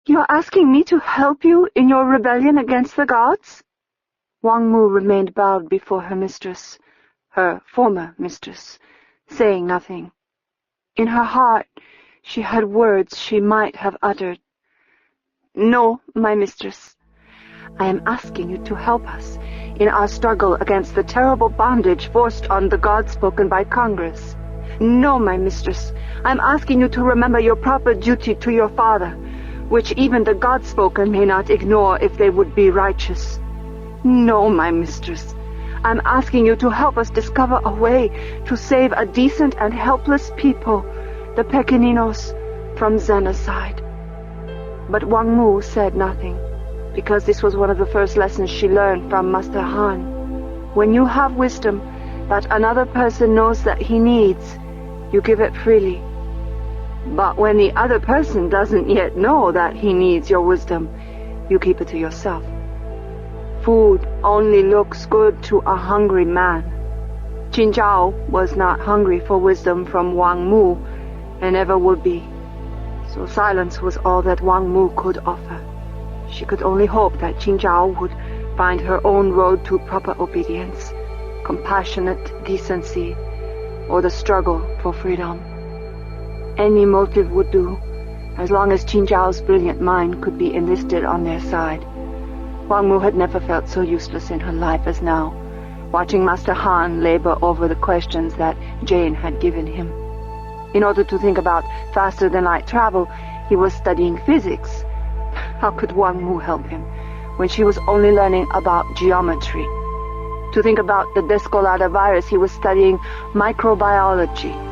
You're asking me to help you in your rebellion against the gods? Wang Mu remained bowed before her mistress, her former mistress, saying nothing. In her heart, she had words she might have uttered. No, my mistress. I am asking you to help us in our struggle against the terrible bondage forced on the gods spoken by Congress. No, my mistress. I am asking you to remember your proper duty to your father, which even the gods spoken may not ignore if they would be righteous. No, my mistress. I am asking you to help us discover a way to save a decent and helpless people, the Pequeninos, from Xenocide. But Wang Mu said nothing, because this was one of the first lessons she learned from Master Han. When you have wisdom that another person knows that he needs, you give it freely. But when the other person doesn't yet know that he needs your wisdom, you keep it to yourself. Food only looks good to a hungry man. Qin Zhao was not hungry for wisdom from Wang Mu, and never would be. So silence was all that Wang Mu could offer. She could only hope that Qin Zhao would find her own road to proper obedience, compassionate decency, or the struggle for freedom. Any motive would do, as long as Qin Zhao's brilliant mind could be enlisted on their side. Wang Mu had never felt so useless in her life as now, watching Master Han labor over the questions that Jane had given him. In order to think about faster-than-light travel, he was studying physics. How could Wang Mu help him when she was only learning about geometry? To think about the Descolada virus, he was studying microbiology.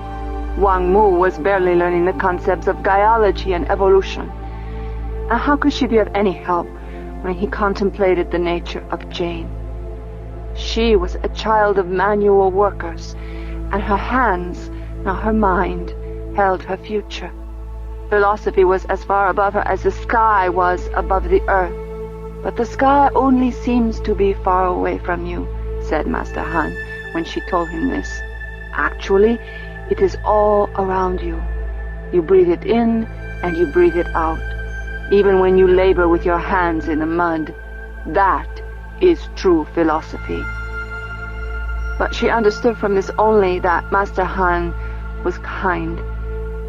Wang Mu was barely learning the concepts of gaiology and evolution. And how could she be of any help when he contemplated the nature of Jane? She was a child of manual workers, and her hands, not her mind, held her future. Philosophy was as far above her as the sky was above the earth. But the sky only seems to be far away from you, said Master Han when she told him this. Actually, it is all around you. You breathe it in and you breathe it out. Even when you labor with your hands in the mud, that is true philosophy. But she understood from this only that Master Han was kind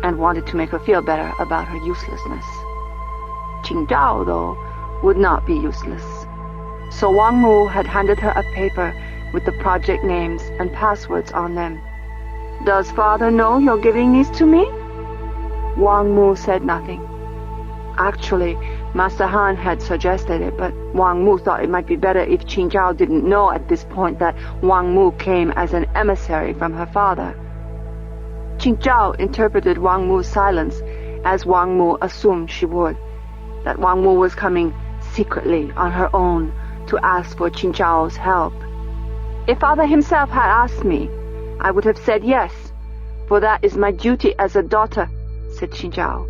and wanted to make her feel better about her uselessness. Qin Zhao, though, would not be useless. So Wang Mu had handed her a paper with the project names and passwords on them. Does father know you're giving these to me? Wang Mu said nothing. Actually, Master Han had suggested it, but Wang Mu thought it might be better if Qin Zhao didn't know at this point that Wang Mu came as an emissary from her father. Qin Zhao interpreted Wang Mu's silence as Wang Mu assumed she would, that Wang Mu was coming secretly on her own to ask for Qin Zhao's help. If father himself had asked me, I would have said yes, for that is my duty as a daughter, said Qin Zhao.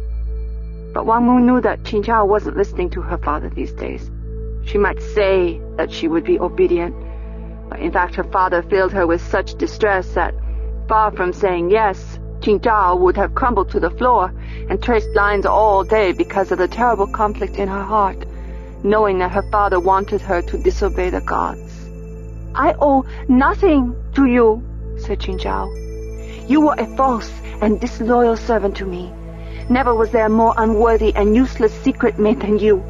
But Wang Mu knew that Qin Zhao wasn't listening to her father these days. She might say that she would be obedient, but in fact her father filled her with such distress that, far from saying yes, Qin Zhao would have crumbled to the floor and traced lines all day because of the terrible conflict in her heart, knowing that her father wanted her to disobey the gods. I owe nothing to you, said Qin Zhao. You were a false and disloyal servant to me. Never was there a more unworthy and useless secret mate than you.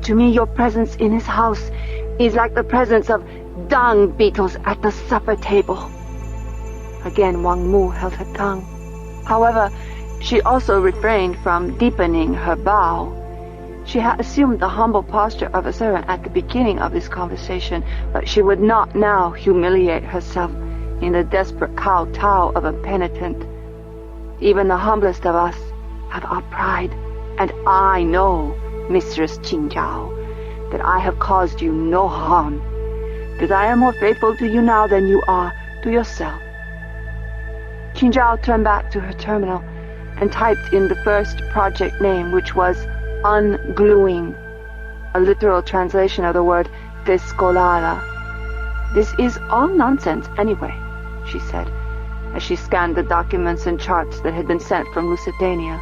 To me, your presence in his house is like the presence of dung beetles at the supper table. Again, Wang Mu held her tongue. However, she also refrained from deepening her bow. She had assumed the humble posture of a servant at the beginning of this conversation, but she would not now humiliate herself in the desperate kowtow of a penitent. Even the humblest of us have our pride, and I know, Mistress Qin Zhao, that I have caused you no harm, that I am more faithful to you now than you are to yourself. Qin Zhao turned back to her terminal and typed in the first project name, which was ungluing, a literal translation of the word descolada. This is all nonsense anyway, she said, as she scanned the documents and charts that had been sent from Lusitania.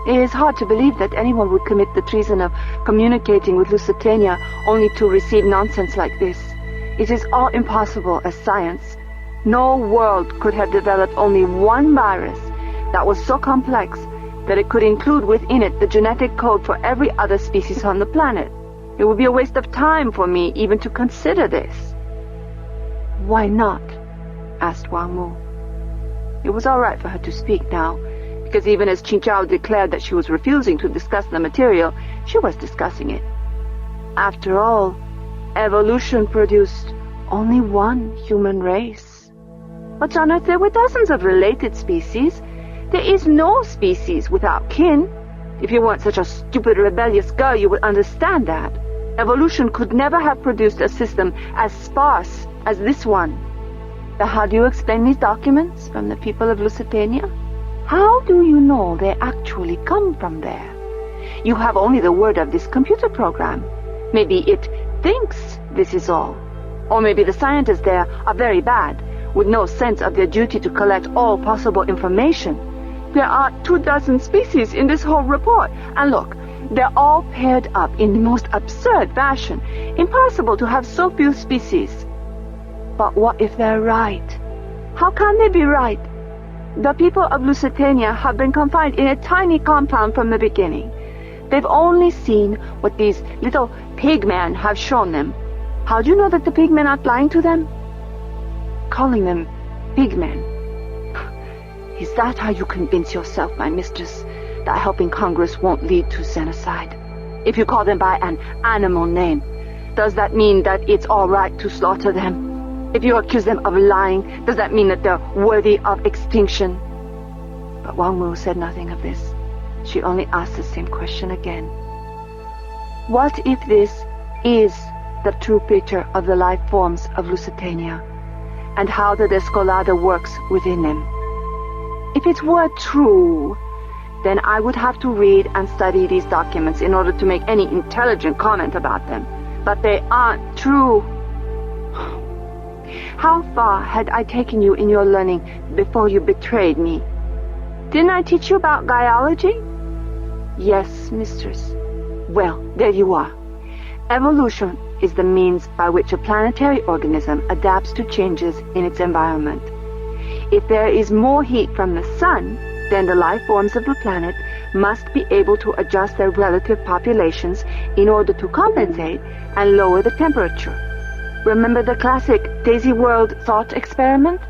It is hard to believe that anyone would commit the treason of communicating with Lusitania only to receive nonsense like this. It is all impossible as science. No world could have developed only one virus that was so complex that it could include within it the genetic code for every other species on the planet. It would be a waste of time for me even to consider this. Why not? Asked Wang Mu. It was all right for her to speak now, because even as Qin Zhao declared that she was refusing to discuss the material, she was discussing it. After all, evolution produced only one human race. But on Earth there were dozens of related species. There is no species without kin. If you weren't such a stupid, rebellious girl, you would understand that. Evolution could never have produced a system as sparse as this one. But how do you explain these documents from the people of Lusitania? How do you know they actually come from there? You have only the word of this computer program. Maybe it thinks this is all. Or maybe the scientists there are very bad, with no sense of their duty to collect all possible information. There are 24 species in this whole report, and look, they're all paired up in the most absurd fashion. Impossible to have so few species. But what if they're right? How can they be right? The people of Lusitania have been confined in a tiny compound from the beginning. They've only seen what these little pigmen have shown them. How do you know that the pigmen aren't lying to them? Calling them pigmen. Is that how you convince yourself, my mistress, that helping Congress won't lead to Xenocide? If you call them by an animal name, does that mean that it's all right to slaughter them? If you accuse them of lying, does that mean that they're worthy of extinction? But Wang Mu said nothing of this. She only asked the same question again. What if this is the true picture of the life forms of Lusitania, and how the Descolada works within them? If it were true, then I would have to read and study these documents in order to make any intelligent comment about them. But they aren't true. How far had I taken you in your learning before you betrayed me? Didn't I teach you about biology? Yes, mistress. Well, there you are. Evolution is the means by which a planetary organism adapts to changes in its environment. If there is more heat from the sun, then the life forms of the planet must be able to adjust their relative populations in order to compensate and lower the temperature. Remember the classic Daisy World thought experiment?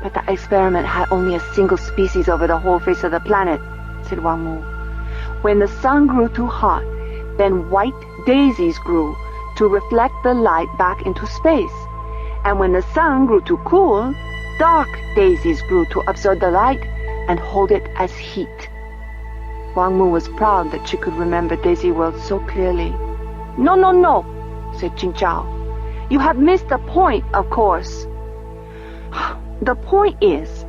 But that experiment had only a single species over the whole face of the planet, said Wang Mu. When the sun grew too hot, then white daisies grew to reflect the light back into space. And when the sun grew too cool, dark daisies grew to absorb the light and hold it as heat. Wang Mu was proud that she could remember Daisy World so clearly. No, no, no, said Qin Zhao. You have missed the point, of course. The point is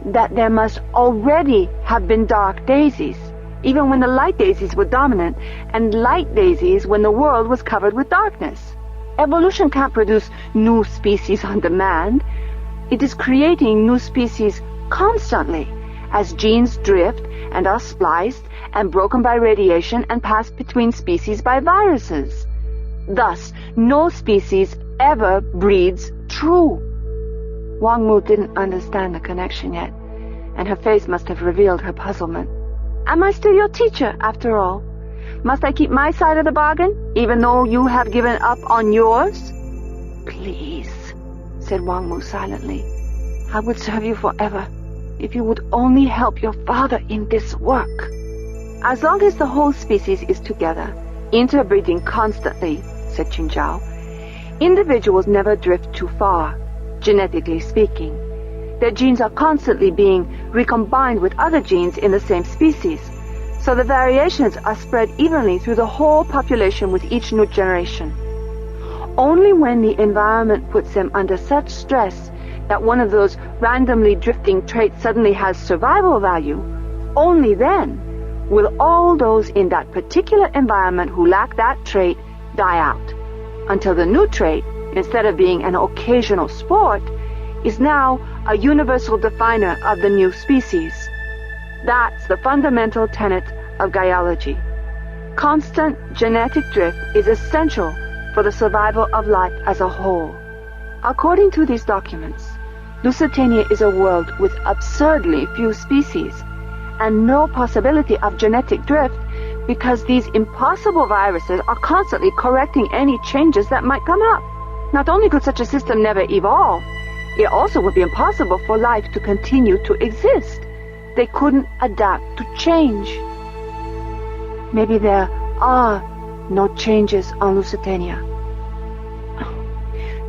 that there must already have been dark daisies, even when the light daisies were dominant, and light daisies when the world was covered with darkness. Evolution can't produce new species on demand. It is creating new species constantly, as genes drift and are spliced and broken by radiation and pass between species by viruses. Thus, no species ever breeds true. Wang Mu didn't understand the connection yet, and her face must have revealed her puzzlement. Am I still your teacher, after all? Must I keep my side of the bargain, even though you have given up on yours? Please, said Wang Mu silently. I would serve you forever, if you would only help your father in this work. As long as the whole species is together, interbreeding constantly, said Qin Zhao, individuals never drift too far, genetically speaking. Their genes are constantly being recombined with other genes in the same species, so the variations are spread evenly through the whole population with each new generation. Only when the environment puts them under such stress that one of those randomly drifting traits suddenly has survival value, only then will all those in that particular environment who lack that trait die out, until the new trait, instead of being an occasional sport, is now a universal definer of the new species. That's the fundamental tenet of Gaiology. Constant genetic drift is essential for the survival of life as a whole. According to these documents, Lusitania is a world with absurdly few species and no possibility of genetic drift because these impossible viruses are constantly correcting any changes that might come up. Not only could such a system never evolve, it also would be impossible for life to continue to exist. They couldn't adapt to change. Maybe there are no changes on Lusitania.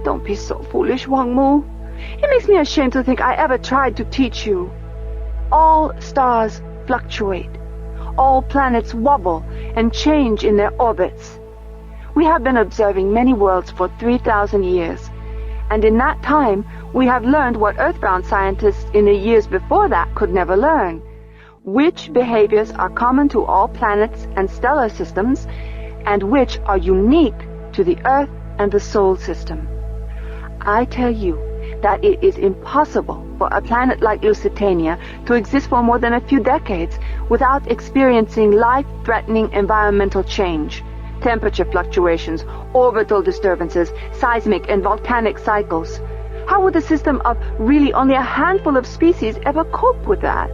Don't be so foolish, Wang Mu. It makes me ashamed to think I ever tried to teach you. All stars fluctuate. All planets wobble and change in their orbits. We have been observing many worlds for 3,000 years, and in that time we have learned what Earthbound scientists in the years before that could never learn, which behaviors are common to all planets and stellar systems, and which are unique to the Earth and the Sol system. I tell you that it is impossible for a planet like Lusitania to exist for more than a few decades without experiencing life-threatening environmental change, temperature fluctuations, orbital disturbances, seismic and volcanic cycles. How would a system of really only a handful of species ever cope with that?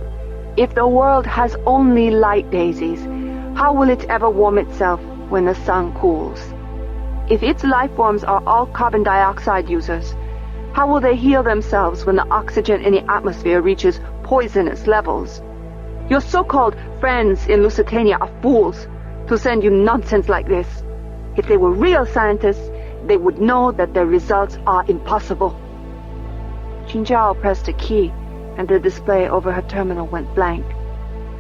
If the world has only light daisies, how will it ever warm itself when the sun cools? If its life forms are all carbon dioxide users, how will they heal themselves when the oxygen in the atmosphere reaches poisonous levels? Your so-called friends in Lusitania are fools to send you nonsense like this. If they were real scientists, they would know that their results are impossible. Qingzhao pressed a key, and the display over her terminal went blank.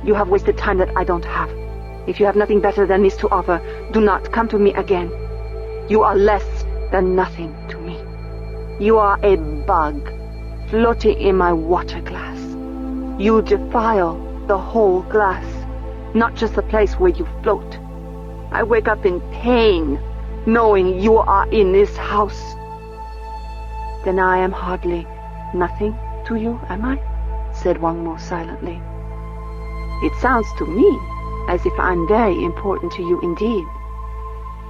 You have wasted time that I don't have. If you have nothing better than this to offer, do not come to me again. You are less than nothing to me. You are a bug, floating in my water glass. You defile the whole glass, not just the place where you float. I wake up in pain, knowing you are in this house. Then I am hardly nothing to you, am I? Said Wang Mu silently. It sounds to me as if I'm very important to you indeed.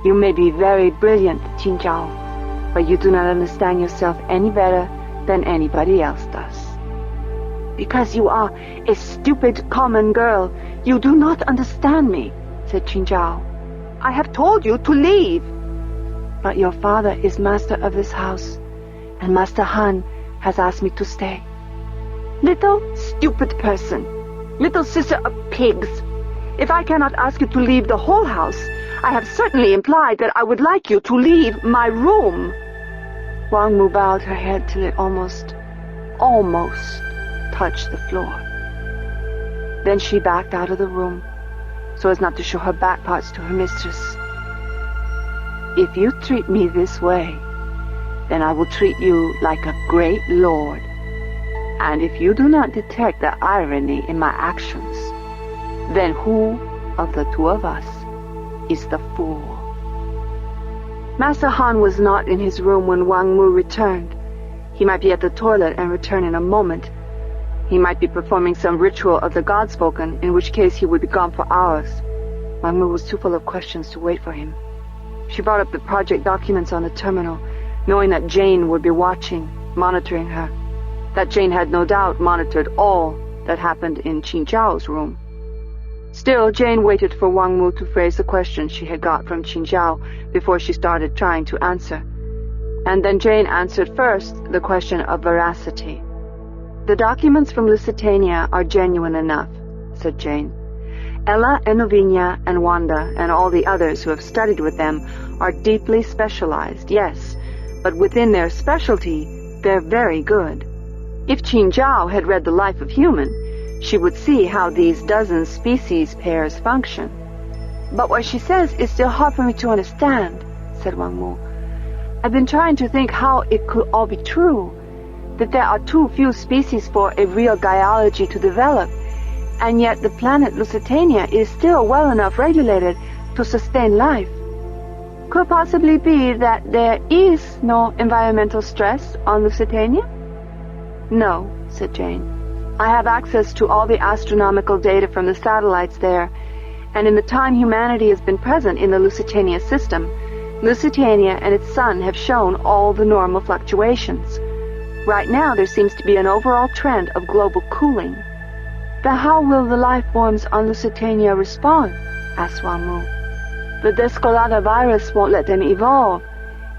You may be very brilliant, Qingzhao, but you do not understand yourself any better than anybody else does. Because you are a stupid common girl, you do not understand me, said Qingzhao. I have told you to leave. But your father is master of this house, and Master Han has asked me to stay. Little stupid person, little sister of pigs. If I cannot ask you to leave the whole house, I have certainly implied that I would like you to leave my room. Wang Mu bowed her head till it almost touched the floor. Then she backed out of the room, so as not to show her back parts to her mistress. If you treat me this way, then I will treat you like a great lord. And if you do not detect the irony in my actions, then who of the two of us is the fool? Master Han was not in his room when Wang Mu returned. He might be at the toilet and return in a moment. He might be performing some ritual of the God-spoken, in which case he would be gone for hours. Wang Mu was too full of questions to wait for him. She brought up the project documents on the terminal, knowing that Jane would be watching, monitoring her. That Jane had no doubt monitored all that happened in Qingzhao's room. Still, Jane waited for Wang Mu to phrase the question she had got from Qingzhao before she started trying to answer. And then Jane answered first the question of veracity. The documents from Lusitania are genuine enough, said Jane. Ella and Novinia and Wanda and all the others who have studied with them are deeply specialized, yes, but within their specialty, they're very good. If Qingzhao had read The Life of Human, she would see how these dozen species pairs function. But what she says is still hard for me to understand, said Wang Mu. I've been trying to think how it could all be true, that there are too few species for a real Gaiology to develop, and yet the planet Lusitania is still well enough regulated to sustain life. Could it possibly be that there is no environmental stress on Lusitania? No, said Jane. I have access to all the astronomical data from the satellites there, and in the time humanity has been present in the Lusitania system, Lusitania and its sun have shown all the normal fluctuations. Right now there seems to be an overall trend of global cooling. Then how will the life forms on Lusitania respond? Asked Wang Mu. The Descolada virus won't let them evolve.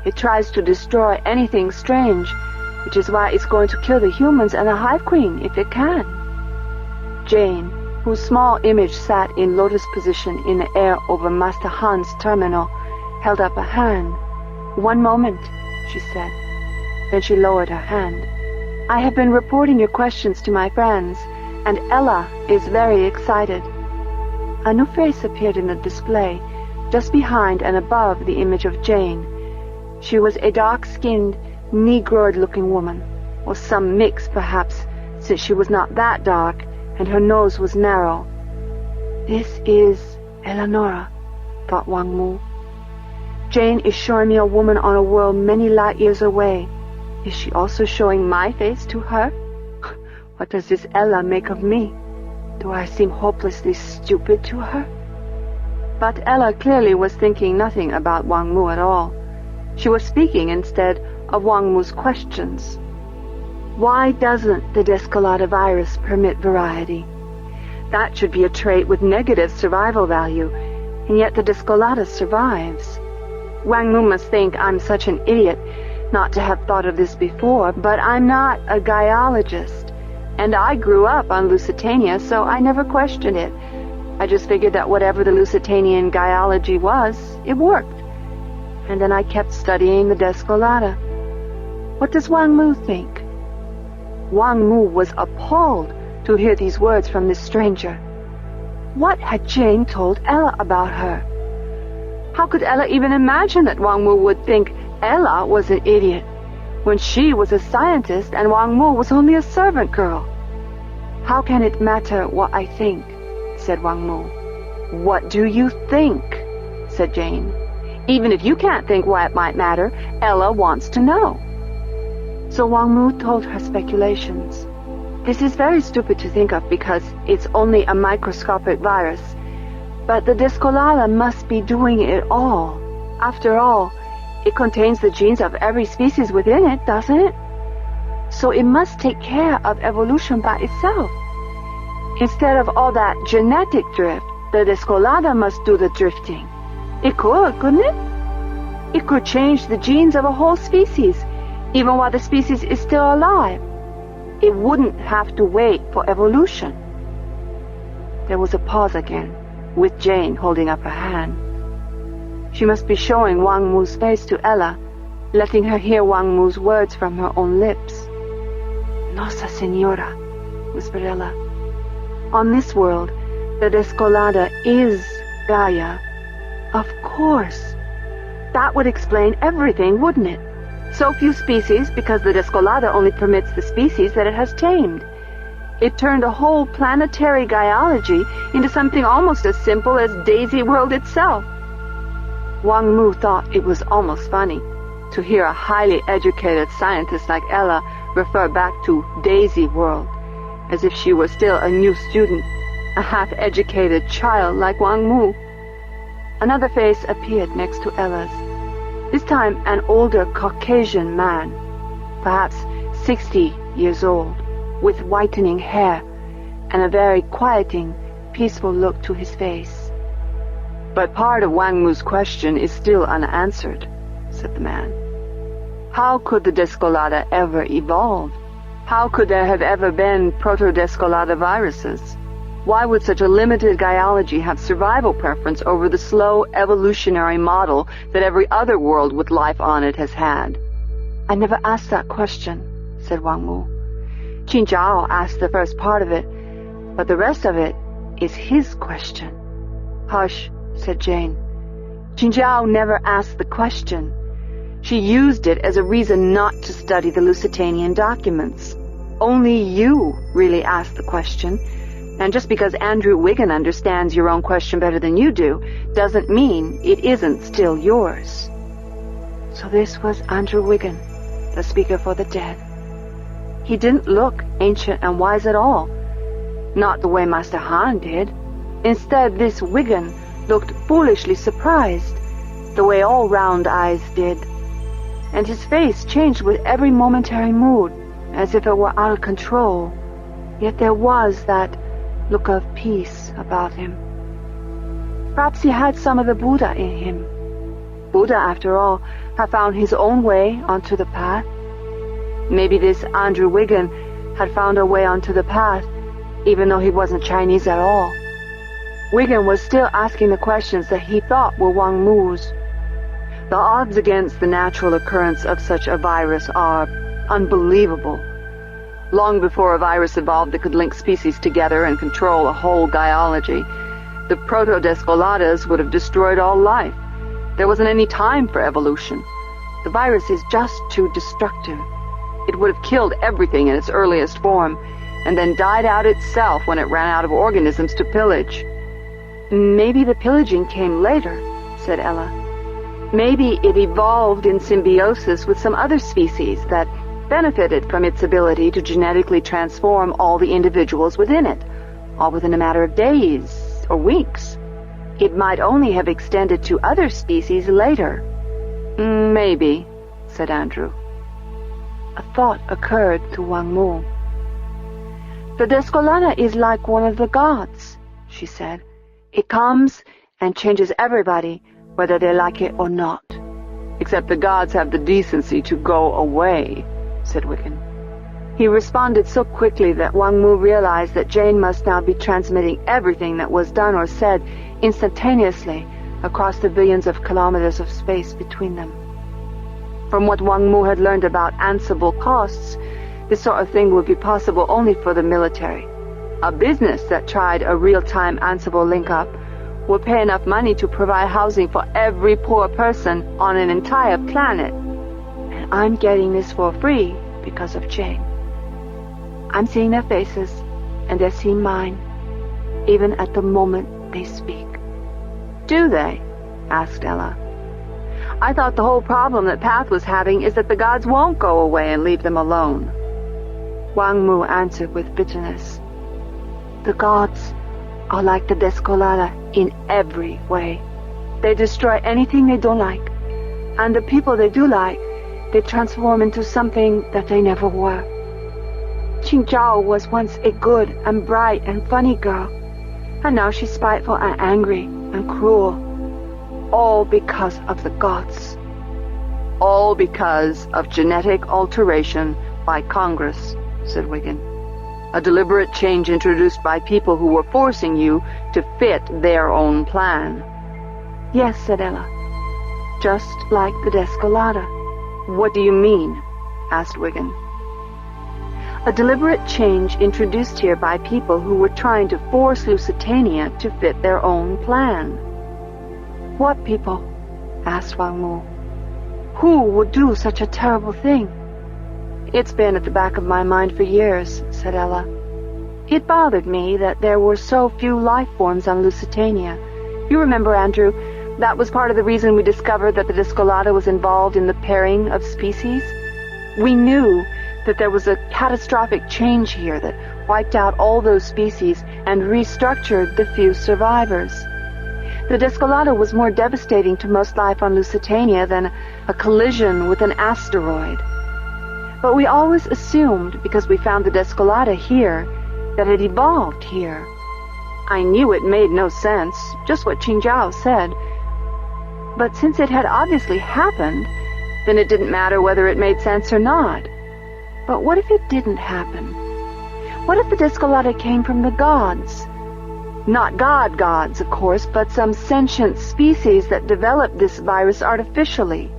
It tries to destroy anything strange, which is why it's going to kill the humans and the Hive Queen if it can. Jane, whose small image sat in lotus position in the air over Master Han's terminal, held up a hand. "One moment," she said. Then she lowered her hand. "I have been reporting your questions to my friends, and Ella is very excited." A new face appeared in the display, just behind and above the image of Jane. She was a dark-skinned, Negroid-looking woman, or some mix, perhaps, since she was not that dark, and her nose was narrow. "This is Eleonora," thought Wang Mu. "Jane is showing me a woman on a world many light years away. Is she also showing my face to her? What does this Ella make of me? Do I seem hopelessly stupid to her?" But Ella clearly was thinking nothing about Wang Mu at all. She was speaking instead of Wang Mu's questions. Why doesn't the Descolada virus permit variety? That should be a trait with negative survival value, and yet the Descolada survives. Wang Mu must think I'm such an idiot not to have thought of this before, but I'm not a gaiologist, and I grew up on Lusitania, so I never questioned it. I just figured that whatever the Lusitanian gaiology was, it worked. And then I kept studying the Descolada. What does Wang Mu think? Wang Mu was appalled to hear these words from this stranger. What had Jane told Ella about her? How could Ella even imagine that Wang Mu would think Ella was an idiot, when she was a scientist and Wang Mu was only a servant girl? "How can it matter what I think?" said Wang Mu. "What do you think?" said Jane. "Even if you can't think why it might matter, Ella wants to know." So Wang Mu told her speculations. This is very stupid to think of because it's only a microscopic virus, but the Descolada must be doing it all. After all, it contains the genes of every species within it, doesn't it? So it must take care of evolution by itself. Instead of all that genetic drift, the Descolada must do the drifting. It could, couldn't it? It could change the genes of a whole species, even while the species is still alive. It wouldn't have to wait for evolution. There was a pause again, with Jane holding up her hand. She must be showing Wang Mu's face to Ella, letting her hear Wang Mu's words from her own lips. "Nossa Senhora," whispered Ella. "On this world, the Descolada is Gaia." Of course. That would explain everything, wouldn't it? So few species because the Descolada only permits the species that it has tamed. It turned a whole planetary gaiology into something almost as simple as Daisy World itself. Wang Mu thought it was almost funny to hear a highly educated scientist like Ella refer back to Daisy World, as if she were still a new student, a half-educated child like Wang Mu. Another face appeared next to Ella's, this time an older Caucasian man, perhaps 60 years old, with whitening hair and a very quieting, peaceful look to his face. "But part of Wang Mu's question is still unanswered," said the man. "How could the Descolada ever evolve? How could there have ever been proto-Descolada viruses? Why would such a limited gaiology have survival preference over the slow evolutionary model that every other world with life on it has had?" "I never asked that question," said Wang Mu. "Qin Zhao asked the first part of it, but the rest of it is his question." "Hush," said Jane. "Qin Zhao never asked the question. She used it as a reason not to study the Lusitanian documents. Only you really asked the question. And just because Andrew Wiggin understands your own question better than you do, doesn't mean it isn't still yours." So this was Andrew Wiggin, the speaker for the dead. He didn't look ancient and wise at all. Not the way Master Han did. Instead, this Wiggin looked foolishly surprised, the way all round eyes did. And his face changed with every momentary mood, as if it were out of control. Yet there was that look of peace about him. Perhaps he had some of the Buddha in him. Buddha, after all, had found his own way onto the path. Maybe this Andrew Wiggin had found a way onto the path, even though he wasn't Chinese at all. Wiggin was still asking the questions that he thought were Wang Mu's. The odds against the natural occurrence of such a virus are unbelievable. Long before a virus evolved that could link species together and control a whole biology, the proto-Descoladas would have destroyed all life. There wasn't any time for evolution. The virus is just too destructive. It would have killed everything in its earliest form, and then died out itself when it ran out of organisms to pillage. Maybe the pillaging came later, said Ella. Maybe it evolved in symbiosis with some other species that benefited from its ability to genetically transform all the individuals within it, all within a matter of days or weeks. It might only have extended to other species later. Maybe, said Andrew. A thought occurred to Wang Mu. The Descolada is like one of the gods, she said. It comes and changes everybody, whether they like it or not. Except the gods have the decency to go away, said Wiggin. He responded so quickly that Wang Mu realized that Jane must now be transmitting everything that was done or said instantaneously across the billions of kilometers of space between them. From what Wang Mu had learned about answerable costs, this sort of thing would be possible only for the military. A business that tried a real-time answerable link-up would pay enough money to provide housing for every poor person on an entire planet. And I'm getting this for free because of Jane. I'm seeing their faces, and they're seeing mine, even at the moment they speak. Do they? Asked Ella. I thought the whole problem that Path was having is that the gods won't go away and leave them alone. Wang Mu answered with bitterness. The gods are like the Descolada in every way. They destroy anything they don't like, and the people they do like, they transform into something that they never were. Qingzhao was once a good and bright and funny girl, and now she's spiteful and angry and cruel. All because of the gods. All because of genetic alteration by Congress, said Wiggin. A deliberate change introduced by people who were forcing you to fit their own plan. Yes, said Ella. Just like the Descolada. What do you mean? Asked Wiggin. A deliberate change introduced here by people who were trying to force Lusitania to fit their own plan. What people? Asked Wang Mu. Who would do such a terrible thing? It's been at the back of my mind for years, said Ella. It bothered me that there were so few life forms on Lusitania. You remember, Andrew, that was part of the reason we discovered that the Descolada was involved in the pairing of species. We knew that there was a catastrophic change here that wiped out all those species and restructured the few survivors. The Descolada was more devastating to most life on Lusitania than a collision with an asteroid. But we always assumed, because we found the Descolada here, that it evolved here. I knew it made no sense, just what Qingzhao said. But since it had obviously happened, then it didn't matter whether it made sense or not. But what if it didn't happen? What if the Descolada came from the gods? Not gods, of course, but some sentient species that developed this virus artificially.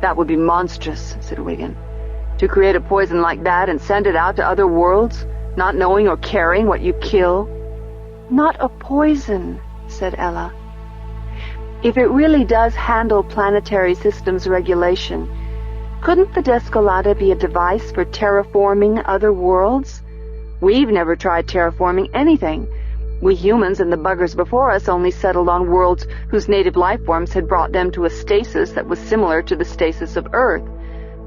That would be monstrous, said Wiggin. To create a poison like that and send it out to other worlds, not knowing or caring what you kill. Not a poison, said Ella. If it really does handle planetary systems regulation, couldn't the Descolada be a device for terraforming other worlds? We've never tried terraforming anything. We humans and the buggers before us only settled on worlds whose native life forms had brought them to a stasis that was similar to the stasis of Earth.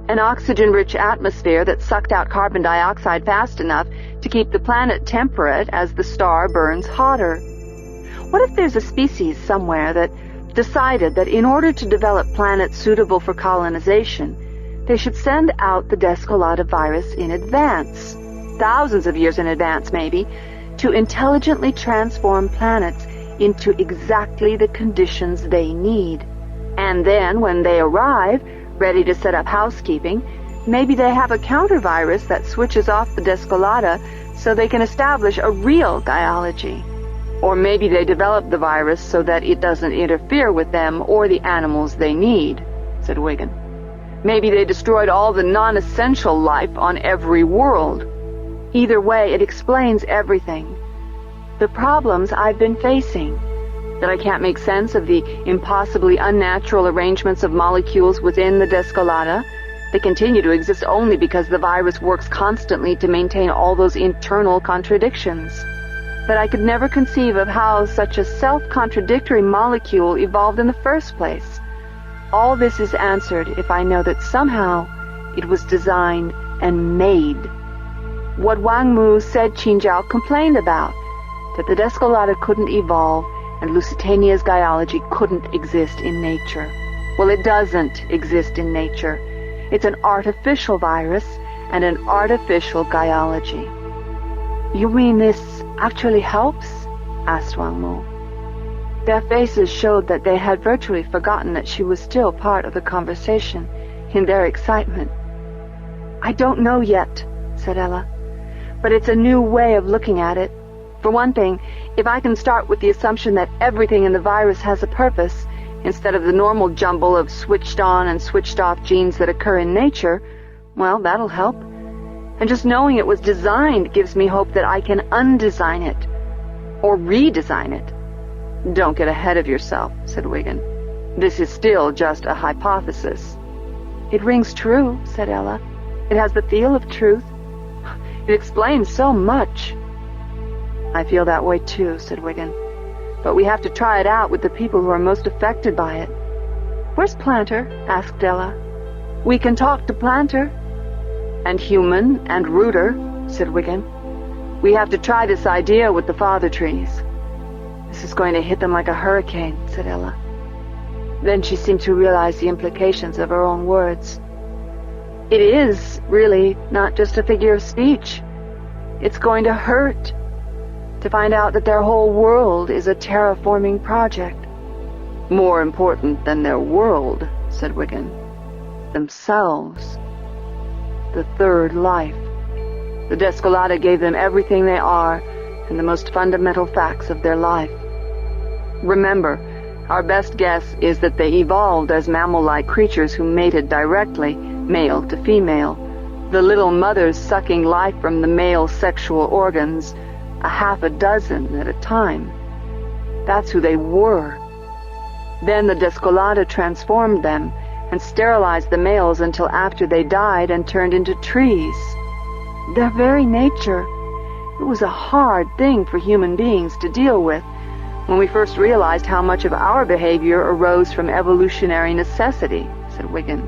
An oxygen-rich atmosphere that sucked out carbon dioxide fast enough to keep the planet temperate as the star burns hotter. What if there's a species somewhere that decided that in order to develop planets suitable for colonization, they should send out the Descolata virus in advance, thousands of years in advance maybe, to intelligently transform planets into exactly the conditions they need. And then, when they arrive, ready to set up housekeeping, maybe they have a counter-virus that switches off the Descolata so they can establish a real biology. Or maybe they develop the virus so that it doesn't interfere with them or the animals they need, said Wiggin. Maybe they destroyed all the non-essential life on every world. Either way, it explains everything. The problems I've been facing. That I can't make sense of the impossibly unnatural arrangements of molecules within the Descolata. They continue to exist only because the virus works constantly to maintain all those internal contradictions. That I could never conceive of how such a self-contradictory molecule evolved in the first place. All this is answered if I know that somehow it was designed and made. What Wang Mu said Qinjiao complained about, that the Descolata couldn't evolve and Lusitania's biology couldn't exist in nature. Well, it doesn't exist in nature. It's an artificial virus and an artificial biology. You mean this actually helps? Asked Wang Mu. Their faces showed that they had virtually forgotten that she was still part of the conversation in their excitement. I don't know yet, said Ella, but it's a new way of looking at it. For one thing, if I can start with the assumption that everything in the virus has a purpose, instead of the normal jumble of switched-on and switched-off genes that occur in nature, well, that'll help. And just knowing it was designed gives me hope that I can undesign it, or redesign it. Don't get ahead of yourself, said Wiggin. This is still just a hypothesis. It rings true, said Ella. It has the feel of truth. It explains so much. I feel that way too, said Wiggin. But we have to try it out with the people who are most affected by it. Where's Planter? Asked Ella. We can talk to Planter. And Human and Rooter, said Wiggin. We have to try this idea with the father trees. This is going to hit them like a hurricane, said Ella. Then she seemed to realize the implications of her own words. It is, really, not just a figure of speech. It's going to hurt to find out that their whole world is a terraforming project. More important than their world, said Wiggin. Themselves. The third life. The Descolata gave them everything they are and the most fundamental facts of their life. Remember, our best guess is that they evolved as mammal-like creatures who mated directly, male to female, the little mothers sucking life from the male sexual organs, a half a dozen at a time. That's who they were. Then the Descolata transformed them and sterilized the males until after they died and turned into trees. Their very nature. It was a hard thing for human beings to deal with when we first realized how much of our behavior arose from evolutionary necessity, said Wiggin.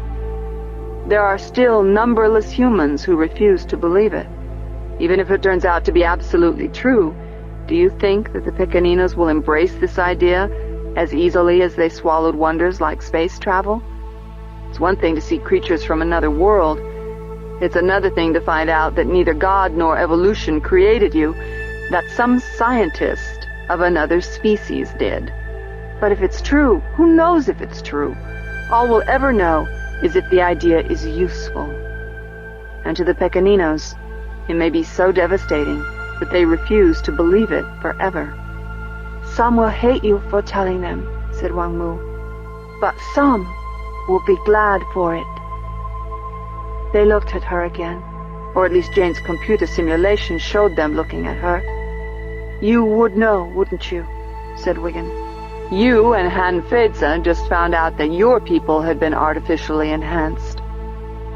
There are still numberless humans who refuse to believe it. Even if it turns out to be absolutely true, do you think that the Pequeninos will embrace this idea as easily as they swallowed wonders like space travel? It's one thing to see creatures from another world. It's another thing to find out that neither God nor evolution created you, that some scientist of another species did. But if it's true, who knows if it's true? All we'll ever know is if the idea is useful. And to the Pequeninos, it may be so devastating that they refuse to believe it forever. Some will hate you for telling them, said Wang Mu, but some will be glad for it. They looked at her again, or at least Jane's computer simulation showed them looking at her. You would know, wouldn't you? Said Wiggin. You and Han Feiza just found out that your people had been artificially enhanced.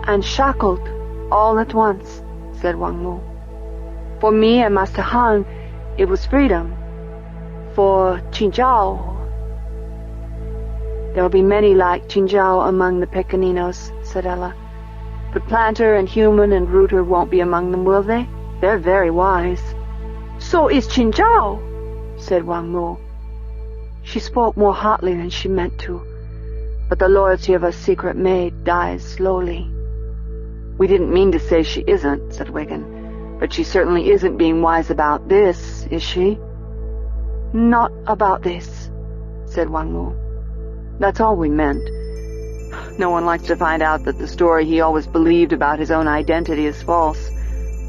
And shackled all at once, said Wang Mu. For me and Master Han, it was freedom. For Qinjiao, there will be many like Qinjiao among the Pequeninos, said Ella. But planter and human and rooter won't be among them, will they? They're very wise. So is Qingzhao, said Wang Mu. She spoke more hotly than she meant to, but the loyalty of a secret maid dies slowly. We didn't mean to say she isn't, said Wiggin, but she certainly isn't being wise about this, is she? Not about this, said Wang Mu. That's all we meant. No one likes to find out that the story he always believed about his own identity is false.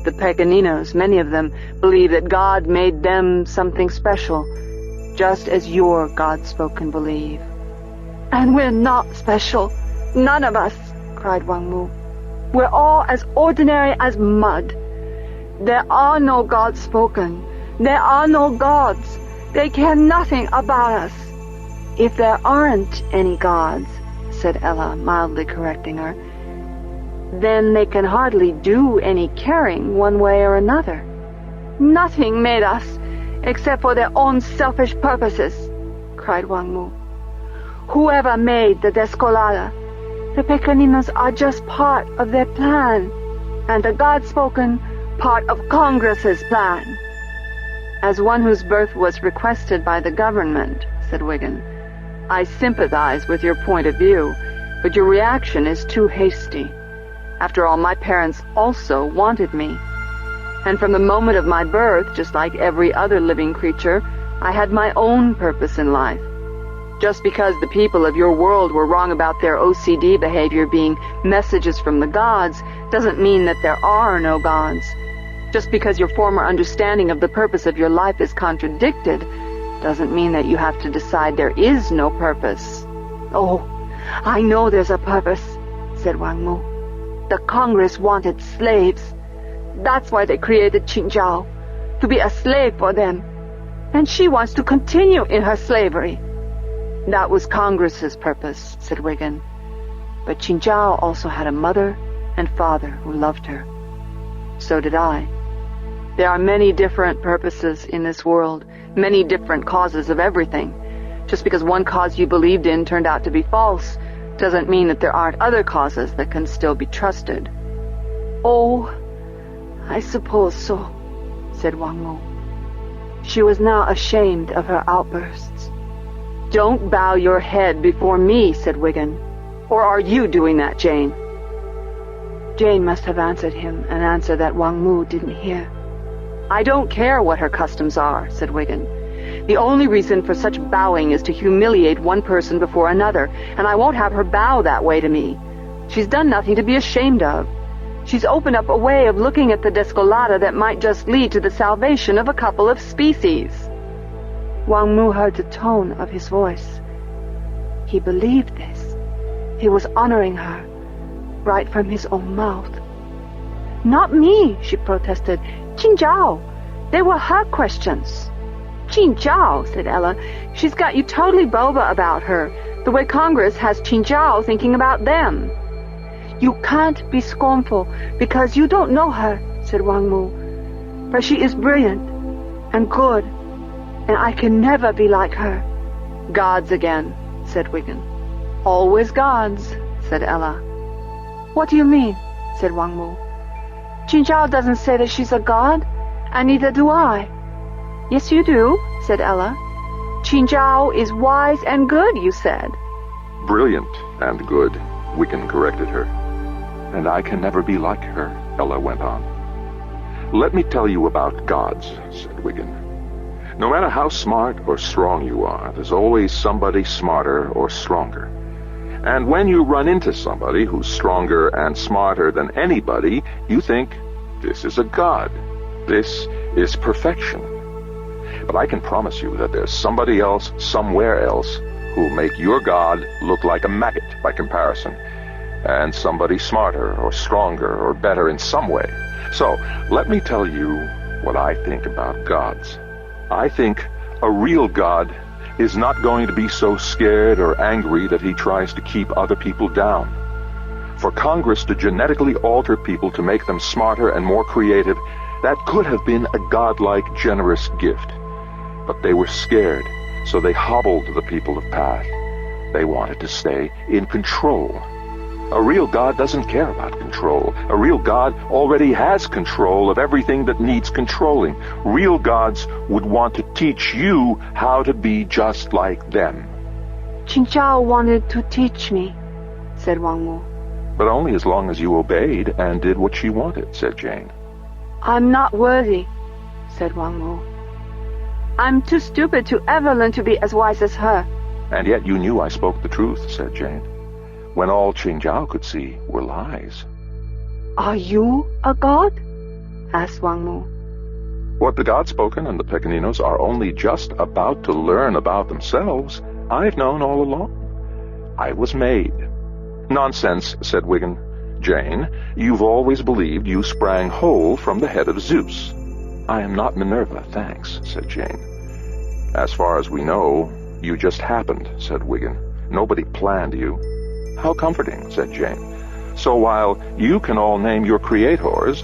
The Pequeninos, many of them, believe that God made them something special, just as your God-spoken believe. And we're not special. None of us, cried Wang Mu. We're all as ordinary as mud. There are no gods spoken. There are no gods. They care nothing about us. If there aren't any gods, said Ella, mildly correcting her, then they can hardly do any caring one way or another. Nothing made us, except for their own selfish purposes, cried Wang Mu. Whoever made the Descolada, the Pequeninos are just part of their plan, and the God-spoken part of Congress's plan. As one whose birth was requested by the government, said Wiggin, I sympathize with your point of view, but your reaction is too hasty. After all, my parents also wanted me. And from the moment of my birth, just like every other living creature, I had my own purpose in life. Just because the people of your world were wrong about their OCD behavior being messages from the gods doesn't mean that there are no gods. Just because your former understanding of the purpose of your life is contradicted doesn't mean that you have to decide there is no purpose. Oh, I know there's a purpose, said Wang Mu. The Congress wanted slaves. That's why they created Qingzhao, to be a slave for them. And she wants to continue in her slavery. That was Congress's purpose, said Wiggin. But Qingzhao also had a mother and father who loved her. So did I. There are many different purposes in this world, many different causes of everything. Just because one cause you believed in turned out to be false doesn't mean that there aren't other causes that can still be trusted. Oh, I suppose so, said Wang Mu. She was now ashamed of her outbursts. Don't bow your head before me, said Wiggin. Or are you doing that, Jane? Jane must have answered him, an answer that Wang Mu didn't hear. I don't care what her customs are, said Wiggin. The only reason for such bowing is to humiliate one person before another, and I won't have her bow that way to me. She's done nothing to be ashamed of. She's opened up a way of looking at the Descolada that might just lead to the salvation of a couple of species. Wang Mu heard the tone of his voice. He believed this. He was honoring her, right from his own mouth. Not me, she protested. Qingzhao. They were her questions. Qingzhao, said Ella. She's got you totally boba about her, the way Congress has Qingzhao thinking about them. You can't be scornful because you don't know her, said Wang Mu. But she is brilliant and good, and I can never be like her. Gods again, said Wiggin. Always gods, said Ella. What do you mean? Said Wang Mu. Qingzhao doesn't say that she's a god, and neither do I. Yes, you do, said Ella. Qingzhao is wise and good, you said. Brilliant and good, Wiggin corrected her. And I can never be like her, Ella went on. Let me tell you about gods, said Wiggin. No matter how smart or strong you are, there's always somebody smarter or stronger. And when you run into somebody who's stronger and smarter than anybody, you think, this is a god. This is perfection. But I can promise you that there's somebody else, somewhere else, who'll make your god look like a maggot by comparison, and somebody smarter or stronger or better in some way. So, let me tell you what I think about gods. I think a real god is not going to be so scared or angry that he tries to keep other people down. For Congress to genetically alter people to make them smarter and more creative, that could have been a godlike, generous gift. But they were scared, so they hobbled the people of Path. They wanted to stay in control. A real God doesn't care about control. A real God already has control of everything that needs controlling. Real gods would want to teach you how to be just like them. Qingzhao wanted to teach me, said Wang Mu. But only as long as you obeyed and did what she wanted, said Jane. I'm not worthy, said Wang Mu. I'm too stupid to ever learn to be as wise as her. And yet you knew I spoke the truth, said Jane, when all Qingzhao could see were lies. Are you a god? asked Wang Mu. What the God-spoken and the Pequeninos are only just about to learn about themselves, I've known all along. I was made. Nonsense, said Wiggin. Jane, you've always believed you sprang whole from the head of Zeus. I am not Minerva, thanks, said Jane. As far as we know, you just happened, said Wiggin. Nobody planned you. How comforting, said Jane. So while you can all name your creators,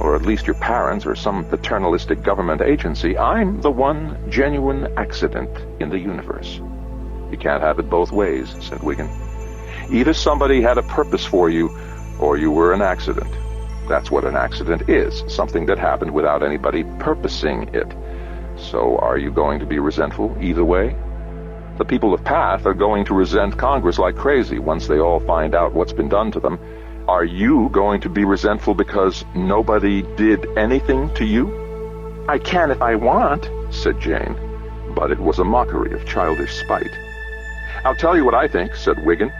or at least your parents or some paternalistic government agency, I'm the one genuine accident in the universe. You can't have it both ways, said Wiggin. Either somebody had a purpose for you, or you were an accident. That's what an accident is, something that happened without anybody purposing it. So are you going to be resentful either way? The people of Path are going to resent Congress like crazy once they all find out what's been done to them. Are you going to be resentful because nobody did anything to you? I can if I want, said Jane, but it was a mockery of childish spite. I'll tell you what I think, said Wiggin.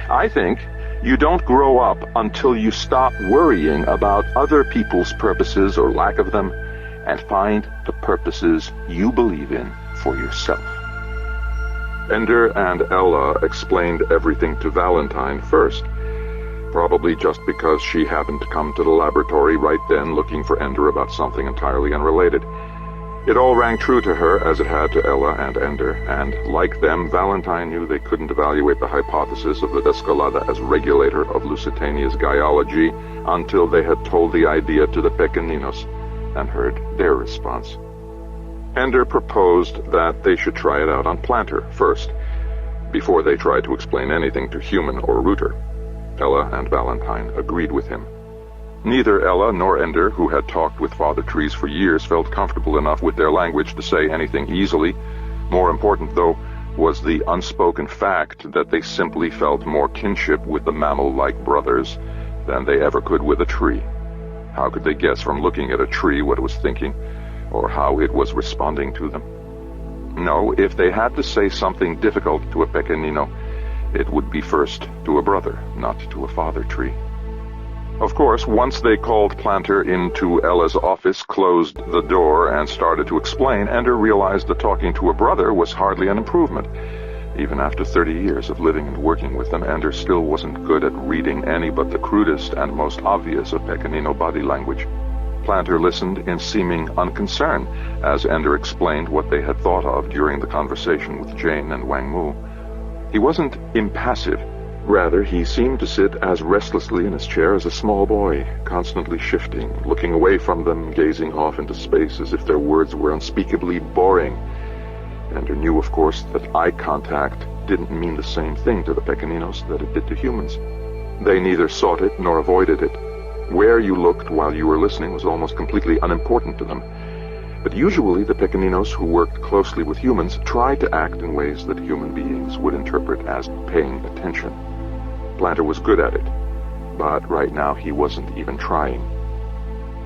I think you don't grow up until you stop worrying about other people's purposes or lack of them and find the purposes you believe in for yourself. Ender and Ella explained everything to Valentine first, probably just because she happened to come to the laboratory right then looking for Ender about something entirely unrelated. It all rang true to her as it had to Ella and Ender, and like them, Valentine knew they couldn't evaluate the hypothesis of the Descolada as regulator of Lusitania's gaiology until they had told the idea to the Pequeninos and heard their response. Ender proposed that they should try it out on Planter first, before they tried to explain anything to Human or Rooter. Ella and Valentine agreed with him. Neither Ella nor Ender, who had talked with Father Trees for years, felt comfortable enough with their language to say anything easily. More important, though, was the unspoken fact that they simply felt more kinship with the mammal-like brothers than they ever could with a tree. How could they guess from looking at a tree what it was thinking, or how it was responding to them? No, if they had to say something difficult to a Pequenino, it would be first to a brother, not to a father tree. Of course, once they called Planter into Ella's office, closed the door, and started to explain, Ender realized that talking to a brother was hardly an improvement. Even after 30 years of living and working with them, Ender still wasn't good at reading any but the crudest and most obvious of Pequenino body language. Planter listened in seeming unconcern as Ender explained what they had thought of during the conversation with Jane and Wang Mu. He wasn't impassive. Rather, he seemed to sit as restlessly in his chair as a small boy, constantly shifting, looking away from them, gazing off into space as if their words were unspeakably boring. Ender knew, of course, that eye contact didn't mean the same thing to the Pequeninos that it did to humans. They neither sought it nor avoided it. Where you looked while you were listening was almost completely unimportant to them. But usually the Pequeninos who worked closely with humans tried to act in ways that human beings would interpret as paying attention. Planter was good at it, but right now he wasn't even trying.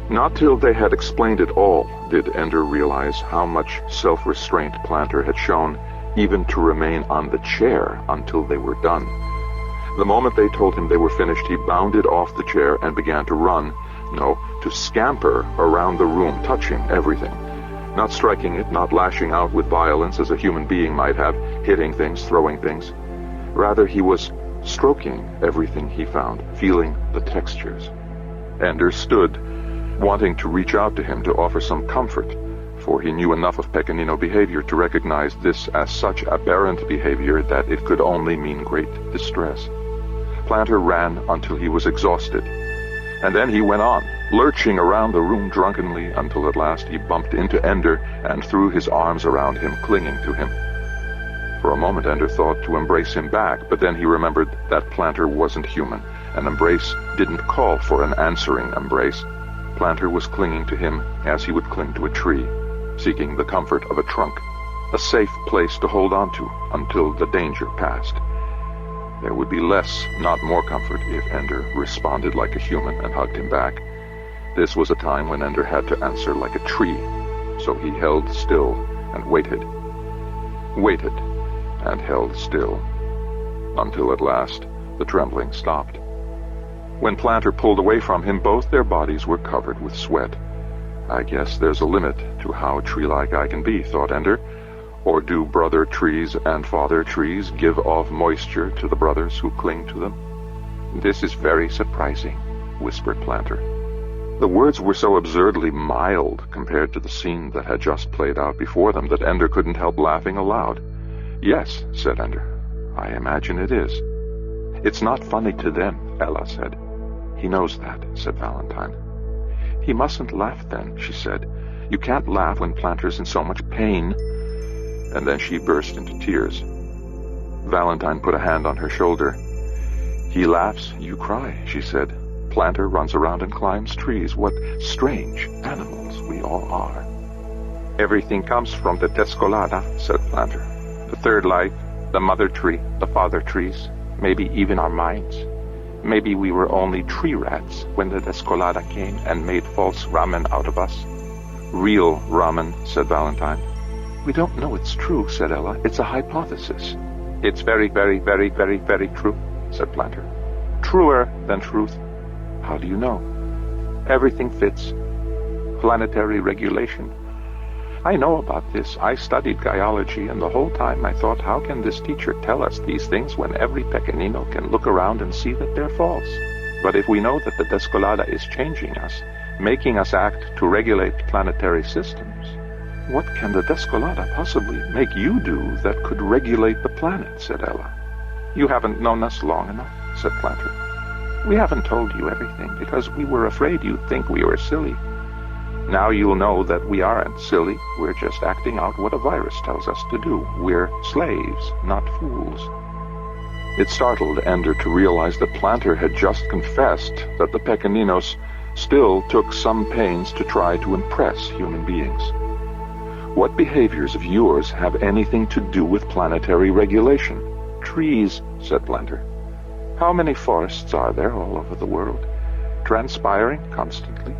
Not till they had explained it all did Ender realize how much self-restraint Planter had shown, even to remain on the chair until they were done. The moment they told him they were finished, he bounded off the chair and began to run, to scamper around the room, touching everything. Not striking it, not lashing out with violence as a human being might have, hitting things, throwing things. Rather, he was stroking everything he found, feeling the textures. Ender stood, wanting to reach out to him to offer some comfort, for he knew enough of Pequenino behavior to recognize this as such aberrant behavior that it could only mean great distress. Planter ran until he was exhausted, and then he went on, lurching around the room drunkenly until at last he bumped into Ender and threw his arms around him, clinging to him. For a moment, Ender thought to embrace him back, but then he remembered that Planter wasn't human. An embrace didn't call for an answering embrace. Planter was clinging to him as he would cling to a tree, seeking the comfort of a trunk, a safe place to hold on to until the danger passed. There would be less, not more comfort if Ender responded like a human and hugged him back. This was a time when Ender had to answer like a tree, so he held still and waited and held still, until at last the trembling stopped. When Planter pulled away from him, both their bodies were covered with sweat. I guess there's a limit to how tree-like I can be, thought Ender. Or do brother trees and father trees give off moisture to the brothers who cling to them? This is very surprising, whispered Planter. The words were so absurdly mild compared to the scene that had just played out before them that Ender couldn't help laughing aloud. Yes, said Ender. I imagine it is. It's not funny to them, Ella said. He knows that, said Valentine. He mustn't laugh then, she said. You can't laugh when Planter's in so much pain. And then she burst into tears. Valentine put a hand on her shoulder. He laughs, you cry, she said. Planter runs around and climbs trees. What strange animals we all are. Everything comes from the Descolada, said Planter. The third life, the mother tree, the father trees, maybe even our minds. Maybe we were only tree rats when the Descolada came and made false ramen out of us. Real ramen, said Valentine. We don't know it's true, said Ella. It's a hypothesis. It's very, very, very, very, very true, said Planter. Truer than truth. How do you know? Everything fits. Planetary regulation. I know about this. I studied Gaiology, and the whole time I thought, how can this teacher tell us these things when every Pequenino can look around and see that they're false? But if we know that the Descolada is changing us, making us act to regulate planetary systems, what can the Descolada possibly make you do that could regulate the planet, said Ella. You haven't known us long enough, said Planter. We haven't told you everything because we were afraid you'd think we were silly. Now you'll know that we aren't silly. We're just acting out what a virus tells us to do. We're slaves, not fools. It startled Ender to realize that Planter had just confessed that the Pequeninos still took some pains to try to impress human beings. What behaviors of yours have anything to do with planetary regulation? Trees, said Planter. How many forests are there all over the world? Transpiring constantly.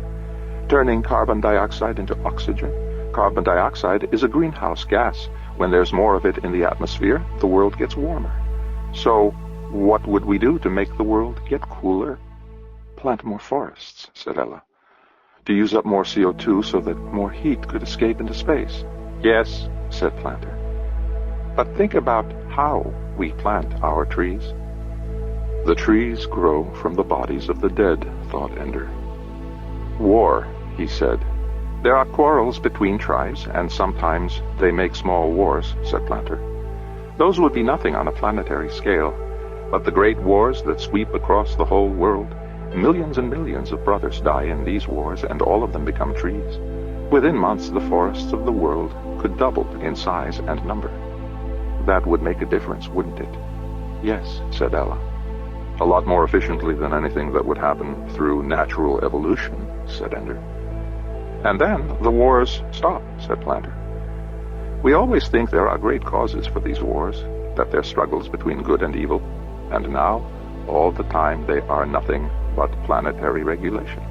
Turning carbon dioxide into oxygen. Carbon dioxide is a greenhouse gas. When there's more of it in the atmosphere, the world gets warmer. So, what would we do to make the world get cooler? Plant more forests, said Ella. To use up more CO2 so that more heat could escape into space. Yes, said Planter. But think about how we plant our trees. The trees grow from the bodies of the dead, thought Ender. War, he said. There are quarrels between tribes, and sometimes they make small wars, said Planter. Those would be nothing on a planetary scale, but the great wars that sweep across the whole world, millions and millions of brothers die in these wars, and all of them become trees. Within months, the forests of the world could double in size and number. That would make a difference, wouldn't it? Yes, said Ella. A lot more efficiently than anything that would happen through natural evolution, said Ender. And then the wars stop, said Planter. We always think there are great causes for these wars, that they're struggles between good and evil, and now, all the time, they are nothing but planetary regulation.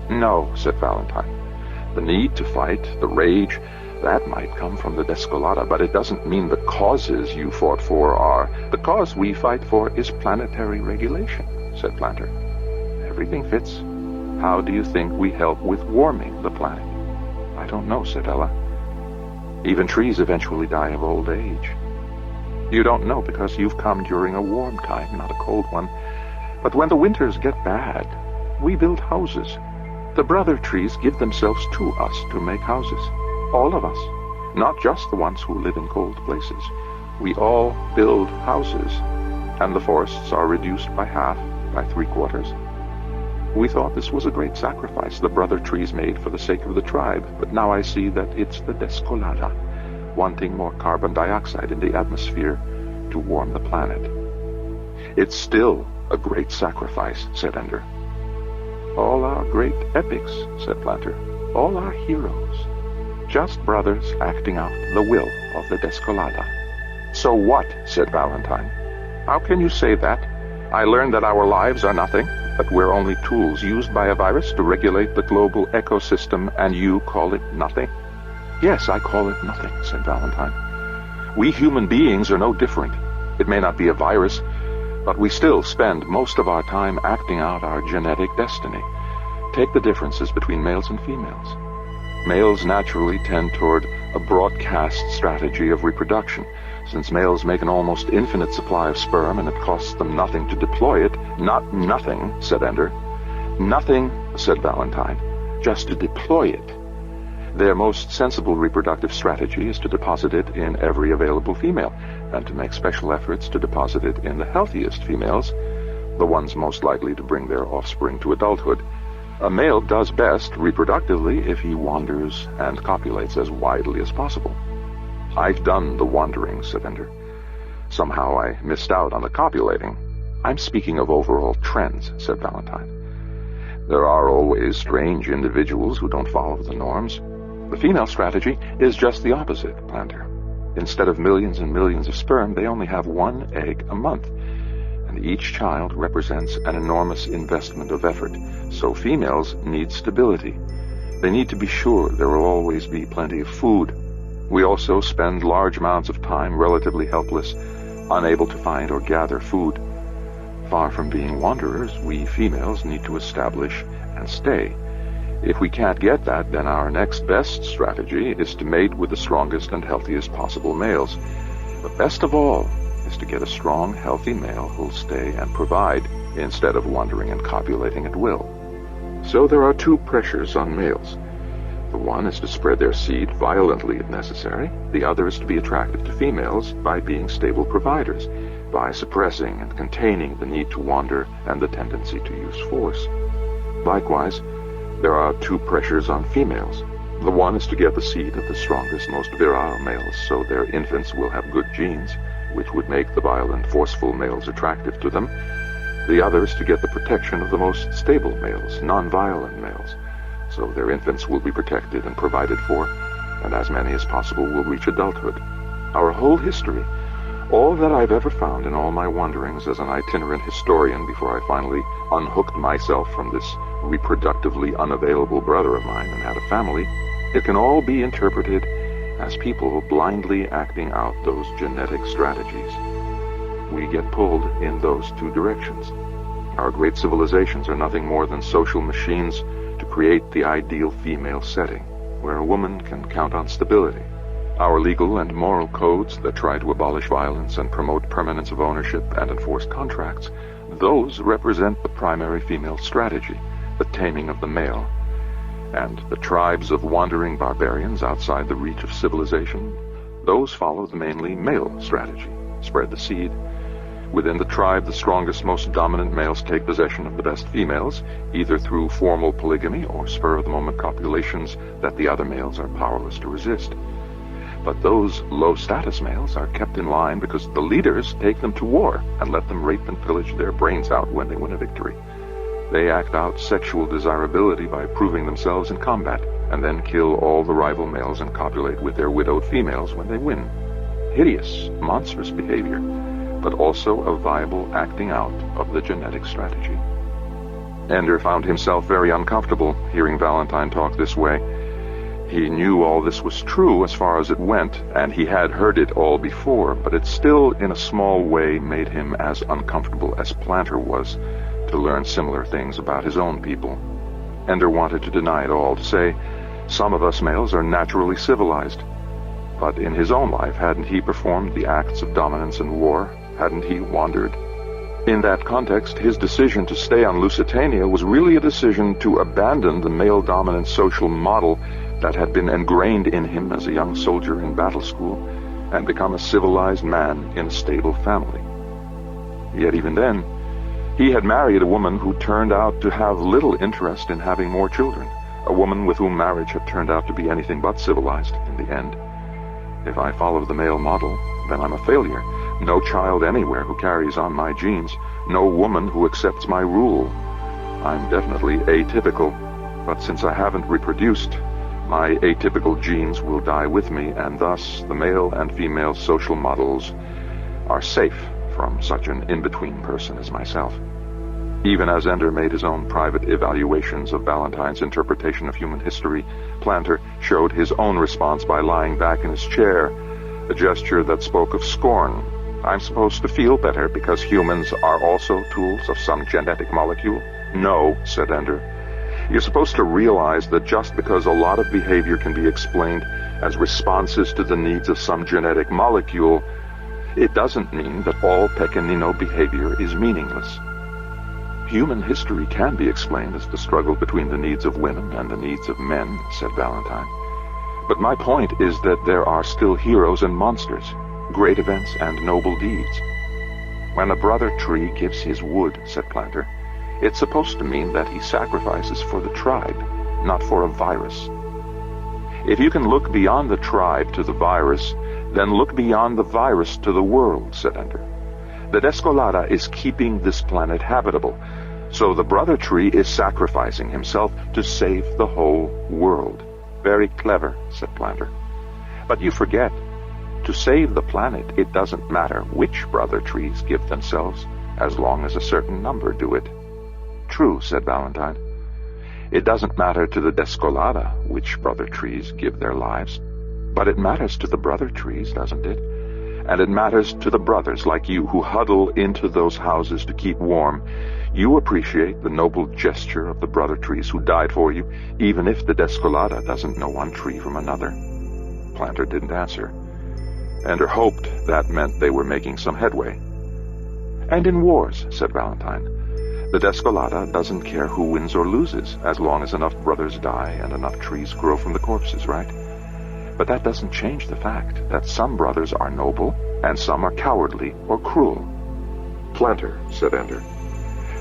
No, said Valentine. The need to fight, the rage, that might come from the Descolada, but it doesn't mean the causes you fought for are. The cause we fight for is planetary regulation, said Planter. Everything fits. How do you think we help with warming the planet? I don't know, said Ella. Even trees eventually die of old age. You don't know because you've come during a warm time, not a cold one. But when the winters get bad, we build houses. The brother trees give themselves to us to make houses. All of us, not just the ones who live in cold places. We all build houses, and the forests are reduced by half, by 3/4. We thought this was a great sacrifice the brother trees made for the sake of the tribe, but now I see that it's the Descolada. wanting more carbon dioxide in the atmosphere to warm the planet. It's still a great sacrifice, said Ender. All our great epics, said Planter. All our heroes. Just brothers acting out the will of the Descolada. So what, said Valentine. How can you say that? I learned that our lives are nothing, that we're only tools used by a virus to regulate the global ecosystem, and you call it nothing? Yes, I call it nothing, said Valentine. We human beings are no different. It may not be a virus, but we still spend most of our time acting out our genetic destiny. Take the differences between males and females. Males naturally tend toward a broadcast strategy of reproduction, since males make an almost infinite supply of sperm and it costs them nothing to deploy it. Not nothing, said Ender. Nothing, said Valentine, just to deploy it. Their most sensible reproductive strategy is to deposit it in every available female, and to make special efforts to deposit it in the healthiest females, the ones most likely to bring their offspring to adulthood. A male does best reproductively if he wanders and copulates as widely as possible. I've done the wandering, said Ender. Somehow I missed out on the copulating. I'm speaking of overall trends, said Valentine. There are always strange individuals who don't follow the norms. The female strategy is just the opposite, Planter. Instead of millions and millions of sperm, they only have one egg a month. And each child represents an enormous investment of effort. So females need stability. They need to be sure there will always be plenty of food. We also spend large amounts of time relatively helpless, unable to find or gather food. Far from being wanderers, we females need to establish and stay. If we can't get that, then our next best strategy is to mate with the strongest and healthiest possible males. But best of all is to get a strong, healthy male who'll stay and provide, instead of wandering and copulating at will. So there are two pressures on males. The one is to spread their seed violently if necessary. The other is to be attractive to females by being stable providers, by suppressing and containing the need to wander and the tendency to use force. Likewise, there are two pressures on females. The one is to get the seed of the strongest, most virile males, so their infants will have good genes, which would make the violent, forceful males attractive to them. The other is to get the protection of the most stable males, non-violent males, so their infants will be protected and provided for, and as many as possible will reach adulthood. Our whole history, all that I've ever found in all my wanderings as an itinerant historian before I finally unhooked myself from this reproductively unavailable brother of mine and had a family, it can all be interpreted as people blindly acting out those genetic strategies. We get pulled in those two directions. Our great civilizations are nothing more than social machines to create the ideal female setting, where a woman can count on stability. Our legal and moral codes that try to abolish violence and promote permanence of ownership and enforce contracts, those represent the primary female strategy, the taming of the male. And the tribes of wandering barbarians outside the reach of civilization, those follow the mainly male strategy, spread the seed. Within the tribe, the strongest, most dominant males take possession of the best females, either through formal polygamy or spur-of-the-moment copulations that the other males are powerless to resist. But those low-status males are kept in line because the leaders take them to war and let them rape and pillage their brains out when they win a victory. They act out sexual desirability by proving themselves in combat, and then kill all the rival males and copulate with their widowed females when they win. Hideous, monstrous behavior, but also a viable acting out of the genetic strategy. Ender found himself very uncomfortable hearing Valentine talk this way. He knew all this was true as far as it went, and he had heard it all before, but it still, in a small way, made him as uncomfortable as Planter was to learn similar things about his own people. Ender wanted to deny it all, to say, some of us males are naturally civilized. But in his own life, hadn't he performed the acts of dominance and war? Hadn't he wandered? In that context, his decision to stay on Lusitania was really a decision to abandon the male-dominant social model that had been ingrained in him as a young soldier in battle school and become a civilized man in a stable family. Yet even then, he had married a woman who turned out to have little interest in having more children, a woman with whom marriage had turned out to be anything but civilized in the end. If I follow the male model, then I'm a failure. No child anywhere who carries on my genes. No woman who accepts my rule. I'm definitely atypical, but since I haven't reproduced, my atypical genes will die with me, and thus the male and female social models are safe from such an in-between person as myself. Even as Ender made his own private evaluations of Valentine's interpretation of human history, Planter showed his own response by lying back in his chair, a gesture that spoke of scorn. I'm supposed to feel better because humans are also tools of some genetic molecule? No, said Ender. You're supposed to realize that just because a lot of behavior can be explained as responses to the needs of some genetic molecule, it doesn't mean that all Pequenino behavior is meaningless. Human history can be explained as the struggle between the needs of women and the needs of men, said Valentine. But my point is that there are still heroes and monsters, great events and noble deeds. When a brother tree gives his wood, said Planter, it's supposed to mean that he sacrifices for the tribe, not for a virus. If you can look beyond the tribe to the virus, then look beyond the virus to the world, said Ender. The Descolada is keeping this planet habitable, so the brother tree is sacrificing himself to save the whole world. Very clever, said Planter. But you forget, to save the planet, it doesn't matter which brother trees give themselves, as long as a certain number do it. True, said Valentine. It doesn't matter to the Descolada which brother trees give their lives, but it matters to the brother trees, doesn't it? And it matters to the brothers like you who huddle into those houses to keep warm. You appreciate the noble gesture of the brother trees who died for you, even if the Descolada doesn't know one tree from another. Planter didn't answer. Ender hoped that meant they were making some headway. And in wars, said Valentine, the Descolada doesn't care who wins or loses, as long as enough brothers die and enough trees grow from the corpses, right? But that doesn't change the fact that some brothers are noble and some are cowardly or cruel. Planter, said Ender,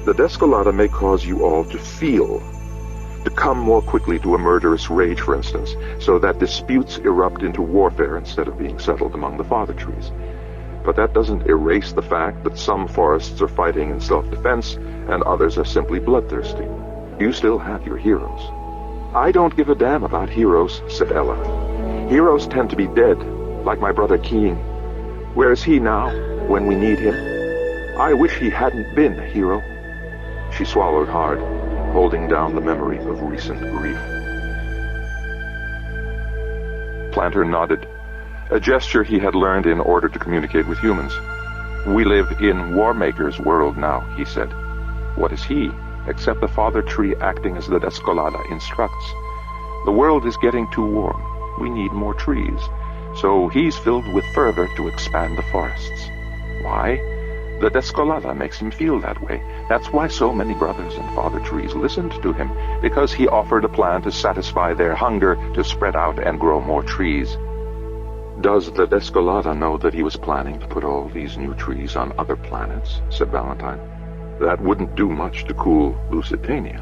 the Descolada may cause you all to feel, to come more quickly to a murderous rage, for instance, so that disputes erupt into warfare instead of being settled among the father trees. But that doesn't erase the fact that some forests are fighting in self-defense and others are simply bloodthirsty. You still have your heroes. I don't give a damn about heroes, said Ella. Heroes tend to be dead, like my brother King. Where is he now, when we need him? I wish he hadn't been a hero. She swallowed hard, holding down the memory of recent grief. Planter nodded, a gesture he had learned in order to communicate with humans. We live in Warmaker's world now, he said. What is he, except the father tree acting as the Descolada instructs? The world is getting too warm. We need more trees, so he's filled with fervor to expand the forests. Why? The Descolada makes him feel that way. That's why so many brothers and father trees listened to him, because he offered a plan to satisfy their hunger to spread out and grow more trees. Does the Descolada know that he was planning to put all these new trees on other planets? Said Valentine. That wouldn't do much to cool Lusitania.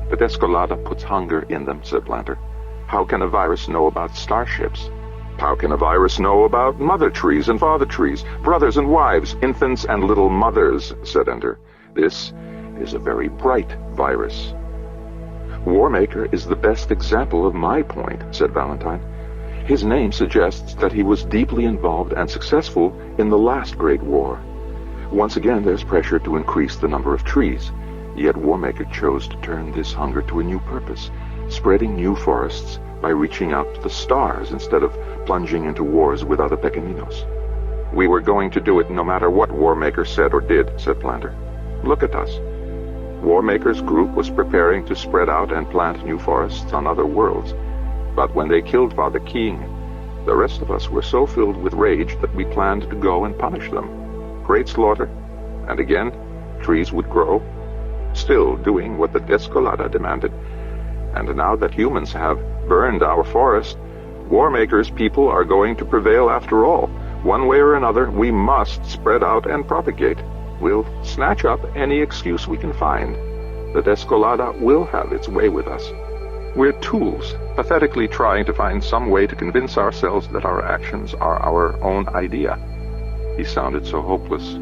The Descolada puts hunger in them, said Planter. How can a virus know about starships? How can a virus know about mother trees and father trees, brothers and wives, infants and little mothers, said Ender. This is a very bright virus. Warmaker is the best example of my point, said Valentine. His name suggests that he was deeply involved and successful in the last Great War. Once again, there's pressure to increase the number of trees, yet Warmaker chose to turn this hunger to a new purpose, spreading new forests by reaching out to the stars instead of plunging into wars with other Pequeninos. We were going to do it no matter what Warmaker said or did, said Planter. Look at us. Warmaker's group was preparing to spread out and plant new forests on other worlds. But when they killed Father King, the rest of us were so filled with rage that we planned to go and punish them. Great slaughter, and again, trees would grow, still doing what the Descolada demanded. And now that humans have burned our forest, Warmaker's people are going to prevail after all. One way or another, we must spread out and propagate. We'll snatch up any excuse we can find. The Descolada will have its way with us. We're tools, pathetically trying to find some way to convince ourselves that our actions are our own idea. He sounded so hopeless.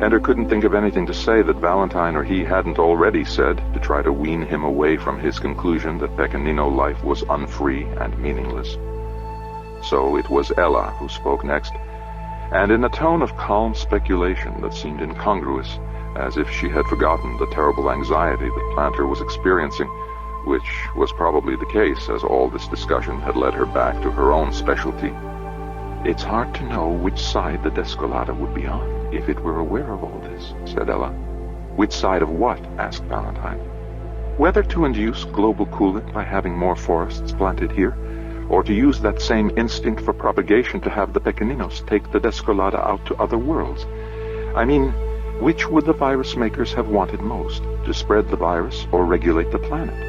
Ender couldn't think of anything to say that Valentine or he hadn't already said to try to wean him away from his conclusion that Pequenino life was unfree and meaningless. So it was Ella who spoke next, and in a tone of calm speculation that seemed incongruous, as if she had forgotten the terrible anxiety that Planter was experiencing, which was probably the case, as all this discussion had led her back to her own specialty. "It's hard to know which side the Descolada would be on, if it were aware of all this," said Ella. "Which side of what?" asked Valentine. "Whether to induce global cooling by having more forests planted here, or to use that same instinct for propagation to have the Pequeninos take the Descolada out to other worlds. I mean, which would the virus makers have wanted most, to spread the virus or regulate the planet?"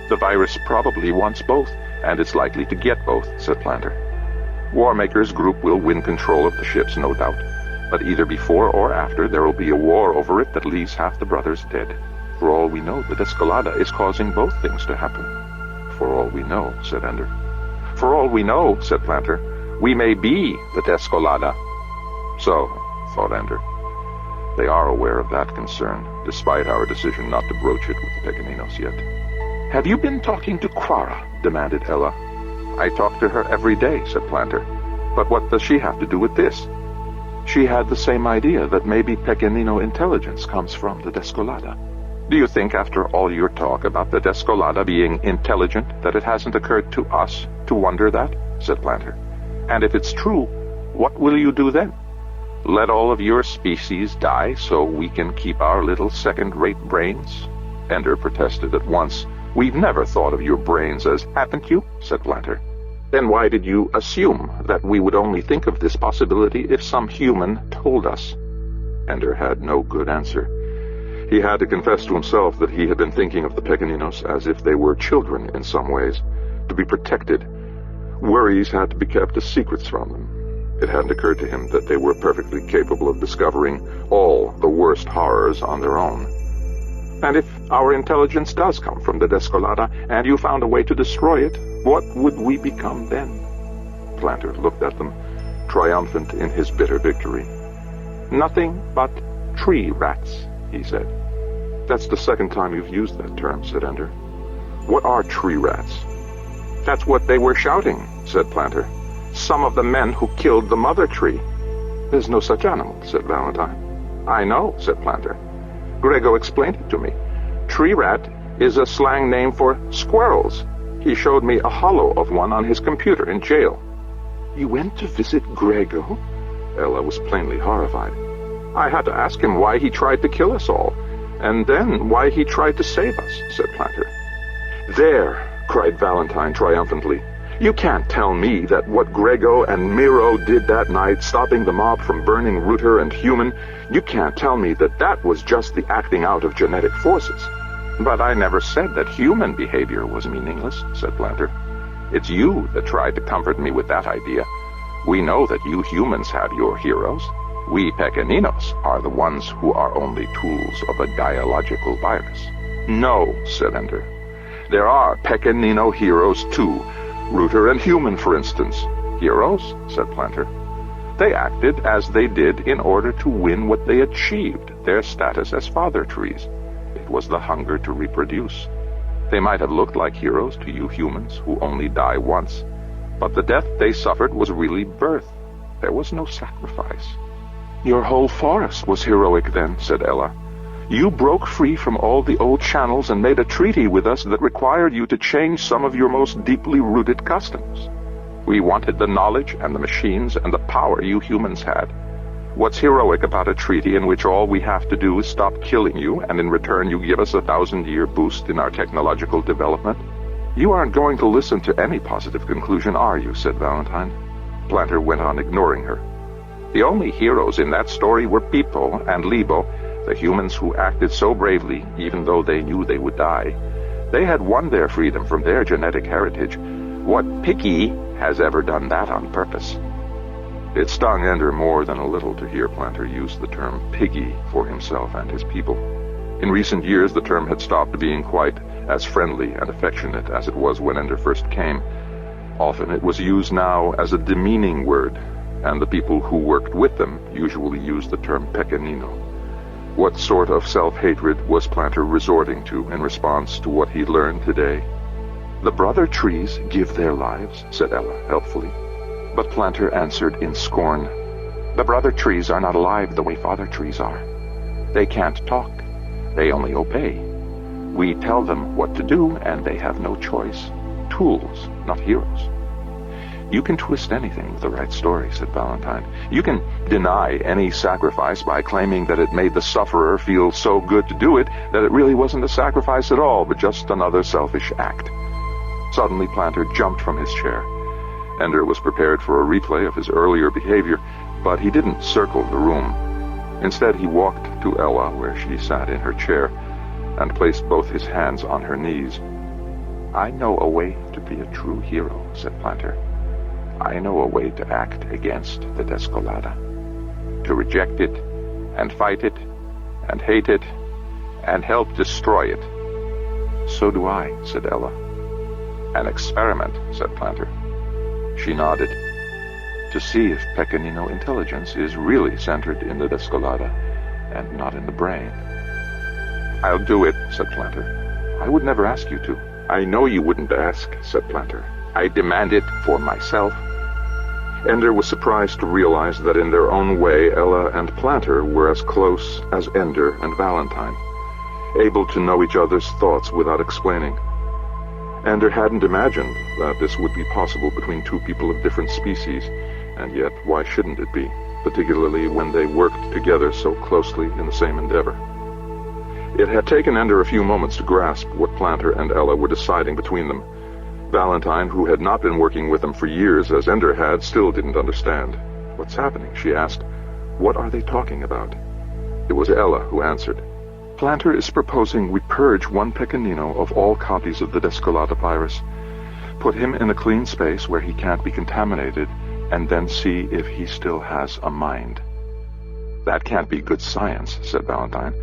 "The virus probably wants both, and it's likely to get both," said Planter. "Warmakers Group will win control of the ships, no doubt, but either before or after there will be a war over it that leaves half the brothers dead. For all we know, the Descolada is causing both things to happen." "For all we know," said Ender. "For all we know," said Planter, "we may be the Descolada." So, thought Ender, they are aware of that concern, despite our decision not to broach it with the Pequeninos yet. "Have you been talking to Quara?" demanded Ella. "I talk to her every day," said Planter. "But what does she have to do with this?" "She had the same idea, that maybe Pequenino intelligence comes from the Descolada." "Do you think, after all your talk about the Descolada being intelligent, that it hasn't occurred to us to wonder that?" said Planter. "And if it's true, what will you do then? Let all of your species die so we can keep our little second-rate brains?" Ender protested at once. "We've never thought of your brains as—" "Haven't you?" said Planter. "Then why did you assume that we would only think of this possibility if some human told us?" Ender had no good answer. He had to confess to himself that he had been thinking of the Pequeninos as if they were children in some ways, to be protected. Worries had to be kept as secrets from them. It hadn't occurred to him that they were perfectly capable of discovering all the worst horrors on their own. "And if our intelligence does come from the Descolada, and you found a way to destroy it, what would we become then?" Planter looked at them, triumphant in his bitter victory. "Nothing but tree rats," he said. "That's the second time you've used that term," said Ender. "What are tree rats?" "That's what they were shouting," said Planter. "Some of the men who killed the mother tree." "There's no such animal," said Valentine. "I know," said Planter. "Grego explained it to me. Tree rat is a slang name for squirrels. He showed me a hollow of one on his computer in jail." "You went to visit Grego?" Ella was plainly horrified. "I had to ask him why he tried to kill us all, and then why he tried to save us," said Planter. "There!" cried Valentine triumphantly. "You can't tell me that what Grego and Miro did that night, stopping the mob from burning Rooter and Human, you can't tell me that that was just the acting out of genetic forces." "But I never said that human behavior was meaningless," said Planter. "It's you that tried to comfort me with that idea. We know that you humans have your heroes. We Pequeninos are the ones who are only tools of a dialogical virus." "No," said Ender. "There are Pequenino heroes too. Rooter and Human, for instance." "Heroes?" said Planter. "They acted as they did in order to win what they achieved, their status as father trees. It was the hunger to reproduce. They might have looked like heroes to you humans who only die once, but the death they suffered was really birth. There was no sacrifice." "Your whole forest was heroic then," said Ella. "You broke free from all the old channels and made a treaty with us that required you to change some of your most deeply rooted customs. We wanted the knowledge and the machines and the power you humans had. What's heroic about a treaty in which all we have to do is stop killing you, and in return you give us a 1,000-year boost in our technological development?" "You aren't going to listen to any positive conclusion, are you?" said Valentine. Planter went on ignoring her. "The only heroes in that story were Pipo and Libo, the humans who acted so bravely, even though they knew they would die. They had won their freedom from their genetic heritage. What Picky has ever done that on purpose?" It stung Ender more than a little to hear Planter use the term piggy for himself and his people. In recent years, the term had stopped being quite as friendly and affectionate as it was when Ender first came. Often it was used now as a demeaning word, and the people who worked with them usually used the term Pequenino. What sort of self-hatred was Planter resorting to in response to what he learned today? "The brother trees give their lives," said Ella helpfully. But Planter answered in scorn, "The brother trees are not alive the way father trees are. They can't talk. They only obey. We tell them what to do, and they have no choice. Tools, not heroes." "You can twist anything with the right story," said Valentine. "You can deny any sacrifice by claiming that it made the sufferer feel so good to do it that it really wasn't a sacrifice at all, but just another selfish act." Suddenly Planter jumped from his chair. Ender was prepared for a replay of his earlier behavior, but he didn't circle the room. Instead, he walked to Ella, where she sat in her chair, and placed both his hands on her knees. "I know a way to be a true hero," said Planter. "I know a way to act against the Descolada, to reject it, and fight it, and hate it, and help destroy it." "So do I," said Ella. "An experiment," said Planter. She nodded. "To see if Pequenino intelligence is really centered in the Descolada, and not in the brain." "I'll do it," said Planter. "I would never ask you to." "I know you wouldn't ask," said Planter. "I demand it for myself." Ender was surprised to realize that in their own way Ella and Planter were as close as Ender and Valentine, able to know each other's thoughts without explaining. Ender hadn't imagined that this would be possible between two people of different species, and yet why shouldn't it be, particularly when they worked together so closely in the same endeavor? It had taken Ender a few moments to grasp what Planter and Ella were deciding between them. Valentine, who had not been working with them for years as Ender had, still didn't understand. "What's happening?" she asked. "What are they talking about?" It was Ella who answered. "Planter is proposing we purge one Pequenino of all copies of the Descolada virus, put him in a clean space where he can't be contaminated, and then see if he still has a mind." "That can't be good science," said Valentine.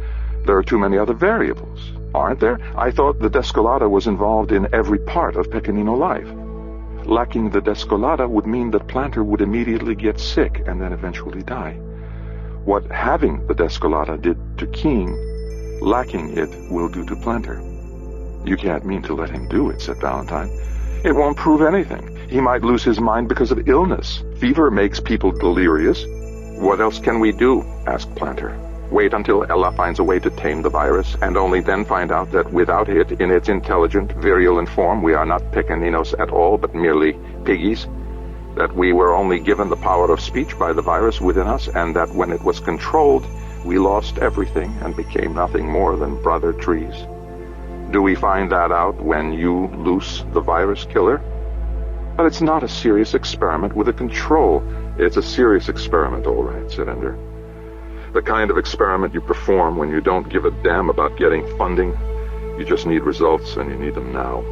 "There are too many other variables, aren't there? I thought the Descolada was involved in every part of Pequenino life. Lacking the Descolada would mean that Planter would immediately get sick and then eventually die. What having the Descolada did to King, lacking it will do to Planter." "You can't mean to let him do it," said Valentine. "It won't prove anything. He might lose his mind because of illness. Fever makes people delirious." "What else can we do?" asked Planter. "Wait until Ella finds a way to tame the virus, and only then find out that without it in its intelligent, virulent form, we are not Pequeninos at all, but merely piggies? That we were only given the power of speech by the virus within us, and that when it was controlled, we lost everything and became nothing more than brother trees? Do we find that out when you loose the virus killer?" "But it's not a serious experiment with a control." "It's a serious experiment, all right," said Ender. "The kind of experiment you perform when you don't give a damn about getting funding. You just need results, and you need them now.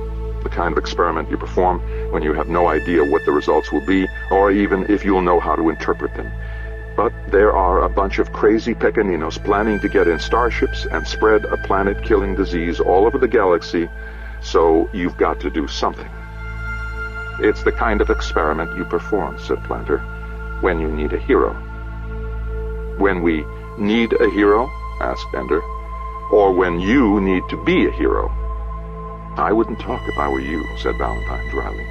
The kind of experiment you perform when you have no idea what the results will be, or even if you'll know how to interpret them. But there are a bunch of crazy Pequeninos planning to get in starships and spread a planet-killing disease all over the galaxy, so you've got to do something." "It's the kind of experiment you perform," said Planter, "when you need a hero." "When we need a hero?" asked Ender. "Or when you need to be a hero?" "I wouldn't talk if I were you," said Valentine dryly.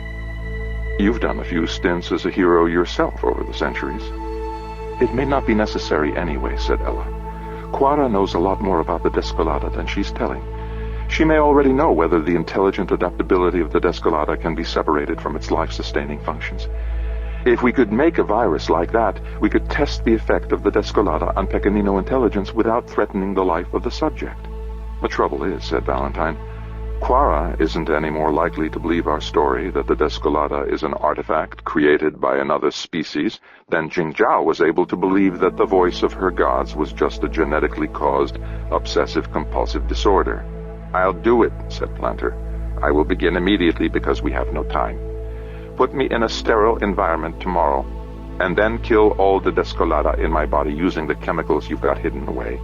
"You've done a few stints as a hero yourself over the centuries." "It may not be necessary anyway," said Ella. "Quara knows a lot more about the Descolada than she's telling. She may already know whether the intelligent adaptability of the Descolada can be separated from its life-sustaining functions. If we could make a virus like that, we could test the effect of the Descolada on Pequenino intelligence without threatening the life of the subject." "The trouble is," said Valentine, "Quara isn't any more likely to believe our story that the Descolada is an artifact created by another species than Jingzhao was able to believe that the voice of her gods was just a genetically caused obsessive-compulsive disorder." "I'll do it," said Planter. "I will begin immediately because we have no time. Put me in a sterile environment tomorrow, and then kill all the Descolada in my body using the chemicals you've got hidden away.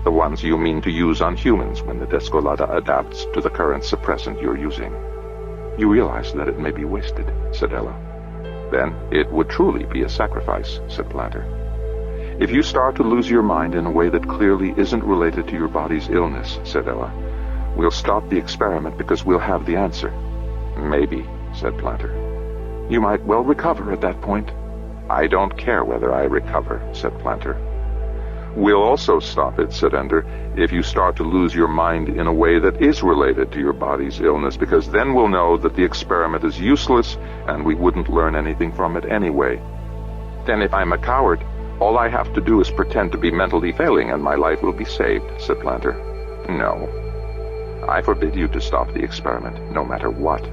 The ones you mean to use on humans when the Descolada adapts to the current suppressant you're using. You realize that it may be wasted, said Ella. Then it would truly be a sacrifice, said Planter. If you start to lose your mind in a way that clearly isn't related to your body's illness, said Ella, we'll stop the experiment because we'll have the answer. Maybe, said Planter. You might well recover at that point. I don't care whether I recover, said Planter. We'll also stop it, said Ender, if you start to lose your mind in a way that is related to your body's illness, because then we'll know that the experiment is useless and we wouldn't learn anything from it anyway. Then if I'm a coward, all I have to do is pretend to be mentally failing and my life will be saved, said Planter. No. I forbid you to stop the experiment, no matter what.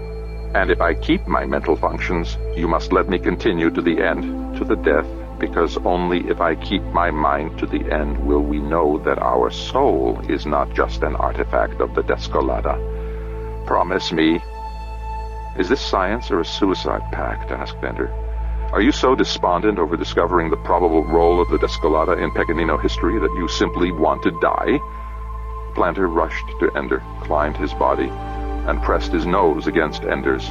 And if I keep my mental functions, you must let me continue to the end, to the death, because only if I keep my mind to the end will we know that our soul is not just an artifact of the Descolada. Promise me. Is this science or a suicide pact? Asked Ender. Are you so despondent over discovering the probable role of the Descolada in Pequenino history that you simply want to die? Planter rushed to Ender, climbed his body, and pressed his nose against Ender's.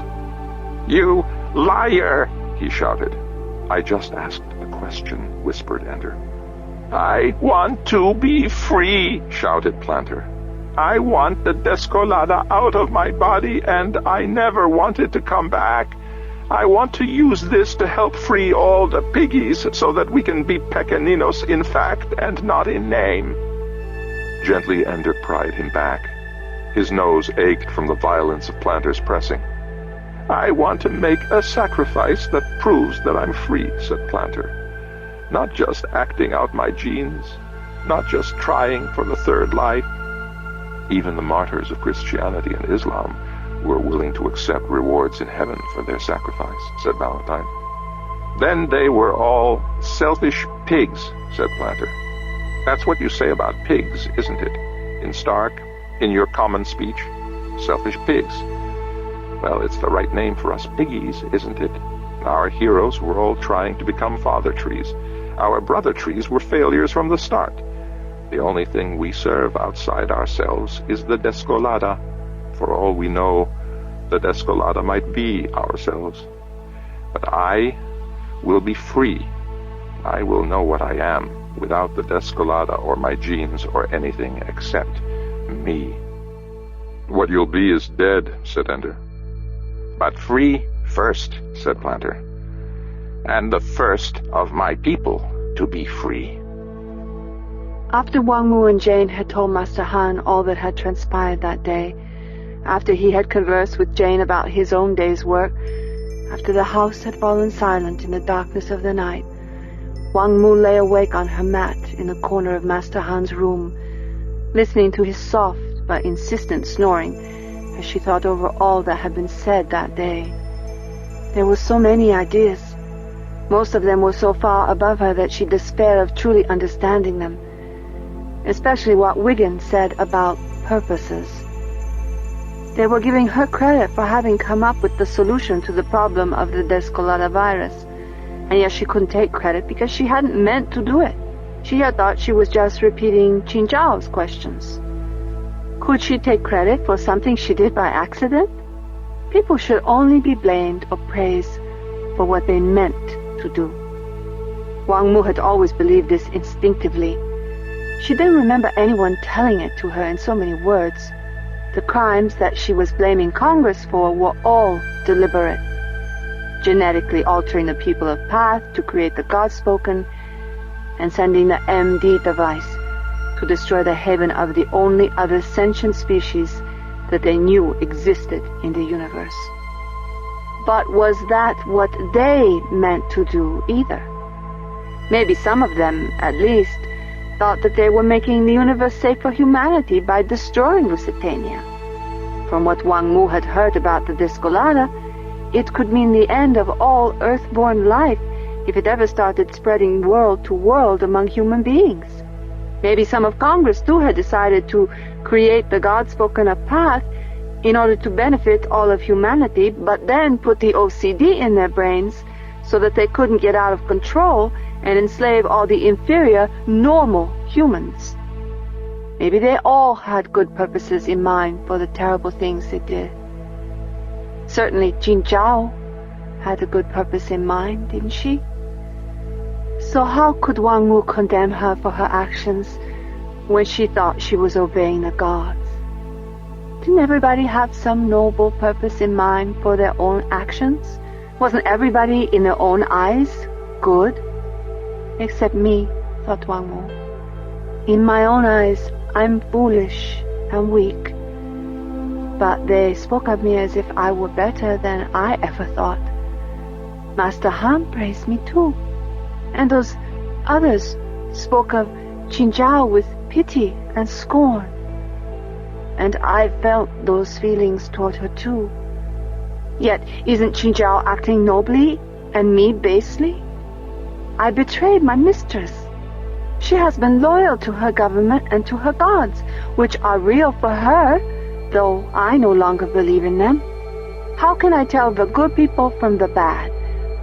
You liar! He shouted. I just asked a question, whispered Ender. I want to be free, shouted Planter. I want the Descolada out of my body, and I never wanted to come back. I want to use this to help free all the piggies so that we can be Pequeninos in fact and not in name. Gently Ender pried him back. His nose ached from the violence of Planter's pressing. I want to make a sacrifice that proves that I'm free, said Planter. Not just acting out my genes, not just trying for the third life. Even the martyrs of Christianity and Islam were willing to accept rewards in heaven for their sacrifice, said Valentine. Then they were all selfish pigs, said Planter. That's what you say about pigs, isn't it? In Stark, in your common speech, selfish pigs. Well, it's the right name for us piggies, isn't it? Our heroes were all trying to become father trees. Our brother trees were failures from the start. The only thing we serve outside ourselves is the Descolada. For all we know, the Descolada might be ourselves. But I will be free. I will know what I am, without the Descolada or my genes or anything except me. What you'll be is dead, said Ender. But free first, said Planter. And the first of my people to be free. After Wang Mu and Jane had told Master Han all that had transpired that day, after he had conversed with Jane about his own day's work, after the house had fallen silent in the darkness of the night, Wang Mu lay awake on her mat in the corner of Master Han's room, listening to his soft but insistent snoring as she thought over all that had been said that day. There were so many ideas. Most of them were so far above her that she despaired of truly understanding them, especially what Wiggin said about purposes. They were giving her credit for having come up with the solution to the problem of the Descolada virus, and yet she couldn't take credit because she hadn't meant to do it. She had thought she was just repeating Qin Zhao's questions. Could she take credit for something she did by accident? People should only be blamed or praised for what they meant to do. Wang Mu had always believed this instinctively. She didn't remember anyone telling it to her in so many words. The crimes that she was blaming Congress for were all deliberate. Genetically altering the people of Path to create the God-spoken, and sending the MD device to destroy the haven of the only other sentient species that they knew existed in the universe. But was that what they meant to do either? Maybe some of them, at least, thought that they were making the universe safe for humanity by destroying Lusitania. From what Wang Mu had heard about the Descolada, it could mean the end of all Earthborn life if it ever started spreading world to world among human beings. Maybe some of Congress, too, had decided to create the God-spoken of Path in order to benefit all of humanity, but then put the OCD in their brains so that they couldn't get out of control and enslave all the inferior, normal humans. Maybe they all had good purposes in mind for the terrible things they did. Certainly Jin Zhao had a good purpose in mind, didn't she? So how could Wang Mu condemn her for her actions when she thought she was obeying the gods? Didn't everybody have some noble purpose in mind for their own actions? Wasn't everybody in their own eyes good? Except me, thought Wang Mu. In my own eyes, I'm foolish and weak. But they spoke of me as if I were better than I ever thought. Master Han praised me too. And those others spoke of Jin Zhao with pity and scorn. And I felt those feelings toward her too. Yet isn't Jin Zhao acting nobly and me basely? I betrayed my mistress. She has been loyal to her government and to her gods, which are real for her, though I no longer believe in them. How can I tell the good people from the bad,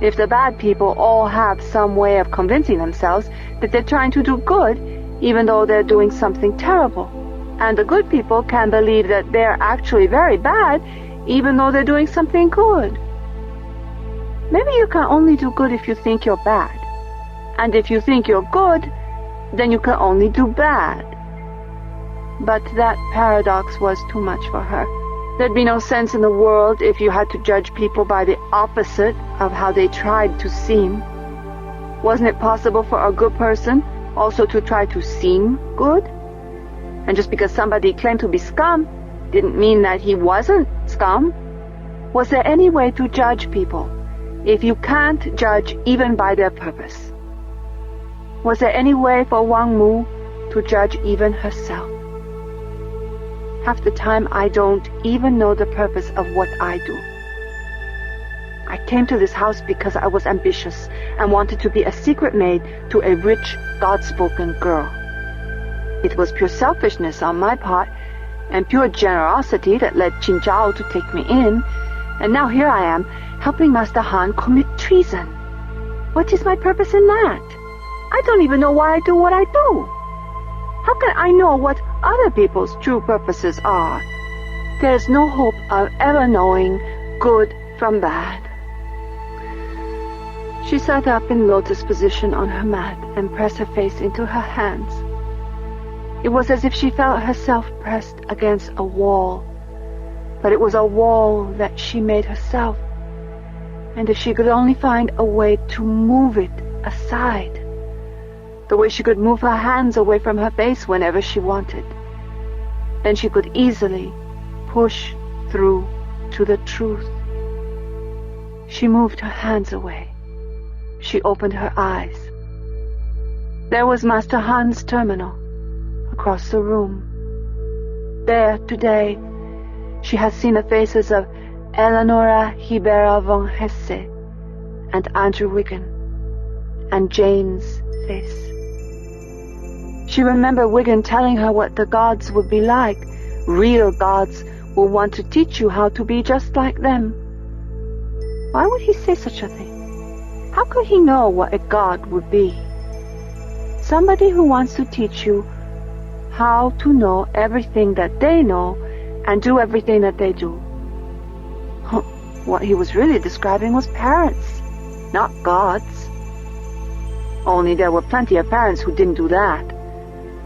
if the bad people all have some way of convincing themselves that they're trying to do good, even though they're doing something terrible? And the good people can believe that they're actually very bad, even though they're doing something good. Maybe you can only do good if you think you're bad. And if you think you're good, then you can only do bad. But that paradox was too much for her. There'd be no sense in the world if you had to judge people by the opposite of how they tried to seem. Wasn't it possible for a good person also to try to seem good? And just because somebody claimed to be scum didn't mean that he wasn't scum. Was there any way to judge people if you can't judge even by their purpose? Was there any way for Wang Mu to judge even herself? Half the time I don't even know the purpose of what I do. I came to this house because I was ambitious and wanted to be a secret maid to a rich, God-spoken girl. It was pure selfishness on my part and pure generosity that led Jin Zhao to take me in, and now here I am, helping Master Han commit treason. What is my purpose in that? I don't even know why I do what I do. How can I know what other people's true purposes are? There's no hope of ever knowing good from bad. She sat up in lotus position on her mat and pressed her face into her hands. It was as if she felt herself pressed against a wall, but it was a wall that she made herself, and if she could only find a way to move it aside, the way she could move her hands away from her face whenever she wanted, then she could easily push through to the truth. She moved her hands away. She opened her eyes. There was Master Han's terminal, across the room. There, today, she had seen the faces of Eleonora Hibera von Hesse and Andrew Wiggin, and Jane's face. She remembered Wiggin telling her what the gods would be like. Real gods will want to teach you how to be just like them. Why would he say such a thing? How could he know what a god would be? Somebody who wants to teach you how to know everything that they know and do everything that they do. What he was really describing was parents, not gods. Only there were plenty of parents who didn't do that.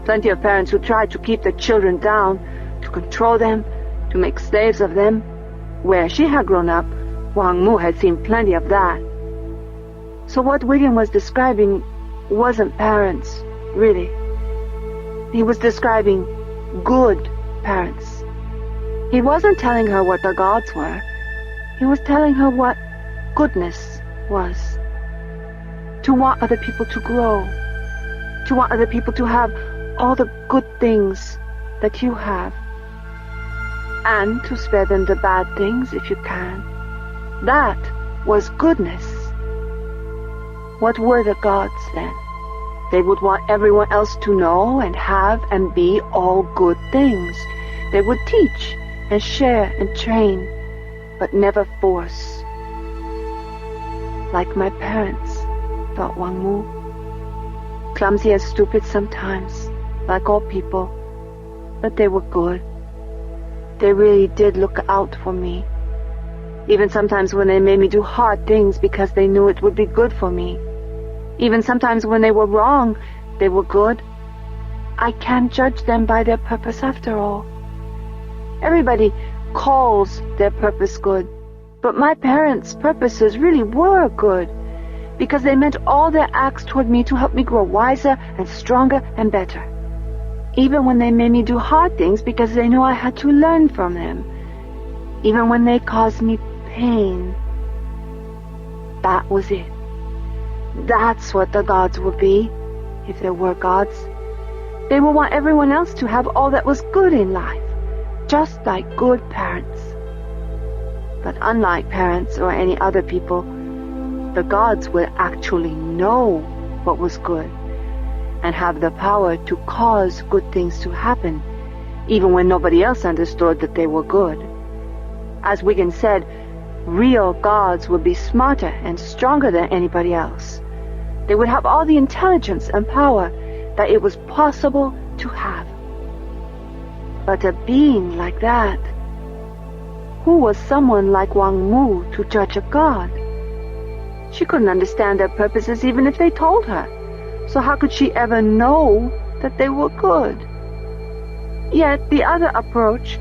Plenty of parents who tried to keep their children down, to control them, to make slaves of them. Where she had grown up, Wang Mu had seen plenty of that. So what Wiggin was describing wasn't parents, really. He was describing good parents. He wasn't telling her what the gods were. He was telling her what goodness was. To want other people to grow. To want other people to have all the good things that you have. And to spare them the bad things if you can. That was goodness. What were the gods then? They would want everyone else to know and have and be all good things. They would teach and share and train, but never force. Like my parents, thought Wang Mu. Clumsy and stupid sometimes, like all people, But they were good. They really did look out for me. Even sometimes when they made me do hard things because they knew it would be good for me. Even sometimes when they were wrong, they were good. I can't judge them by their purpose after all. Everybody calls their purpose good, but my parents' purposes really were good, because they meant all their acts toward me to help me grow wiser and stronger and better. Even when they made me do hard things because they knew I had to learn from them. Even when they caused me pain. That was it. That's what the gods would be, if there were gods. They would want everyone else to have all that was good in life, just like good parents. But unlike parents or any other people, the gods would actually know what was good and have the power to cause good things to happen, even when nobody else understood that they were good. As Wiggin said, real gods would be smarter and stronger than anybody else. They would have all the intelligence and power that it was possible to have. But a being like that, who was someone like Wang Mu to judge a god? She couldn't understand their purposes even if they told her. So how could she ever know that they were good? Yet the other approach,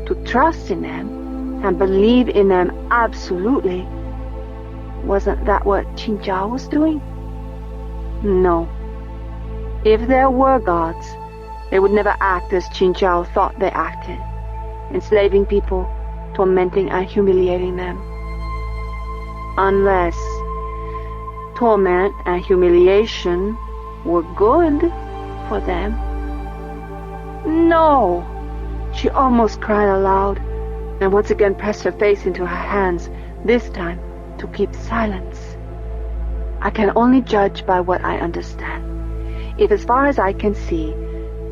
to trust in them and believe in them absolutely, wasn't that what Qin Zhao was doing? No. If there were gods, they would never act as Qin Zhao thought they acted, enslaving people, tormenting and humiliating them. Unless torment and humiliation were good for them. No! She almost cried aloud, and once again pressed her face into her hands, this time to keep silence. I can only judge by what I understand. If, as far as I can see,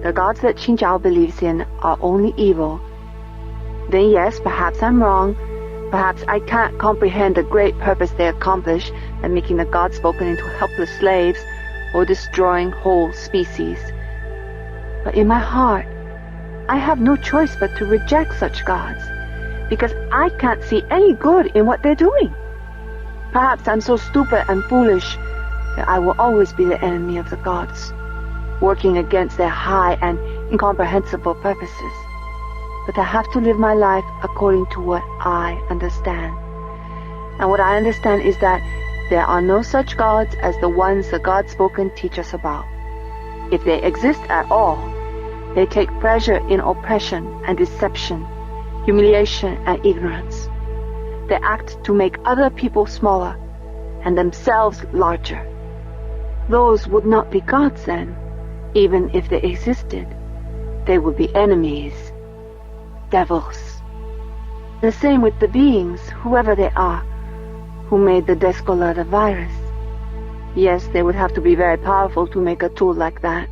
the gods that Qin Zhao believes in are only evil, then yes, perhaps I'm wrong. Perhaps I can't comprehend the great purpose they accomplish by making the gods spoken into helpless slaves or destroying whole species. But in my heart, I have no choice but to reject such gods, because I can't see any good in what they're doing. Perhaps I'm so stupid and foolish that I will always be the enemy of the gods, working against their high and incomprehensible purposes. But I have to live my life according to what I understand. And what I understand is that there are no such gods as the ones the gods spoken teach us about. If they exist at all, they take pleasure in oppression and deception, humiliation and ignorance. They act to make other people smaller and themselves larger. Those would not be gods then. Even if they existed, they would be enemies. Devils. The same with the beings, whoever they are, who made the Descolada virus. Yes, they would have to be very powerful to make a tool like that,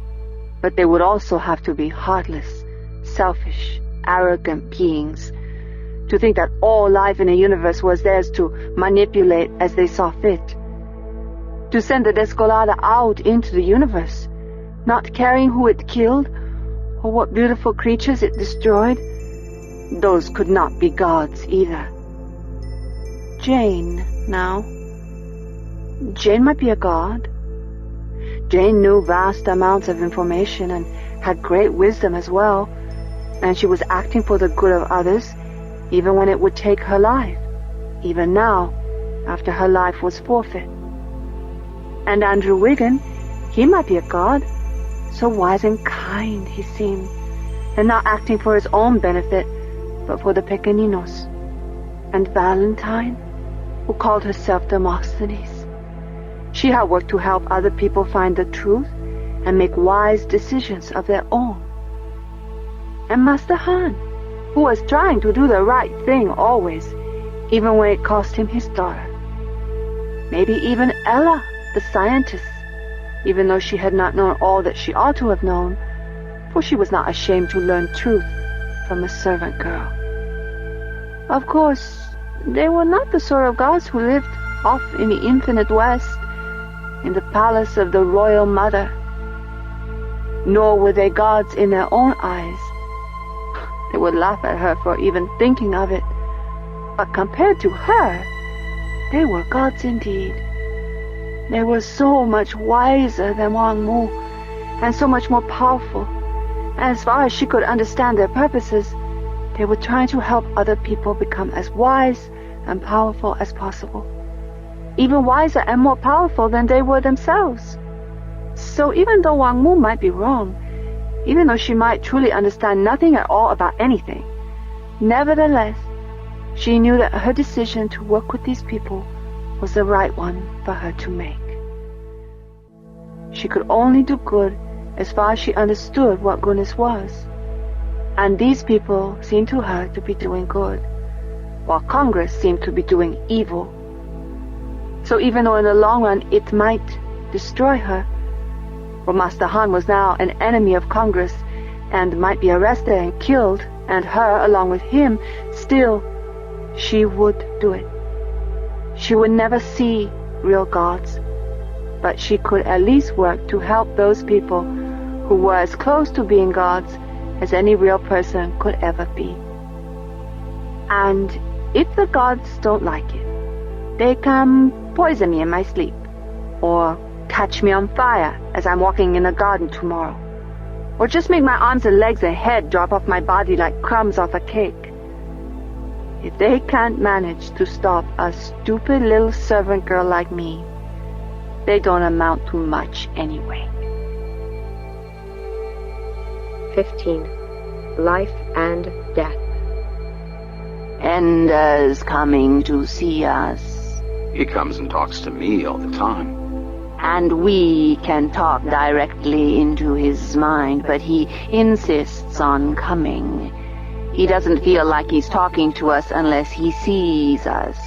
but they would also have to be heartless, selfish, arrogant beings, to think that all life in the universe was theirs to manipulate as they saw fit. To send the Descolada out into the universe, not caring who it killed or what beautiful creatures it destroyed, those could not be gods either. Jane, now. Jane might be a god. Jane knew vast amounts of information and had great wisdom as well, and she was acting for the good of others, even when it would take her life, even now, after her life was forfeit. And Andrew Wiggin, he might be a god, so wise and kind he seemed, and not acting for his own benefit, but for the Pequeninos. And Valentine, who called herself Demosthenes, she had worked to help other people find the truth and make wise decisions of their own. And Master Han, who was trying to do the right thing always, even when it cost him his daughter. Maybe even Ella, the scientist, even though she had not known all that she ought to have known, for she was not ashamed to learn truth from a servant girl. Of course, they were not the sort of gods who lived off in the infinite west, in the palace of the royal mother. Nor were they gods in their own eyes, They would laugh at her for even thinking of it. But compared to her, they were gods indeed. They were so much wiser than Wang Mu, and so much more powerful. And as far as she could understand their purposes, they were trying to help other people become as wise and powerful as possible. Even wiser and more powerful than they were themselves. So even though Wang Mu might be wrong, even though she might truly understand nothing at all about anything, nevertheless, she knew that her decision to work with these people was the right one for her to make. She could only do good as far as she understood what goodness was. And these people seemed to her to be doing good, while Congress seemed to be doing evil. So even though in the long run it might destroy her, well, Master Han was now an enemy of Congress and might be arrested and killed, and her along with him, still she would do it. She would never see real gods, but she could at least work to help those people who were as close to being gods as any real person could ever be. And if the gods don't like it, they can poison me in my sleep, or catch me on fire as I'm walking in the garden tomorrow, or just make my arms and legs and head drop off my body like crumbs off a cake. If they can't manage to stop a stupid little servant girl like me, they don't amount to much anyway. 15. Life and Death. Ender's coming to see us. He comes and talks to me all the time. And we can talk directly into his mind, but he insists on coming. He doesn't feel like he's talking to us unless he sees us.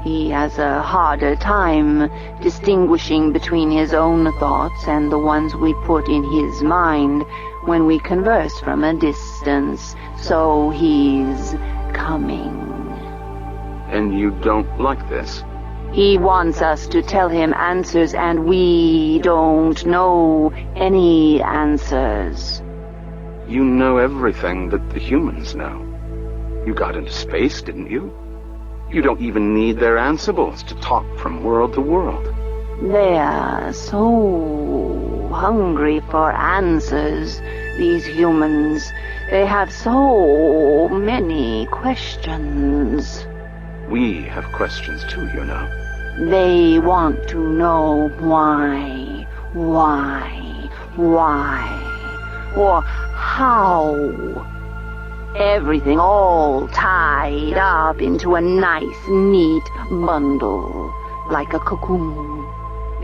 He has a harder time distinguishing between his own thoughts and the ones we put in his mind when we converse from a distance, so he's coming. And you don't like this? He wants us to tell him answers, and we don't know any answers. You know everything that the humans know. You got into space, didn't you? You don't even need their ansibles to talk from world to world. They're so hungry for answers, these humans. They have so many questions. We have questions too, you know. They want to know why, or how. Everything all tied up into a nice, neat bundle, like a cocoon.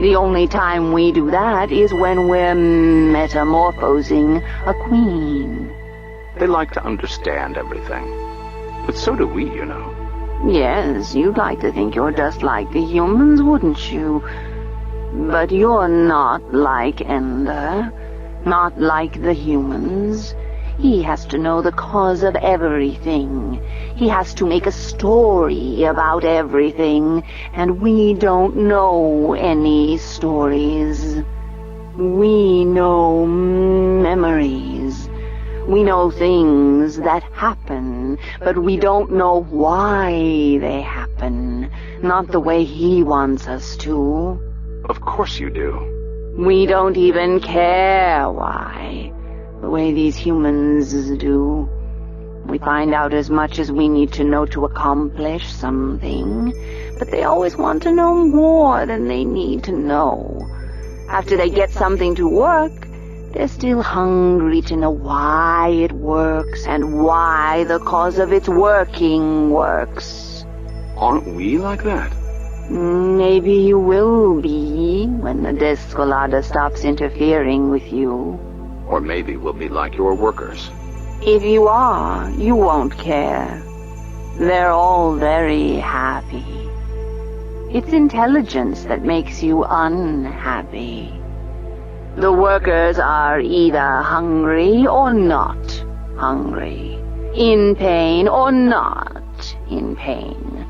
The only time we do that is when we're metamorphosing a queen. They like to understand everything. But so do we, you know. Yes, you'd like to think you're just like the humans, wouldn't you? But you're not like Ender. Not like the humans. He has to know the cause of everything. He has to make a story about everything, and we don't know any stories. We know memories. We know things that happen, but we don't know why they happen. Not the way he wants us to. Of course you do. We don't even care why, the way these humans do. We find out as much as we need to know to accomplish something, but they always want to know more than they need to know. After they get something to work, they're still hungry to know why it works and why the cause of its working works. Aren't we like that? Maybe you will be when the Descolada stops interfering with you. Or maybe we'll be like your workers. If you are, you won't care. They're all very happy. It's intelligence that makes you unhappy. The workers are either hungry or not hungry, in pain or not in pain.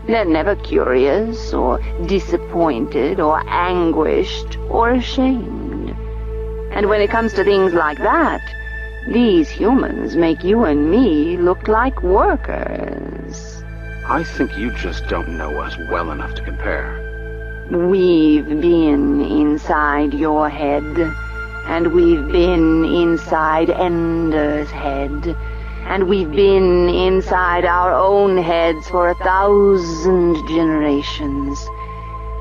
They're never curious or disappointed or anguished or ashamed. And when it comes to things like that, These humans make you and me look like workers. I think you just don't know us well enough to compare. We've been inside your head, and we've been inside Ender's head, and we've been inside our own heads for 1,000 generations.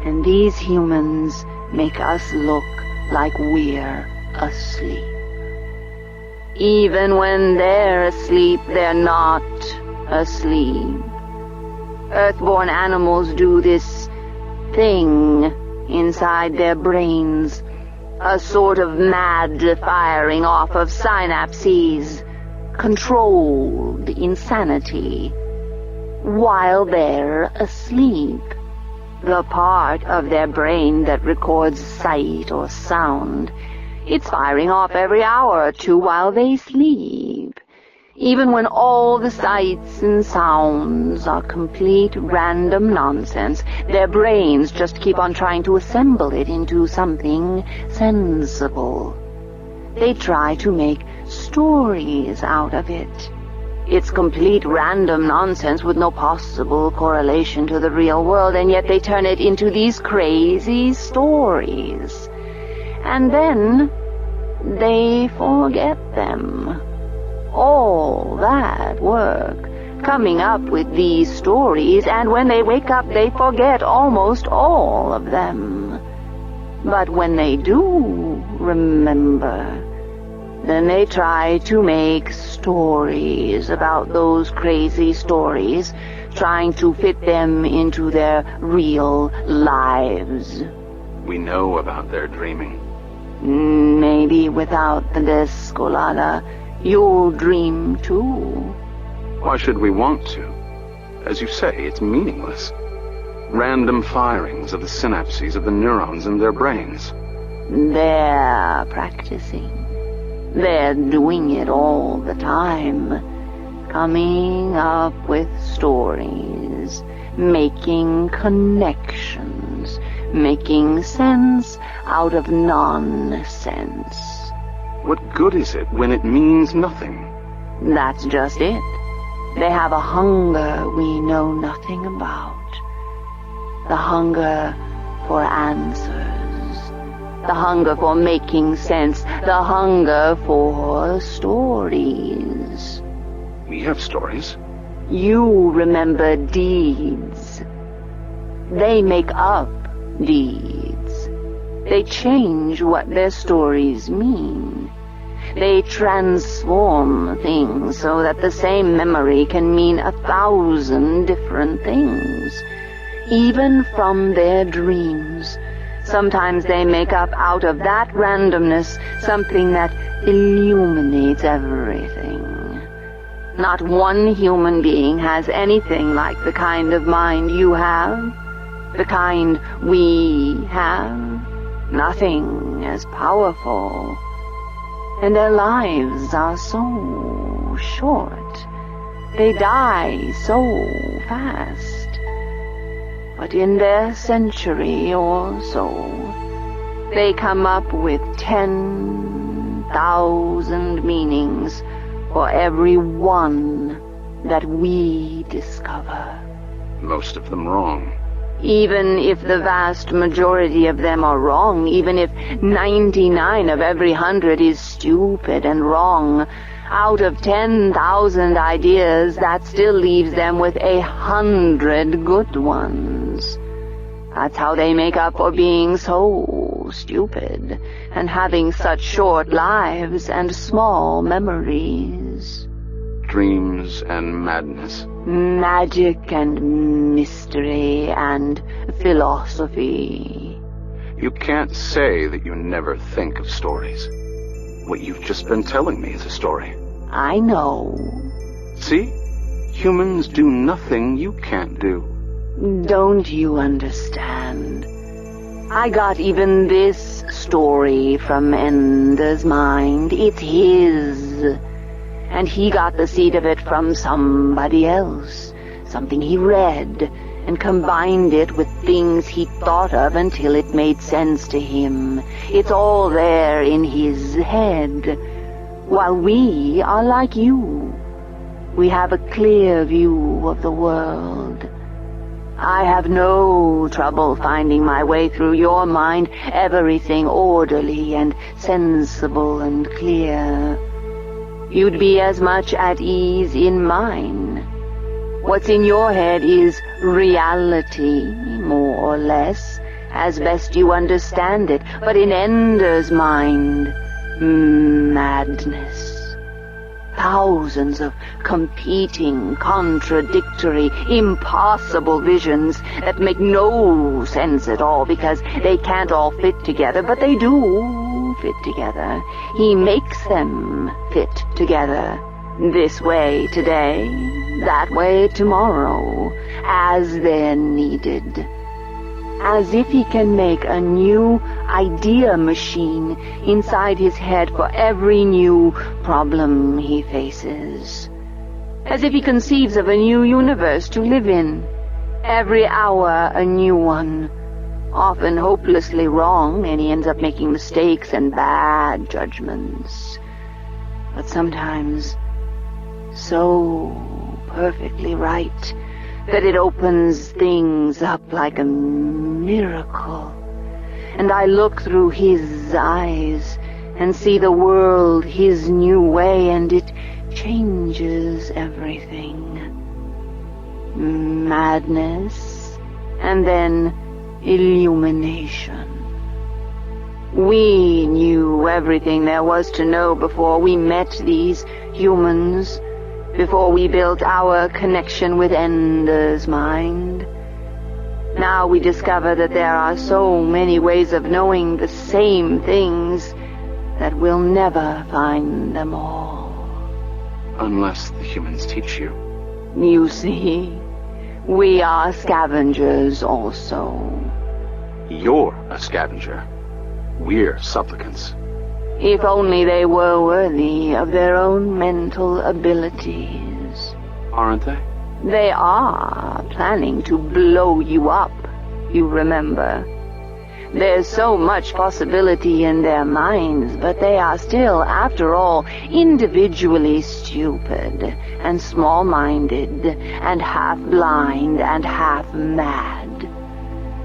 And these humans make us look like we're asleep. Even when they're asleep, they're not asleep. Earthborn animals do this thing inside their brains, a sort of mad firing off of synapses, controlled insanity, while they're asleep. The part of their brain that records sight or sound, it's firing off every hour or two while they sleep. Even when all the sights and sounds are complete random nonsense, their brains just keep on trying to assemble it into something sensible. They try to make stories out of it. It's complete random nonsense with no possible correlation to the real world, and yet they turn it into these crazy stories. And then they forget them. All that work, coming up with these stories, and when they wake up they forget almost all of them. But when they do remember, then they try to make stories about those crazy stories, trying to fit them into their real lives. We know about their dreaming. Maybe without the Descolada, you'll dream too. Why should we want to? As you say, it's meaningless. Random firings of the synapses of the neurons in their brains. They're practicing. They're doing it all the time, coming up with stories, making connections, making sense out of nonsense. What good is it when it means nothing? That's just it. They have a hunger we know nothing about. The hunger for answers. The hunger for making sense. The hunger for stories. We have stories. You remember deeds. They make up deeds. They change what their stories mean. They transform things so that the same memory can mean 1,000 different things. Even from their dreams. Sometimes they make up out of that randomness something that illuminates everything. Not one human being has anything like the kind of mind you have, the kind we have. Nothing as powerful. And their lives are so short. They die so fast. But in their century or so, they come up with 10,000 meanings for every one that we discover. Most of them wrong. Even if the vast majority of them are wrong, even if 99 of every 100 is stupid and wrong, out of 10,000 ideas, that still leaves them with 100 good ones. That's how they make up for being so stupid and having such short lives and small memories. Dreams and madness. Magic and mystery and philosophy. You can't say that you never think of stories. What you've just been telling me is a story. I know. See? Humans do nothing you can't do. Don't you understand? I got even this story from Ender's mind. It's his. And he got the seed of it from somebody else. Something he read, and combined it with things he thought of until it made sense to him. It's all there in his head. while we are like you. We have a clear view of the world. I have no trouble finding my way through your mind, everything orderly and sensible and clear. You'd be as much at ease in mine. What's in your head is reality, more or less, as best you understand it, but in Ender's mind, madness. Thousands of competing, contradictory, impossible visions that make no sense at all because they can't all fit together, but they do fit together. He makes them fit together. This way today, that way tomorrow, as they're needed. As if he can make a new idea machine inside his head for every new problem he faces. As if he conceives of a new universe to live in. Every hour a new one. Often hopelessly wrong, and he ends up making mistakes and bad judgments. But sometimes so perfectly right that it opens things up like a miracle. And I look through his eyes and see the world his new way, and it changes everything. Madness, and then illumination. We knew everything there was to know before we met these humans, before we built our connection with Ender's mind. Now we discover that there are so many ways of knowing the same things that we'll never find them all. Unless the humans teach you. You see, we are scavengers also. You're a scavenger. We're supplicants. If only they were worthy of their own mental abilities. Aren't they? They are planning to blow you up, you remember. There's so much possibility in their minds, but they are still, after all, individually stupid and small-minded and half-blind and half-mad.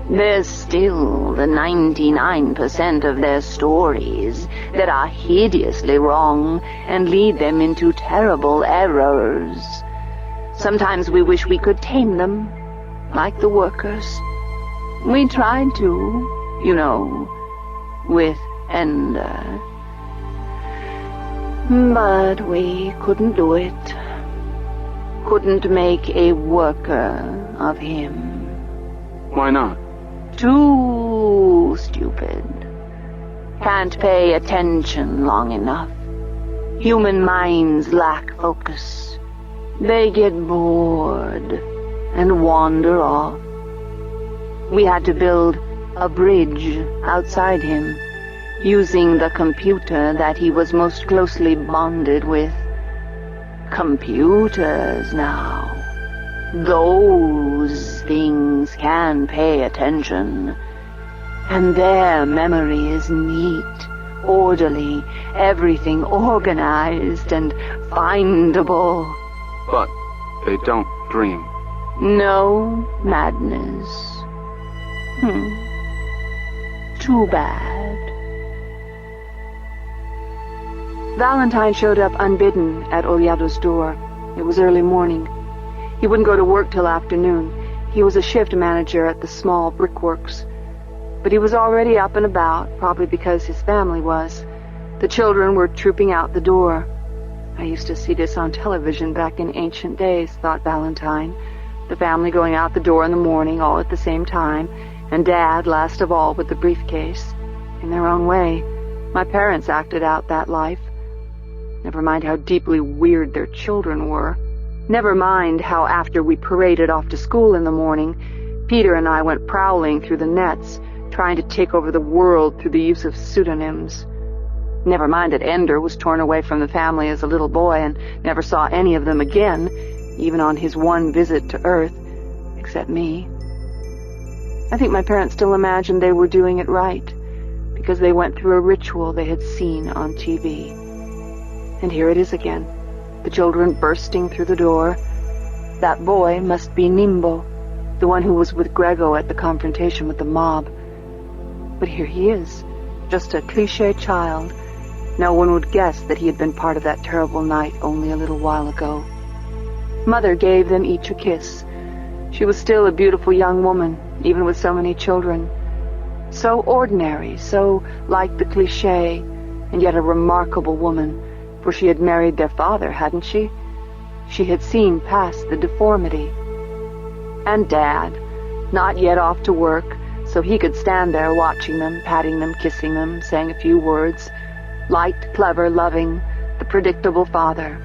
There's still the 99% of their stories that are hideously wrong and lead them into terrible errors. Sometimes we wish we could tame them, like the workers. We tried to, you know, with Ender. But we couldn't do it. Couldn't make a worker of him. Why not? Too stupid. Can't pay attention long enough. Human minds lack focus. They get bored and wander off. We had to build a bridge outside him, using the computer that he was most closely bonded with. Computers now. Those things can pay attention. And their memory is neat, orderly, everything organized and findable. But they don't dream. No madness. Too bad. Valentine showed up unbidden at Olyado's door. It was early morning. He wouldn't go to work till afternoon. He was a shift manager at the small brickworks. But he was already up and about, probably because his family was. The children were trooping out the door. I used to see this on television back in ancient days, thought Valentine. The family going out the door in the morning, all at the same time, and Dad last of all with the briefcase. In their own way, my parents acted out that life. Never mind how deeply weird their children were. Never mind how after we paraded off to school in the morning, Peter and I went prowling through the nets, trying to take over the world through the use of pseudonyms. Never mind that Ender was torn away from the family as a little boy and never saw any of them again, even on his one visit to Earth, except me. I think my parents still imagined they were doing it right, because they went through a ritual they had seen on TV. And here it is again, the children bursting through the door. That boy must be Nimbo, the one who was with Grego at the confrontation with the mob. But here he is, just a cliché child. No one would guess that he had been part of that terrible night only a little while ago. Mother gave them each a kiss. She was still a beautiful young woman, even with so many children. So ordinary, so like the cliché, and yet a remarkable woman, for she had married their father, hadn't she? She had seen past the deformity. And Dad, not yet off to work, so he could stand there watching them, patting them, kissing them, saying a few words. Light, clever, loving, the predictable father.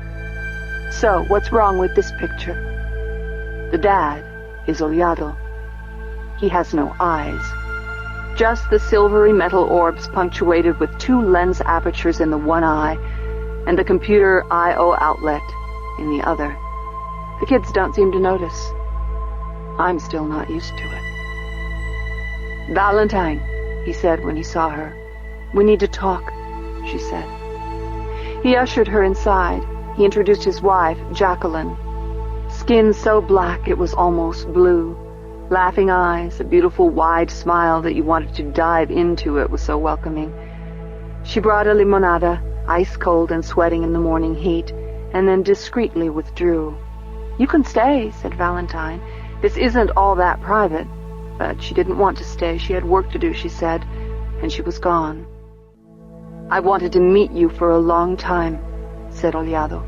So, what's wrong with this picture? The dad is Oliado. He has no eyes. Just the silvery metal orbs punctuated with 2 lens apertures in the one eye, and the computer I/O outlet in the other. The kids don't seem to notice. I'm still not used to it. "Valentine," he said when he saw her. "We need to talk," she said. He ushered her inside. He introduced his wife, Jacqueline. Skin so black it was almost blue. Laughing eyes, a beautiful wide smile that you wanted to dive into, it was so welcoming. She brought a limonada, ice cold and sweating in the morning heat, and then discreetly withdrew. "You can stay," said Valentine. "This isn't all that private." But she didn't want to stay. She had work to do, she said, and she was gone. "I wanted to meet you for a long time," said Oliado.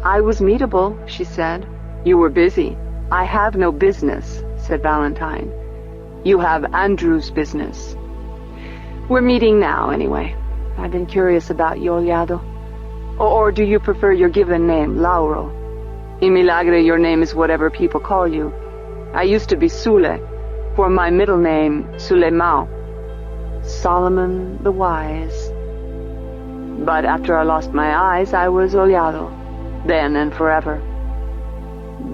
"I was meetable," she said. "You were busy." "I have no business," said Valentine. "You have Andrew's business." "We're meeting now, anyway. I've been curious about you, Oliado. Or do you prefer your given name, Lauro? In Milagre, your name is whatever people call you. I used to be Sule, for my middle name, Suleimão. Solomon the Wise. But after I lost my eyes, I was Oliado, then and forever."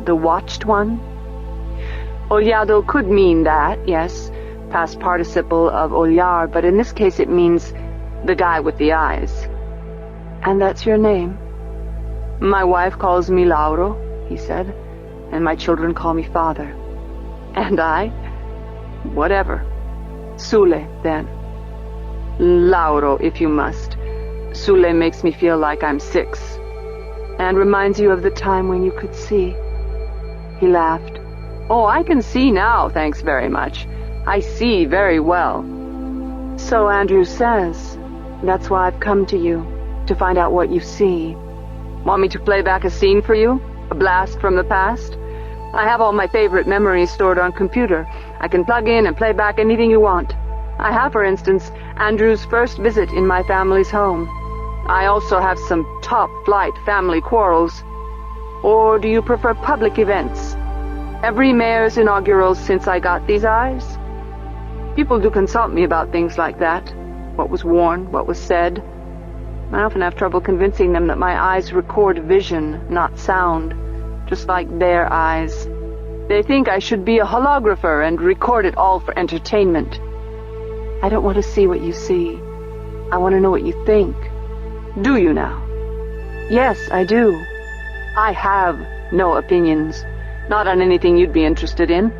"The Watched One?" Oliado could mean that, yes, past participle of olhar, but in this case it means the guy with the eyes. "And that's your name?" "My wife calls me Lauro," he said, "and my children call me father. And I? Whatever. Sule, then. Lauro, if you must. Sule makes me feel like I'm 6. And reminds you of the time when you could see." He laughed. "Oh, I can see now, thanks very much. I see very well." "So Andrew says. That's why I've come to you, to find out what you see." "Want me to play back a scene for you? A blast from the past? I have all my favorite memories stored on computer. I can plug in and play back anything you want. I have, for instance, Andrew's first visit in my family's home. I also have some top-flight family quarrels. Or do you prefer public events? Every mayor's inaugural since I got these eyes? People do consult me about things like that. What was worn, what was said. I often have trouble convincing them that my eyes record vision, not sound, just like their eyes. They think I should be a holographer and record it all for entertainment. I don't want to see what you see. I want to know what you think. Do you now?" "Yes, I do." "I have no opinions. Not on anything you'd be interested in.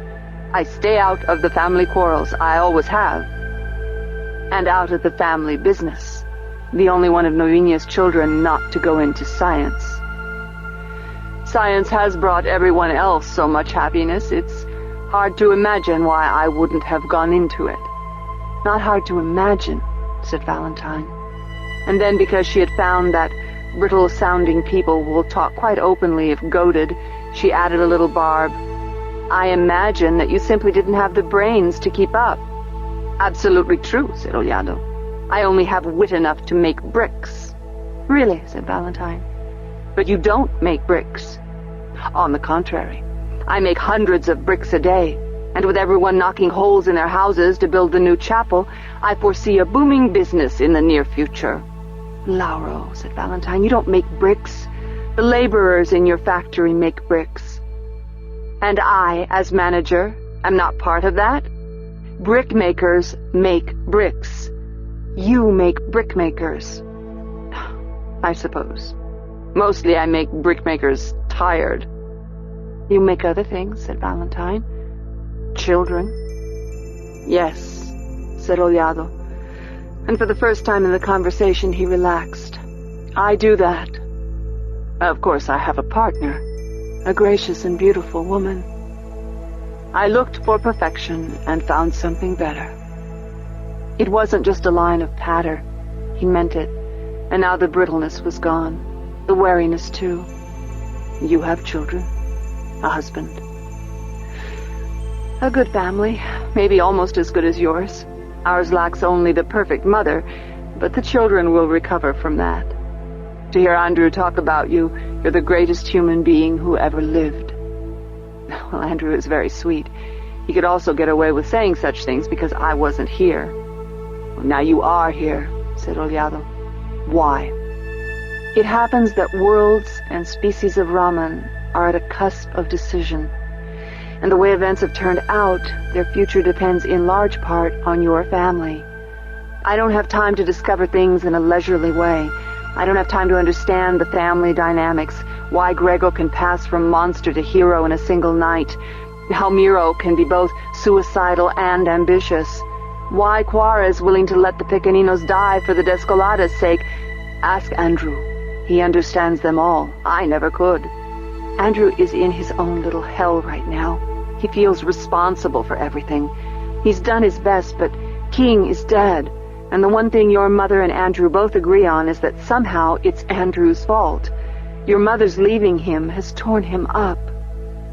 I stay out of the family quarrels. I always have. And out of the family business. The only one of Novinia's children not to go into science. Science has brought everyone else so much happiness, it's hard to imagine why I wouldn't have gone into it." "Not hard to imagine," said Valentine. And then, because she had found that brittle-sounding people will talk quite openly if goaded, she added a little barb. "I imagine that you simply didn't have the brains to keep up." "Absolutely true," said Oliado. "I only have wit enough to make bricks." "Really?" said Valentine. "But you don't make bricks." "On the contrary. I make hundreds of bricks a day, and with everyone knocking holes in their houses to build the new chapel, I foresee a booming business in the near future." "Lauro," said Valentine, "you don't make bricks. The laborers in your factory make bricks." "And I, as manager, am not part of that? Brickmakers make bricks. You make brickmakers." I suppose. Mostly I make brickmakers tired. You make other things, said Valentine. Children. Yes, said Oliado. And for the first time in the conversation he relaxed. I do that. Of course I have a partner, a gracious and beautiful woman. I looked for perfection and found something better. It wasn't just a line of patter. He meant it, and now the brittleness was gone, the wariness too. You have children, a husband. A good family, maybe almost as good as yours. Ours lacks only the perfect mother, but the children will recover from that. To hear Andrew talk about you, you're the greatest human being who ever lived. Well, Andrew is very sweet. He could also get away with saying such things because I wasn't here. Well, now you are here, said Oliado. Why? It happens that worlds and species of Raman are at a cusp of decision, and the way events have turned out, their future depends in large part on your family. I don't have time to discover things in a leisurely way. I don't have time to understand the family dynamics, why Grego can pass from monster to hero in a single night, how Miro can be both suicidal and ambitious, why Quara is willing to let the Pequeninos die for the Descolada's sake. Ask Andrew. He understands them all. I never could. Andrew is in his own little hell right now. He feels responsible for everything. He's done his best, but King is dead. And the one thing your mother and Andrew both agree on is that somehow it's Andrew's fault. Your mother's leaving him has torn him up.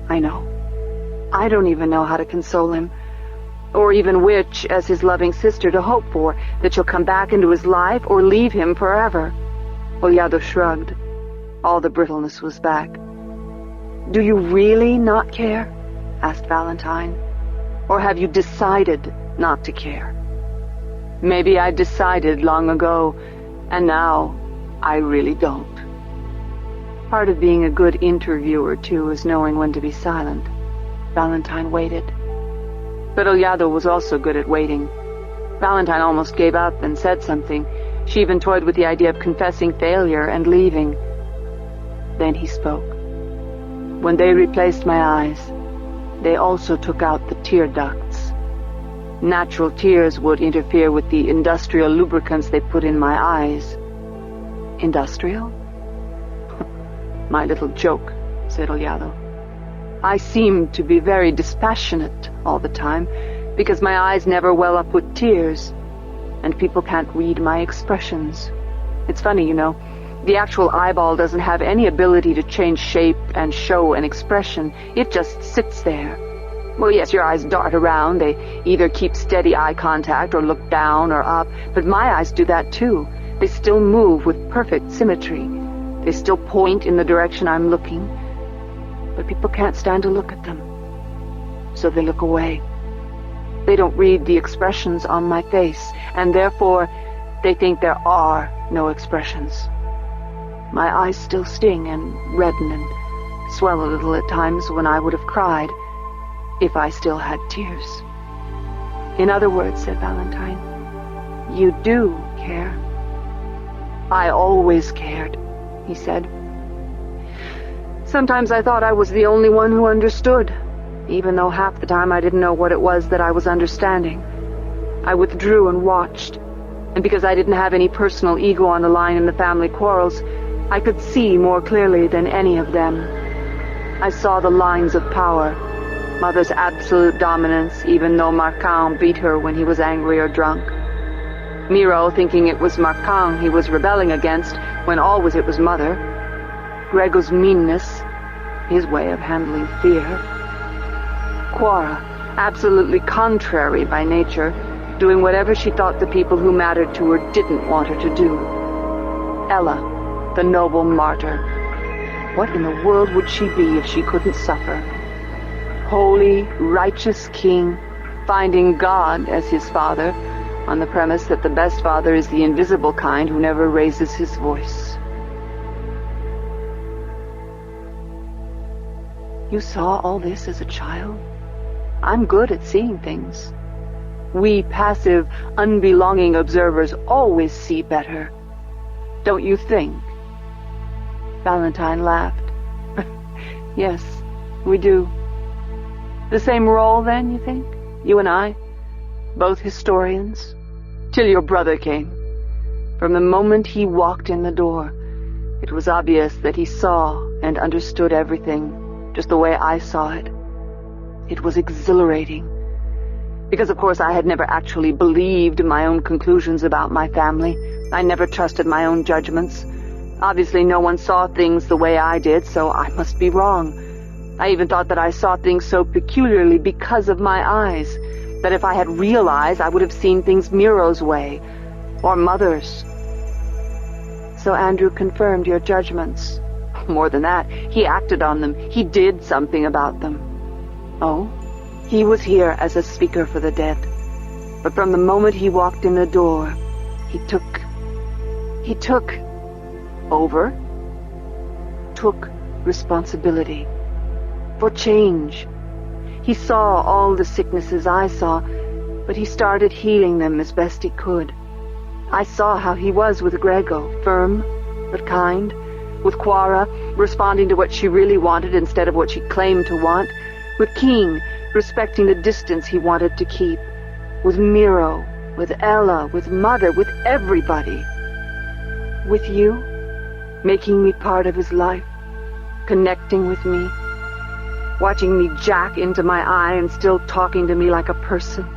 I know. I don't even know how to console him, or even which, as his loving sister, to hope for, that she'll come back into his life or leave him forever. Oliado shrugged. All the brittleness was back. Do you really not care? Asked Valentine. Or have you decided not to care? Maybe I decided long ago, and now I really don't. Part of being a good interviewer, too, is knowing when to be silent. Valentine waited. But Oliado was also good at waiting. Valentine almost gave up and said something. She even toyed with the idea of confessing failure and leaving. Then he spoke. When they replaced my eyes, they also took out the tear ducts. Natural tears would interfere with the industrial lubricants they put in my eyes. Industrial? My little joke, said Oliado. I seem to be very dispassionate all the time, because my eyes never well up with tears, and people can't read my expressions. It's funny, you know. The actual eyeball doesn't have any ability to change shape and show an expression. It just sits there. Well, yes, your eyes dart around. They either keep steady eye contact or look down or up, but my eyes do that too. They still move with perfect symmetry. They still point in the direction I'm looking, but people can't stand to look at them. So they look away. They don't read the expressions on my face, and therefore they think there are no expressions. My eyes still sting and redden and swell a little at times when I would have cried if I still had tears. In other words, said Valentine, you do care. I always cared, he said. Sometimes I thought I was the only one who understood, even though half the time I didn't know what it was that I was understanding. I withdrew and watched, and because I didn't have any personal ego on the line in the family quarrels, I could see more clearly than any of them. I saw the lines of power, Mother's absolute dominance, even though Marcin beat her when he was angry or drunk. Miro thinking it was Marcin he was rebelling against, when always it was Mother. Grego's meanness, his way of handling fear. Quara, absolutely contrary by nature, doing whatever she thought the people who mattered to her didn't want her to do. Ella, the noble martyr. What in the world would she be if she couldn't suffer? Holy, righteous king, finding God as his father, on the premise that the best father is the invisible kind who never raises his voice. You saw all this as a child? I'm good at seeing things. We passive, unbelonging observers always see better. Don't you think Valentine laughed. Yes, we do. The same role, then, you think? You and I? Both historians? Till your brother came. From the moment he walked in the door, it was obvious that he saw and understood everything, just the way I saw it. It was exhilarating. Because, of course, I had never actually believed my own conclusions about my family. I never trusted my own judgments. Obviously, no one saw things the way I did, so I must be wrong. I even thought that I saw things so peculiarly because of my eyes, that if I had real eyes, I would have seen things Miro's way, or Mother's. So Andrew confirmed your judgments. More than that, he acted on them. He did something about them. Oh? He was here as a speaker for the dead. But from the moment he walked in the door, he took responsibility for change. He saw all the sicknesses I saw, but he started healing them as best he could. I saw how he was with Grego, firm but kind, with Quara, responding to what she really wanted instead of what she claimed to want, with King, respecting the distance he wanted to keep, with Miro, with Ella, with Mother, with everybody. With you, making me part of his life, connecting with me, watching me jack into my eye and still talking to me like a person.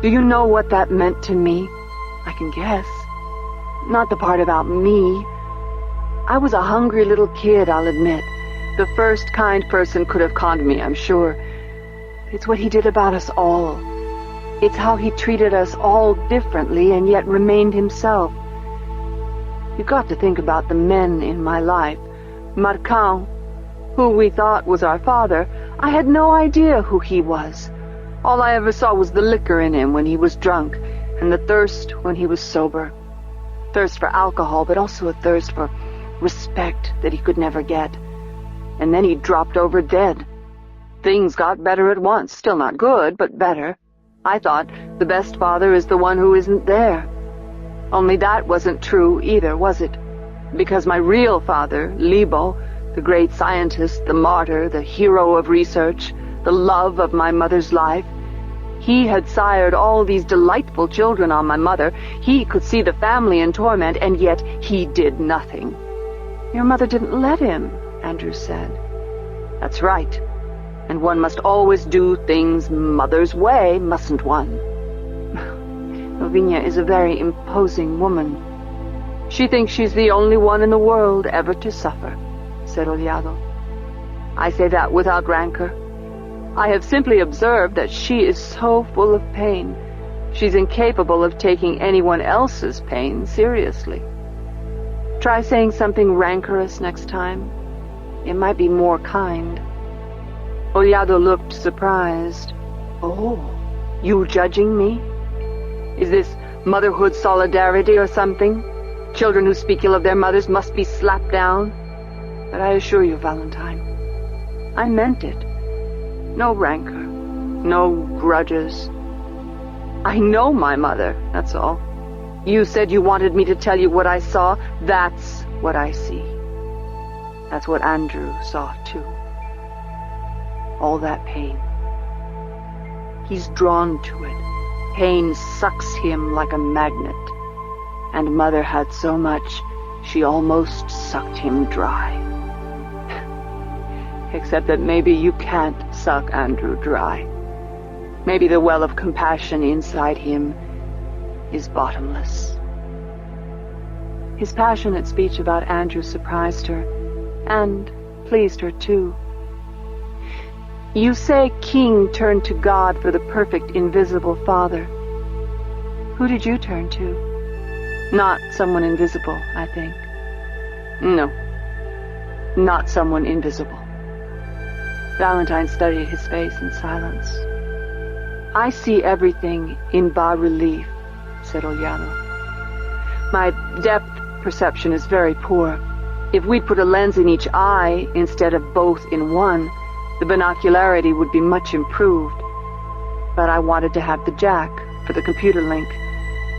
Do you know what that meant to me? I can guess. Not the part about me. I was a hungry little kid, I'll admit. The first kind person could have conned me, I'm sure. It's what he did about us all. It's how he treated us all differently and yet remained himself. You've got to think about the men in my life. Marcin, who we thought was our father, I had no idea who he was. All I ever saw was the liquor in him when he was drunk, and the thirst when he was sober. Thirst for alcohol, but also a thirst for respect that he could never get. And then he dropped over dead. Things got better at once. Still not good, but better. I thought the best father is the one who isn't there. Only that wasn't true either, was it? Because my real father, Libo, the great scientist, the martyr, the hero of research, the love of my mother's life, he had sired all these delightful children on my mother. He could see the family in torment, and yet he did nothing. Your mother didn't let him, Andrew said. That's right. And one must always do things Mother's way, mustn't one? Lavinia is a very imposing woman. She thinks she's the only one in the world ever to suffer, said Oliado. I say that without rancor. I have simply observed that she is so full of pain. She's incapable of taking anyone else's pain seriously. Try saying something rancorous next time. It might be more kind. Oliado looked surprised. Oh, you judging me? Is this motherhood solidarity or something? Children who speak ill of their mothers must be slapped down? But I assure you, Valentine, I meant it. No rancor, no grudges. I know my mother, that's all. You said you wanted me to tell you what I saw. That's what I see. That's what Andrew saw, too. All that pain. He's drawn to it. Pain sucks him like a magnet. And Mother had so much, she almost sucked him dry. Except that maybe you can't suck Andrew dry. Maybe the well of compassion inside him is bottomless. His passionate speech about Andrew surprised her, and pleased her too. You say King turned to God for the perfect invisible Father. Who did you turn to? Not someone invisible, I think. No, not someone invisible. Valentine studied his face in silence. I see everything in bas-relief, said Oliano. My depth perception is very poor. If we put a lens in each eye instead of both in one, the binocularity would be much improved. But I wanted to have the jack for the computer link.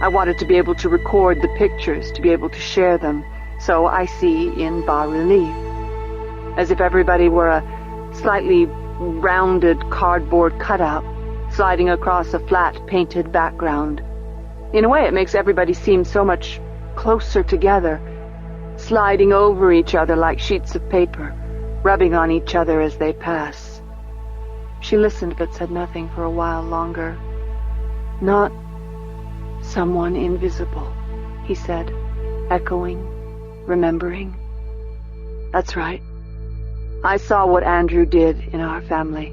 I wanted to be able to record the pictures, to be able to share them, So I see in bas-relief, as if everybody were a slightly rounded cardboard cutout sliding across a flat painted background. In a way, it makes everybody seem so much closer together, sliding over each other like sheets of paper, rubbing on each other as they pass. She listened but said nothing for a while longer. "Not someone invisible," he said, echoing, remembering. "That's right. I saw what Andrew did in our family.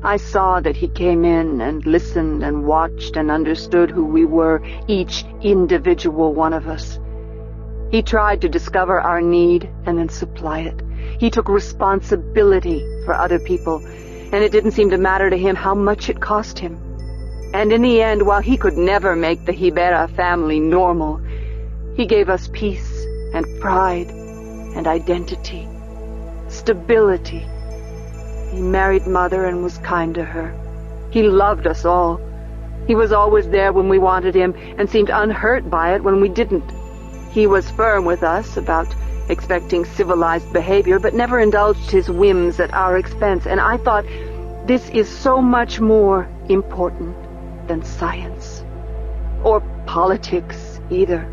I saw that he came in and listened and watched and understood who we were, each individual one of us. He tried to discover our need and then supply it. He took responsibility for other people, and it didn't seem to matter to him how much it cost him. And in the end, while he could never make the Hibera family normal, he gave us peace and pride and identity, stability. He married Mother and was kind to her. He loved us all. He was always there when we wanted him and seemed unhurt by it when we didn't. He was firm with us about expecting civilized behavior, but never indulged his whims at our expense. And I thought, this is so much more important than science, or politics either,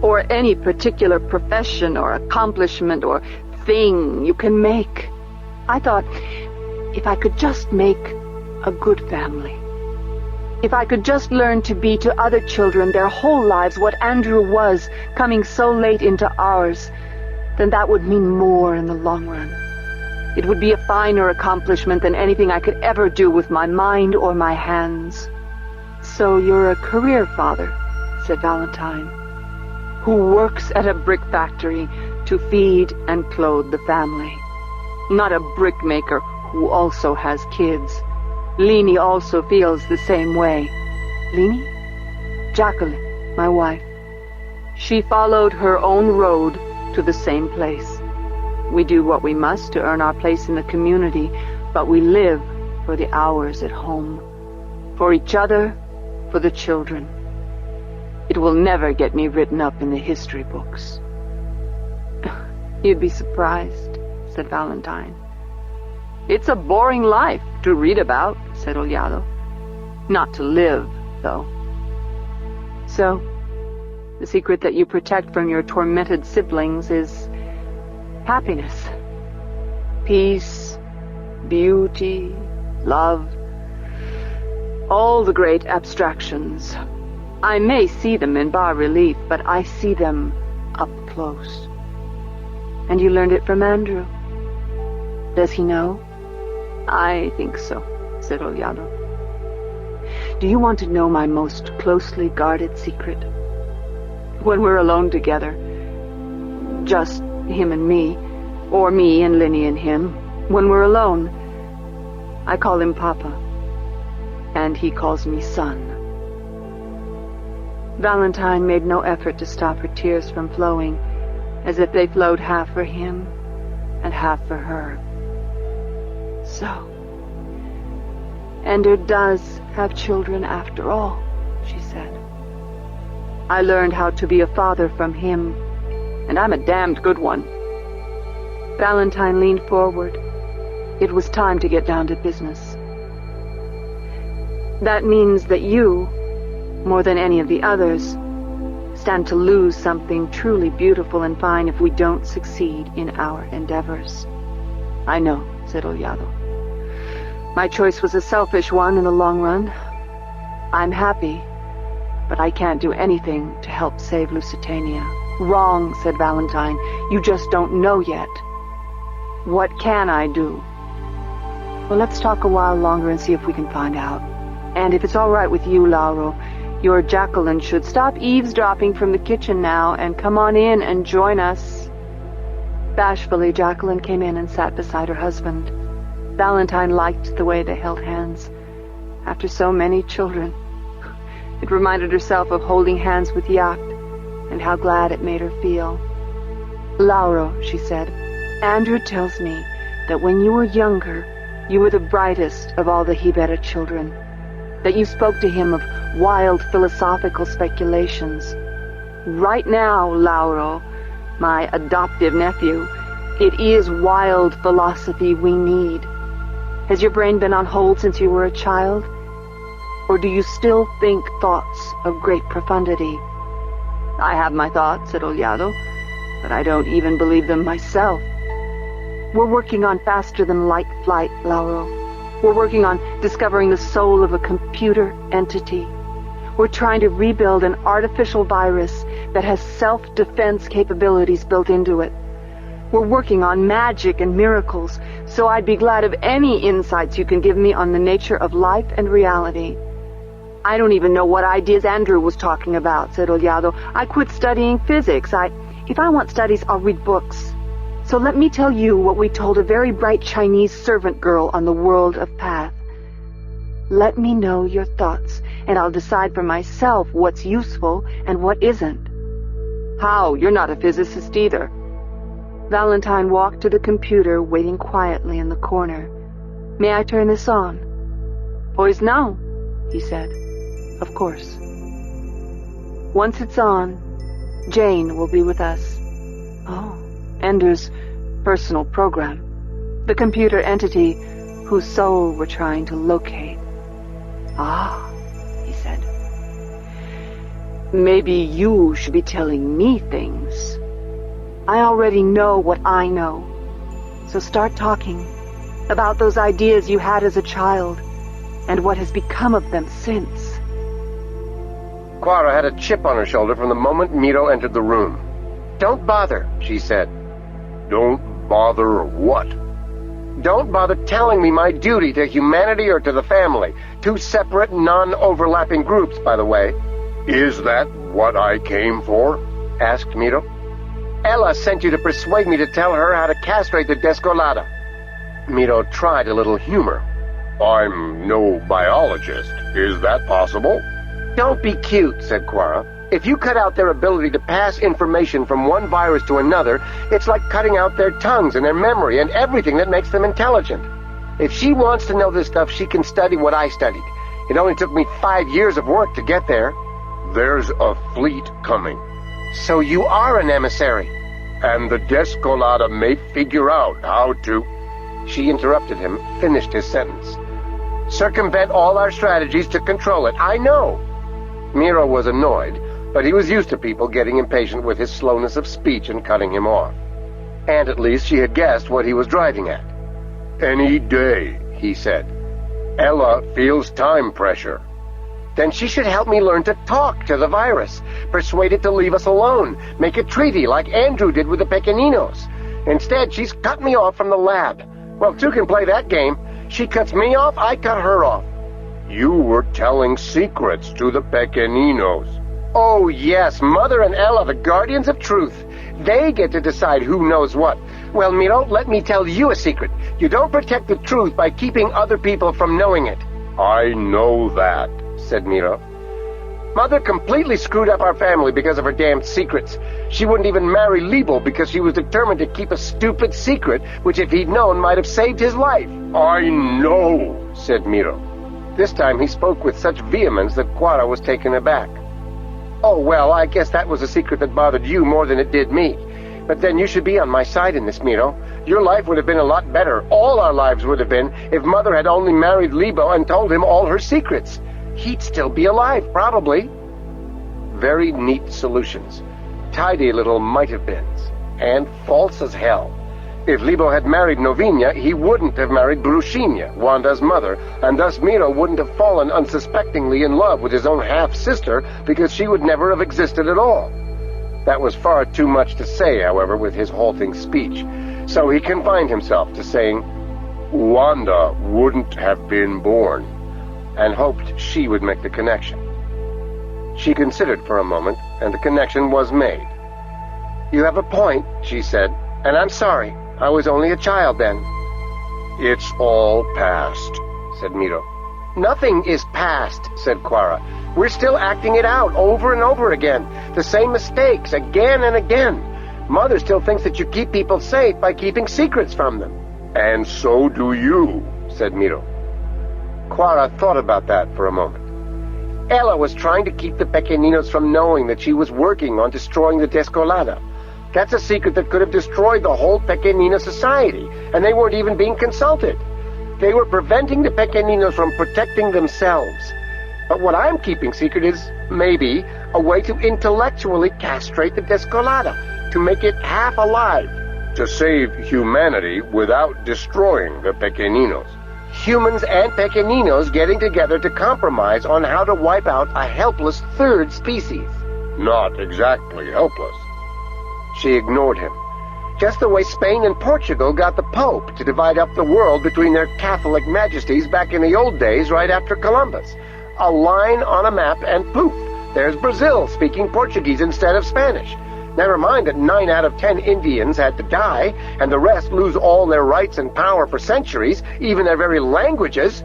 or any particular profession or accomplishment or thing you can make. I thought, if I could just make a good family, if I could just learn to be to other children their whole lives what Andrew was, coming so late into ours, then that would mean more in the long run. It would be a finer accomplishment than anything I could ever do with my mind or my hands." "So you're a career father," said Valentine, "who works at a brick factory to feed and clothe the family. Not a brickmaker who also has kids. Lini also feels the same way." "Lini?" "Jacqueline, my wife. She followed her own road to the same place. We do what we must to earn our place in the community, but we live for the hours at home. For each other, for the children. It will never get me written up in the history books." "You'd be surprised," said Valentine. "It's a boring life to read about," said Ollado. "Not to live, though." "So, the secret that you protect from your tormented siblings is happiness, peace, beauty, love, all the great abstractions. I may see them in bas-relief, but I see them up close." "And you learned it from Andrew. Does he know?" "I think so," said Ollado. "Do you want to know my most closely guarded secret? When we're alone together, just him and me, or me and Lini and him, when we're alone, I call him Papa, and he calls me Son." Valentine made no effort to stop her tears from flowing, as if they flowed half for him and half for her. "So, Ender does have children after all," she said. "I learned how to be a father from him, and I'm a damned good one." Valentine leaned forward. It was time to get down to business. "That means that you, more than any of the others, stand to lose something truly beautiful and fine if we don't succeed in our endeavors." "I know," said Ollado. "My choice was a selfish one in the long run. I'm happy, but I can't do anything to help save Lusitania." "Wrong," said Valentine. "You just don't know yet." "What can I do?" "Well, let's talk a while longer and see if we can find out. And if it's all right with you, Lauro, your Jacqueline should stop eavesdropping from the kitchen now and come on in and join us." Bashfully, Jacqueline came in and sat beside her husband. Valentine liked the way they held hands. After so many children, it reminded herself of holding hands with Yacht, and how glad it made her feel. "Lauro," she said, "Andrew tells me that when you were younger, you were the brightest of all the Hibera children, that you spoke to him of wild philosophical speculations. Right now, Lauro, my adoptive nephew. It is wild philosophy we need. Has your brain been on hold since you were a child? Or do you still think thoughts of great profundity? I have my thoughts, said Oliado, but I don't even believe them myself. We're working on faster-than-light flight, Lauro. We're working on discovering the soul of a computer entity. We're trying to rebuild an artificial virus that has self-defense capabilities built into it. We're working on magic and miracles, so I'd be glad of any insights you can give me on the nature of life and reality. I don't even know what ideas Andrew was talking about, said Oliado. I quit studying physics. If I want studies, I'll read books. So let me tell you what we told a very bright Chinese servant girl on the World of Path. Let me know your thoughts, and I'll decide for myself what's useful and what isn't. How? You're not a physicist either. Valentine walked to the computer, waiting quietly in the corner. May I turn this on? Pois não, he said. Of course. Once it's on, Jane will be with us. Oh, Ender's personal program. The computer entity whose soul we're trying to locate. Ah, he said. Maybe you should be telling me things. I already know what I know. So start talking about those ideas you had as a child and what has become of them since. Quara had a chip on her shoulder from the moment Miro entered the room. Don't bother, she said. Don't bother what? Don't bother telling me my duty to humanity or to the family. Two separate, non-overlapping groups, by the way. Is that what I came for? Asked Miro. Ella sent you to persuade me to tell her how to castrate the Descolada. Miro tried a little humor. I'm no biologist. Is that possible? Don't be cute, said Quara. If you cut out their ability to pass information from one virus to another, it's like cutting out their tongues and their memory and everything that makes them intelligent. If she wants to know this stuff, she can study what I studied. It only took me 5 years of work to get there. There's a fleet coming. So you are an emissary. And the Descolada may figure out how to... She interrupted him, finished his sentence. Circumvent all our strategies to control it. I know. Miro was annoyed, but he was used to people getting impatient with his slowness of speech and cutting him off. And at least she had guessed what he was driving at. Any day, he said. Ella feels time pressure. Then she should help me learn to talk to the virus, persuade it to leave us alone, make a treaty like Andrew did with the Pequeninos. Instead, she's cut me off from the lab. Well, two can play that game. She cuts me off, I cut her off. You were telling secrets to the Pequeninos. Oh, yes, Mother and Ella, the guardians of truth. They get to decide who knows what. Well, Miro, let me tell you a secret. You don't protect the truth by keeping other people from knowing it. I know that, said Miro. Mother completely screwed up our family because of her damned secrets. She wouldn't even marry Liebel because she was determined to keep a stupid secret, which if he'd known might have saved his life. I know, said Miro. This time he spoke with such vehemence that Quara was taken aback. Oh, well, I guess that was a secret that bothered you more than it did me. But then you should be on my side in this, Miro. Your life would have been a lot better. All our lives would have been if Mother had only married Liebel and told him all her secrets. He'd still be alive, probably. Very neat solutions. Tidy little might-have-beens. And false as hell. If Liebel had married Novinia, he wouldn't have married Brushinia, Wanda's mother, and thus Miro wouldn't have fallen unsuspectingly in love with his own half-sister because she would never have existed at all. That was far too much to say, however, with his halting speech, so he confined himself to saying, Wanda wouldn't have been born, and hoped she would make the connection. She considered for a moment, and the connection was made. You have a point, she said, and I'm sorry. I was only a child then. It's all past, said Miro. Nothing is past, said Quara. We're still acting it out over and over again. The same mistakes again and again. Mother still thinks that you keep people safe by keeping secrets from them. And so do you, said Miro. Quara thought about that for a moment. Ella was trying to keep the Pequeninos from knowing that she was working on destroying the Descolada. That's a secret that could have destroyed the whole Pequenino society, and they weren't even being consulted. They were preventing the Pequeninos from protecting themselves. But what I'm keeping secret is, maybe, a way to intellectually castrate the Descolada, to make it half alive. To save humanity without destroying the Pequeninos. Humans and Pequeninos getting together to compromise on how to wipe out a helpless third species. Not exactly helpless. She ignored him. Just the way Spain and Portugal got the Pope to divide up the world between their Catholic majesties back in the old days right after Columbus. A line on a map and poof, there's Brazil speaking Portuguese instead of Spanish. Never mind that 9 out of 10 Indians had to die, and the rest lose all their rights and power for centuries, even their very languages.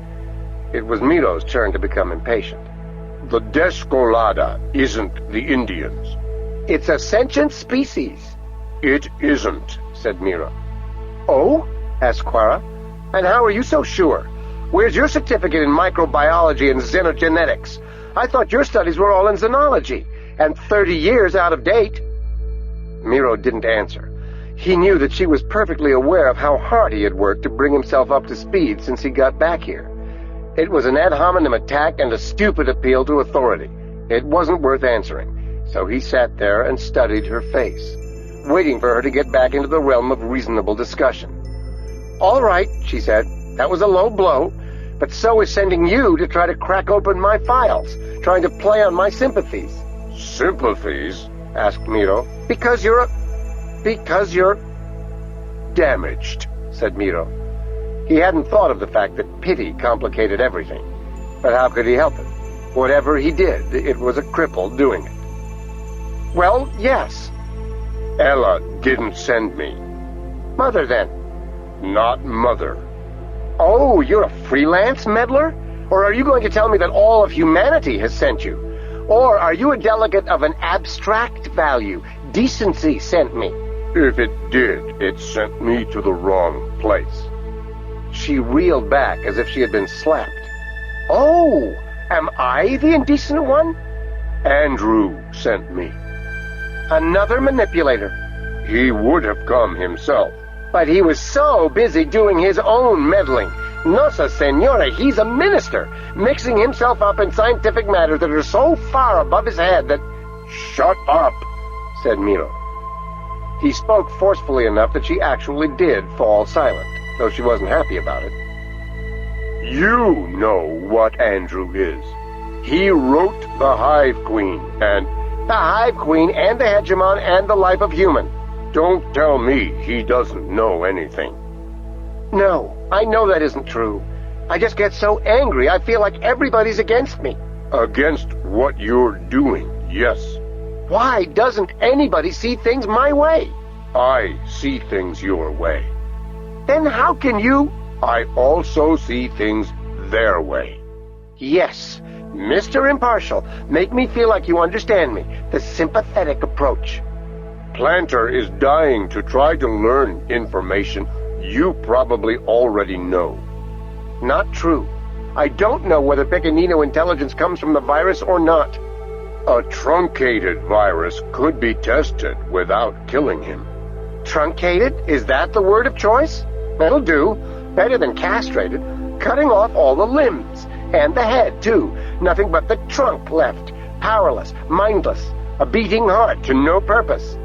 It was Miro's turn to become impatient. The Descolada isn't the Indians. It's a sentient species. It isn't, said Miro. Oh? asked Quara. And how are you so sure? Where's your certificate in microbiology and xenogenetics? I thought your studies were all in xenology, and 30 years out of date. Miro didn't answer. He knew that she was perfectly aware of how hard he had worked to bring himself up to speed since he got back here. It was an ad hominem attack and a stupid appeal to authority. It wasn't worth answering, so he sat there and studied her face, waiting for her to get back into the realm of reasonable discussion. All right, she said. That was a low blow, but so is sending you to try to crack open my files, trying to play on my sympathies. Sympathies? Asked Miro. Because you're damaged, said Miro. He hadn't thought of the fact that pity complicated everything. But how could he help it? Whatever he did, it was a cripple doing it. Well, yes. Ella didn't send me. Mother, then? Not Mother. Oh, you're a freelance meddler? Or are you going to tell me that all of humanity has sent you? Or are you a delegate of an abstract value? Decency sent me. If it did, it sent me to the wrong place. She reeled back as if she had been slapped. Oh, am I the indecent one? Andrew sent me. Another manipulator. He would have come himself. But he was so busy doing his own meddling. Nossa Senora, he's a minister, mixing himself up in scientific matters that are so far above his head that... Shut up, said Miro. He spoke forcefully enough that she actually did fall silent, though she wasn't happy about it. You know what Andrew is. He wrote the Hive Queen, and... The Hive Queen and the Hegemon and the Life of Human. Don't tell me he doesn't know anything. No, I know that isn't true. I just get so angry I feel like everybody's against me. Against what you're doing, yes. Why doesn't anybody see things my way? I see things your way. Then how can you... I also see things their way. Yes, Mr. Impartial, make me feel like you understand me. The sympathetic approach. Planter is dying to try to learn information you probably already know. Not true. I don't know whether Pequenino intelligence comes from the virus or not. A truncated virus could be tested without killing him. Truncated? Is that the word of choice? That'll do. Better than castrated. Cutting off all the limbs. And the head, too. Nothing but the trunk left. Powerless, mindless. A beating heart to no purpose.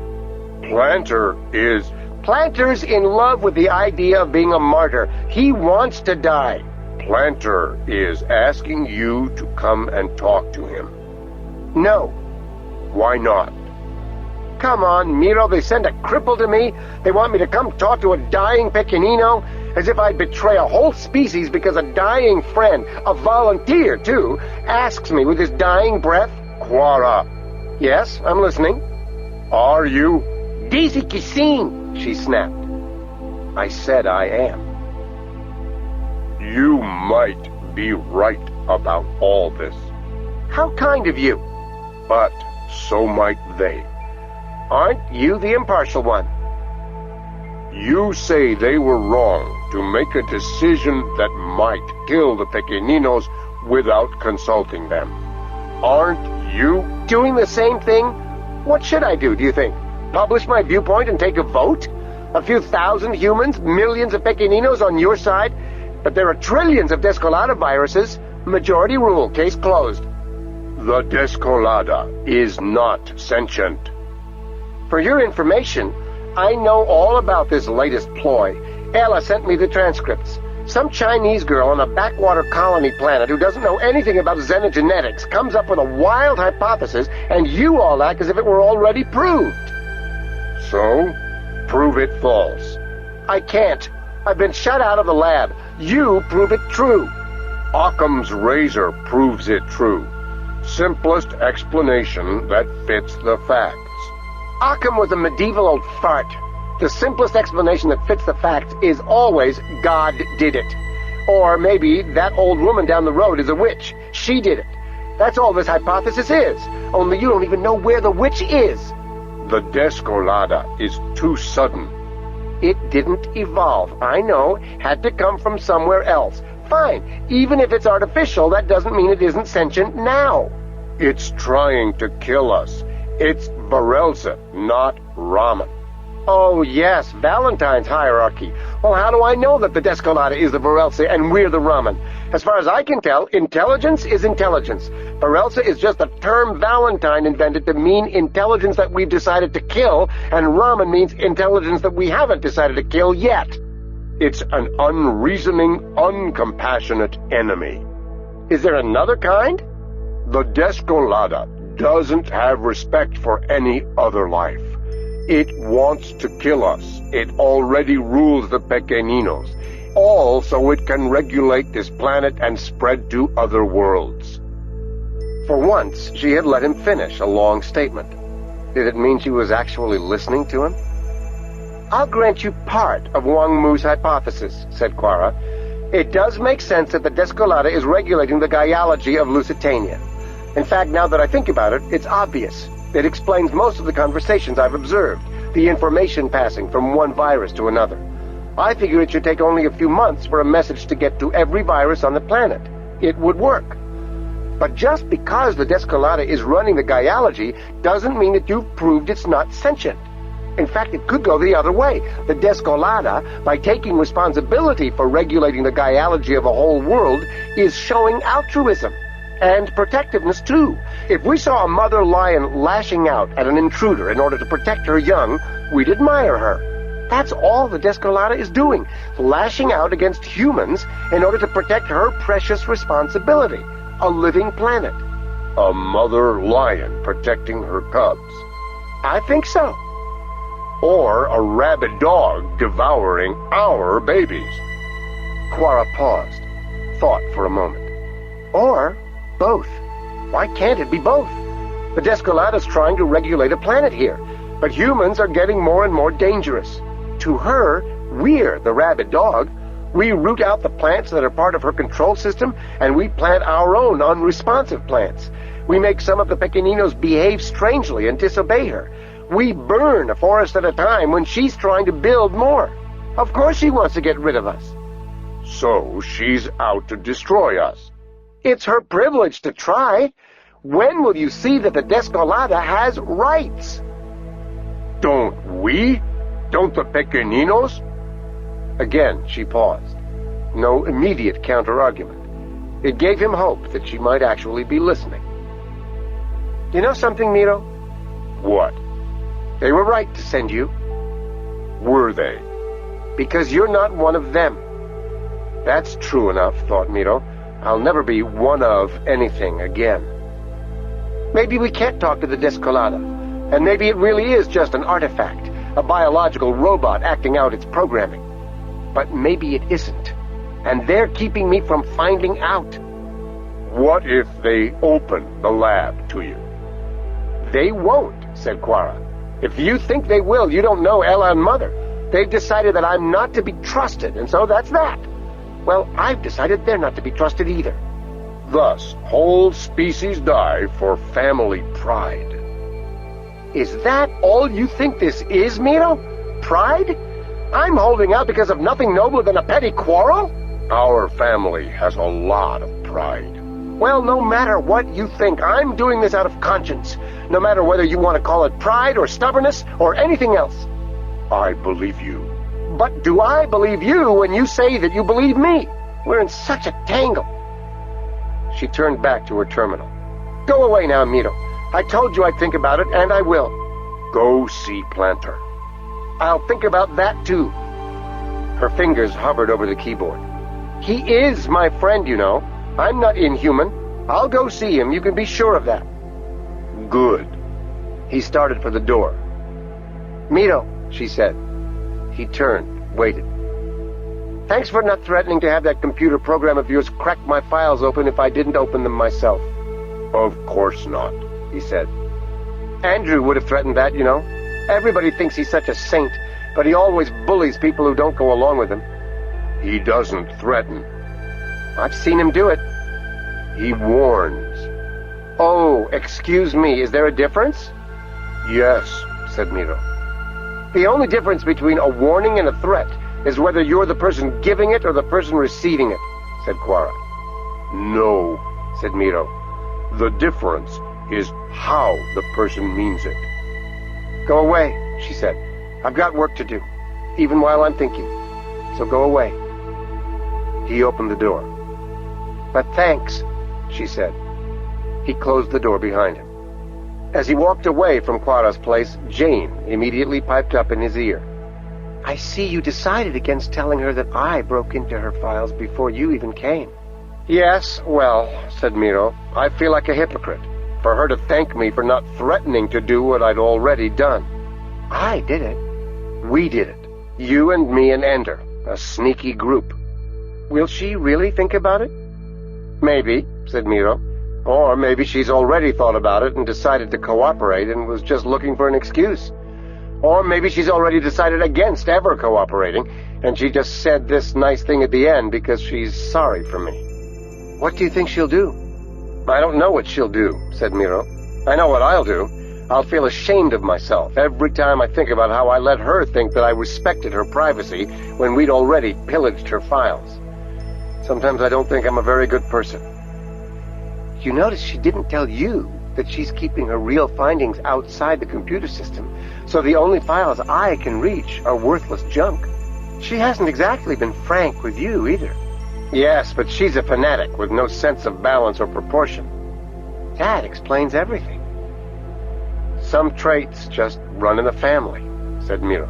Planter's in love with the idea of being a martyr. He wants to die. Planter is asking you to come and talk to him. No. Why not? Come on, Miro, they send a cripple to me. They want me to come talk to a dying Pequenino, as if I'd betray a whole species because a dying friend, a volunteer, too, asks me with his dying breath. Quara. Yes, I'm listening. Are you? Daisy Kissine, she snapped. I said I am. You might be right about all this. How kind of you. But so might they. Aren't you the impartial one? You say they were wrong to make a decision that might kill the Pequeninos without consulting them. Aren't you? Doing the same thing? What should I do, you think? publish my viewpoint and take a vote? A few thousand humans, millions of Pequeninos on your side? But there are trillions of Descolada viruses. Majority rule, case closed. The Descolada is not sentient. For your information, I know all about this latest ploy. Ella sent me the transcripts. Some Chinese girl on a backwater colony planet who doesn't know anything about xenogenetics comes up with a wild hypothesis, and you all act as if it were already proved. So, prove it false. I can't. I've been shut out of the lab. You prove it true. Occam's razor proves it true. Simplest explanation that fits the facts. Occam was a medieval old fart. The simplest explanation that fits the facts is always God did it. Or maybe that old woman down the road is a witch. She did it. That's all this hypothesis is. Only you don't even know where the witch is. The Descolada is too sudden. It didn't evolve. I know. Had to come from somewhere else. Fine. Even if it's artificial, that doesn't mean it isn't sentient now. It's trying to kill us. It's Varelsa, not Raman. Oh, yes, Valentine's hierarchy. Well, how do I know that the Descolada is the Varelsa and we're the Raman? As far as I can tell, intelligence is intelligence. Varelsa is just a term Valentine invented to mean intelligence that we've decided to kill, and Raman means intelligence that we haven't decided to kill yet. It's an unreasoning, uncompassionate enemy. Is there another kind? The Descolada doesn't have respect for any other life. It wants to kill us. It already rules the Pequeninos, all so it can regulate this planet and spread to other worlds. For once, she had let him finish a long statement. Did it mean she was actually listening to him? I'll grant you part of Wang Mu's hypothesis, said Quara. It does make sense that the Descolada is regulating the gaiology of Lusitania. In fact, now that I think about it, it's obvious. It explains most of the conversations I've observed, the information passing from one virus to another. I figure it should take only a few months for a message to get to every virus on the planet. It would work. But just because the Descolada is running the gaiology doesn't mean that you've proved it's not sentient. In fact, it could go the other way. The Descolada, by taking responsibility for regulating the gaiology of a whole world, is showing altruism. And protectiveness, too. If we saw a mother lion lashing out at an intruder in order to protect her young, we'd admire her. That's all the Descolada is doing, lashing out against humans in order to protect her precious responsibility, a living planet. A mother lion protecting her cubs. I think so. Or a rabid dog devouring our babies. Quara paused, thought for a moment. Or both. Why can't it be both? The Descolada's trying to regulate a planet here, but humans are getting more and more dangerous. To her, we're the rabid dog. We root out the plants that are part of her control system, and we plant our own unresponsive plants. We make some of the Pequeninos behave strangely and disobey her. We burn a forest at a time when she's trying to build more. Of course she wants to get rid of us. So she's out to destroy us. It's her privilege to try. When will you see that the Descolada has rights? Don't we? Don't the Pequeninos? Again, she paused. No immediate counter-argument. It gave him hope that she might actually be listening. You know something, Miro? What? They were right to send you. Were they? Because you're not one of them. That's true enough, thought Miro. I'll never be one of anything again. Maybe we can't talk to the Descolada, and maybe it really is just an artifact, a biological robot acting out its programming. But maybe it isn't, and they're keeping me from finding out. What if they open the lab to you? They won't, said Quara. If you think they will, you don't know Ella and Mother. They've decided that I'm not to be trusted, and so that's that. Well, I've decided they're not to be trusted either. Thus, whole species die for family pride. Is that all you think this is, Miro? Pride? I'm holding out because of nothing nobler than a petty quarrel? Our family has a lot of pride. Well, no matter what you think, I'm doing this out of conscience. No matter whether you want to call it pride or stubbornness or anything else. I believe you. But do I believe you when you say that you believe me? We're in such a tangle. She turned back to her terminal. Go away now, Miro. I told you I'd think about it, and I will. Go see Planter. I'll think about that, too. Her fingers hovered over the keyboard. He is my friend, you know. I'm not inhuman. I'll go see him, you can be sure of that. Good. He started for the door. Miro, she said. He turned, waited. Thanks for not threatening to have that computer program of yours crack my files open if I didn't open them myself. Of course not, he said. Andrew would have threatened that, you know. Everybody thinks he's such a saint, but he always bullies people who don't go along with him. He doesn't threaten. I've seen him do it. He warns. Oh, excuse me, is there a difference? Yes, said Miro. The only difference between a warning and a threat is whether you're the person giving it or the person receiving it, said Quara. No, said Miro. The difference is how the person means it. Go away, she said. I've got work to do, even while I'm thinking. So go away. He opened the door. But thanks, she said. He closed the door behind him. As he walked away from Quara's place, Jane immediately piped up in his ear. I see you decided against telling her that I broke into her files before you even came. Yes, well, said Miro, I feel like a hypocrite. For her to thank me for not threatening to do what I'd already done. I did it. We did it. You and me and Ender, a sneaky group. Will she really think about it? Maybe, said Miro. Or maybe she's already thought about it and decided to cooperate and was just looking for an excuse. Or maybe she's already decided against ever cooperating, and she just said this nice thing at the end because she's sorry for me. What do you think she'll do? I don't know what she'll do, said Miro. I know what I'll do. I'll feel ashamed of myself every time I think about how I let her think that I respected her privacy when we'd already pillaged her files. Sometimes I don't think I'm a very good person. You notice she didn't tell you that she's keeping her real findings outside the computer system, so the only files I can reach are worthless junk. She hasn't exactly been frank with you either. Yes, but she's a fanatic with no sense of balance or proportion. That explains everything. Some traits just run in the family, said Miro.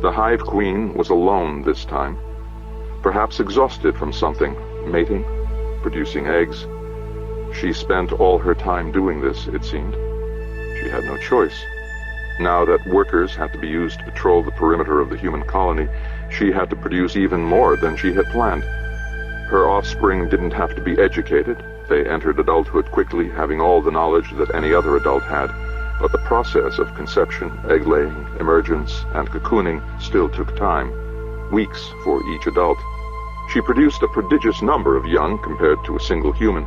The Hive Queen was alone this time, perhaps exhausted from something, mating, producing eggs. She spent all her time doing this, it seemed. She had no choice. Now that workers had to be used to patrol the perimeter of the human colony, she had to produce even more than she had planned. Her offspring didn't have to be educated. They entered adulthood quickly, having all the knowledge that any other adult had. But the process of conception, egg-laying, emergence, and cocooning still took time. Weeks for each adult. She produced a prodigious number of young compared to a single human.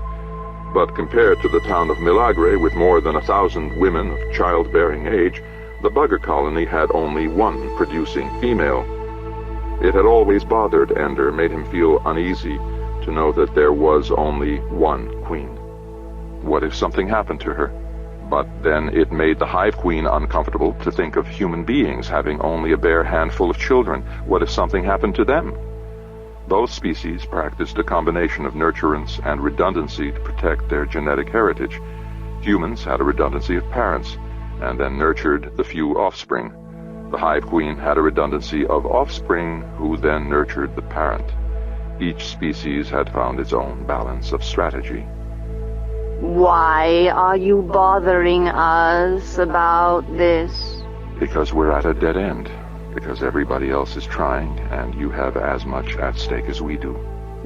But compared to the town of Milagre, with more than 1,000 women of childbearing age, the bugger colony had only one producing female. It had always bothered Ender, made him feel uneasy, to know that there was only one queen. What if something happened to her? But then it made the Hive Queen uncomfortable to think of human beings having only a bare handful of children. What if something happened to them? Both species practiced a combination of nurturance and redundancy to protect their genetic heritage. Humans had a redundancy of parents, and then nurtured the few offspring. The Hive Queen had a redundancy of offspring, who then nurtured the parent. Each species had found its own balance of strategy. Why are you bothering us about this? Because we're at a dead end. Because everybody else is trying, and you have as much at stake as we do.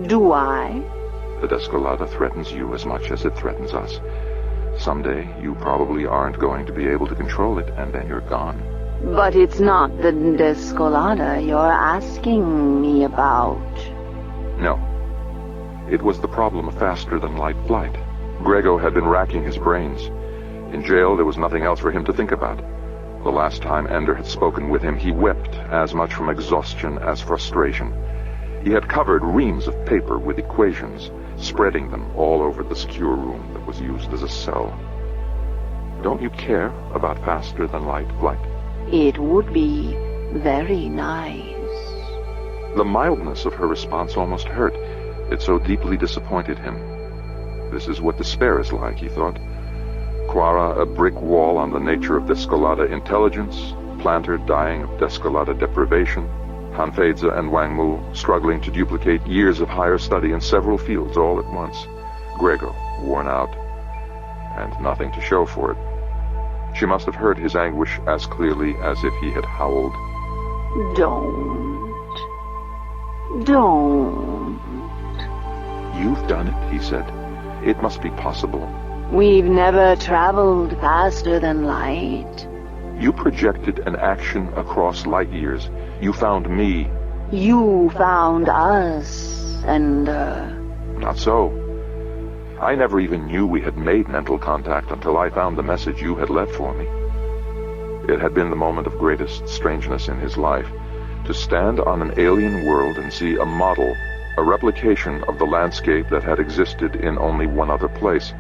Do I? The Descolada threatens you as much as it threatens us. Someday, you probably aren't going to be able to control it, and then you're gone. But it's not the Descolada you're asking me about. No. It was the problem of faster-than-light flight. Grego had been racking his brains. In jail, there was nothing else for him to think about. The last time Ender had spoken with him, he wept as much from exhaustion as frustration. He had covered reams of paper with equations, spreading them all over the secure room that was used as a cell. Don't you care about faster-than-light flight? It would be very nice. The mildness of her response almost hurt. It so deeply disappointed him. This is what despair is like, he thought. Quara, a brick wall on the nature of Descolada intelligence, Planter dying of Descolada deprivation, Hanfeiza and Wang Mu struggling to duplicate years of higher study in several fields all at once. Grego, worn out, and nothing to show for it. She must have heard his anguish as clearly as if he had howled. Don't. You've done it, he said. It must be possible. We've never traveled faster than light. You projected an action across light years. You found me. You found us, and, Not so. I never even knew we had made mental contact until I found the message you had left for me. It had been the moment of greatest strangeness in his life, to stand on an alien world and see a model, a replication of the landscape that had existed in only one other place,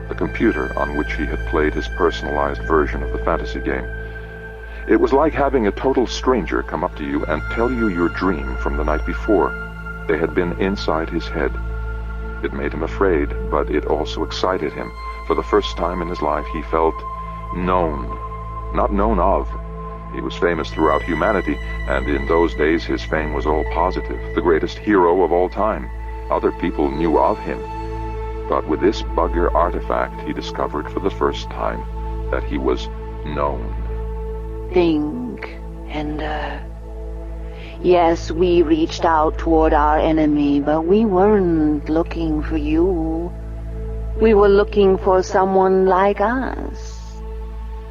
the computer on which he had played his personalized version of the fantasy game. It was like having a total stranger come up to you and tell you your dream from the night before. They had been inside his head. It made him afraid, but it also excited him. For the first time in his life, he felt known, not known of. He was famous throughout humanity, and in those days his fame was all positive, the greatest hero of all time. Other people knew of him. But with this bugger artifact, he discovered for the first time that he was known. think, and, yes, we reached out toward our enemy, but we weren't looking for you. We were looking for someone like us.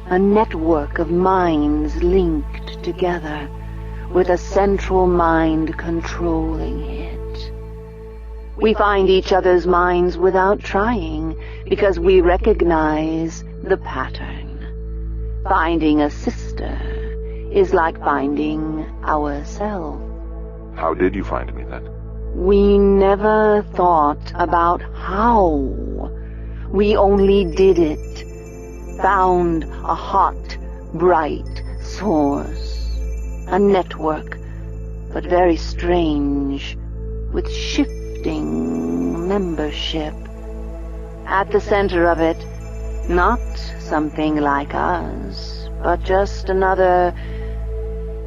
A network of minds linked together, with a central mind controlling it. We find each other's minds without trying, because we recognize the pattern. Finding a sister is like finding ourselves. How did you find me then? We never thought about how. We only did it. Found a hot, bright source. A network, but very strange, with shifting membership. At the center of it, not something like us, but just another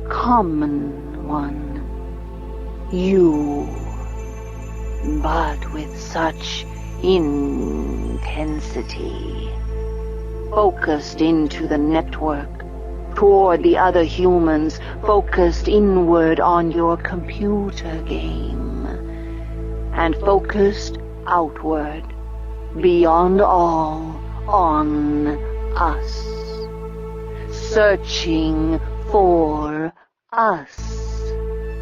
common one. You, but with such intensity. Focused into the network, toward the other humans, focused inward on your computer game, and focused outward, beyond all, on us. Searching for us.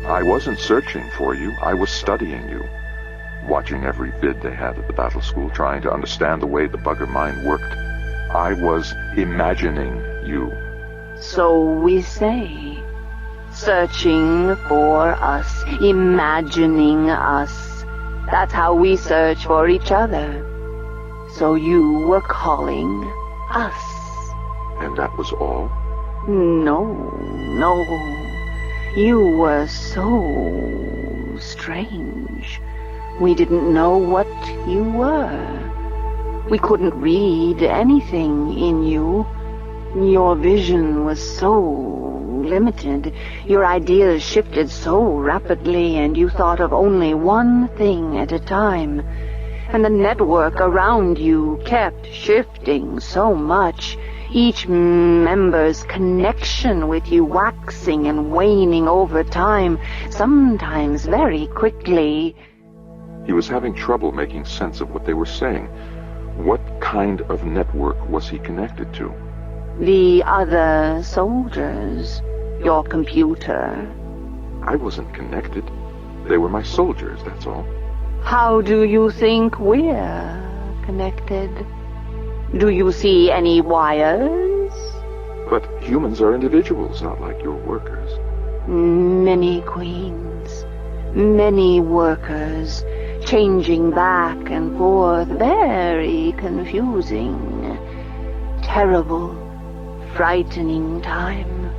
I wasn't searching for you. I was studying you. Watching every vid they had at the battle school, trying to understand the way the bugger mind worked. I was imagining you. So we say. Searching for us. Imagining us. That's how we search for each other. So you were calling us. And that was all? No. You were so strange. We didn't know what you were. We couldn't read anything in you. Your vision was so limited. Your ideas shifted so rapidly, and you thought of only one thing at a time. And the network around you kept shifting so much, each member's connection with you waxing and waning over time, sometimes very quickly. He was having trouble making sense of what they were saying. What kind of network was he connected to? The other soldiers, your computer. I wasn't connected. They were my soldiers, that's all. How do you think we're connected? Do you see any wires? But humans are individuals, not like your workers. Many queens, many workers, changing back and forth, very confusing. Terrible, frightening time.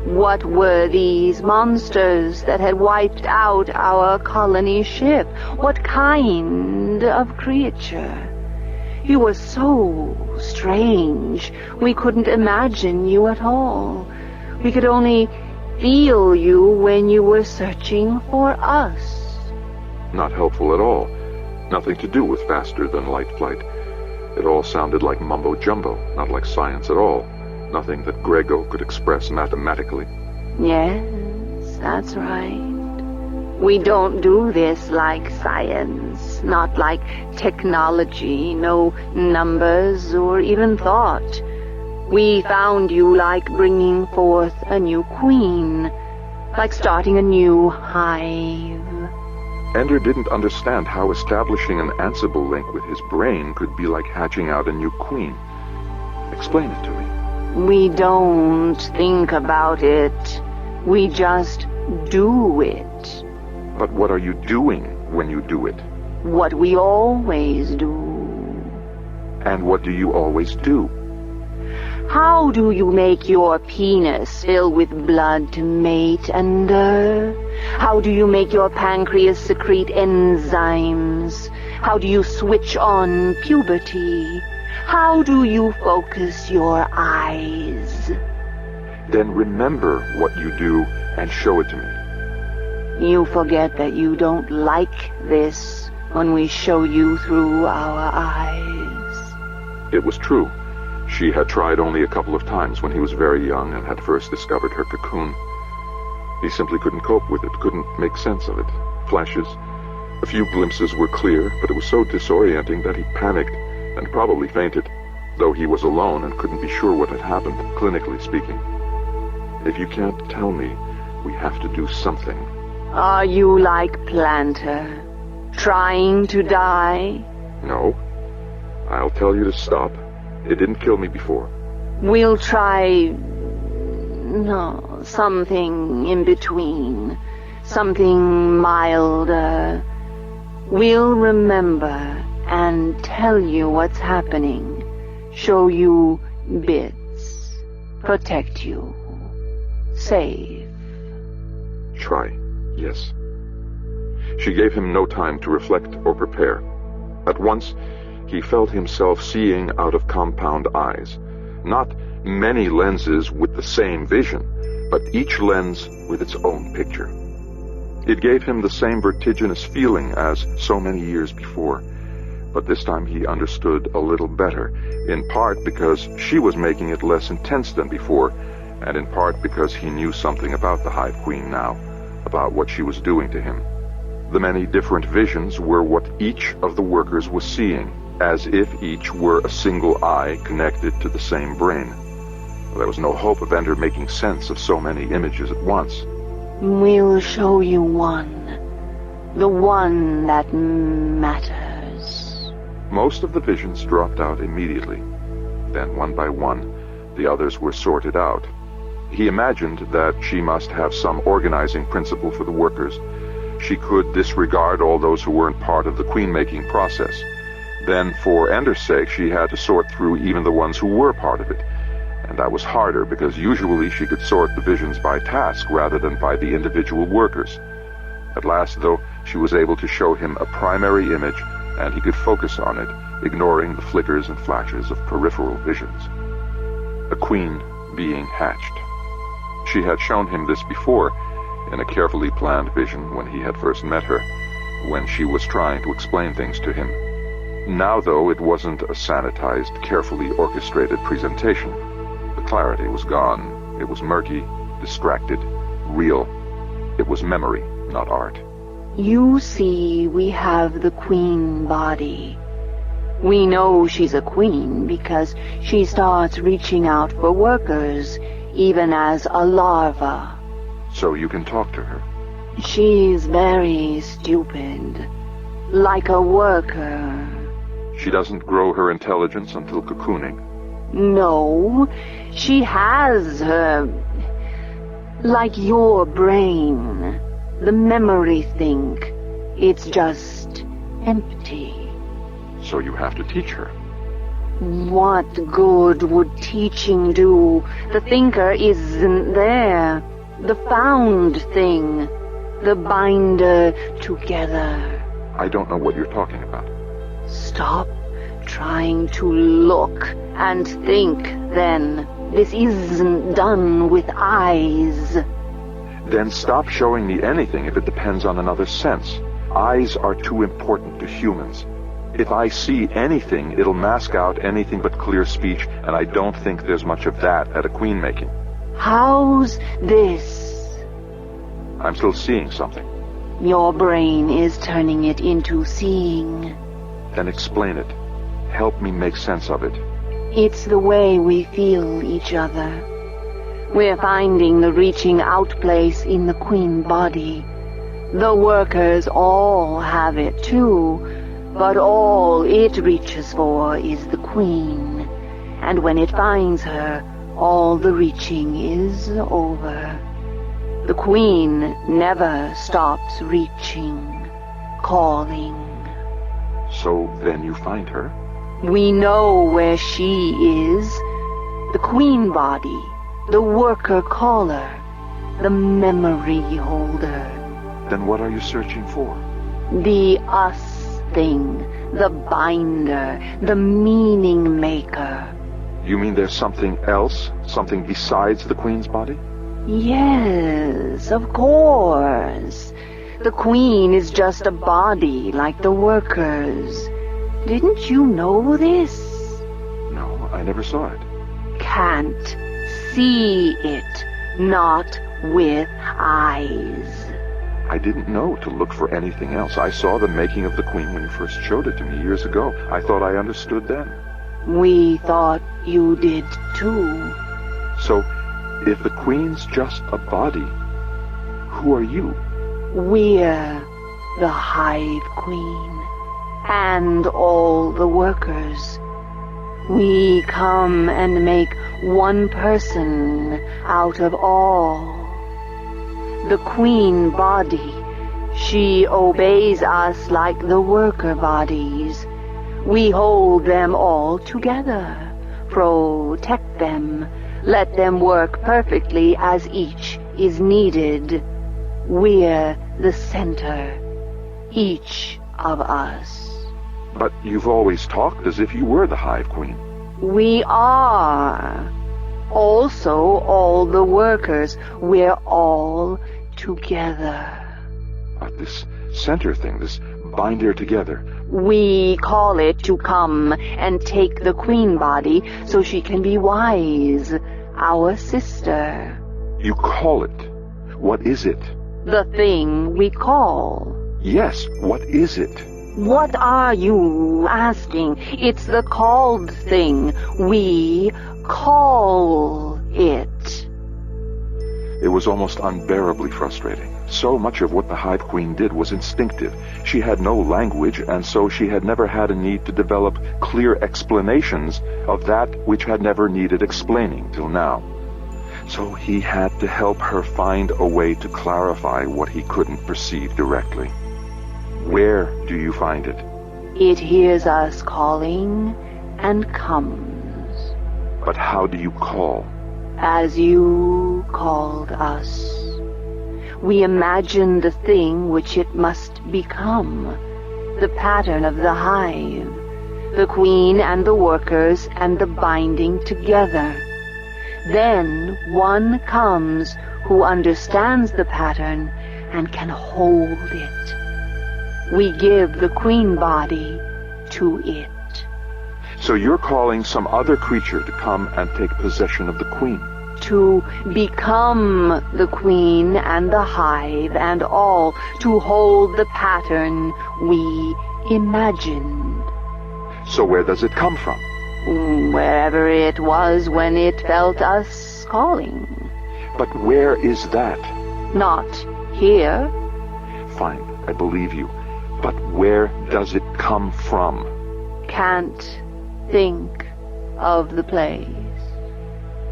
What were these monsters that had wiped out our colony ship? What kind of creature? You were so strange. We couldn't imagine you at all. We could only feel you when you were searching for us. Not helpful at all. Nothing to do with faster-than-light flight. It all sounded like mumbo-jumbo, not like science at all. Nothing that Grego could express mathematically. Yes, that's right. We don't do this like science, not like technology, no numbers or even thought. We found you like bringing forth a new queen, like starting a new hive. Ender didn't understand how establishing an Ansible link with his brain could be like hatching out a new queen. Explain it to me. We don't think about it. We just do it. But what are you doing when you do it? What we always do. And what do you always do? How do you make your penis fill with blood to mate, Ender? How do you make your pancreas secrete enzymes? How do you switch on puberty? How do you focus your eyes? Then remember what you do and show it to me. You forget that you don't like this when we show you through our eyes. It was true. She had tried only a couple of times when he was very young and had first discovered her cocoon. He simply couldn't cope with it, couldn't make sense of it. Flashes, a few glimpses were clear, but it was so disorienting that he panicked and probably fainted, though he was alone and couldn't be sure what had happened, clinically speaking. If you can't tell me, we have to do something. Are you like Planter, trying to die? No. I'll tell you to stop. It didn't kill me before. We'll try... no, something in between. Something milder. We'll remember and tell you what's happening. Show you bits. Protect you. Save. Try, yes. She gave him no time to reflect or prepare. At once, he felt himself seeing out of compound eyes. Not many lenses with the same vision, but each lens with its own picture. It gave him the same vertiginous feeling as so many years before, but this time he understood a little better, in part because she was making it less intense than before, and in part because he knew something about the Hive Queen now, about what she was doing to him. The many different visions were what each of the workers was seeing, as if each were a single eye connected to the same brain. There was no hope of Ender making sense of so many images at once. We'll show you one. The one that matters. Most of the visions dropped out immediately. Then, one by one, the others were sorted out. He imagined that she must have some organizing principle for the workers. She could disregard all those who weren't part of the queen-making process. Then, for Ender's sake, she had to sort through even the ones who were part of it. And that was harder, because usually she could sort the visions by task rather than by the individual workers. At last, though, she was able to show him a primary image, and he could focus on it, ignoring the flickers and flashes of peripheral visions. A queen being hatched. She had shown him this before, in a carefully planned vision when he had first met her, when she was trying to explain things to him. Now, though, it wasn't a sanitized, carefully orchestrated presentation. The clarity was gone. It was murky, distracted, real. It was memory, not art. You see, we have the queen body. We know she's a queen because she starts reaching out for workers, even as a larva. So you can talk to her. She's very stupid. Like a worker. She doesn't grow her intelligence until cocooning. No, she has her... like your brain. The memory think. It's just empty. So you have to teach her. What good would teaching do? The thinker isn't there. The found thing. The binder together. I don't know what you're talking about. Stop trying to look and think, then. This isn't done with eyes. Then stop showing me anything if it depends on another sense. Eyes are too important to humans. If I see anything, it'll mask out anything but clear speech, and I don't think there's much of that at a queen making. How's this? I'm still seeing something. Your brain is turning it into seeing. Then explain it. Help me make sense of it. It's the way we feel each other. We're finding the reaching out place in the queen body. The workers all have it too, but all it reaches for is the queen. And when it finds her, all the reaching is over. The queen never stops reaching, calling. So then you find her? We know where she is. The queen body, the worker caller, the memory holder. Then what are you searching for? The us thing, the binder, the meaning maker. You mean there's something else? Something besides the queen's body? Yes, of course. The queen is just a body like the workers. Didn't you know this? No, I never saw it. Can't see it, not with eyes. I didn't know to look for anything else. I saw the making of the queen when you first showed it to me years ago. I thought I understood then. We thought you did too. So, if the queen's just a body, who are you? We're the Hive Queen. And all the workers. We come and make one person out of all. The queen body, she obeys us like the worker bodies. We hold them all together, protect them, let them work perfectly as each is needed. We're the center, each of us. But you've always talked as if you were the Hive Queen. We are. Also, all the workers, we're all together. But this center thing, this binder together. We call it to come and take the queen body so she can be wise, our sister. You call it. What is it? The thing we call. Yes, what is it? What are you asking? It's the called thing. We call it. It was almost unbearably frustrating. So much of what the Hive Queen did was instinctive. She had no language, and so she had never had a need to develop clear explanations of that which had never needed explaining till now. So he had to help her find a way to clarify what he couldn't perceive directly. Where do you find it? It hears us calling and comes. But how do you call? As you called us. We imagine the thing which it must become, the pattern of the hive, the queen and the workers and the binding together. Then one comes who understands the pattern and can hold it. We give the queen body to it. So you're calling some other creature to come and take possession of the queen? To become the queen and the hive and all, to hold the pattern we imagined. So where does it come from? Wherever it was when it felt us calling. But where is that? Not here. Fine, I believe you. But where does it come from? Can't think of the place.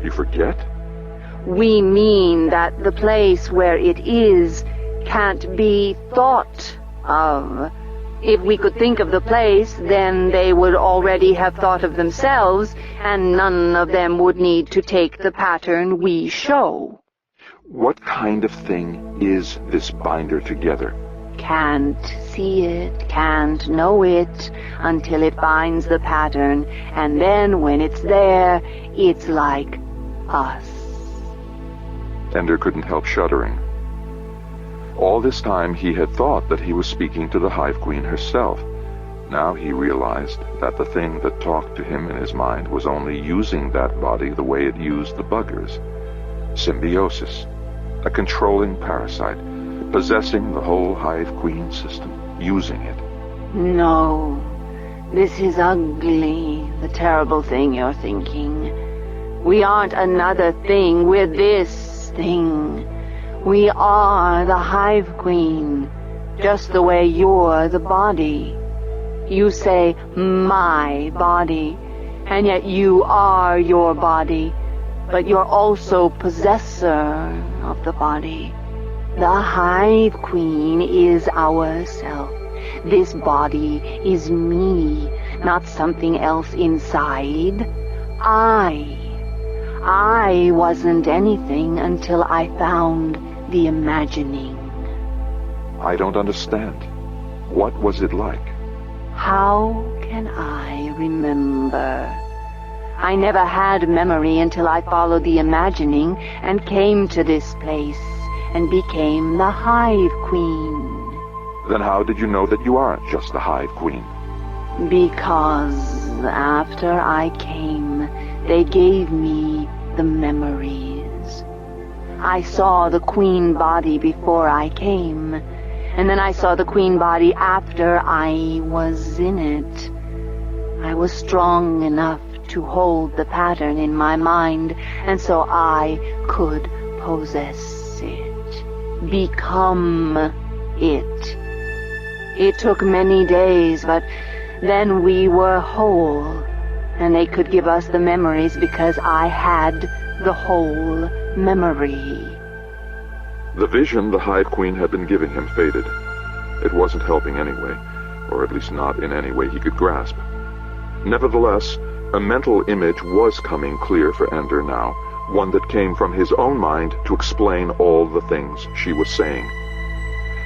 You forget? We mean that the place where it is can't be thought If we could think of the place, then they would already have thought of themselves, and none of them would need to take the pattern we show. What kind of thing is this binder together? Can't see it, can't know it, until it finds the pattern, and then when it's there, it's like us. Ender couldn't help shuddering. All this time he had thought that he was speaking to the Hive Queen herself. Now he realized that the thing that talked to him in his mind was only using that body the way it used the buggers. Symbiosis. A controlling parasite, possessing the whole Hive Queen system, using it. No, this is ugly, the terrible thing you're thinking. We aren't another thing, we're this thing. We are the Hive Queen, just the way you're the body. You say, my body, and yet you are your body, but you're also possessor of the body. The Hive Queen is ourself. This body is me, not something else inside. I wasn't anything until I found the imagining. I don't understand. What was it like? How can I remember? I never had memory until I followed the imagining and came to this place and became the Hive Queen. Then how did you know that you aren't just the Hive Queen? Because after I came, they gave me the memories. I saw the queen body before I came, and then I saw the queen body after I was in it. I was strong enough to hold the pattern in my mind, and so I could possess it, become it. It took many days, but then we were whole, and they could give us the memories because I had the whole memory. The vision the Hive Queen had been giving him faded. It wasn't helping anyway, or at least not in any way he could grasp. Nevertheless, a mental image was coming clear for Ender now, one that came from his own mind to explain all the things she was saying.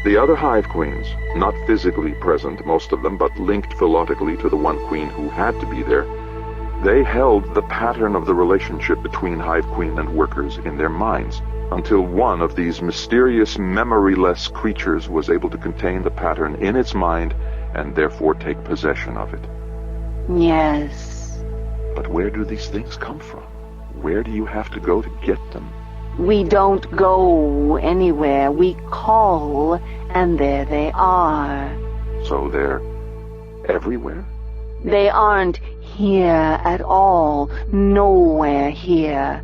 The other Hive Queens, not physically present, most of them, but linked philotically to the one queen who had to be there, they held the pattern of the relationship between Hive Queen and workers in their minds, until one of these mysterious, memoryless creatures was able to contain the pattern in its mind and therefore take possession of it. Yes. But where do these things come from? Where do you have to go to get them? We don't go anywhere. We call, and there they are. So they're everywhere? They aren't here at all. Nowhere here.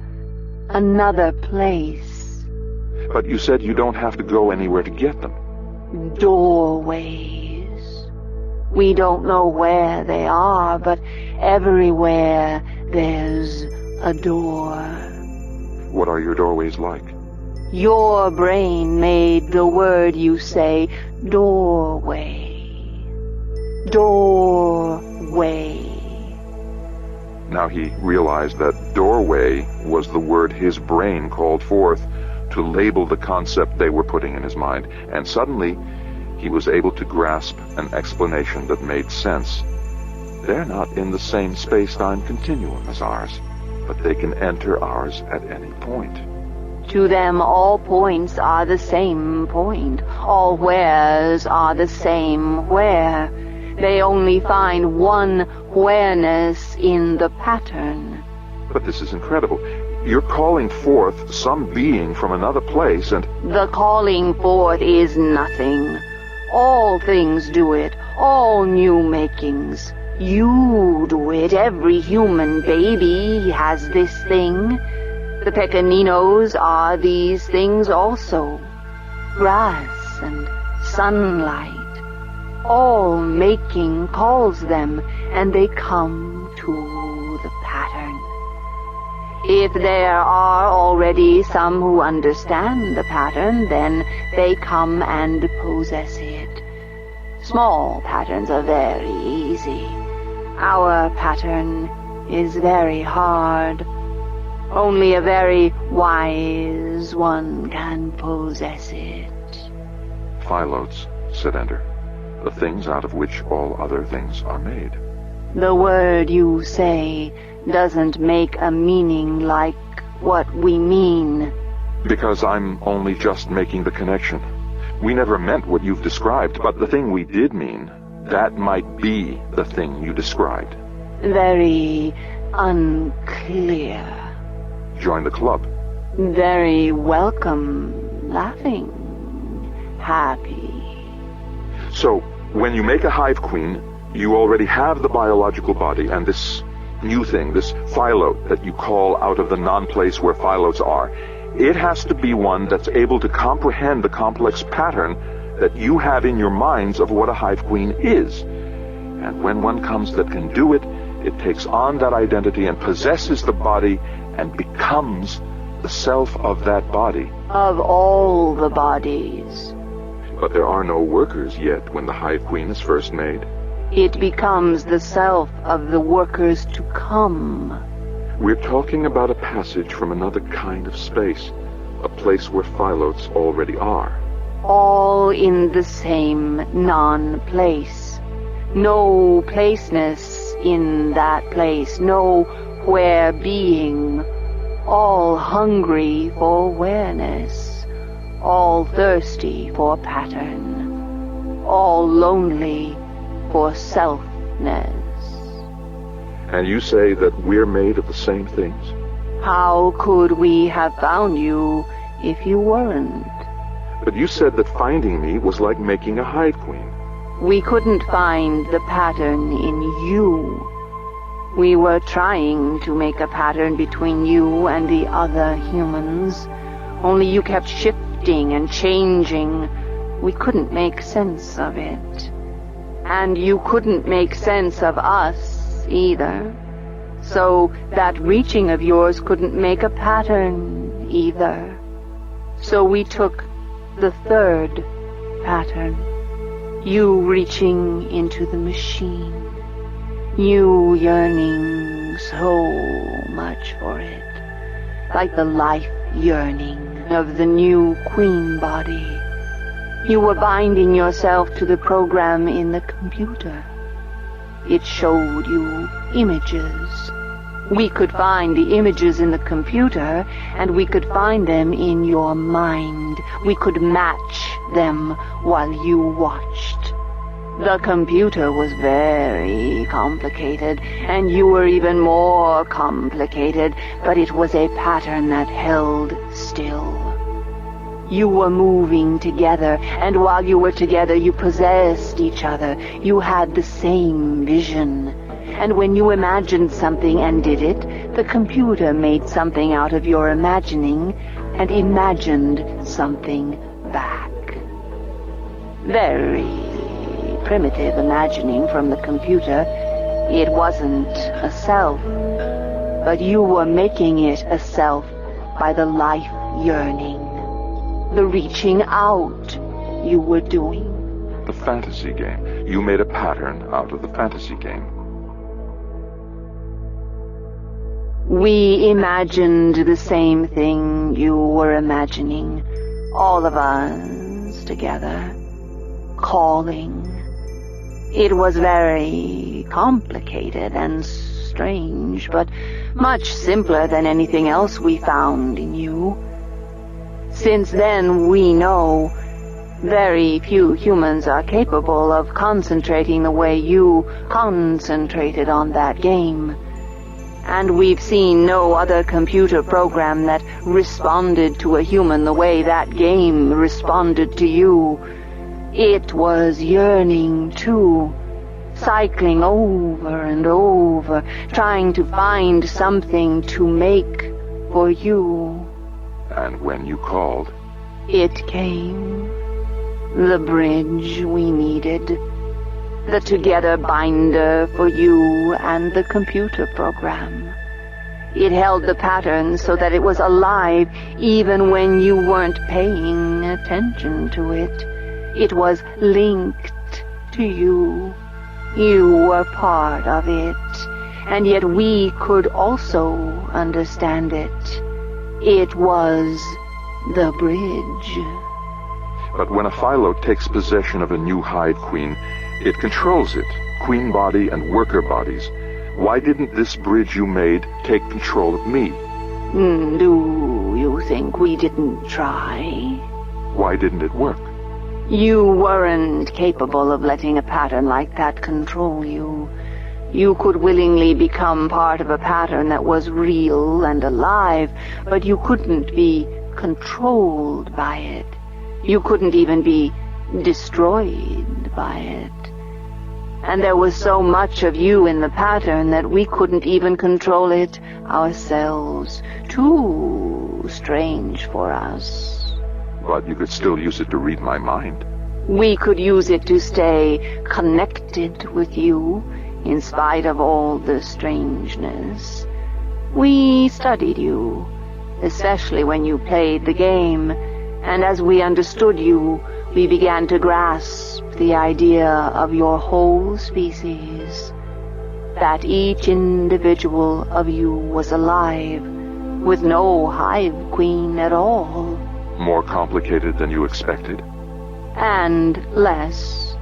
Another place. But you said you don't have to go anywhere to get them. Doorways. We don't know where they are, but everywhere there's a door. What are your doorways like? Your brain made the word you say, doorway. Doorway. Now he realized that doorway was the word his brain called forth to label the concept they were putting in his mind, and suddenly he was able to grasp an explanation that made sense. They're not in the same space-time continuum as ours, but they can enter ours at any point. To them, all points are the same point. All wheres are the same where. They only find one whereness in the pattern. But this is incredible. You're calling forth some being from another place, and... The calling forth is nothing. All things do it, all new makings. You do it. Every human baby has this thing. The Pequeninos are these things also. Grass and sunlight. All making calls them, and they come to the pattern. If there are already some who understand the pattern, then they come and possess it. Small patterns are very easy. Our pattern is very hard. Only a very wise one can possess it. Phyllotes, said Ender. The things out of which all other things are made. The word you say doesn't make a meaning like what we mean. Because I'm only just making the connection. We never meant what you've described, but the thing we did mean, that might be the thing you described. Very unclear. Join the club. Very welcome, laughing, happy. So, when you make a Hive Queen, you already have the biological body and this new thing, this phyllote that you call out of the non-place where phyllotes are. It has to be one that's able to comprehend the complex pattern that you have in your minds of what a Hive Queen is. And when one comes that can do it, it takes on that identity and possesses the body and becomes the self of that body. Of all the bodies. But there are no workers yet when the Hive Queen is first made. It becomes the self of the workers to come. We're talking about a passage from another kind of space, a place where phyllotes already are. All in the same non-place. No placeness in that place, no where being. All hungry for awareness, all thirsty for pattern, all lonely for selfness. And you say that we're made of the same things? How could we have found you if you weren't? But you said that finding me was like making a Hive Queen. We couldn't find the pattern in you. We were trying to make a pattern between you and the other humans. Only you kept shifting and changing. We couldn't make sense of it. And you couldn't make sense of us either. So that reaching of yours couldn't make a pattern either. So we took the third pattern. You reaching into the machine. You yearning so much for it. Like the life yearning of the new queen body. You were binding yourself to the program in the computer. It showed you images. We could find the images in the computer, and we could find them in your mind. We could match them while you watched. The computer was very complicated, and you were even more complicated, but it was a pattern that held still. You were moving together, and while you were together, you possessed each other. You had the same vision. And when you imagined something and did it, the computer made something out of your imagining and imagined something back. Very primitive imagining from the computer. It wasn't a self, but you were making it a self by the life yearning. The reaching out you were doing. The fantasy game. You made a pattern out of the fantasy game. We imagined the same thing you were imagining. All of us together. Calling. It was very complicated and strange, but much simpler than anything else we found in you. Since then, we know very few humans are capable of concentrating the way you concentrated on that game. And we've seen no other computer program that responded to a human the way that game responded to you. It was yearning, too, cycling over and over, trying to find something to make for you. And when you called, it came. The bridge we needed. The together binder for you and the computer program. It held the pattern so that it was alive even when you weren't paying attention to it. It was linked to you. You were part of it, and yet we could also understand it. It was the bridge. But when a Philo takes possession of a new Hive Queen, it controls it, queen body and worker bodies. Why didn't this bridge you made take control of me? Do you think we didn't try? Why didn't it work? You weren't capable of letting a pattern like that control you. You could willingly become part of a pattern that was real and alive, but you couldn't be controlled by it. You couldn't even be destroyed by it. And there was so much of you in the pattern that we couldn't even control it ourselves. Too strange for us. But you could still use it to read my mind. We could use it to stay connected with you, in spite of all the strangeness. We studied you, especially when you played the game, and as we understood you, we began to grasp the idea of your whole species, that each individual of you was alive, with no Hive Queen at all. More complicated than you expected? And less.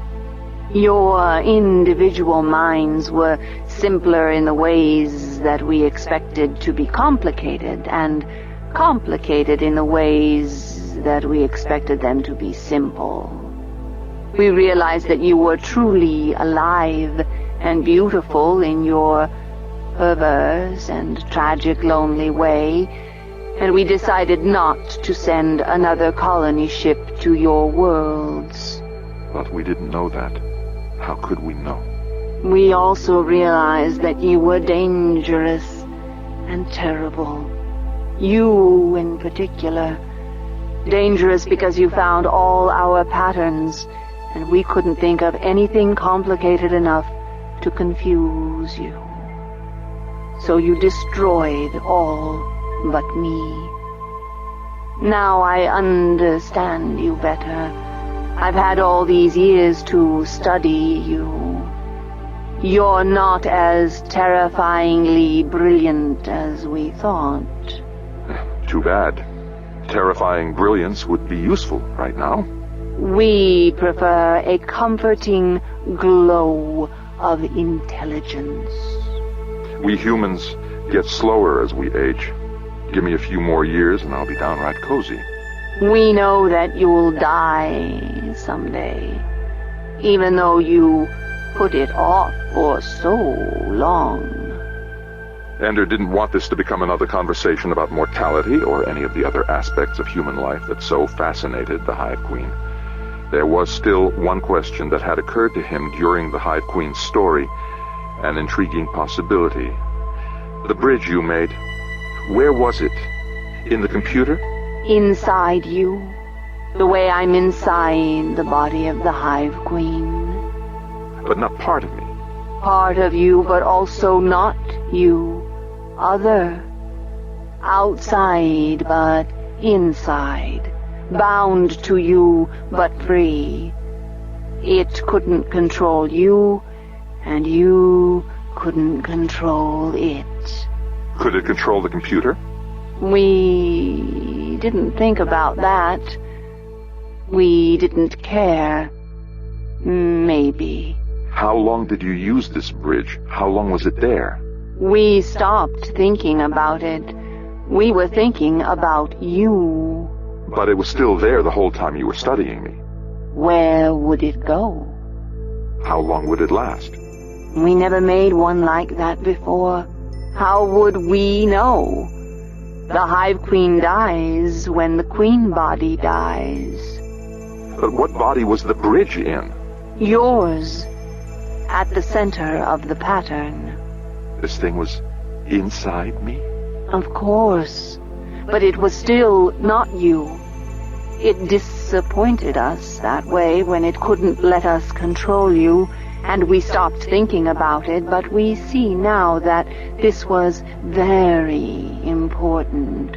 Your individual minds were simpler in the ways that we expected to be complicated, and complicated in the ways that we expected them to be simple. We realized that you were truly alive and beautiful in your perverse and tragic lonely way, and we decided not to send another colony ship to your worlds. But we didn't know that. How could we know? We also realized that you were dangerous and terrible. You in particular. Dangerous because you found all our patterns, and we couldn't think of anything complicated enough to confuse you. So you destroyed all but me. Now I understand you better. I've had all these years to study you. You're not as terrifyingly brilliant as we thought. Too bad. Terrifying brilliance would be useful right now. We prefer a comforting glow of intelligence. We humans get slower as we age. Give me a few more years and I'll be downright cozy. We know that you'll die someday, even though you put it off for so long. Ender didn't want this to become another conversation about mortality or any of the other aspects of human life that so fascinated the Hive Queen. There was still one question that had occurred to him during the Hive Queen's story, an intriguing possibility. The bridge you made, where was it? In the computer? Inside you, the way I'm inside the body of the Hive Queen. But not part of me. Part of you, but also not you. Other. Outside, but inside. Bound to you, but free. It couldn't control you, and you couldn't control it. Could it control the computer? We didn't think about that. We didn't care. Maybe. How long did you use this bridge? How long was it there? We stopped thinking about it. We were thinking about you. But it was still there the whole time you were studying me. Where would it go? How long would it last? We never made one like that before. How would we know? The Hive Queen dies when the queen body dies. But what body was the bridge in? Yours. At the center of the pattern. This thing was inside me? Of course. But it was still not you. It disappointed us that way when it couldn't let us control you, and we stopped thinking about it, but we see now that this was very important.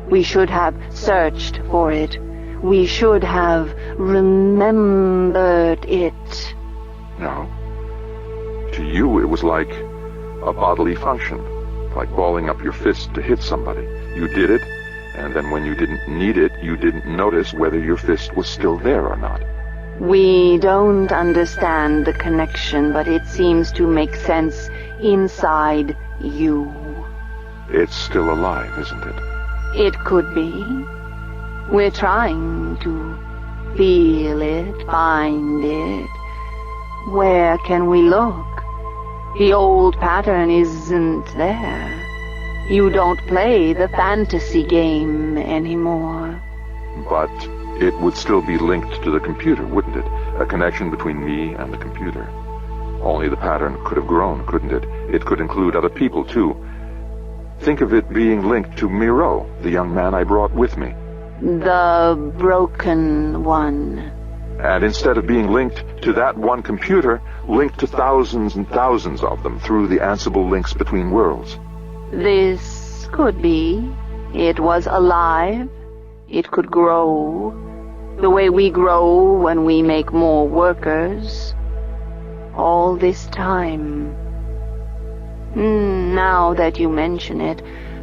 We should have searched for it. We should have remembered it. No. To you, it was like a bodily function, like balling up your fist to hit somebody. You did it, and then when you didn't need it, you didn't notice whether your fist was still there or not. We don't understand the connection, but it seems to make sense inside you. It's still alive, isn't it? It could be. We're trying to feel it, find it. Where can we look? The old pattern isn't there. You don't play the fantasy game anymore. But it would still be linked to the computer, wouldn't it? A connection between me and the computer. Only the pattern could have grown, couldn't it? It could include other people, too. Think of it being linked to Miro, the young man I brought with me. The broken one. And instead of being linked to that one computer, linked to thousands and thousands of them through the Ansible links between worlds. This could be. It was alive. It could grow. The way we grow when we make more workers. All this time. Now that you mention it,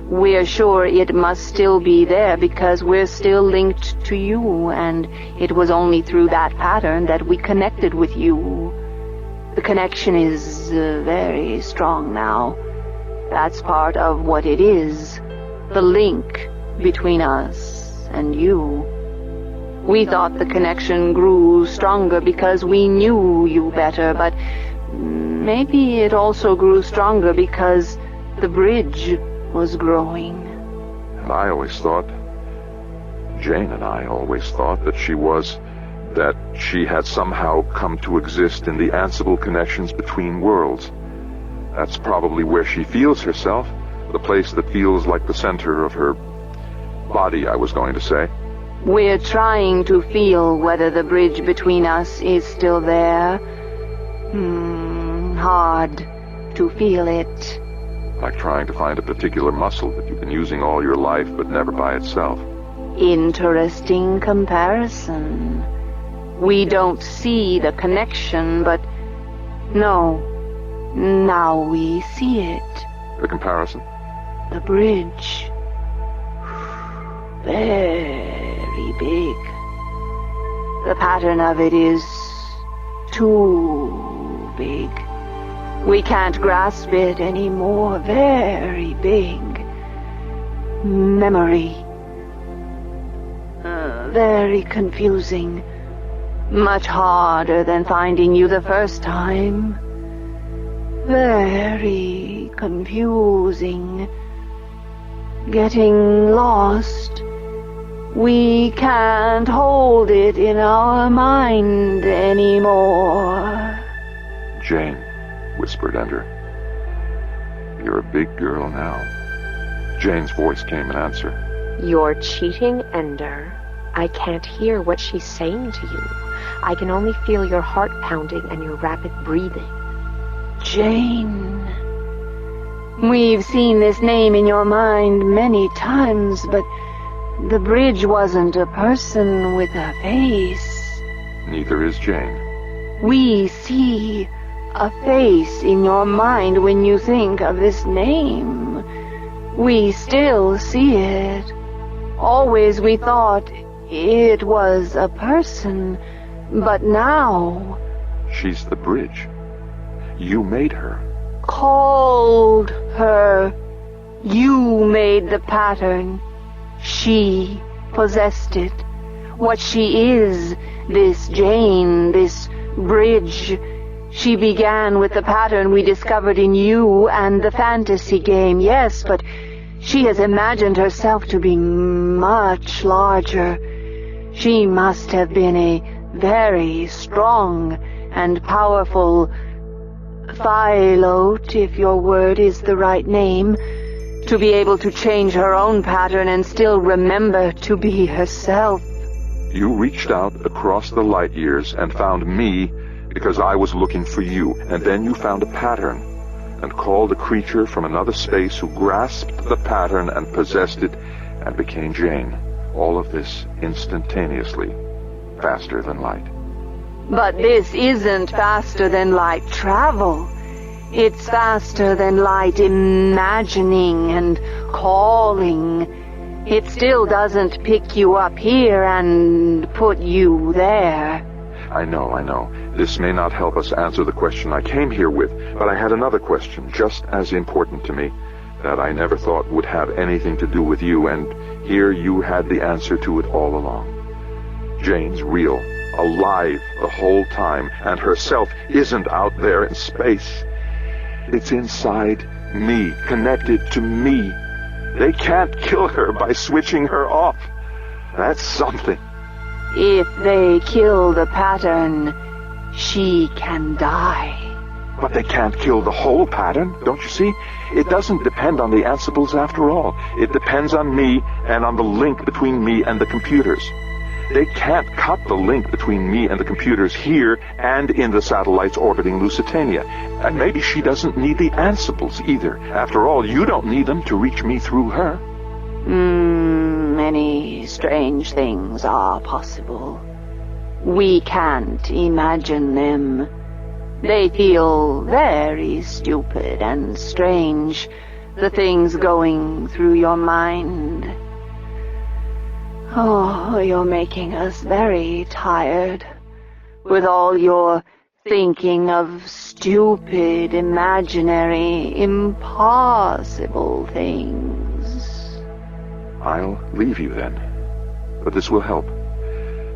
we're sure it must still be there because we're still linked to you, and it was only through that pattern that we connected with you. The connection is very strong now. That's part of what it is, the link between us and you. We thought the connection grew stronger because we knew you better, but maybe it also grew stronger because the bridge was growing. And I always thought, Jane and I always thought that she had somehow come to exist in the Ansible connections between worlds. That's probably where she feels herself, the place that feels like the center of her body, I was going to say. We're trying to feel whether the bridge between us is still there. Hard to feel it. Like trying to find a particular muscle that you've been using all your life, but never by itself. Interesting comparison. We don't see the connection, but no. Now we see it. The comparison? The bridge. Very big. The pattern of it is too big. We can't grasp it anymore. Very big. Memory. Very confusing. Much harder than finding you the first time. Very confusing. Getting lost. We can't hold it in our mind anymore. Jane, whispered Ender. You're a big girl now. Jane's voice came in answer. You're cheating, Ender. I can't hear what she's saying to you. I can only feel your heart pounding and your rapid breathing. Jane. We've seen this name in your mind many times, but the bridge wasn't a person with a face. Neither is Jane. We see a face in your mind when you think of this name. We still see it. Always we thought it was a person, but now... She's the bridge. You made her. Called her. You made the pattern. She possessed it. What she is, this Jane, this bridge. She began with the pattern we discovered in you and the fantasy game, yes, but she has imagined herself to be much larger. She must have been a very strong and powerful Philote, if your word is the right name, to be able to change her own pattern and still remember to be herself. You reached out across the light years and found me because I was looking for you, and then you found a pattern and called a creature from another space who grasped the pattern and possessed it and became Jane. All of this instantaneously, faster than light. But this isn't faster than light travel. It's faster than light imagining and calling. It still doesn't pick you up here and put you there. I know. This may not help us answer the question I came here with, but I had another question just as important to me that I never thought would have anything to do with you, and here you had the answer to it all along. Jane's real, alive the whole time, and herself isn't out there in space. It's inside me, connected to me. They can't kill her by switching her off. That's something. If they kill the pattern, she can die. But they can't kill the whole pattern, don't you see? It doesn't depend on the Ansibles after all. It depends on me and on the link between me and the computers. They can't cut the link between me and the computers here and in the satellites orbiting Lusitania. And maybe she doesn't need the Ansibles either. After all, you don't need them to reach me through her. Many strange things are possible. We can't imagine them. They feel very stupid and strange, the things going through your mind. Oh, you're making us very tired, with all your thinking of stupid, imaginary, impossible things. I'll leave you then. But this will help.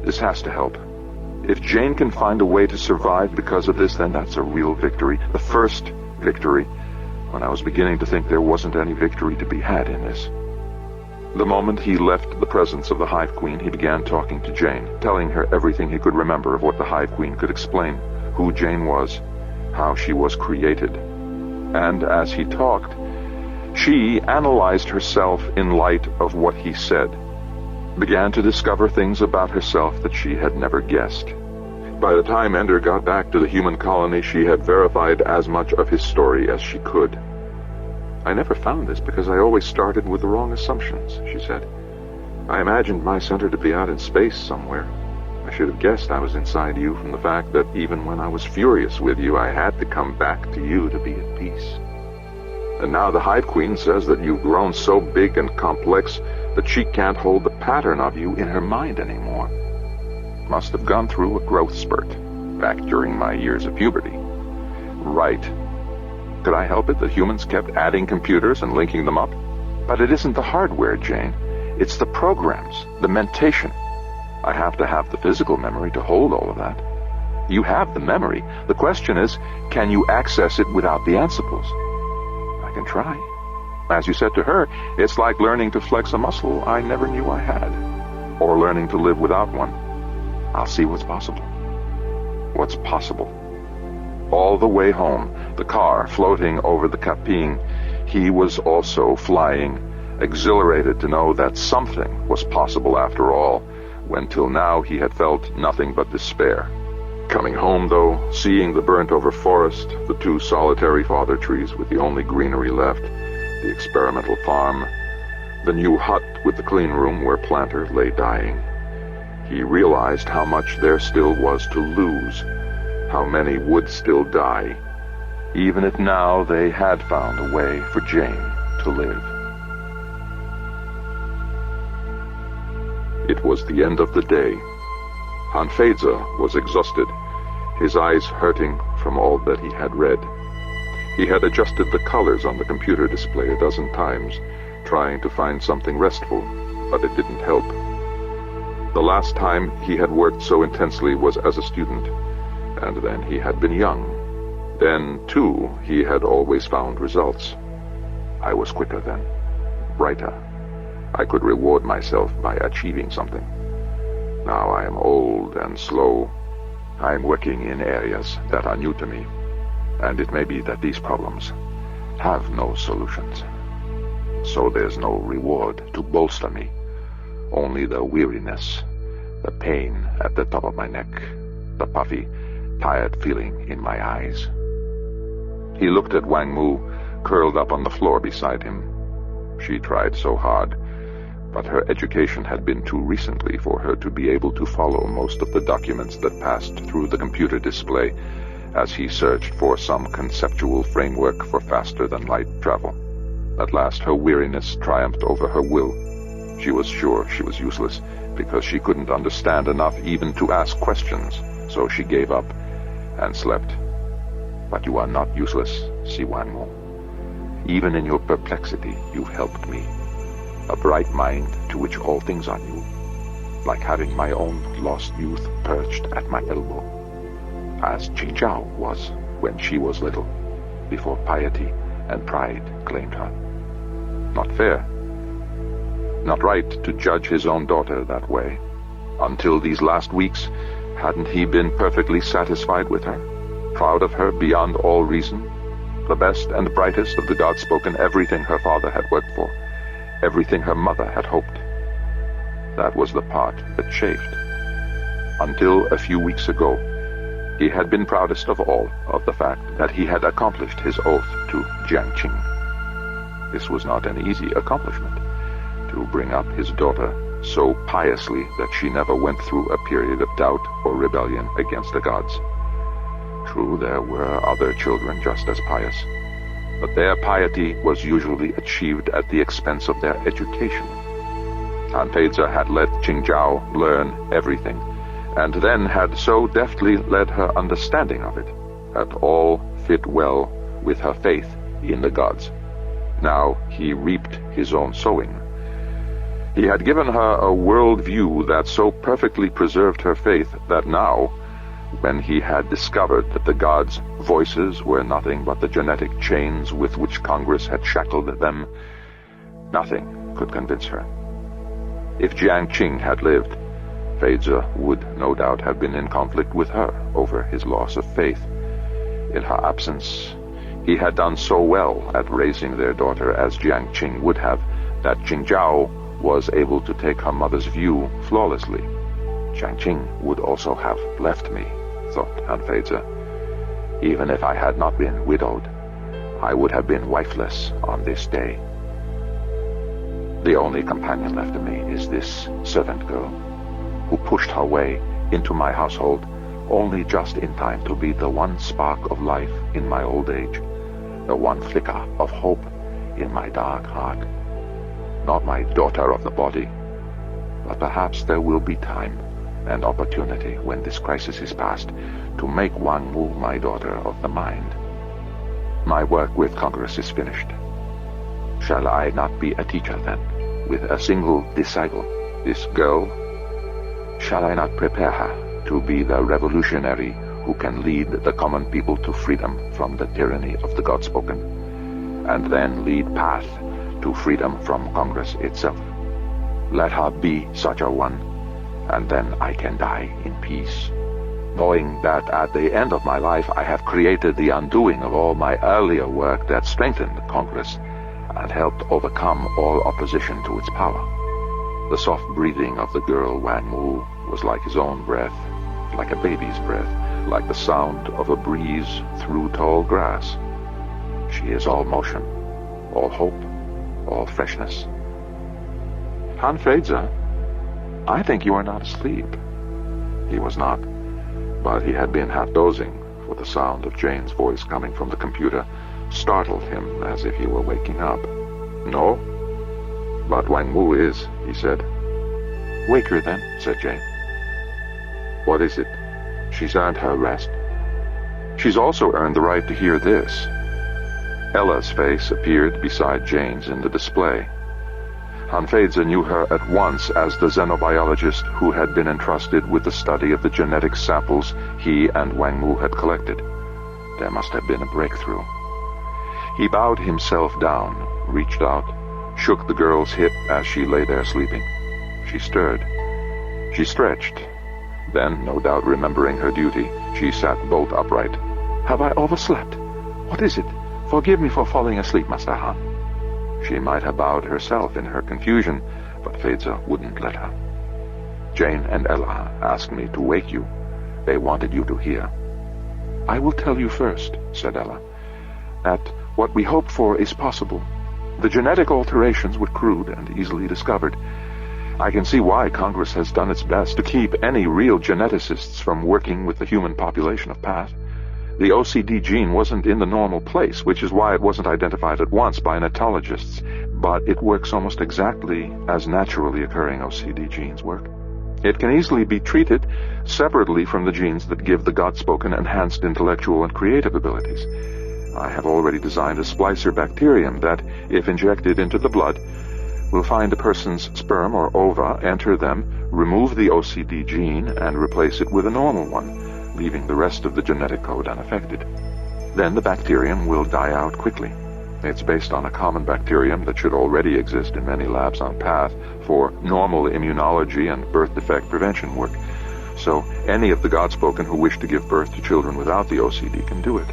This has to help. If Jane can find a way to survive because of this, then that's a real victory. The first victory, when I was beginning to think there wasn't any victory to be had in this. The moment he left the presence of the Hive Queen, he began talking to Jane, telling her everything he could remember of what the Hive Queen could explain, who Jane was, how she was created. And as he talked, she analyzed herself in light of what he said, began to discover things about herself that she had never guessed. By the time Ender got back to the human colony, she had verified as much of his story as she could. I never found this because I always started with the wrong assumptions, she said. I imagined my center to be out in space somewhere. I should have guessed I was inside you from the fact that even when I was furious with you, I had to come back to you to be at peace. And now the Hive Queen says that you've grown so big and complex that she can't hold the pattern of you in her mind anymore. Must have gone through a growth spurt back during my years of puberty. Right. Could I help it that humans kept adding computers and linking them up? But it isn't the hardware, Jane. It's the programs, the mentation. I have to have the physical memory to hold all of that. You have the memory. The question is, can you access it without the Ansibles? I can try. As you said to her, it's like learning to flex a muscle I never knew I had, or learning to live without one. I'll see what's possible. What's possible? All the way home, the car floating over the Capine, he was also flying, exhilarated to know that something was possible after all, when till now he had felt nothing but despair. Coming home, though, seeing the burnt-over forest, the two solitary father trees with the only greenery left, the experimental farm, the new hut with the clean room where Planter lay dying, he realized how much there still was to lose, how many would still die, even if now they had found a way for Jane to live. It was the end of the day. Hanfedza was exhausted, his eyes hurting from all that he had read. He had adjusted the colors on the computer display a dozen times, trying to find something restful, but it didn't help. The last time he had worked so intensely was as a student, and then he had been young. Then, too, he had always found results. I was quicker then, brighter. I could reward myself by achieving something. Now I am old and slow. I am working in areas that are new to me, and it may be that these problems have no solutions. So there's no reward to bolster me, only the weariness, the pain at the top of my neck, the puffy, tired feeling in my eyes. He looked at Wang Mu, curled up on the floor beside him. She tried so hard, but her education had been too recently for her to be able to follow most of the documents that passed through the computer display as he searched for some conceptual framework for faster-than-light travel. At last her weariness triumphed over her will. She was sure she was useless, because she couldn't understand enough even to ask questions, so she gave up and slept. But you are not useless, Si Wang-Mu. Even in your perplexity, you've helped me. A bright mind to which all things are new, like having my own lost youth perched at my elbow, as Qingzhao was when she was little, before piety and pride claimed her. Not fair. Not right to judge his own daughter that way. Until these last weeks, hadn't he been perfectly satisfied with her? Proud of her beyond all reason? The best and brightest of the God-spoken, everything her father had worked for, everything her mother had hoped. That was the part that chafed. Until a few weeks ago, he had been proudest of all of the fact that he had accomplished his oath to Jiang Qing. This was not an easy accomplishment, to bring up his daughter so piously that she never went through a period of doubt or rebellion against the gods. True, there were other children just as pious, but their piety was usually achieved at the expense of their education. Hanfeiza had let Qingzhao learn everything, and then had so deftly led her understanding of it, that all fit well with her faith in the gods. Now he reaped his own sowing. He had given her a world view that so perfectly preserved her faith that now, when he had discovered that the gods' voices were nothing but the genetic chains with which Congress had shackled them, nothing could convince her. If Jiang Qing had lived, Feiza would no doubt have been in conflict with her over his loss of faith. In her absence, he had done so well at raising their daughter as Jiang Qing would have, that Qingzhao was able to take her mother's view flawlessly. Jiang Qing would also have left me, thought Hanfeiza. Even if I had not been widowed, I would have been wifeless on this day. The only companion left to me is this servant girl, who pushed her way into my household only just in time to be the one spark of life in my old age, the one flicker of hope in my dark heart. Not my daughter of the body, but perhaps there will be time and opportunity when this crisis is past to make Wang-Mu my daughter of the mind. My work with Congress is finished. Shall I not be a teacher then, with a single disciple, this girl? Shall I not prepare her to be the revolutionary who can lead the common people to freedom from the tyranny of the God-spoken, and then lead path to freedom from Congress itself? Let her be such a one, and then I can die in peace, knowing that at the end of my life I have created the undoing of all my earlier work that strengthened Congress and helped overcome all opposition to its power. The soft breathing of the girl Wang-Mu was like his own breath, like a baby's breath, like the sound of a breeze through tall grass. She is all motion, all hope, all freshness. Hanfeiza, I think you are not asleep. He was not, but he had been half dozing, for the sound of Jane's voice coming from the computer startled him as if he were waking up. No, but Wang-Mu is, he said. Wake her then, said Jane. What is it? She's earned her rest. She's also earned the right to hear this. Ella's face appeared beside Jane's in the display. Hanfeiza knew her at once as the xenobiologist who had been entrusted with the study of the genetic samples he and Wang-Mu had collected. There must have been a breakthrough. He bowed himself down, reached out, shook the girl's hip as she lay there sleeping. She stirred. She stretched. Then, no doubt remembering her duty, she sat bolt upright. Have I overslept? What is it? Forgive me for falling asleep, Master Han. She might have bowed herself in her confusion, but Feiza wouldn't let her. Jane and Ella asked me to wake you. They wanted you to hear. I will tell you first, said Ella, that what we hoped for is possible. The genetic alterations were crude and easily discovered, I can see why Congress has done its best to keep any real geneticists from working with the human population of Path. The OCD gene wasn't in the normal place, which is why it wasn't identified at once by etologists, but it works almost exactly as naturally occurring OCD genes work. It can easily be treated separately from the genes that give the God-spoken enhanced intellectual and creative abilities. I have already designed a splicer bacterium that, if injected into the blood, will find a person's sperm or ova, enter them, remove the OCD gene, and replace it with a normal one, leaving the rest of the genetic code unaffected. Then the bacterium will die out quickly. It's based on a common bacterium that should already exist in many labs on Path for normal immunology and birth defect prevention work. So any of the God-spoken who wish to give birth to children without the OCD can do it.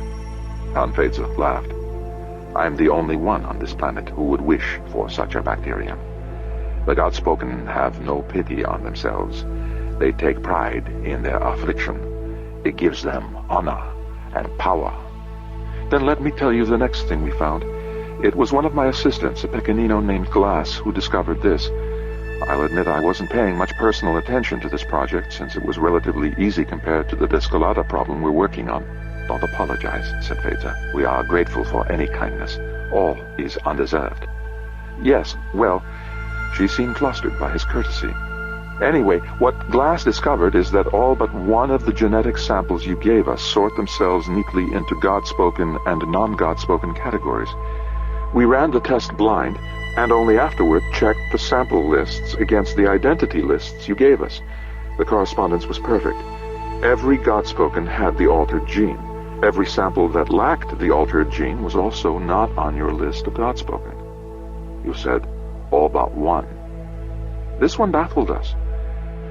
Hanfeza laughed. I'm the only one on this planet who would wish for such a bacterium. The God-spoken have no pity on themselves. They take pride in their affliction. It gives them honor and power. Then let me tell you the next thing we found. It was one of my assistants, a Pequenino named Glass, who discovered this. I'll admit I wasn't paying much personal attention to this project, since it was relatively easy compared to the Descolada problem we're working on. Don't apologize, said Feza. We are grateful for any kindness. All is undeserved. Yes, well, she seemed flustered by his courtesy. Anyway, what Glass discovered is that all but one of the genetic samples you gave us sort themselves neatly into God-spoken and non-God-spoken categories. We ran the test blind, and only afterward checked the sample lists against the identity lists you gave us. The correspondence was perfect. Every God-spoken had the altered gene. Every sample that lacked the altered gene was also not on your list of God-spoken. You said, all but one. This one baffled us.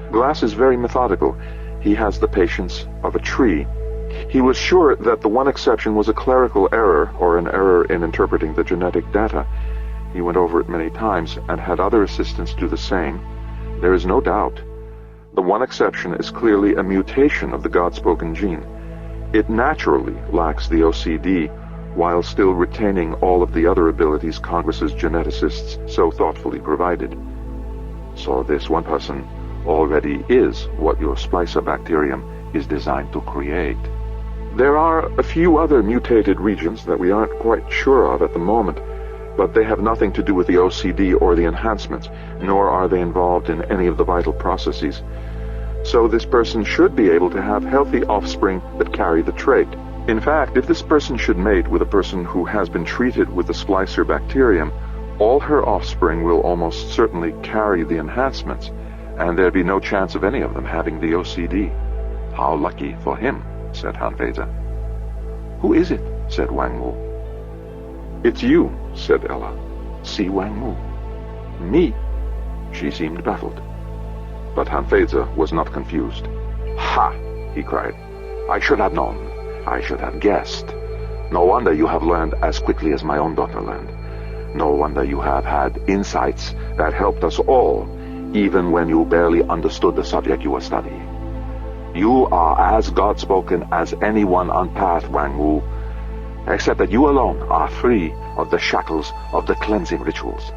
Glass is very methodical. He has the patience of a tree. He was sure that the one exception was a clerical error, or an error in interpreting the genetic data. He went over it many times, and had other assistants do the same. There is no doubt. The one exception is clearly a mutation of the God-spoken gene. It naturally lacks the OCD, while still retaining all of the other abilities Congress's geneticists so thoughtfully provided. So this one person already is what your splicer bacterium is designed to create. There are a few other mutated regions that we aren't quite sure of at the moment, but they have nothing to do with the OCD or the enhancements, nor are they involved in any of the vital processes. So this person should be able to have healthy offspring that carry the trait. In fact, if this person should mate with a person who has been treated with the splicer bacterium, all her offspring will almost certainly carry the enhancements, and there'd be no chance of any of them having the OCD. How lucky for him, said Hanfeza. Who is it? Said Wang Mu. It's you, said Ella. See Wang Mu. Me? She seemed baffled. But Hanfeza was not confused. Ha! He cried. I should have known. I should have guessed. No wonder you have learned as quickly as my own daughter learned. No wonder you have had insights that helped us all, even when you barely understood the subject you were studying. You are as God-spoken as anyone on Path, Wang Wu, except that you alone are free of the shackles of the cleansing rituals.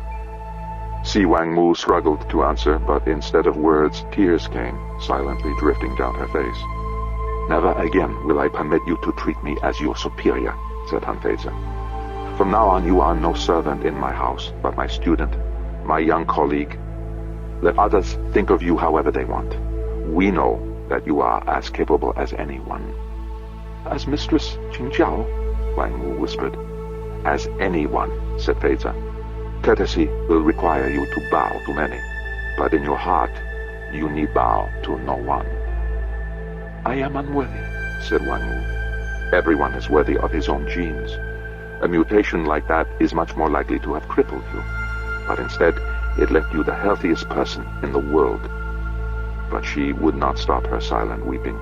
Si Wang Mu struggled to answer, but instead of words, tears came, silently drifting down her face. Never again will I permit you to treat me as your superior, said Hanfeza. From now on you are no servant in my house, but my student, my young colleague. Let others think of you however they want. We know that you are as capable as anyone. As Mistress Qingjiao, Wang Wu whispered. As anyone, said Feza. Courtesy will require you to bow to many, but in your heart you need bow to no one. I am unworthy, said Wang Wu. Everyone is worthy of his own genes. A mutation like that is much more likely to have crippled you, but instead it left you the healthiest person in the world. But she would not stop her silent weeping.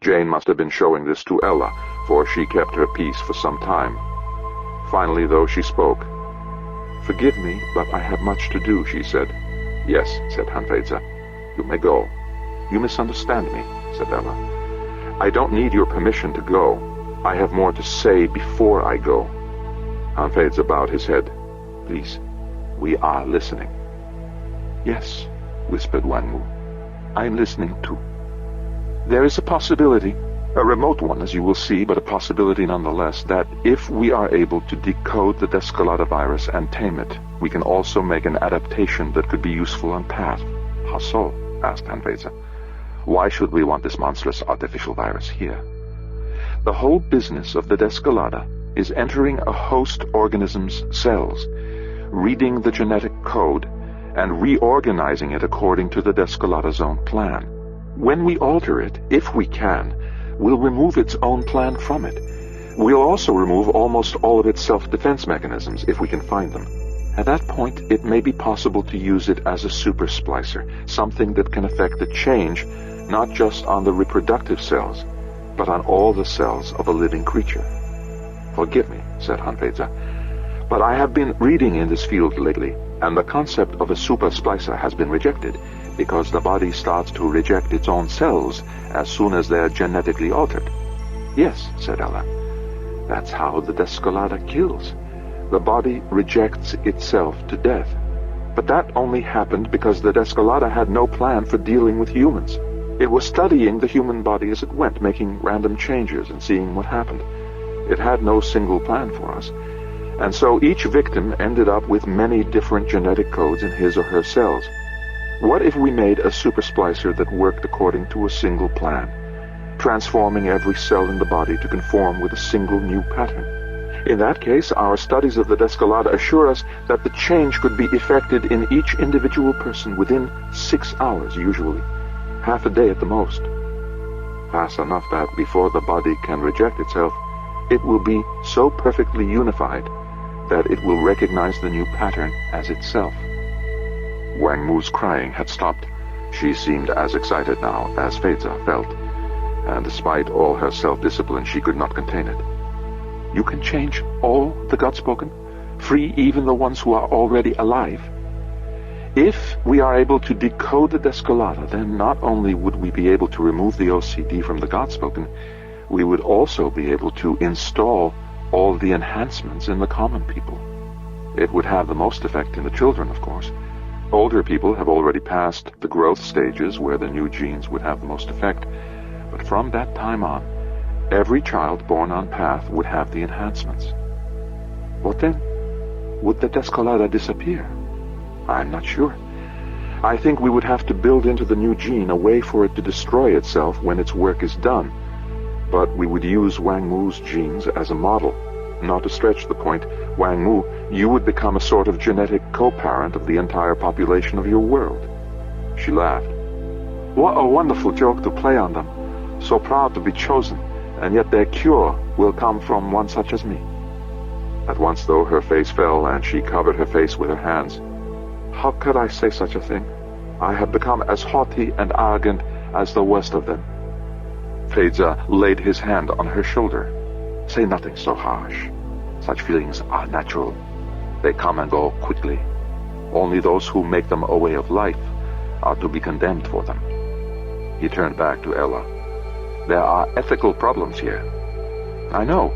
Jane must have been showing this to Ella, for she kept her peace for some time. Finally, though, she spoke. Forgive me, but I have much to do, she said. Yes, said Hanfeza. You may go. You misunderstand me, said Ella. I don't need your permission to go. I have more to say before I go. Hanfeza bowed his head. Please, we are listening. Yes, whispered Wang Mu. I'm listening too. There is a possibility, a remote one as you will see, but a possibility nonetheless, that if we are able to decode the Descolada virus and tame it, we can also make an adaptation that could be useful on Path. How so? Asked Hanfeza. Why should we want this monstrous artificial virus here? The whole business of the Descolada is entering a host organism's cells, reading the genetic code, and reorganizing it according to the Descolada's own plan. When we alter it, if we can, we'll remove its own plan from it. We'll also remove almost all of its self-defense mechanisms, if we can find them. At that point, it may be possible to use it as a super splicer, something that can affect the change not just on the reproductive cells, but on all the cells of a living creature. Forgive me, said Hanfeza, but I have been reading in this field lately, and the concept of a super splicer has been rejected, because the body starts to reject its own cells as soon as they're genetically altered. Yes, said Ella. That's how the Descolada kills. The body rejects itself to death. But that only happened because the Descolada had no plan for dealing with humans. It was studying the human body as it went, making random changes and seeing what happened. It had no single plan for us. And so each victim ended up with many different genetic codes in his or her cells. What if we made a super splicer that worked according to a single plan, transforming every cell in the body to conform with a single new pattern? In that case, our studies of the Descolada assure us that the change could be effected in each individual person within 6 hours, usually, half a day at the most. Fast enough that before the body can reject itself, it will be so perfectly unified that it will recognize the new pattern as itself. Wang Mu's crying had stopped. She seemed as excited now as Feiza felt, and despite all her self-discipline, she could not contain it. You can change all the Godspoken, free even the ones who are already alive. If we are able to decode the Descolada, then not only would we be able to remove the OCD from the Godspoken, we would also be able to install all the enhancements in the common people. It would have the most effect in the children, of course. Older people have already passed the growth stages where the new genes would have the most effect, but from that time on, every child born on Path would have the enhancements. What then? Would the Descolada disappear? I'm not sure. I think we would have to build into the new gene a way for it to destroy itself when its work is done. But we would use Wang Mu's genes as a model. Not to stretch the point, Wang Mu, you would become a sort of genetic co-parent of the entire population of your world. She laughed. What a wonderful joke to play on them. So proud to be chosen, and yet their cure will come from one such as me. At once, though, her face fell, and she covered her face with her hands. How could I say such a thing? I have become as haughty and arrogant as the worst of them. Feiza laid his hand on her shoulder. Say nothing so harsh. Such feelings are natural. They come and go quickly. Only those who make them a way of life are to be condemned for them. He turned back to Ella. There are ethical problems here. I know,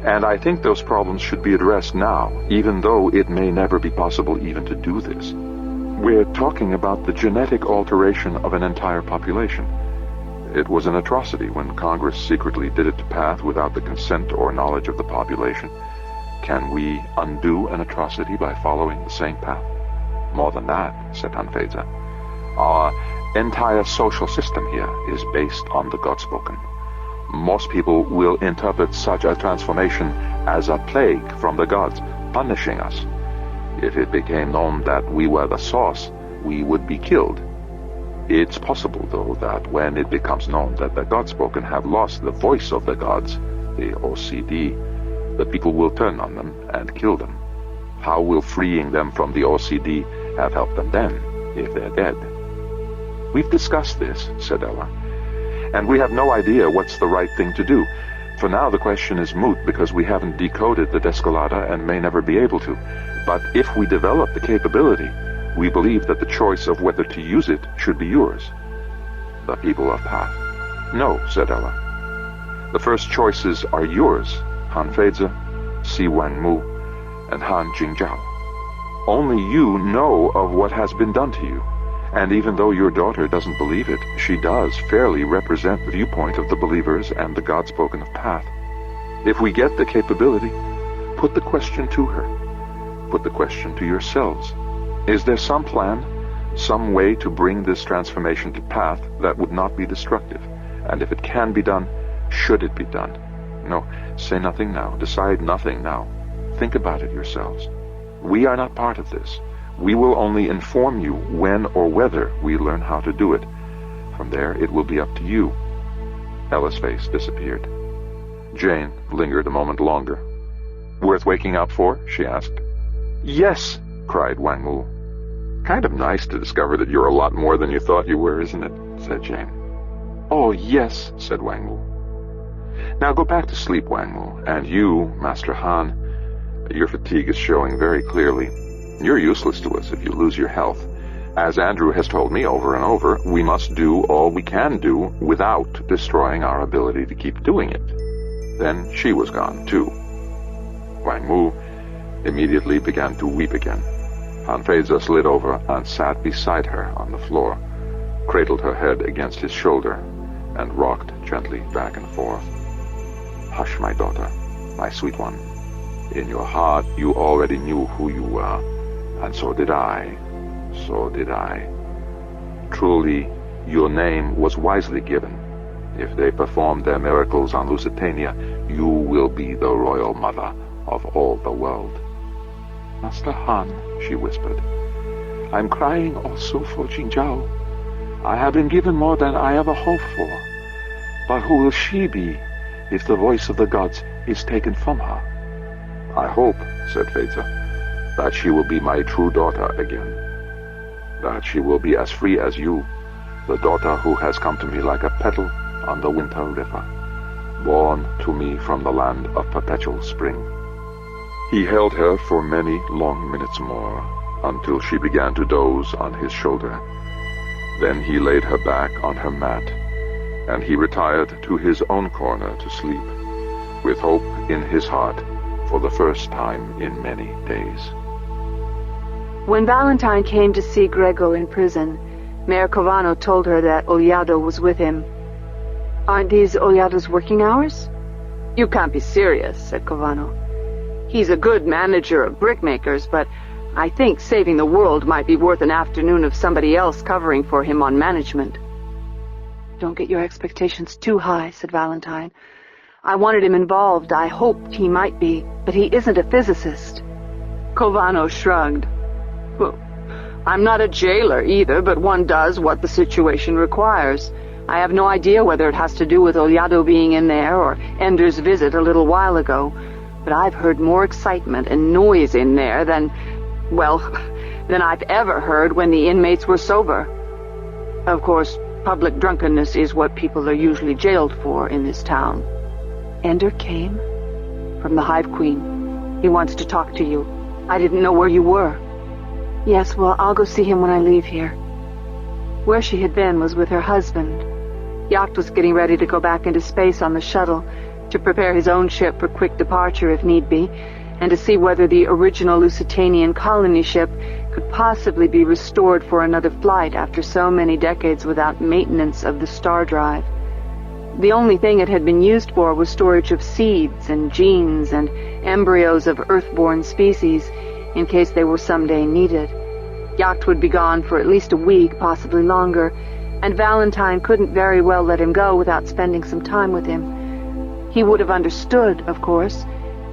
and I think those problems should be addressed now, even though it may never be possible even to do this. We're talking about the genetic alteration of an entire population. It was an atrocity when Congress secretly did it to Path without the consent or knowledge of the population. Can we undo an atrocity by following the same path? More than that, said Hanfeza. Our entire social system here is based on the Godspoken. Most people will interpret such a transformation as a plague from the gods, punishing us. If it became known that we were the source, we would be killed. It's possible, though, that when it becomes known that the Godspoken have lost the voice of the gods, the OCD, the people will turn on them and kill them. How will freeing them from the OCD have helped them then, if they're dead? We've discussed this, said Ella, and we have no idea what's the right thing to do. For now, the question is moot because we haven't decoded the Descolada and may never be able to. But if we develop the capability, we believe that the choice of whether to use it should be yours. The people of Path. No, said Ella. The first choices are yours, Han Feiza, Si Wang Mu, and Han Jingzhao. Only you know of what has been done to you. And even though your daughter doesn't believe it, she does fairly represent the viewpoint of the believers and the God-spoken of path. If we get the capability, put the question to her. Put the question to yourselves. Is there some plan, some way to bring this transformation to path that would not be destructive? And if it can be done, should it be done? No, say nothing now. Decide nothing now. Think about it yourselves. We are not part of this. We will only inform you when or whether we learn how to do it. From there, it will be up to you. Ella's face disappeared. Jane lingered a moment longer. Worth waking up for? She asked. Yes, cried Wang Mu. Kind of nice to discover that you're a lot more than you thought you were, isn't it? Said Jane. Oh, yes, said Wang Mu. Now go back to sleep, Wang Mu, and you, Master Han, your fatigue is showing very clearly. You're useless to us if you lose your health. As Andrew has told me over and over, we must do all we can do without destroying our ability to keep doing it. Then she was gone, too. Wang Mu immediately began to weep again. Han Feiza slid over and sat beside her on the floor, cradled her head against his shoulder, and rocked gently back and forth. Hush, my daughter, my sweet one. In your heart you already knew who you were, and so did I. So did I. Truly, your name was wisely given. If they perform their miracles on Lusitania, you will be the royal mother of all the world. Master Han, she whispered, I'm crying also for Jingzhao. I have been given more than I ever hoped for. But who will she be if the voice of the gods is taken from her? I hope, said Feiza, that she will be my true daughter again. That she will be as free as you, the daughter who has come to me like a petal on the winter river, born to me from the land of perpetual spring. He held her for many long minutes more, until she began to doze on his shoulder. Then he laid her back on her mat, and he retired to his own corner to sleep, with hope in his heart for the first time in many days. When Valentine came to see Grego in prison, Mayor Covano told her that Oliado was with him. Aren't these Oliado's working hours? You can't be serious, said Covano. He's a good manager of brickmakers, but I think saving the world might be worth an afternoon of somebody else covering for him on management. Don't get your expectations too high, said Valentine. I wanted him involved. I hoped he might be, but he isn't a physicist. Covano shrugged. Well, I'm not a jailer either, but one does what the situation requires. I have no idea whether it has to do with Oliado being in there or Ender's visit a little while ago, but I've heard more excitement and noise in there than I've ever heard when the inmates were sober. Of course, public drunkenness is what people are usually jailed for in this town. Ender came? From the Hive Queen. He wants to talk to you. I didn't know where you were. Yes, well, I'll go see him when I leave here. Where she had been was with her husband. Yacht was getting ready to go back into space on the shuttle, to prepare his own ship for quick departure if need be, and to see whether the original Lusitanian colony ship could possibly be restored for another flight after so many decades without maintenance of the star drive. The only thing it had been used for was storage of seeds and genes and embryos of Earth-born species, in case they were someday needed. Yacht would be gone for at least a week, possibly longer, and Valentine couldn't very well let him go without spending some time with him. He would have understood, of course.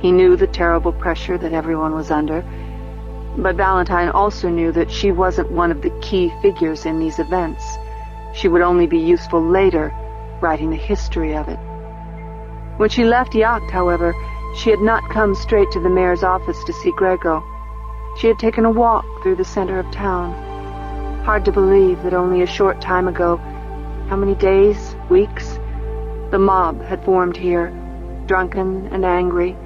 He knew the terrible pressure that everyone was under. But Valentine also knew that she wasn't one of the key figures in these events. She would only be useful later, writing the history of it. When she left Yacht, however, she had not come straight to the mayor's office to see Grego. She had taken a walk through the center of town. Hard to believe that only a short time ago, how many days, weeks, the mob had formed here, drunken and angry,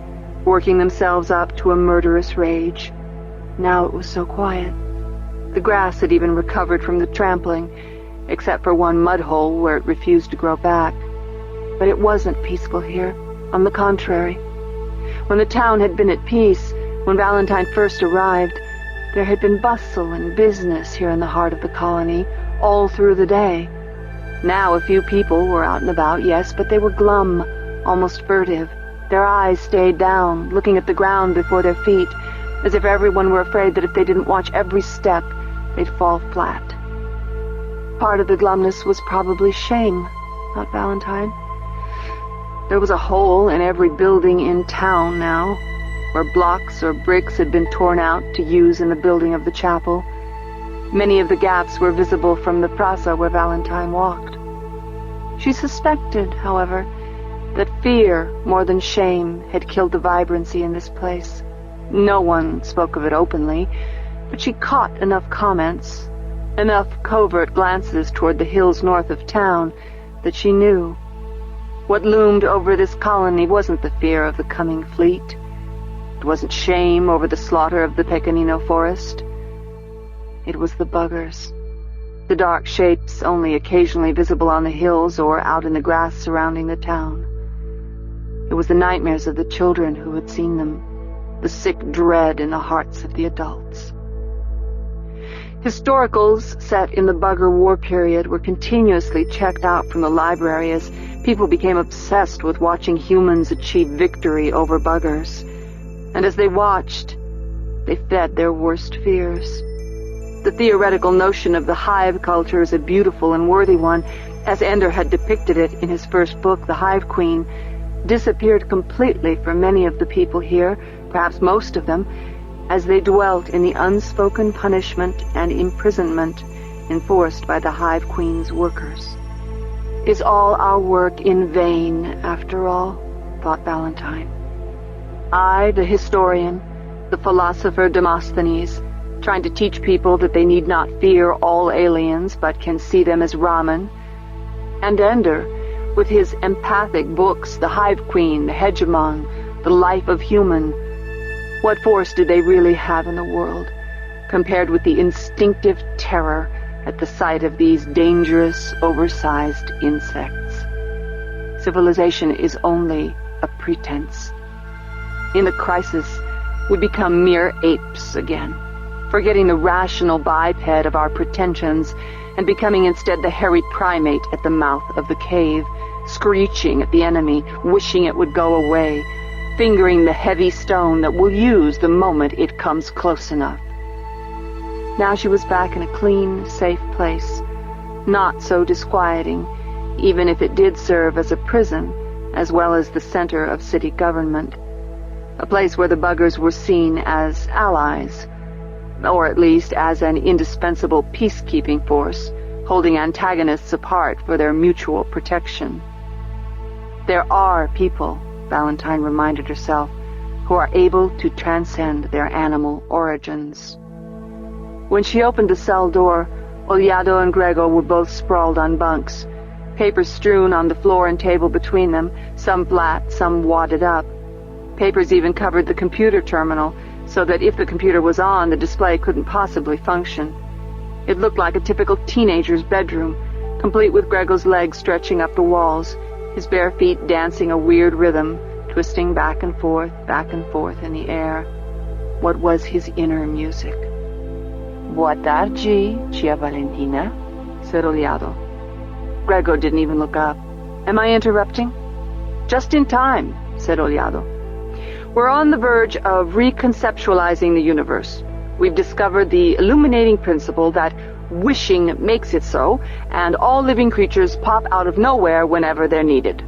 working themselves up to a murderous rage. Now it was so quiet. The grass had even recovered from the trampling, except for one mud hole where it refused to grow back. But it wasn't peaceful here. On the contrary. When the town had been at peace, when Valentine first arrived, There had been bustle and business here in the heart of the colony, all through the day. Now a few people were out and about, yes, but they were glum, almost furtive. Their eyes stayed down, looking at the ground before their feet, as if everyone were afraid that if they didn't watch every step, they'd fall flat. Part of the glumness was probably shame, thought Valentine. There was a hole in every building in town now, where blocks or bricks had been torn out to use in the building of the chapel. Many of the gaps were visible from the plaza where Valentine walked. She suspected, however, that fear more than shame had killed the vibrancy in this place. No one spoke of it openly, but she caught enough comments, enough covert glances toward the hills north of town, that she knew. What loomed over this colony wasn't the fear of the coming fleet. It wasn't shame over the slaughter of the Pequenino forest. It was the buggers, the dark shapes only occasionally visible on the hills or out in the grass surrounding the town. It was the nightmares of the children who had seen them, the sick dread in the hearts of the adults. Historicals set in the bugger war period were continuously checked out from the library as people became obsessed with watching humans achieve victory over buggers. And as they watched, they fed their worst fears. The theoretical notion of the hive culture is a beautiful and worthy one, as Ender had depicted it in his first book, The Hive Queen, disappeared completely for many of the people here, perhaps most of them, as they dwelt in the unspoken punishment and imprisonment enforced by the Hive Queen's workers. Is all our work in vain, after all? Thought Valentine. I, the historian, the philosopher Demosthenes, trying to teach people that they need not fear all aliens, but can see them as Raman. And Ender, with his empathic books, The Hive Queen, The Hegemon, The Life of Human. What force did they really have in the world, compared with the instinctive terror at the sight of these dangerous, oversized insects? Civilization is only a pretense. In the crisis, we become mere apes again, forgetting the rational biped of our pretensions and becoming instead the hairy primate at the mouth of the cave, screeching at the enemy, wishing it would go away, fingering the heavy stone that we'll use the moment it comes close enough. Now she was back in a clean, safe place, not so disquieting, even if it did serve as a prison, as well as the center of city government. A place where the buggers were seen as allies, or at least as an indispensable peacekeeping force, holding antagonists apart for their mutual protection. There are people, Valentine reminded herself, who are able to transcend their animal origins. When she opened the cell door, Oliado and Grego were both sprawled on bunks, papers strewn on the floor and table between them, some flat, some wadded up. Papers even covered the computer terminal, so that if the computer was on, the display couldn't possibly function. It looked like a typical teenager's bedroom, complete with Grego's legs stretching up the walls, his bare feet dancing a weird rhythm, twisting back and forth in the air. What was his inner music? Boa tarde, tia Valentina, said Oliado. Grego didn't even look up. Am I interrupting? Just in time, said Oliado. We're on the verge of reconceptualizing the universe. We've discovered the illuminating principle that wishing makes it so, and all living creatures pop out of nowhere whenever they're needed.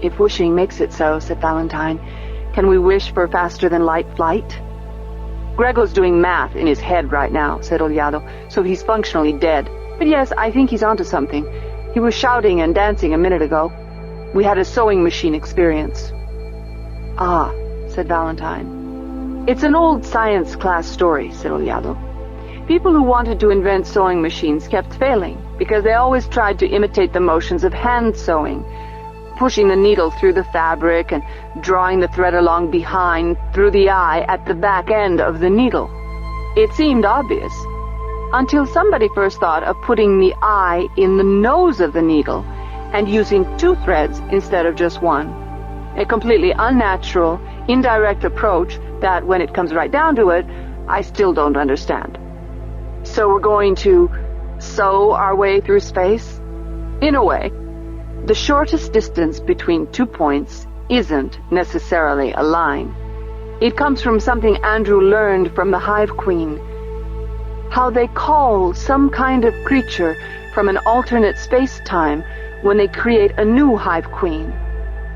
If wishing makes it so, said Valentine, can we wish for faster-than-light flight? Grego's doing math in his head right now, said Oliado, so he's functionally dead. But yes, I think he's onto something. He was shouting and dancing a minute ago. We had a sewing machine experience. Ah, said Valentine. It's an old science class story, said Oliado. People who wanted to invent sewing machines kept failing, because they always tried to imitate the motions of hand sewing, pushing the needle through the fabric and drawing the thread along behind through the eye at the back end of the needle. It seemed obvious, until somebody first thought of putting the eye in the nose of the needle and using 2 threads instead of just 1. A completely unnatural, indirect approach that, when it comes right down to it, I still don't understand. So we're going to sew our way through space? In a way. The shortest distance between 2 points isn't necessarily a line. It comes from something Andrew learned from the Hive Queen. How they call some kind of creature from an alternate space-time when they create a new Hive Queen.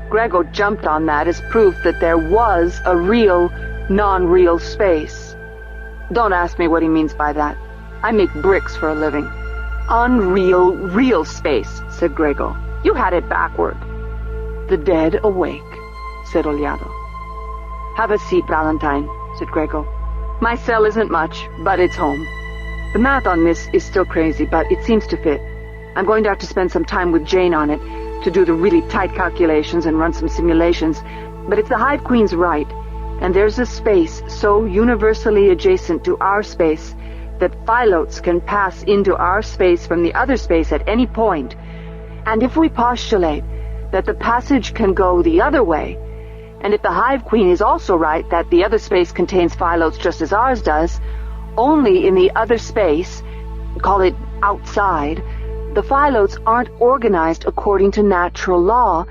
Grego jumped on that as proof that there was a real, non-real space. Don't ask me what he means by that. I make bricks for a living. Unreal, real space, said Grego. You had it backward. The dead awake, said Oliado. Have a seat, Valentine, said Grego. My cell isn't much, but it's home. The math on this is still crazy, but it seems to fit. I'm going to have to spend some time with Jane on it to do the really tight calculations and run some simulations. But if the Hive Queen's right, and there's a space so universally adjacent to our space that phylotes can pass into our space from the other space at any point, and if we postulate that the passage can go the other way, and if the Hive Queen is also right that the other space contains phylotes just as ours does, only in the other space, call it outside, the phylotes aren't organized according to natural law,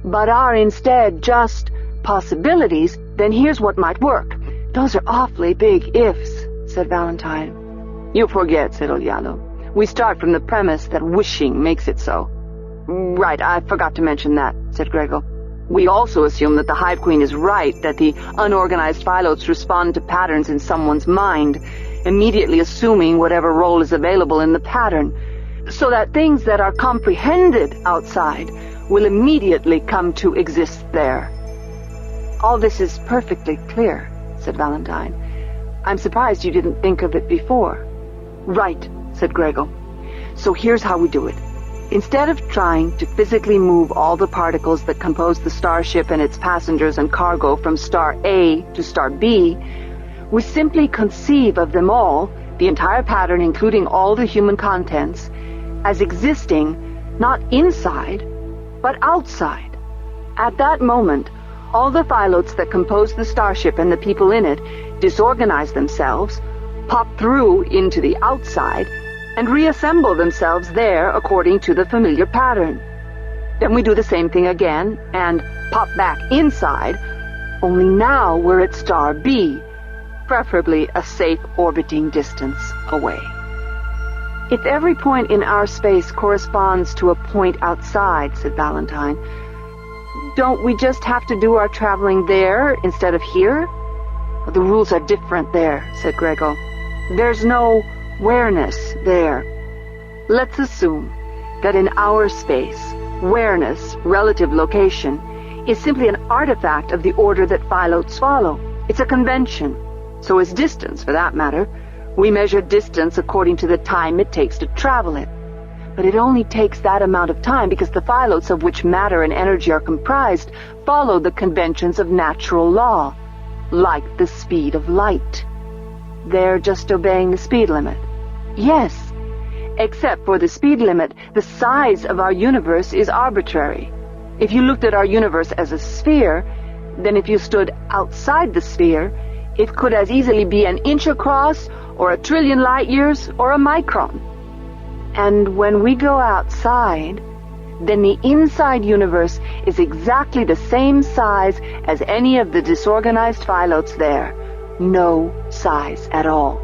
but are instead just possibilities, then here's what might work. Those are awfully big ifs, said Valentine. You forget, said Oliado. We start from the premise that wishing makes it so. Right, I forgot to mention that, said Grego. We also assume that the Hive Queen is right, that the unorganized phylotes respond to patterns in someone's mind, immediately assuming whatever role is available in the pattern, so that things that are comprehended outside will immediately come to exist there. All this is perfectly clear, said Valentine. I'm surprised you didn't think of it before. Right, said Grego. So here's how we do it. Instead of trying to physically move all the particles that compose the starship and its passengers and cargo from star A to star B, we simply conceive of them all, the entire pattern including all the human contents, as existing not inside, but outside. At that moment, all the phylotes that compose the starship and the people in it disorganize themselves, pop through into the outside, and reassemble themselves there according to the familiar pattern. Then we do the same thing again, and pop back inside, only now we're at star B, preferably a safe orbiting distance away. If every point in our space corresponds to a point outside, said Valentine, don't we just have to do our traveling there instead of here? The rules are different there, said Grego. There's no awareness there. Let's assume that in our space, awareness, relative location, is simply an artifact of the order that phylotes follow. It's a convention. So is distance, for that matter. We measure distance according to the time it takes to travel it. But it only takes that amount of time because the phylotes of which matter and energy are comprised follow the conventions of natural law, like the speed of light. They're just obeying the speed limit. Yes, except for the speed limit, the size of our universe is arbitrary. If you looked at our universe as a sphere, then if you stood outside the sphere, it could as easily be an inch across, or a trillion light years, or a micron. And when we go outside, then the inside universe is exactly the same size as any of the disorganized phylotes there. No size at all.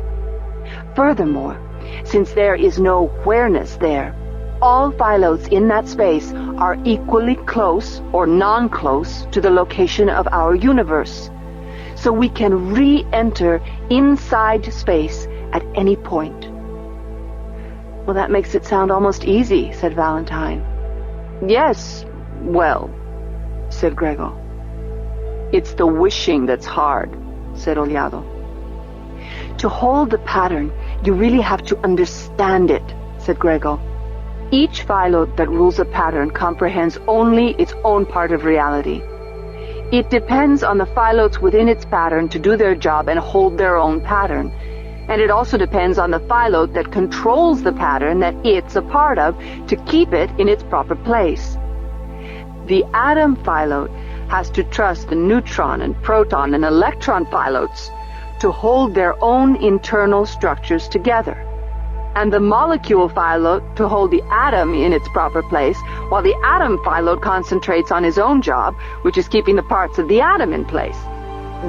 Furthermore, since there is no awareness there, all phylotes in that space are equally close or non-close to the location of our universe. So we can re-enter inside space at any point. Well, that makes it sound almost easy, said Valentine. Yes, well, said Grego. It's the wishing that's hard, said Oliado. To hold the pattern, you really have to understand it, said Grego. Each phylote that rules a pattern comprehends only its own part of reality. It depends on the phylotes within its pattern to do their job and hold their own pattern. And it also depends on the phylote that controls the pattern that it's a part of to keep it in its proper place. The atom phylote has to trust the neutron and proton and electron phylotes to hold their own internal structures together, and the molecule phyllote to hold the atom in its proper place, while the atom phyllote concentrates on his own job, which is keeping the parts of the atom in place.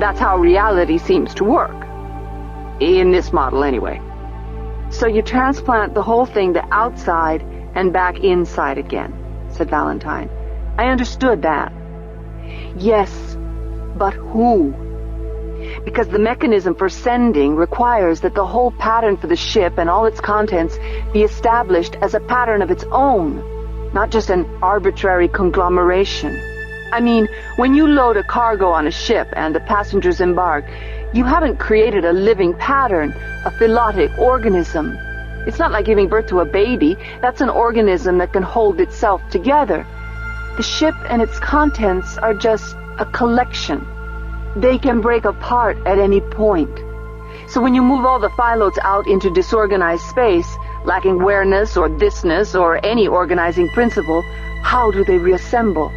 That's how reality seems to work. In this model, anyway. So you transplant the whole thing to outside and back inside again, said Valentine. I understood that. Yes, but who? Because the mechanism for sending requires that the whole pattern for the ship and all its contents be established as a pattern of its own, not just an arbitrary conglomeration. I mean, when you load a cargo on a ship and the passengers embark, you haven't created a living pattern, a phylotic organism. It's not like giving birth to a baby. That's an organism that can hold itself together. The ship and its contents are just a collection. They can break apart at any point. So when you move all the phyllotes out into disorganized space, lacking awareness or thisness or any organizing principle, how do they reassemble?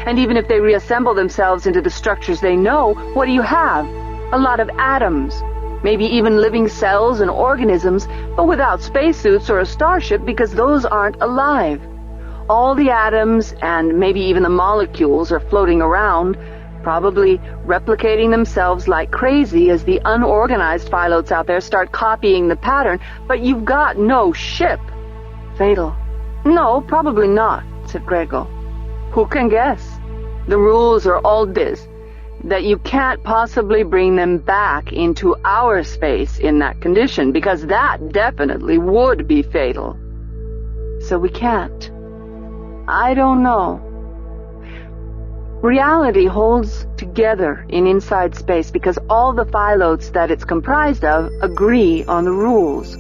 And even if they reassemble themselves into the structures they know, what do you have? A lot of atoms, maybe even living cells and organisms, but without spacesuits or a starship because those aren't alive. All the atoms and maybe even the molecules are floating around, probably replicating themselves like crazy as the unorganized phyllotes out there start copying the pattern, but you've got no ship. Fatal. No, probably not, said Gregor. Who can guess? The rules are all this, that you can't possibly bring them back into our space in that condition, because that definitely would be fatal. So we can't. I don't know. Reality holds together in inside space because all the phyllotes that it's comprised of agree on the rules.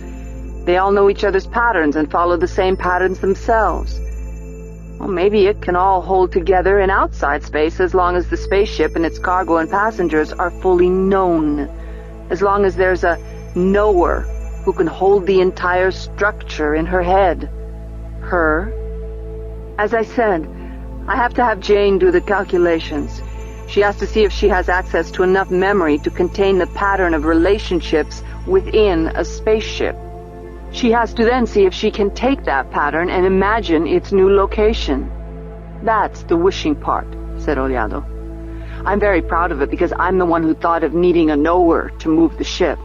They all know each other's patterns and follow the same patterns themselves. Well, maybe it can all hold together in outside space as long as the spaceship and its cargo and passengers are fully known. As long as there's a knower who can hold the entire structure in her head. Her? As I said, I have to have Jane do the calculations. She has to see if she has access to enough memory to contain the pattern of relationships within a spaceship. She has to then see if she can take that pattern and imagine its new location. That's the wishing part, said Oliado. I'm very proud of it because I'm the one who thought of needing a knower to move the ship.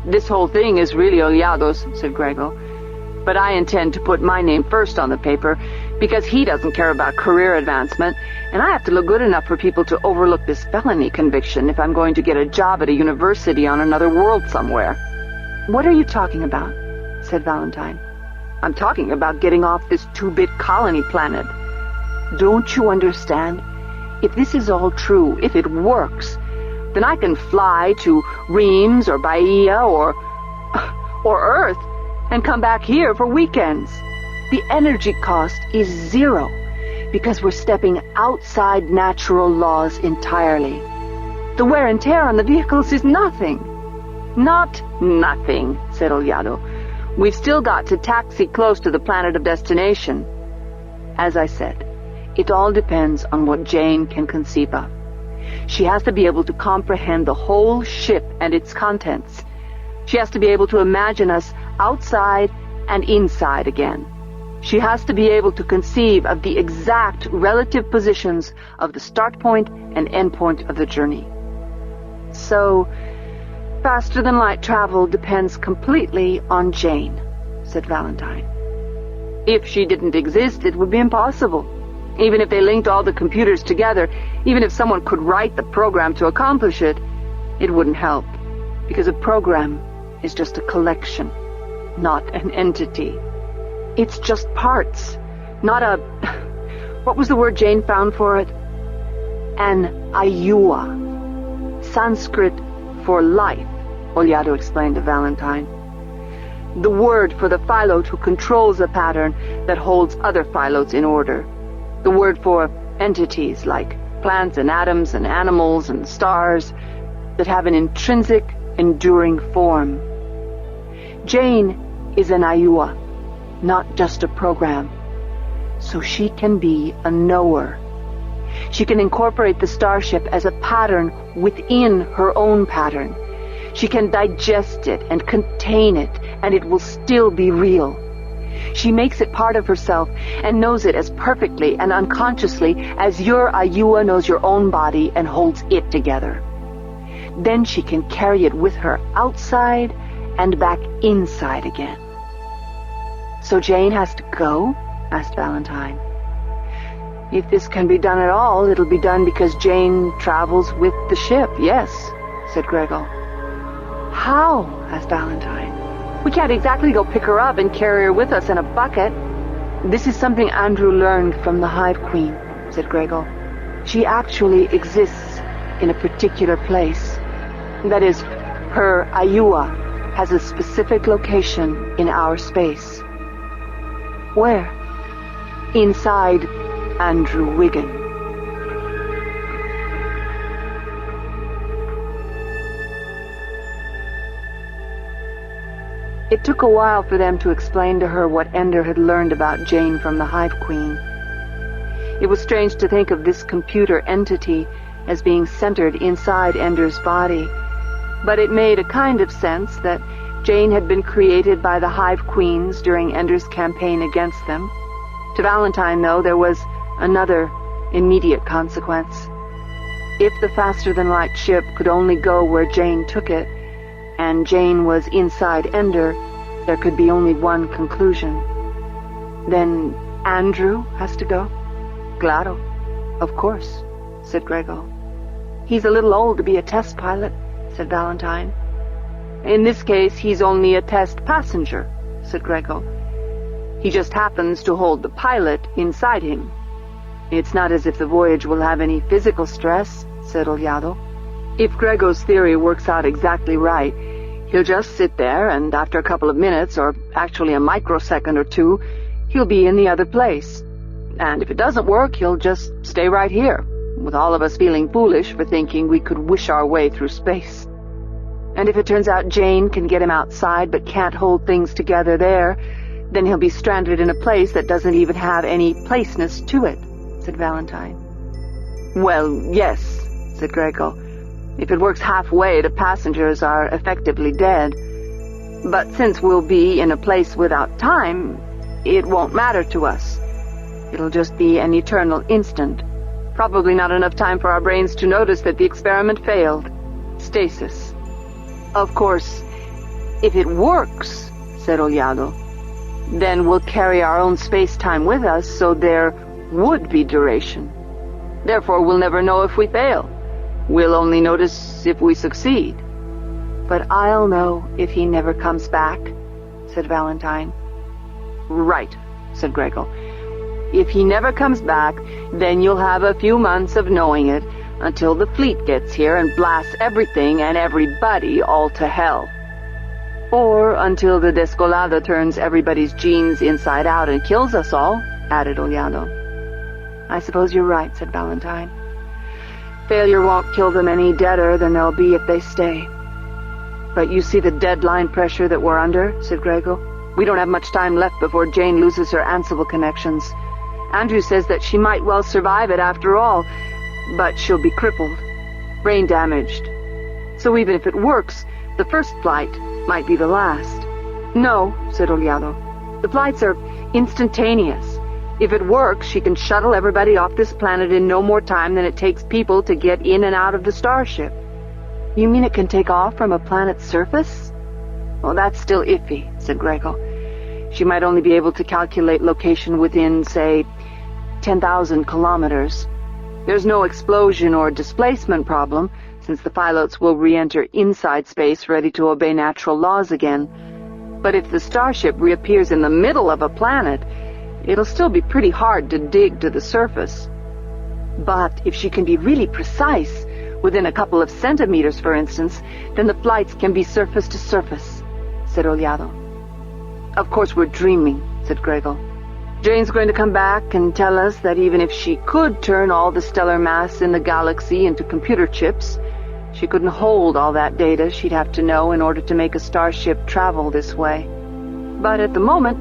This whole thing is really Oliado's, said Gregor, but I intend to put my name first on the paper because he doesn't care about career advancement, and I have to look good enough for people to overlook this felony conviction if I'm going to get a job at a university on another world somewhere. What are you talking about? Said Valentine. I'm talking about getting off this 2-bit colony planet. Don't you understand? If this is all true, if it works, then I can fly to Reims or Bahia or Earth and come back here for weekends. The energy cost is 0 because we're stepping outside natural laws entirely. The wear and tear on the vehicles is nothing. Not nothing, said Oliado. We've still got to taxi close to the planet of destination. As I said, it all depends on what Jane can conceive of. She has to be able to comprehend the whole ship and its contents. She has to be able to imagine us outside and inside again. She has to be able to conceive of the exact relative positions of the start point and end point of the journey. So, faster-than-light travel depends completely on Jane, said Valentine. If she didn't exist, it would be impossible. Even if they linked all the computers together, even if someone could write the program to accomplish it, it wouldn't help, because a program is just a collection, not an entity. It's just parts, not a... What was the word Jane found for it? An ayua, Sanskrit for life, Oliado explained to Valentine. The word for the phyllote who controls a pattern that holds other phyllotes in order. The word for entities like plants and atoms and animals and stars that have an intrinsic, enduring form. Jane is an ayua, not just a program. So she can be a knower. She can incorporate the starship as a pattern within her own pattern. She can digest it and contain it, and it will still be real. She makes it part of herself and knows it as perfectly and unconsciously as your Ayua knows your own body and holds it together. Then she can carry it with her outside and back inside again. "So Jane has to go?" asked Valentine. "If this can be done at all, it'll be done because Jane travels with the ship, yes," said Gregor. "How?" asked Valentine. "We can't exactly go pick her up and carry her with us in a bucket." "This is something Andrew learned from the Hive Queen," said Gregor. "She actually exists in a particular place. That is, her Ayua has a specific location in our space." "Where?" "Inside Andrew Wiggin." It took a while for them to explain to her what Ender had learned about Jane from the Hive Queen. It was strange to think of this computer entity as being centered inside Ender's body, but it made a kind of sense that Jane had been created by the Hive Queens during Ender's campaign against them. To Valentine, though, there was another immediate consequence. If the faster-than-light ship could only go where Jane took it, and Jane was inside Ender, there could be only one conclusion. "Then Andrew has to go?" "Claro, of course," said Gregor. "He's a little old to be a test pilot," said Valentine. "In this case, he's only a test passenger," said Gregor. "He just happens to hold the pilot inside him. It's not as if the voyage will have any physical stress," said Ollado. "If Gregor's theory works out exactly right, he'll just sit there, and after a couple of minutes, or actually a microsecond or two, he'll be in the other place. And if it doesn't work, he'll just stay right here, with all of us feeling foolish for thinking we could wish our way through space. And if it turns out Jane can get him outside but can't hold things together there, then he'll be stranded in a place that doesn't even have any placeness to it," said Valentine. "Well, yes," said Gregor. "If it works halfway, the passengers are effectively dead. But since we'll be in a place without time, it won't matter to us. It'll just be an eternal instant. Probably not enough time for our brains to notice that the experiment failed. Stasis. Of course, if it works," said Ollado, "then we'll carry our own space-time with us, so there would be duration. Therefore, we'll never know if we fail. We'll only notice if we succeed." "But I'll know if he never comes back," said Valentine. "Right," said Gregor. "If he never comes back, then you'll have a few months of knowing it, until the fleet gets here and blasts everything and everybody all to hell. Or until the Descolada turns everybody's genes inside out and kills us all," added Ollado. "I suppose you're right," said Valentine. "Failure won't kill them any deader than they'll be if they stay." "But you see the deadline pressure that we're under," said Gregor. "We don't have much time left before Jane loses her Ansible connections. Andrew says that she might well survive it after all, but she'll be crippled, brain damaged. So even if it works, the first flight might be the last." "No," said Ollado. "The flights are instantaneous. If it works, she can shuttle everybody off this planet in no more time than it takes people to get in and out of the starship." "You mean it can take off from a planet's surface?" "Well, that's still iffy," said Gregor. "She might only be able to calculate location within, say, 10,000 kilometers. There's no explosion or displacement problem, since the pilots will re-enter inside space ready to obey natural laws again. But if the starship reappears in the middle of a planet, it'll still be pretty hard to dig to the surface. But if she can be really precise, within a couple of centimeters, for instance, then the flights can be surface to surface," said Ollado. "Of course we're dreaming," said Gregor. "Jane's going to come back and tell us that even if she could turn all the stellar mass in the galaxy into computer chips, she couldn't hold all that data she'd have to know in order to make a starship travel this way. But at the moment,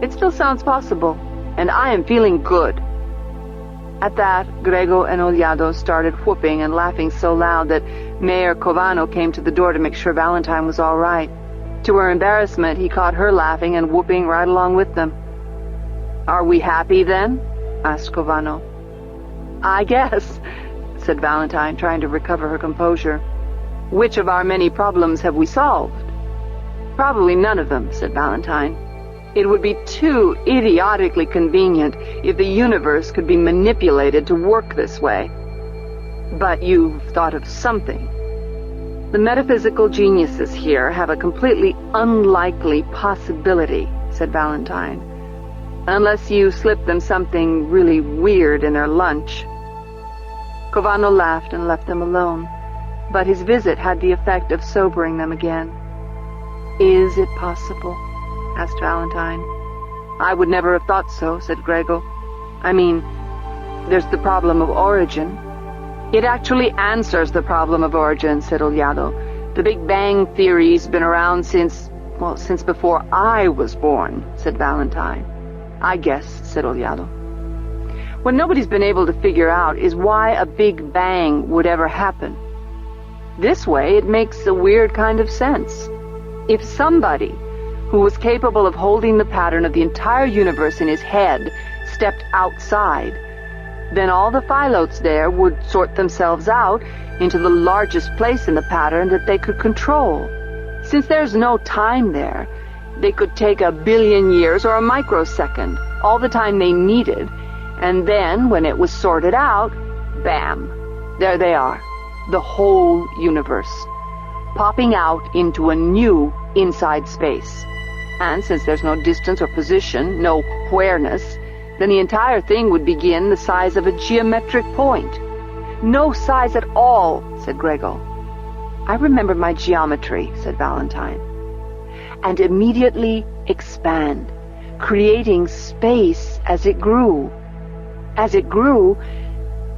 it still sounds possible, and I am feeling good." At that, Grego and Oliado started whooping and laughing so loud that Mayor Covano came to the door to make sure Valentine was all right. To her embarrassment, he caught her laughing and whooping right along with them. "Are we happy, then?" asked Covano. "I guess," said Valentine, trying to recover her composure. "Which of our many problems have we solved?" "Probably none of them," said Valentine. "It would be too idiotically convenient if the universe could be manipulated to work this way. But you've thought of something. The metaphysical geniuses here have a completely unlikely possibility," said Valentine. "Unless you slip them something really weird in their lunch." Covano laughed and left them alone, but his visit had the effect of sobering them again. "Is it possible?" asked Valentine. "I would never have thought so," said Grego. "I mean, there's the problem of origin." "It actually answers the problem of origin," said Oliado. "The Big Bang theory's been around since before I was born," said Valentine. "I guess," said Oliado. "What nobody's been able to figure out is why a Big Bang would ever happen. This way, it makes a weird kind of sense. If somebody who was capable of holding the pattern of the entire universe in his head stepped outside, then all the phyllotes there would sort themselves out into the largest place in the pattern that they could control. Since there's no time there, they could take 1 billion years or a microsecond, all the time they needed, and then, when it was sorted out, bam, there they are, the whole universe, popping out into a new inside space. And since there's no distance or position, no whereness, then the entire thing would begin the size of a geometric point." "No size at all," said Grego. "I remember my geometry," said Valentine. "And immediately expand, creating space as it grew. As it grew,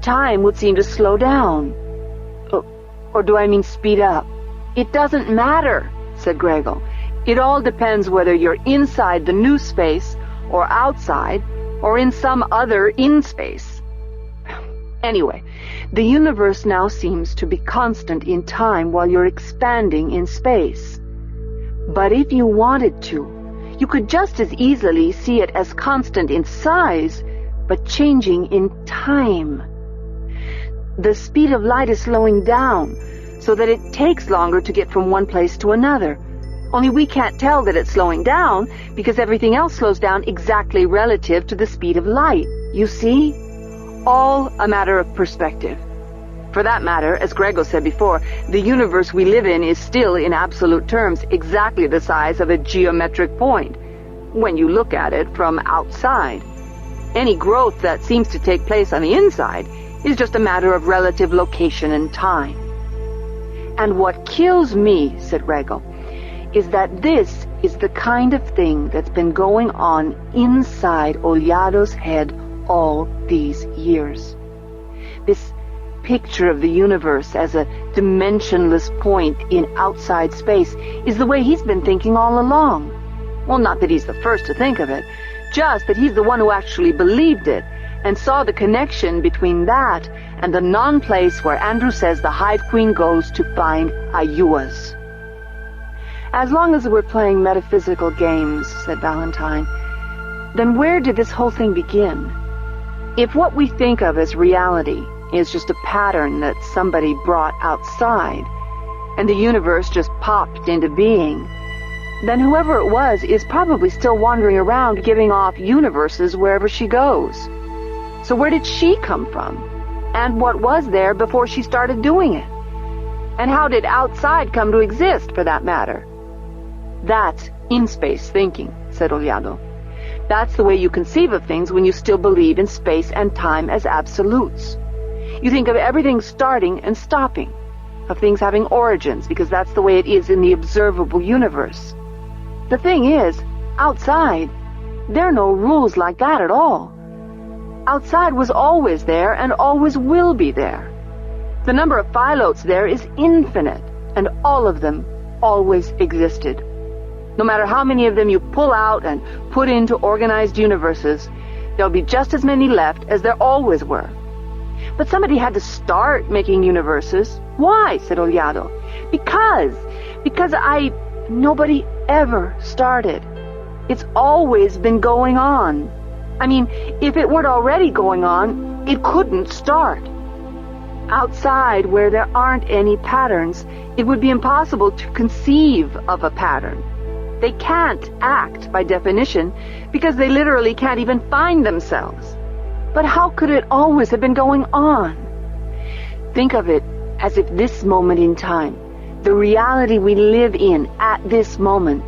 time would seem to slow down. Or do I mean speed up?" "It doesn't matter," said Grego. "It all depends whether you're inside the new space, or outside, or in some other in-space. Anyway, the universe now seems to be constant in time while you're expanding in space. But if you wanted to, you could just as easily see it as constant in size, but changing in time. The speed of light is slowing down, so that it takes longer to get from one place to another. Only we can't tell that it's slowing down, because everything else slows down exactly relative to the speed of light. You see? All a matter of perspective. For that matter, as Grego said before, the universe we live in is still, in absolute terms, exactly the size of a geometric point, when you look at it from outside. Any growth that seems to take place on the inside is just a matter of relative location and time. And what kills me, said Grego, is that this is the kind of thing that's been going on inside Oliado's head all these years. This picture of the universe as a dimensionless point in outside space is the way he's been thinking all along. Well, not that he's the first to think of it, just that he's the one who actually believed it and saw the connection between that and the non-place where Andrew says the Hive Queen goes to find Ayuas. As long as we're playing metaphysical games, said Valentine, then where did this whole thing begin? If what we think of as reality is just a pattern that somebody brought outside, and the universe just popped into being, then whoever it was is probably still wandering around giving off universes wherever she goes. So where did she come from? And what was there before she started doing it? And how did outside come to exist, for that matter? That's in-space thinking, said Oliado. That's the way you conceive of things when you still believe in space and time as absolutes. You think of everything starting and stopping, of things having origins, because that's the way it is in the observable universe. The thing is, outside, there are no rules like that at all. Outside was always there and always will be there. The number of phyllotes there is infinite, and all of them always existed. No matter how many of them you pull out and put into organized universes, There'll be just as many left as there always were. But somebody had to start making universes. Why? Said Oliado. Because nobody ever started. It's always been going on. I mean, if it weren't already going on, it couldn't start. Outside, where there aren't any patterns, it would be impossible to conceive of a pattern. They can't act by definition because they literally can't even find themselves. But how could it always have been going on? Think of it as if this moment in time, the reality we live in at this moment,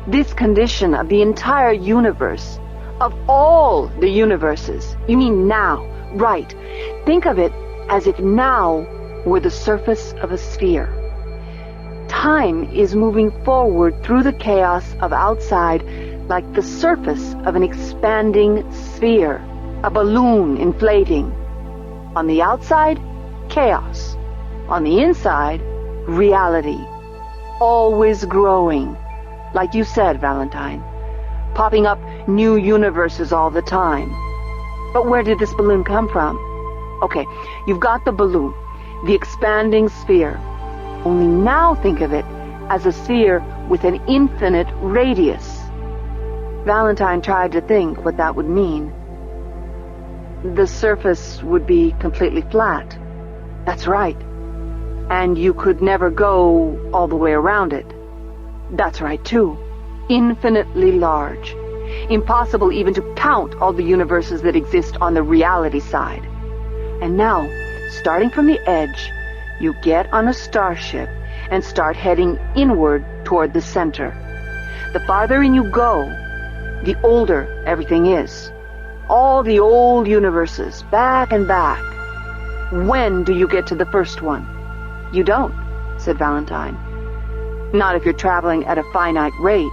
this condition of the entire universe, of all the universes, you mean now, right? Think of it as if now were the surface of a sphere. Time is moving forward through the chaos of outside like the surface of an expanding sphere, a balloon inflating. On the outside, chaos. On the inside, reality. Always growing. Like you said, Valentine. Popping up new universes all the time. But where did this balloon come from? Okay, you've got the balloon, the expanding sphere. Only now think of it as a sphere with an infinite radius. Valentine tried to think what that would mean. The surface would be completely flat. That's right. And you could never go all the way around it. That's right, too. Infinitely large. Impossible even to count all the universes that exist on the reality side. And now, starting from the edge, you get on a starship and start heading inward toward the center. The farther in you go, the older everything is. All the old universes, back and back. When do you get to the first one? You don't, said Valentine. Not if you're traveling at a finite rate.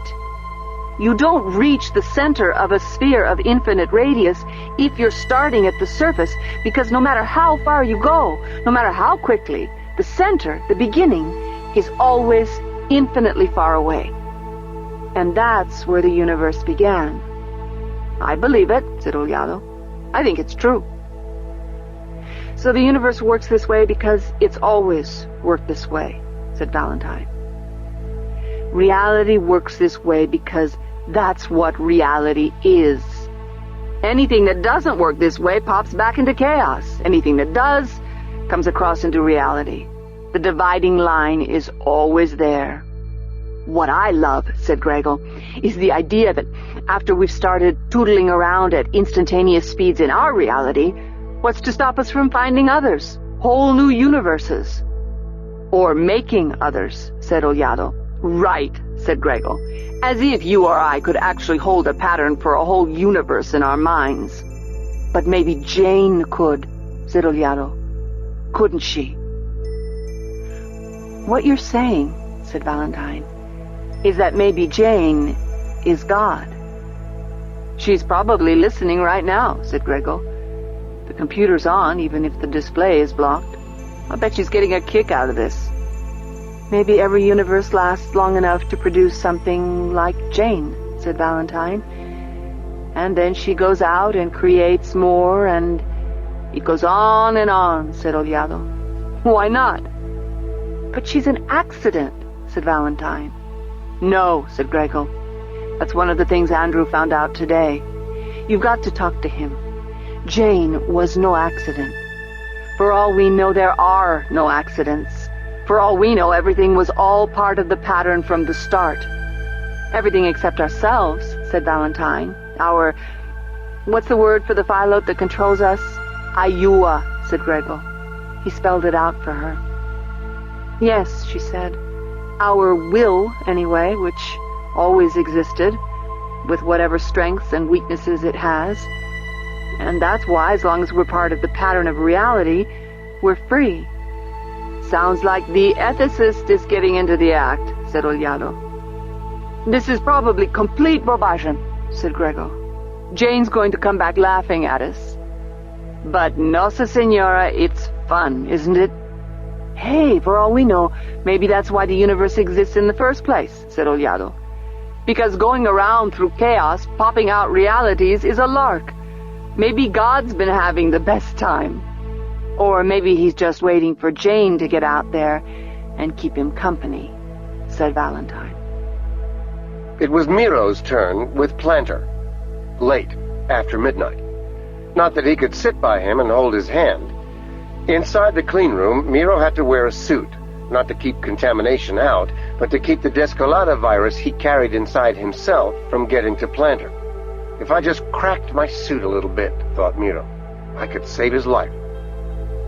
You don't reach the center of a sphere of infinite radius if you're starting at the surface, because no matter how far you go, no matter how quickly, the center, the beginning, is always infinitely far away. And that's where the universe began. I believe it, said Oliado. I think it's true. So the universe works this way because it's always worked this way, said Valentine. Reality works this way because that's what reality is. Anything that doesn't work this way pops back into chaos. Anything that does comes across into reality. The dividing line is always there. What I love, said Gregor, is the idea that after we've started tootling around at instantaneous speeds in our reality, what's to stop us from finding others, whole new universes? Or making others, said Oliado. Right, said Gregor, as if you or I could actually hold a pattern for a whole universe in our minds. But maybe Jane could, said Oliado. Couldn't she? What you're saying, said Valentine, is that maybe Jane is God. She's probably listening right now, said Gregor. The computer's on, even if the display is blocked. I bet she's getting a kick out of this. Maybe every universe lasts long enough to produce something like Jane, said Valentine. And then she goes out and creates more, and it goes on, said Oliado. Why not? But she's an accident, said Valentine. No, said Gregor. That's one of the things Andrew found out today. You've got to talk to him. Jane was no accident. For all we know, there are no accidents. For all we know, everything was all part of the pattern from the start. Everything except ourselves, said Valentine. What's the word for the phyllote that controls us? Ayua, said Gregor. He spelled it out for her. Yes, she said. Our will, anyway, which always existed, with whatever strengths and weaknesses it has. And that's why, as long as we're part of the pattern of reality, we're free. Sounds like the ethicist is getting into the act, said Oliado. This is probably complete bobajon, said Gregor. Jane's going to come back laughing at us. But Nossa Senora, it's fun, isn't it? Hey, for all we know, maybe that's why the universe exists in the first place, said Oliado. Because going around through chaos, popping out realities, is a lark. Maybe God's been having the best time. Or maybe he's just waiting for Jane to get out there and keep him company, said Valentine. It was Miro's turn with Planter. Late, after midnight. Not that he could sit by him and hold his hand. Inside the clean room, Miro had to wear a suit, not to keep contamination out, but to keep the Descolada virus he carried inside himself from getting to Planter. If I just cracked my suit a little bit, thought Miro, I could save his life.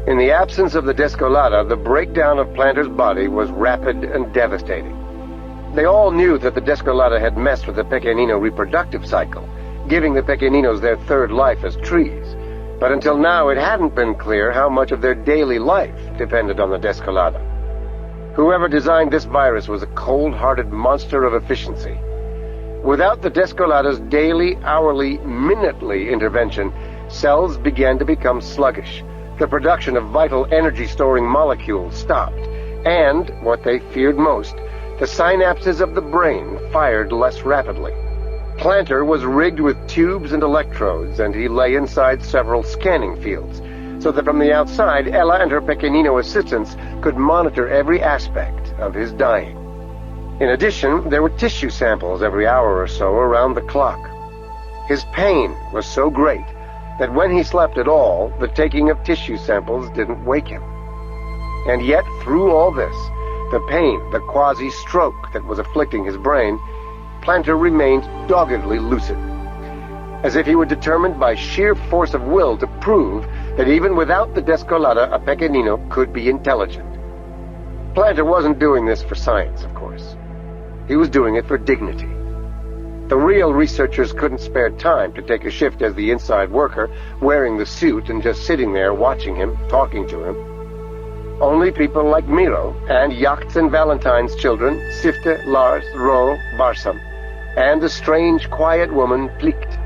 In the absence of the Descolada, the breakdown of Planter's body was rapid and devastating. They all knew that the Descolada had messed with the Pequenino reproductive cycle, giving the Pequeninos their third life as trees. But until now, it hadn't been clear how much of their daily life depended on the Descolada. Whoever designed this virus was a cold-hearted monster of efficiency. Without the Descolada's daily, hourly, minutely intervention, cells began to become sluggish. The production of vital energy-storing molecules stopped, and, what they feared most, the synapses of the brain fired less rapidly. Planter was rigged with tubes and electrodes, and he lay inside several scanning fields, so that from the outside, Ella and her Pequenino assistants could monitor every aspect of his dying. In addition, there were tissue samples every hour or so around the clock. His pain was so great that when he slept at all, the taking of tissue samples didn't wake him. And yet, through all this, the pain, the quasi-stroke that was afflicting his brain, Planter remained doggedly lucid, as if he were determined by sheer force of will to prove that even without the Descolada, a Pequenino could be intelligent. Planter wasn't doing this for science, of course. He was doing it for dignity. The real researchers couldn't spare time to take a shift as the inside worker, wearing the suit and just sitting there watching him, talking to him. Only people like Miro and Yachts and Valentine's children, Sifte, Lars, Ro, Barsam, and the strange, quiet woman, Plicht.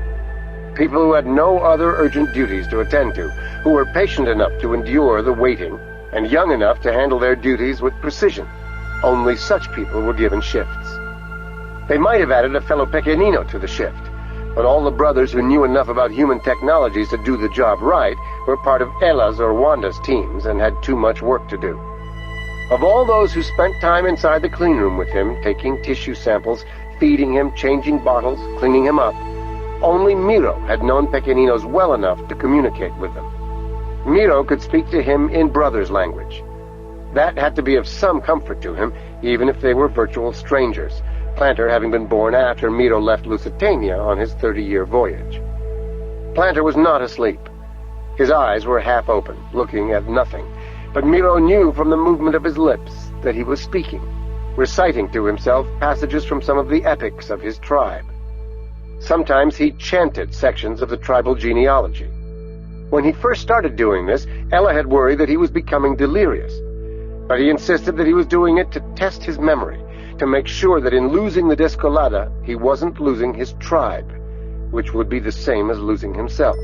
People who had no other urgent duties to attend to, who were patient enough to endure the waiting, and young enough to handle their duties with precision. Only such people were given shifts. They might have added a fellow Pequenino to the shift, but all the brothers who knew enough about human technologies to do the job right were part of Ella's or Wanda's teams and had too much work to do. Of all those who spent time inside the clean room with him, taking tissue samples, feeding him, changing bottles, cleaning him up, only Miro had known Pequeninos well enough to communicate with them. Miro could speak to him in brother's language. That had to be of some comfort to him, even if they were virtual strangers, Planter having been born after Miro left Lusitania on his 30-year voyage. Planter was not asleep. His eyes were half open, looking at nothing, but Miro knew from the movement of his lips that he was speaking, reciting to himself passages from some of the epics of his tribe. Sometimes he chanted sections of the tribal genealogy. When he first started doing this, Ella had worried that he was becoming delirious, but he insisted that he was doing it to test his memory, to make sure that in losing the Descolada, he wasn't losing his tribe, which would be the same as losing himself.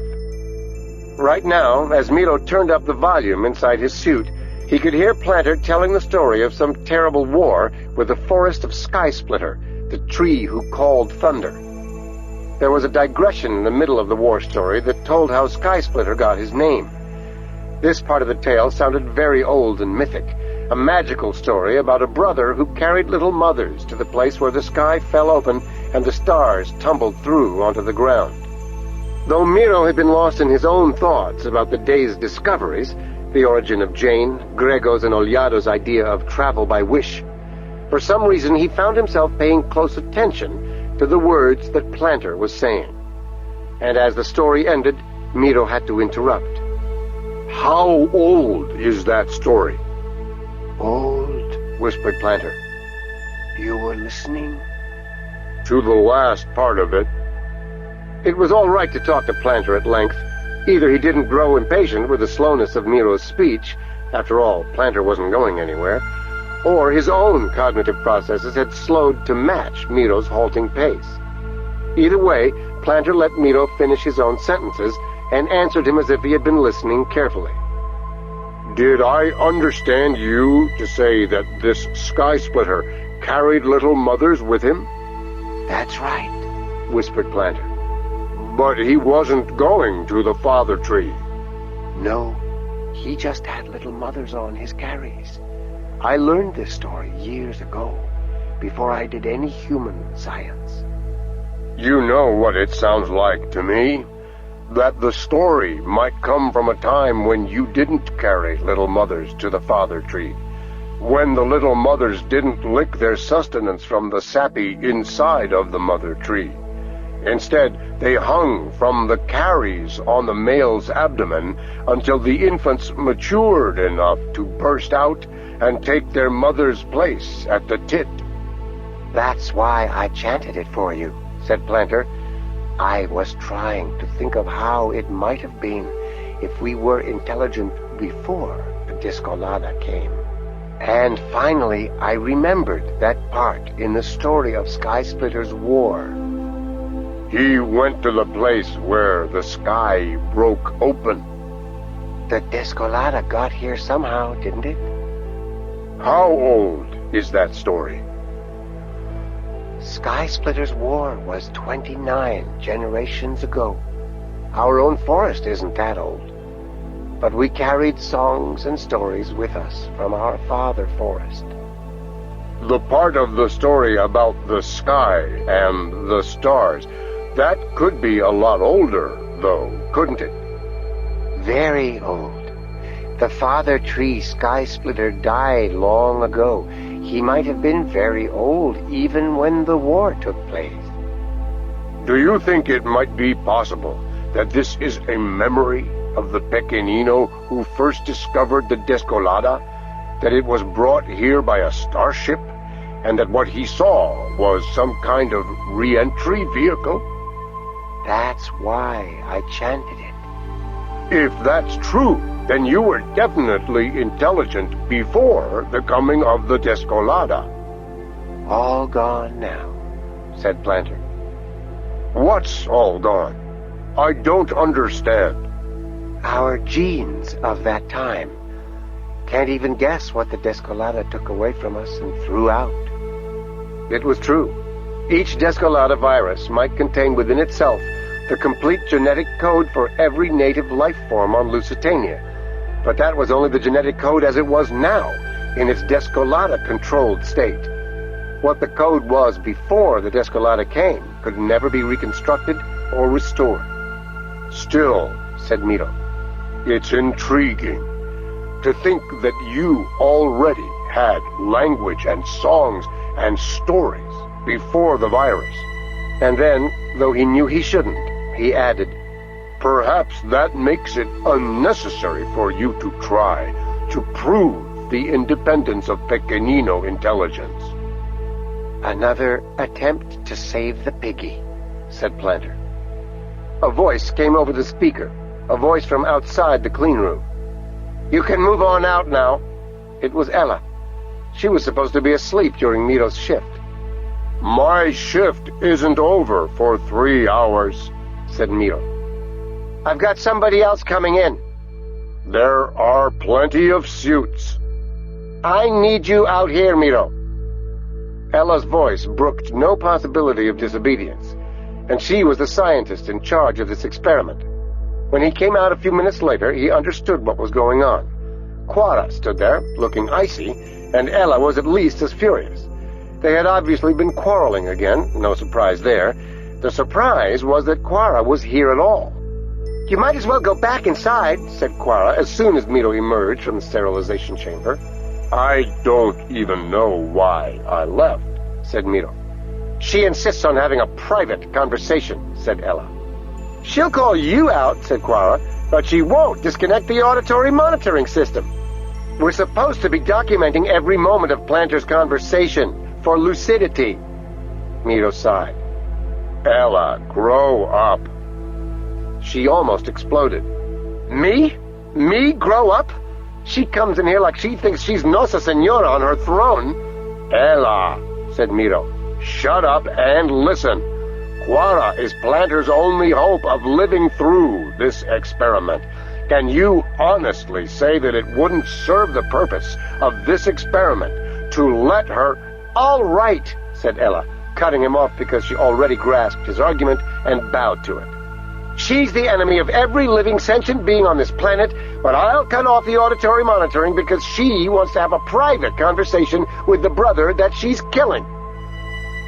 Right now, as Miro turned up the volume inside his suit, he could hear Planter telling the story of some terrible war with the forest of Sky Splitter, the tree who called thunder. There was a digression in the middle of the war story that told how Sky Splitter got his name. This part of the tale sounded very old and mythic, a magical story about a brother who carried little mothers to the place where the sky fell open and the stars tumbled through onto the ground. Though Miro had been lost in his own thoughts about the day's discoveries, the origin of Jane, Grego's and Oljado's idea of travel by wish, for some reason he found himself paying close attention to the words that Planter was saying. And as the story ended, Miro had to interrupt. How old is that story? "Old," whispered Planter. "You were listening?" To the last part of it. It was all right to talk to Planter at length. Either he didn't grow impatient with the slowness of Miro's speech, after all, Planter wasn't going anywhere, or his own cognitive processes had slowed to match Miro's halting pace. Either way, Planter let Miro finish his own sentences and answered him as if he had been listening carefully. Did I understand you to say that this Sky Splitter carried little mothers with him? "That's right," whispered Planter. But he wasn't going to the father tree. No, he just had little mothers on his carries. I learned this story years ago, before I did any human science. You know what it sounds like to me? That the story might come from a time when you didn't carry little mothers to the father tree. When the little mothers didn't lick their sustenance from the sappy inside of the mother tree. Instead, they hung from the carries on the male's abdomen until the infants matured enough to burst out and take their mother's place at the tit. That's why I chanted it for you, said Planter. I was trying to think of how it might have been if we were intelligent before the Discolada came. And finally, I remembered that part in the story of Skysplitter's war. He went to the place where the sky broke open. The Discolada got here somehow, didn't it? How old is that story? Skysplitter's war was 29 generations ago. Our own forest isn't that old. But we carried songs and stories with us from our father forest. The part of the story about the sky and the stars, that could be a lot older, though, couldn't it? Very old. The father tree Skysplitter died long ago. He might have been very old even when the war took place. Do you think it might be possible that this is a memory of the Pequenino who first discovered the Discolada? That it was brought here by a starship? And that what he saw was some kind of re-entry vehicle? That's why I chanted it. If that's true, then you were definitely intelligent before the coming of the Discolada. All gone now, said Planter. What's all gone? I don't understand. Our genes of that time. Can't even guess what the Discolada took away from us and threw out. It was true. Each Discolada virus might contain within itself the complete genetic code for every native life form on Lusitania. But that was only the genetic code as it was now, in its Discolada-controlled state. What the code was before the Discolada came could never be reconstructed or restored. Still, said Miro, it's intriguing to think that you already had language and songs and stories before the virus. And then, though he knew he shouldn't, he added, perhaps that makes it unnecessary for you to try to prove the independence of Pequenino intelligence. Another attempt to save the piggy, said Planter. A voice came over the speaker, a voice from outside the clean room. You can move on out now. It was Ella. She was supposed to be asleep during Miro's shift. My shift isn't over for 3 hours, said Miro. I've got somebody else coming in. There are plenty of suits. I need you out here, Miro. Ella's voice brooked no possibility of disobedience, and she was the scientist in charge of this experiment. When he came out a few minutes later, he understood what was going on. Quara stood there, looking icy, and Ella was at least as furious. They had obviously been quarreling again, no surprise there. The surprise was that Quara was here at all. You might as well go back inside, said Quara as soon as Miro emerged from the sterilization chamber. I don't even know why I left, said Miro. She insists on having a private conversation, said Ella. She'll call you out, said Quara, but she won't disconnect the auditory monitoring system. We're supposed to be documenting every moment of Planter's conversation for lucidity. Miro sighed. Ella, grow up. She almost exploded. Me? Me grow up? She comes in here like she thinks she's Nossa Senora on her throne. Ella, said Miro. Shut up and listen. Quara is Planter's only hope of living through this experiment. Can you honestly say that it wouldn't serve the purpose of this experiment to let her... All right, said Ella, cutting him off because she already grasped his argument and bowed to it. She's the enemy of every living sentient being on this planet, but I'll cut off the auditory monitoring because she wants to have a private conversation with the brother that she's killing.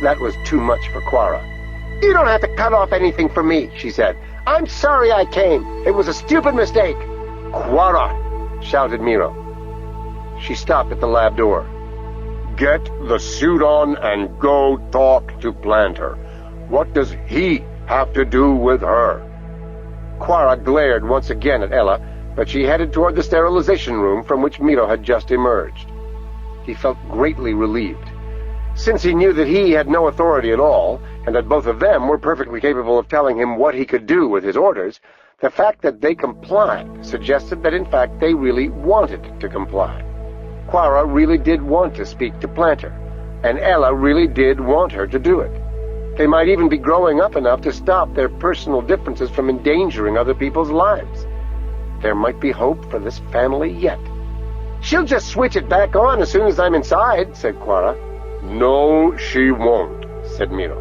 That was too much for Quara. You don't have to cut off anything for me, she said. I'm sorry I came. It was a stupid mistake. Quara, shouted Miro. She stopped at the lab door. Get the suit on and go talk to Planter. What does he have to do with her? Quara glared once again at Ella, but she headed toward the sterilization room from which Miro had just emerged. He felt greatly relieved. Since he knew that he had no authority at all, and that both of them were perfectly capable of telling him what he could do with his orders, the fact that they complied suggested that in fact they really wanted to comply. Quara really did want to speak to Planter, and Ella really did want her to do it. They might even be growing up enough to stop their personal differences from endangering other people's lives. There might be hope for this family yet. She'll just switch it back on as soon as I'm inside, said Quara. No, she won't, said Miro.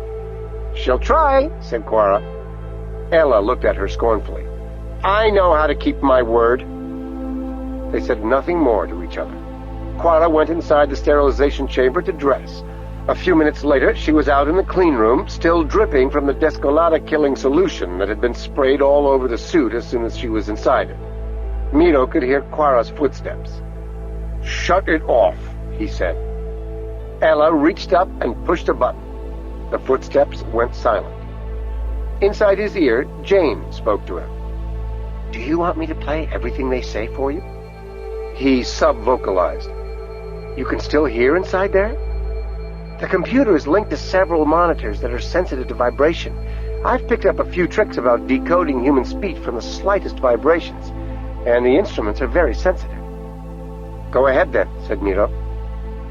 She'll try, said Quara. Ella looked at her scornfully. I know how to keep my word. They said nothing more to each other. Quara went inside the sterilization chamber to dress. A few minutes later, she was out in the clean room, still dripping from the Descolata-killing solution that had been sprayed all over the suit as soon as she was inside it. Miro could hear Quara's footsteps. Shut it off, he said. Ella reached up and pushed a button. The footsteps went silent. Inside his ear, Jane spoke to him. Do you want me to play everything they say for you? He sub-vocalized. You can still hear inside there? The computer is linked to several monitors that are sensitive to vibration. I've picked up a few tricks about decoding human speech from the slightest vibrations, and the instruments are very sensitive. Go ahead then, said Miro.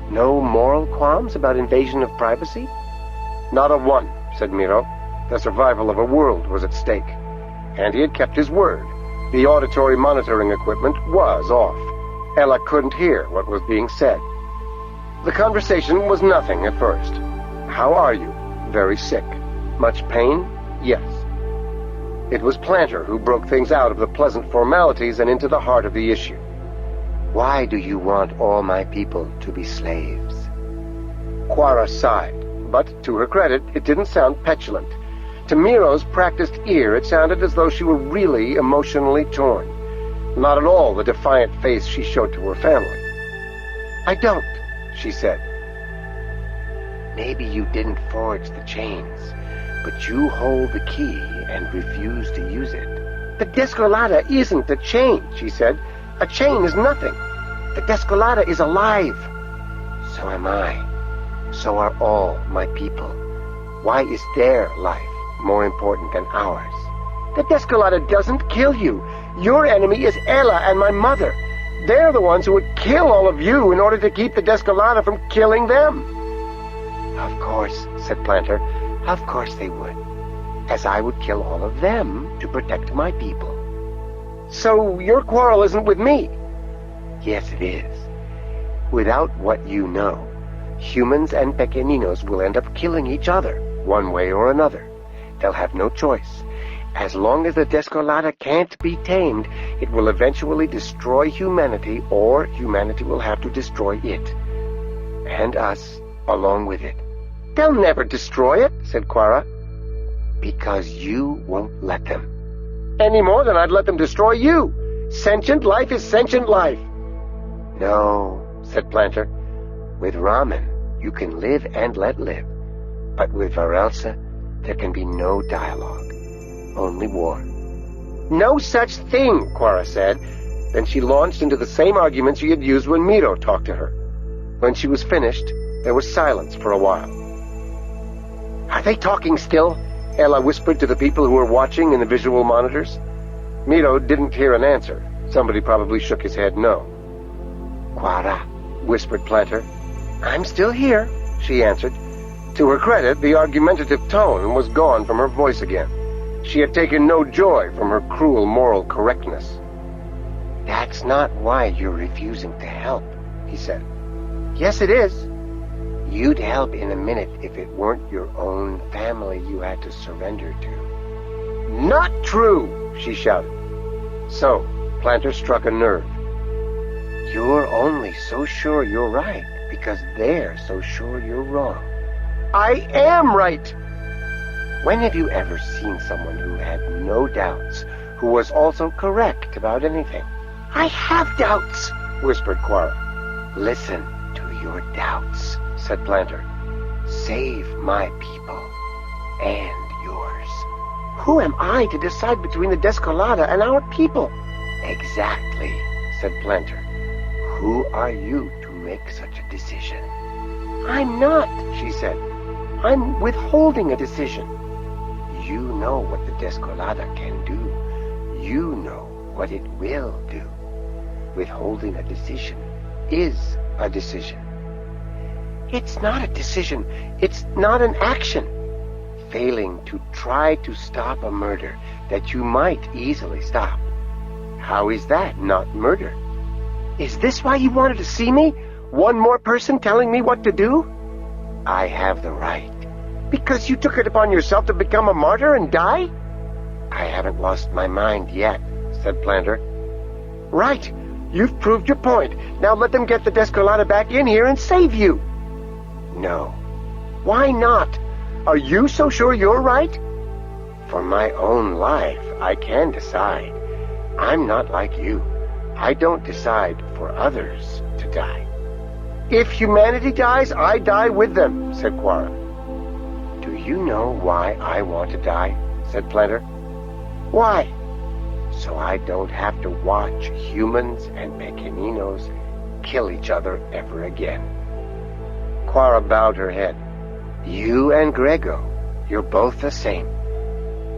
No moral qualms about invasion of privacy? Not a one, said Miro. The survival of a world was at stake. And he had kept his word. The auditory monitoring equipment was off. Ella couldn't hear what was being said. The conversation was nothing at first. How are you? Very sick. Much pain? Yes. It was Planter who broke things out of the pleasant formalities and into the heart of the issue. Why do you want all my people to be slaves? Quara sighed, but to her credit, it didn't sound petulant. To Miro's practiced ear, it sounded as though she were really emotionally torn. Not at all the defiant face she showed to her family. I don't, she said. Maybe you didn't forge the chains, but you hold the key and refuse to use it. The Descolata isn't a chain, she said. A chain is nothing. The Descolata is alive. So am I. So are all my people. Why is their life more important than ours? The Descolata doesn't kill you. Your enemy is Ella and my mother. They're the ones who would kill all of you in order to keep the Descolata from killing them. Of course, said Planter. Of course they would. As I would kill all of them to protect my people. So your quarrel isn't with me? Yes, it is. Without what you know, humans and Pequeninos will end up killing each other, one way or another. They'll have no choice. As long as the Descolata can't be tamed, it will eventually destroy humanity, or humanity will have to destroy it. And us, along with it. They'll never destroy it, said Quara. Because you won't let them. Any more than I'd let them destroy you. Sentient life is sentient life. No, said Planter. With Ramen, you can live and let live. But with Varelsa, there can be no dialogue. Only war. No such thing, Quara said. Then she launched into the same argument she had used when Miro talked to her. When she was finished, there was silence for a while. Are they talking still? Ella whispered to the people who were watching in the visual monitors. Miro didn't hear an answer. Somebody probably shook his head no. Quara, whispered Planter. I'm still here, she answered. To her credit, the argumentative tone was gone from her voice again. She had taken no joy from her cruel moral correctness. That's not why you're refusing to help, he said. Yes, it is. You'd help in a minute if it weren't your own family you had to surrender to. Not true, she shouted. So, Planter struck a nerve. You're only so sure you're right because they're so sure you're wrong. I am right! When have you ever seen someone who had no doubts, who was also correct about anything? I have doubts, whispered Quara. Listen to your doubts, said Planter. Save my people and yours. Who am I to decide between the Descolada and our people? Exactly, said Planter. Who are you to make such a decision? I'm not, she said. I'm withholding a decision. You know what the Descolada can do. You know what it will do. Withholding a decision is a decision. It's not a decision. It's not an action. Failing to try to stop a murder that you might easily stop. How is that not murder? Is this why you wanted to see me? One more person telling me what to do? I have the right. Because you took it upon yourself to become a martyr and die? I haven't lost my mind yet, said Planter. Right. You've proved your point. Now let them get the Descolada back in here and save you. No. Why not? Are you so sure you're right? For my own life, I can decide. I'm not like you. I don't decide for others to die. If humanity dies, I die with them, said Quara. Do you know why I want to die? Said Planter. Why? So I don't have to watch humans and Pequeninos kill each other ever again. Quara bowed her head. You and Grego, you're both the same.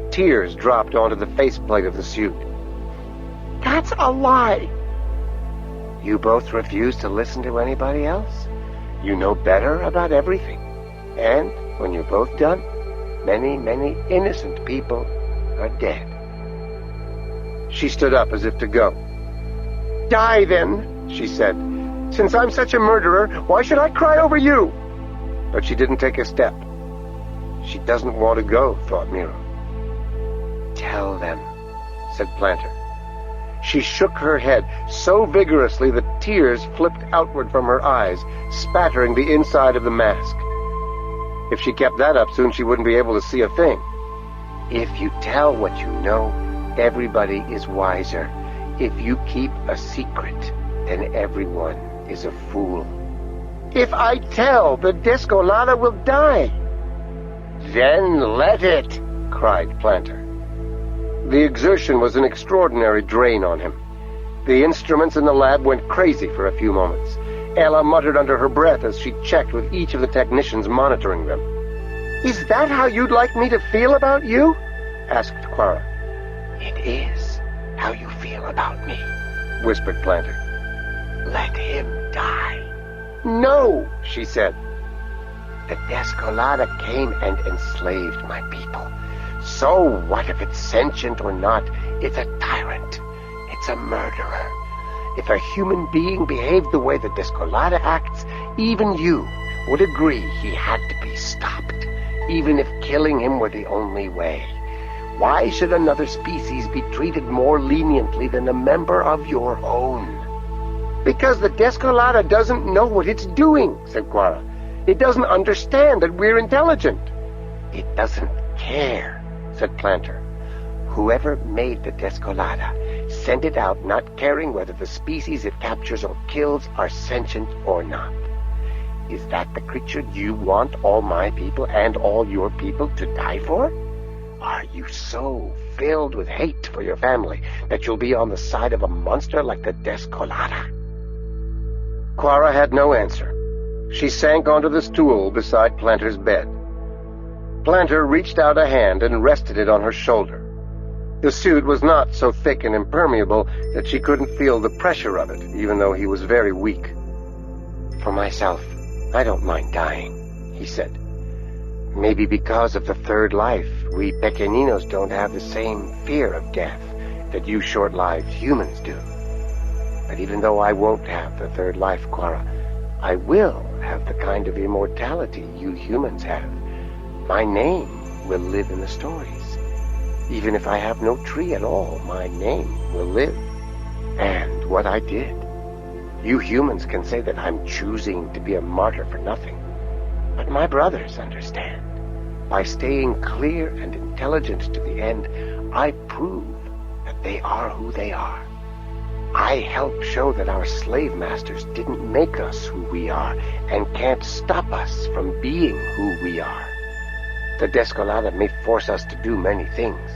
Tears dropped onto the faceplate of the suit. That's a lie. You both refuse to listen to anybody else. You know better about everything. And when you're both done, many, many innocent people are dead. She stood up as if to go. Die then, she said. Since I'm such a murderer, why should I cry over you? But she didn't take a step. She doesn't want to go, thought Miro. Tell them, said Planter. She shook her head so vigorously that tears flipped outward from her eyes, spattering the inside of the mask. If she kept that up, soon she wouldn't be able to see a thing. If you tell what you know, everybody is wiser. If you keep a secret, then everyone is a fool. If I tell, the Descolada will die. Then let it, cried Planter. The exertion was an extraordinary drain on him. The instruments in the lab went crazy for a few moments. Ella muttered under her breath as she checked with each of the technicians monitoring them. Is that how you'd like me to feel about you? Asked Quara. It is how you feel about me, whispered Planter. Let him die. No, she said. The Descolada came and enslaved my people. So what if it's sentient or not? It's a tyrant. It's a murderer. If a human being behaved the way the Descolada acts, even you would agree he had to be stopped, even if killing him were the only way. Why should another species be treated more leniently than a member of your own? Because the Descolada doesn't know what it's doing, said Quara. It doesn't understand that we're intelligent. It doesn't care, said Planter. Whoever made the Descolada sent it out not caring whether the species it captures or kills are sentient or not. Is that the creature you want all my people and all your people to die for? Are you so filled with hate for your family that you'll be on the side of a monster like the Descolada? Quara had no answer. She sank onto the stool beside Planter's bed. Planter reached out a hand and rested it on her shoulder. The suit was not so thick and impermeable that she couldn't feel the pressure of it, even though he was very weak. For myself, I don't mind dying, he said. Maybe because of the third life, we Pequeninos don't have the same fear of death that you short-lived humans do. But even though I won't have the third life, Quara, I will have the kind of immortality you humans have. My name will live in the stories. Even if I have no tree at all, my name will live. And what I did. You humans can say that I'm choosing to be a martyr for nothing. But my brothers understand. By staying clear and intelligent to the end, I prove that they are who they are. I help show that our slave masters didn't make us who we are and can't stop us from being who we are. The Descolada may force us to do many things,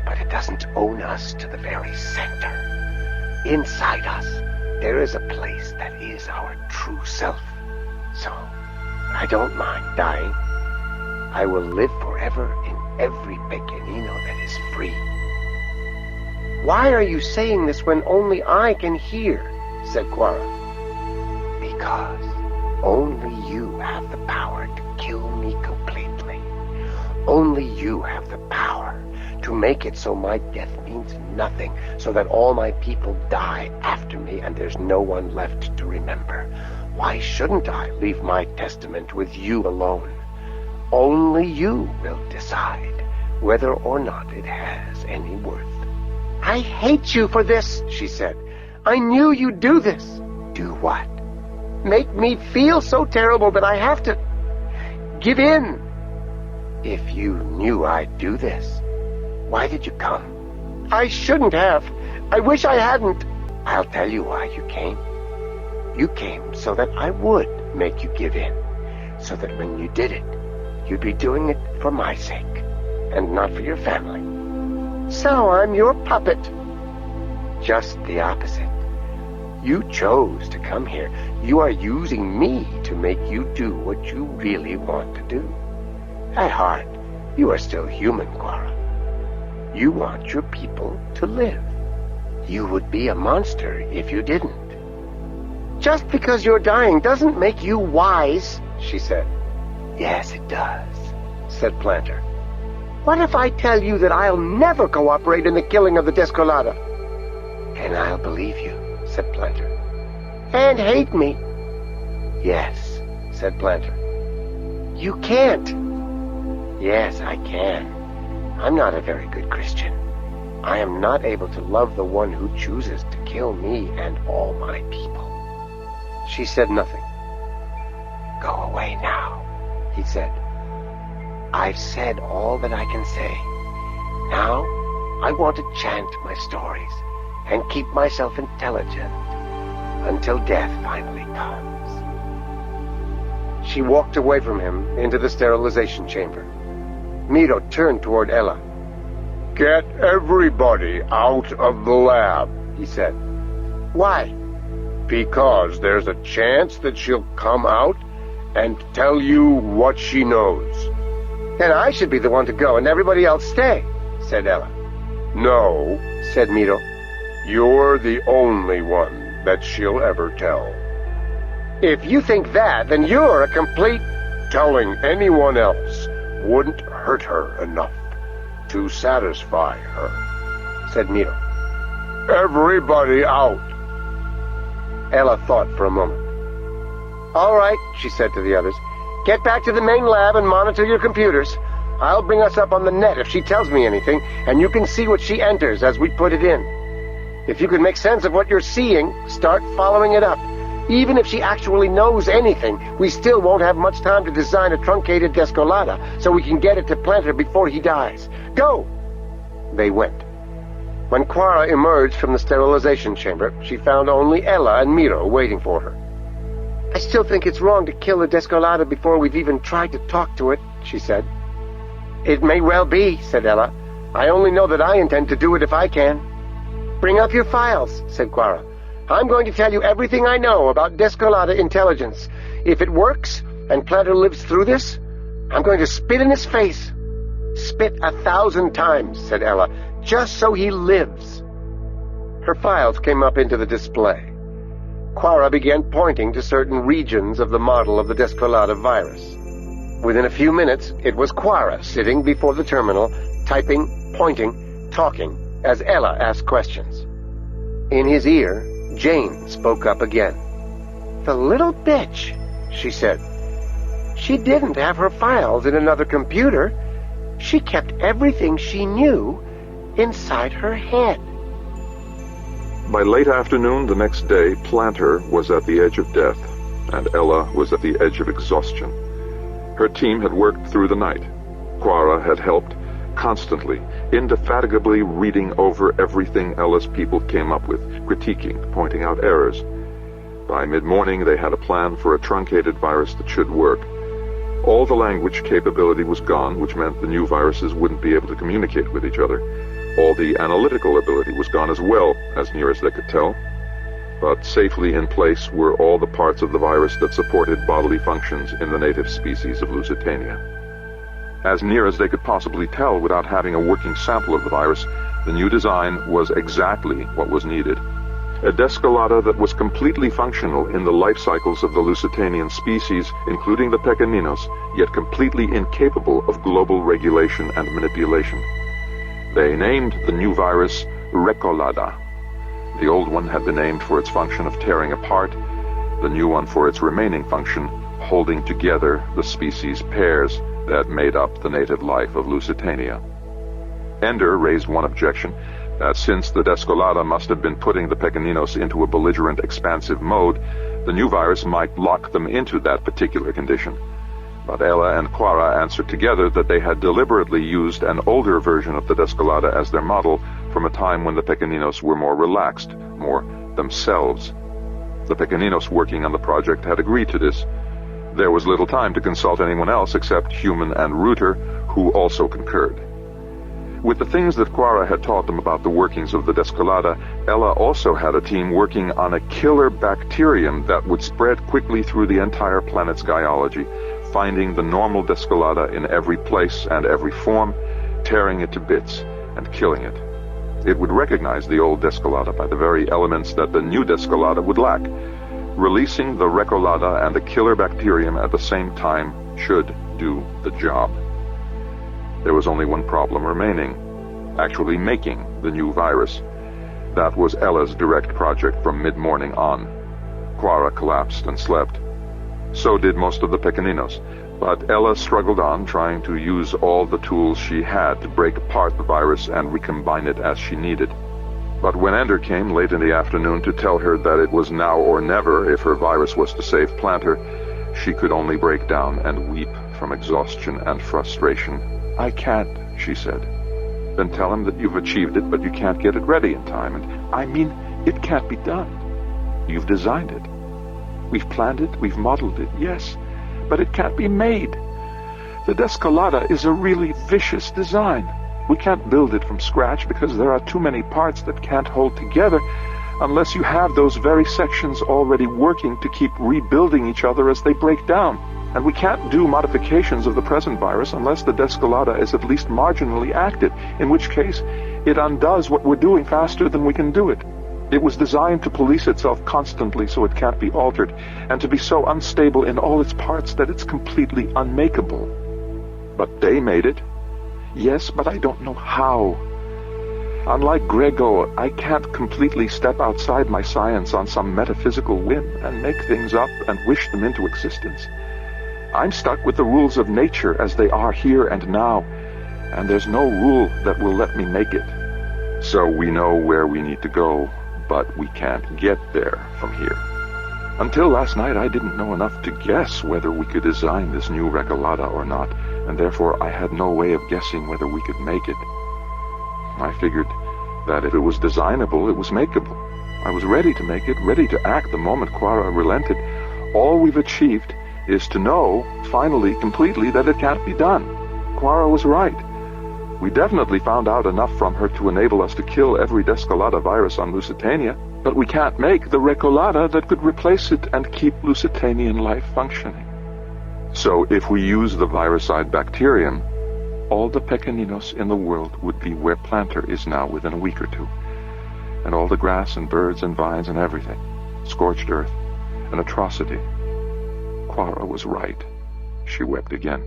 but it doesn't own us to the very center. Inside us, there is a place that is our true self. So, I don't mind dying. I will live forever in every Pequenino that is free. Why are you saying this when only I can hear? Said Quara. Because only you have the power to kill me completely. Only you have the power to make it so my death means nothing, so that all my people die after me and there's no one left to remember. Why shouldn't I leave my testament with you alone? Only you will decide whether or not it has any worth. I hate you for this, she said. I knew you'd do this. Do what? Make me feel so terrible that I have to give in. If you knew I'd do this, why did you come? I shouldn't have. I wish I hadn't. I'll tell you why you came. You came so that I would make you give in, so that when you did it, you'd be doing it for my sake, and not for your family. So I'm your puppet. Just the opposite. You chose to come here. You are using me to make you do what you really want to do. At heart, you are still human, Quara. You want your people to live. You would be a monster if you didn't. Just because you're dying doesn't make you wise, she said. Yes, it does, said Planter. What if I tell you that I'll never cooperate in the killing of the Descolada? And I'll believe you, said Planter. And hate me? Yes, said Planter. You can't. Yes, I can. I'm not a very good Christian. I am not able to love the one who chooses to kill me and all my people. She said nothing. Go away now, he said. I've said all that I can say. Now, I want to chant my stories and keep myself intelligent until death finally comes. She walked away from him into the sterilization chamber. Miro turned toward Ella. Get everybody out of the lab, he said. Why? Because there's a chance that she'll come out and tell you what she knows. Then I should be the one to go and everybody else stay, said Ella. No, said Miro. You're the only one that she'll ever tell. If you think that, then you're a complete... Telling anyone else wouldn't hurt her enough to satisfy her, said Miro. Everybody out. Ella thought for a moment. All right, she said to the others. Get back to the main lab and monitor your computers. I'll bring us up on the net if she tells me anything, and you can see what she enters as we put it in. If you can make sense of what you're seeing, start following it up. Even if she actually knows anything, we still won't have much time to design a truncated Descolada so we can get it to Planter before he dies. Go! They went. When Quara emerged from the sterilization chamber, she found only Ella and Miro waiting for her. I still think it's wrong to kill the Descolada before we've even tried to talk to it, she said. It may well be, said Ella. I only know that I intend to do it if I can. Bring up your files, said Quara. I'm going to tell you everything I know about Descolada intelligence. If it works, and Planter lives through this, I'm going to spit in his face. Spit 1,000 times, said Ella, just so he lives. Her files came up into the display. Quara began pointing to certain regions of the model of the Descolada virus. Within a few minutes, it was Quara sitting before the terminal, typing, pointing, talking, as Ella asked questions. In his ear, Jane spoke up again. The little bitch, she said. She didn't have her files in another computer. She kept everything she knew inside her head. By late afternoon the next day, Planter was at the edge of death, and Ella was at the edge of exhaustion. Her team had worked through the night. Quara had helped, constantly, indefatigably reading over everything Ella's people came up with, critiquing, pointing out errors. By mid-morning they had a plan for a truncated virus that should work. All the language capability was gone, which meant the new viruses wouldn't be able to communicate with each other. All the analytical ability was gone as well, as near as they could tell. But safely in place were all the parts of the virus that supported bodily functions in the native species of Lusitania. As near as they could possibly tell without having a working sample of the virus, the new design was exactly what was needed. A Descolata that was completely functional in the life cycles of the Lusitanian species, including the Pequeninos, yet completely incapable of global regulation and manipulation. They named the new virus Recolada. The old one had been named for its function of tearing apart, the new one for its remaining function, holding together the species pairs that made up the native life of Lusitania. Ender raised one objection, that since the Descolata must have been putting the Pequeninos into a belligerent expansive mode, the new virus might lock them into that particular condition. But Ella and Quara answered together that they had deliberately used an older version of the Descolata as their model from a time when the Pequeninos were more relaxed, more themselves. The Pequeninos working on the project had agreed to this. There was little time to consult anyone else except Human and Rooter, who also concurred. With the things that Quara had taught them about the workings of the Descolata, Ella also had a team working on a killer bacterium that would spread quickly through the entire planet's biology, finding the normal Descolata in every place and every form, tearing it to bits and killing it. It would recognize the old Descolata by the very elements that the new Descolata would lack. Releasing the Recolata and the killer bacterium at the same time should do the job. There was only one problem remaining: actually making the new virus. That was Ella's direct project from mid-morning on. Quara collapsed and slept. So did most of the Pequeninos, but Ella struggled on, trying to use all the tools she had to break apart the virus and recombine it as she needed. But when Ender came late in the afternoon to tell her that it was now or never if her virus was to save Planter, she could only break down and weep from exhaustion and frustration. "I can't," she said. "Then tell him that you've achieved it, but you can't get it ready in time. And I mean, it can't be done. You've designed it. We've planned it, we've modeled it, yes, but it can't be made. The Descolata is a really vicious design. We can't build it from scratch because there are too many parts that can't hold together unless you have those very sections already working to keep rebuilding each other as they break down. And we can't do modifications of the present virus unless the Descolata is at least marginally active, in which case it undoes what we're doing faster than we can do it. It was designed to police itself constantly so it can't be altered, and to be so unstable in all its parts that it's completely unmakeable. But they made it. Yes, but I don't know how. Unlike Grego, I can't completely step outside my science on some metaphysical whim and make things up and wish them into existence. I'm stuck with the rules of nature as they are here and now, and there's no rule that will let me make it. So we know where we need to go, but we can't get there from here. Until last night, I didn't know enough to guess whether we could design this new Recolata or not, and therefore I had no way of guessing whether we could make it. I figured that if it was designable, it was makeable. I was ready to make it, ready to act the moment Quara relented. All we've achieved is to know, finally, completely, that it can't be done. Quara was right. We definitely found out enough from her to enable us to kill every Descolata virus on Lusitania, but we can't make the Recolata that could replace it and keep Lusitanian life functioning. So if we use the viricide bacterium, all the Pequeninos in the world would be where Planter is now within a week or two, and all the grass and birds and vines and everything, scorched earth, an atrocity. Quara was right. She wept again.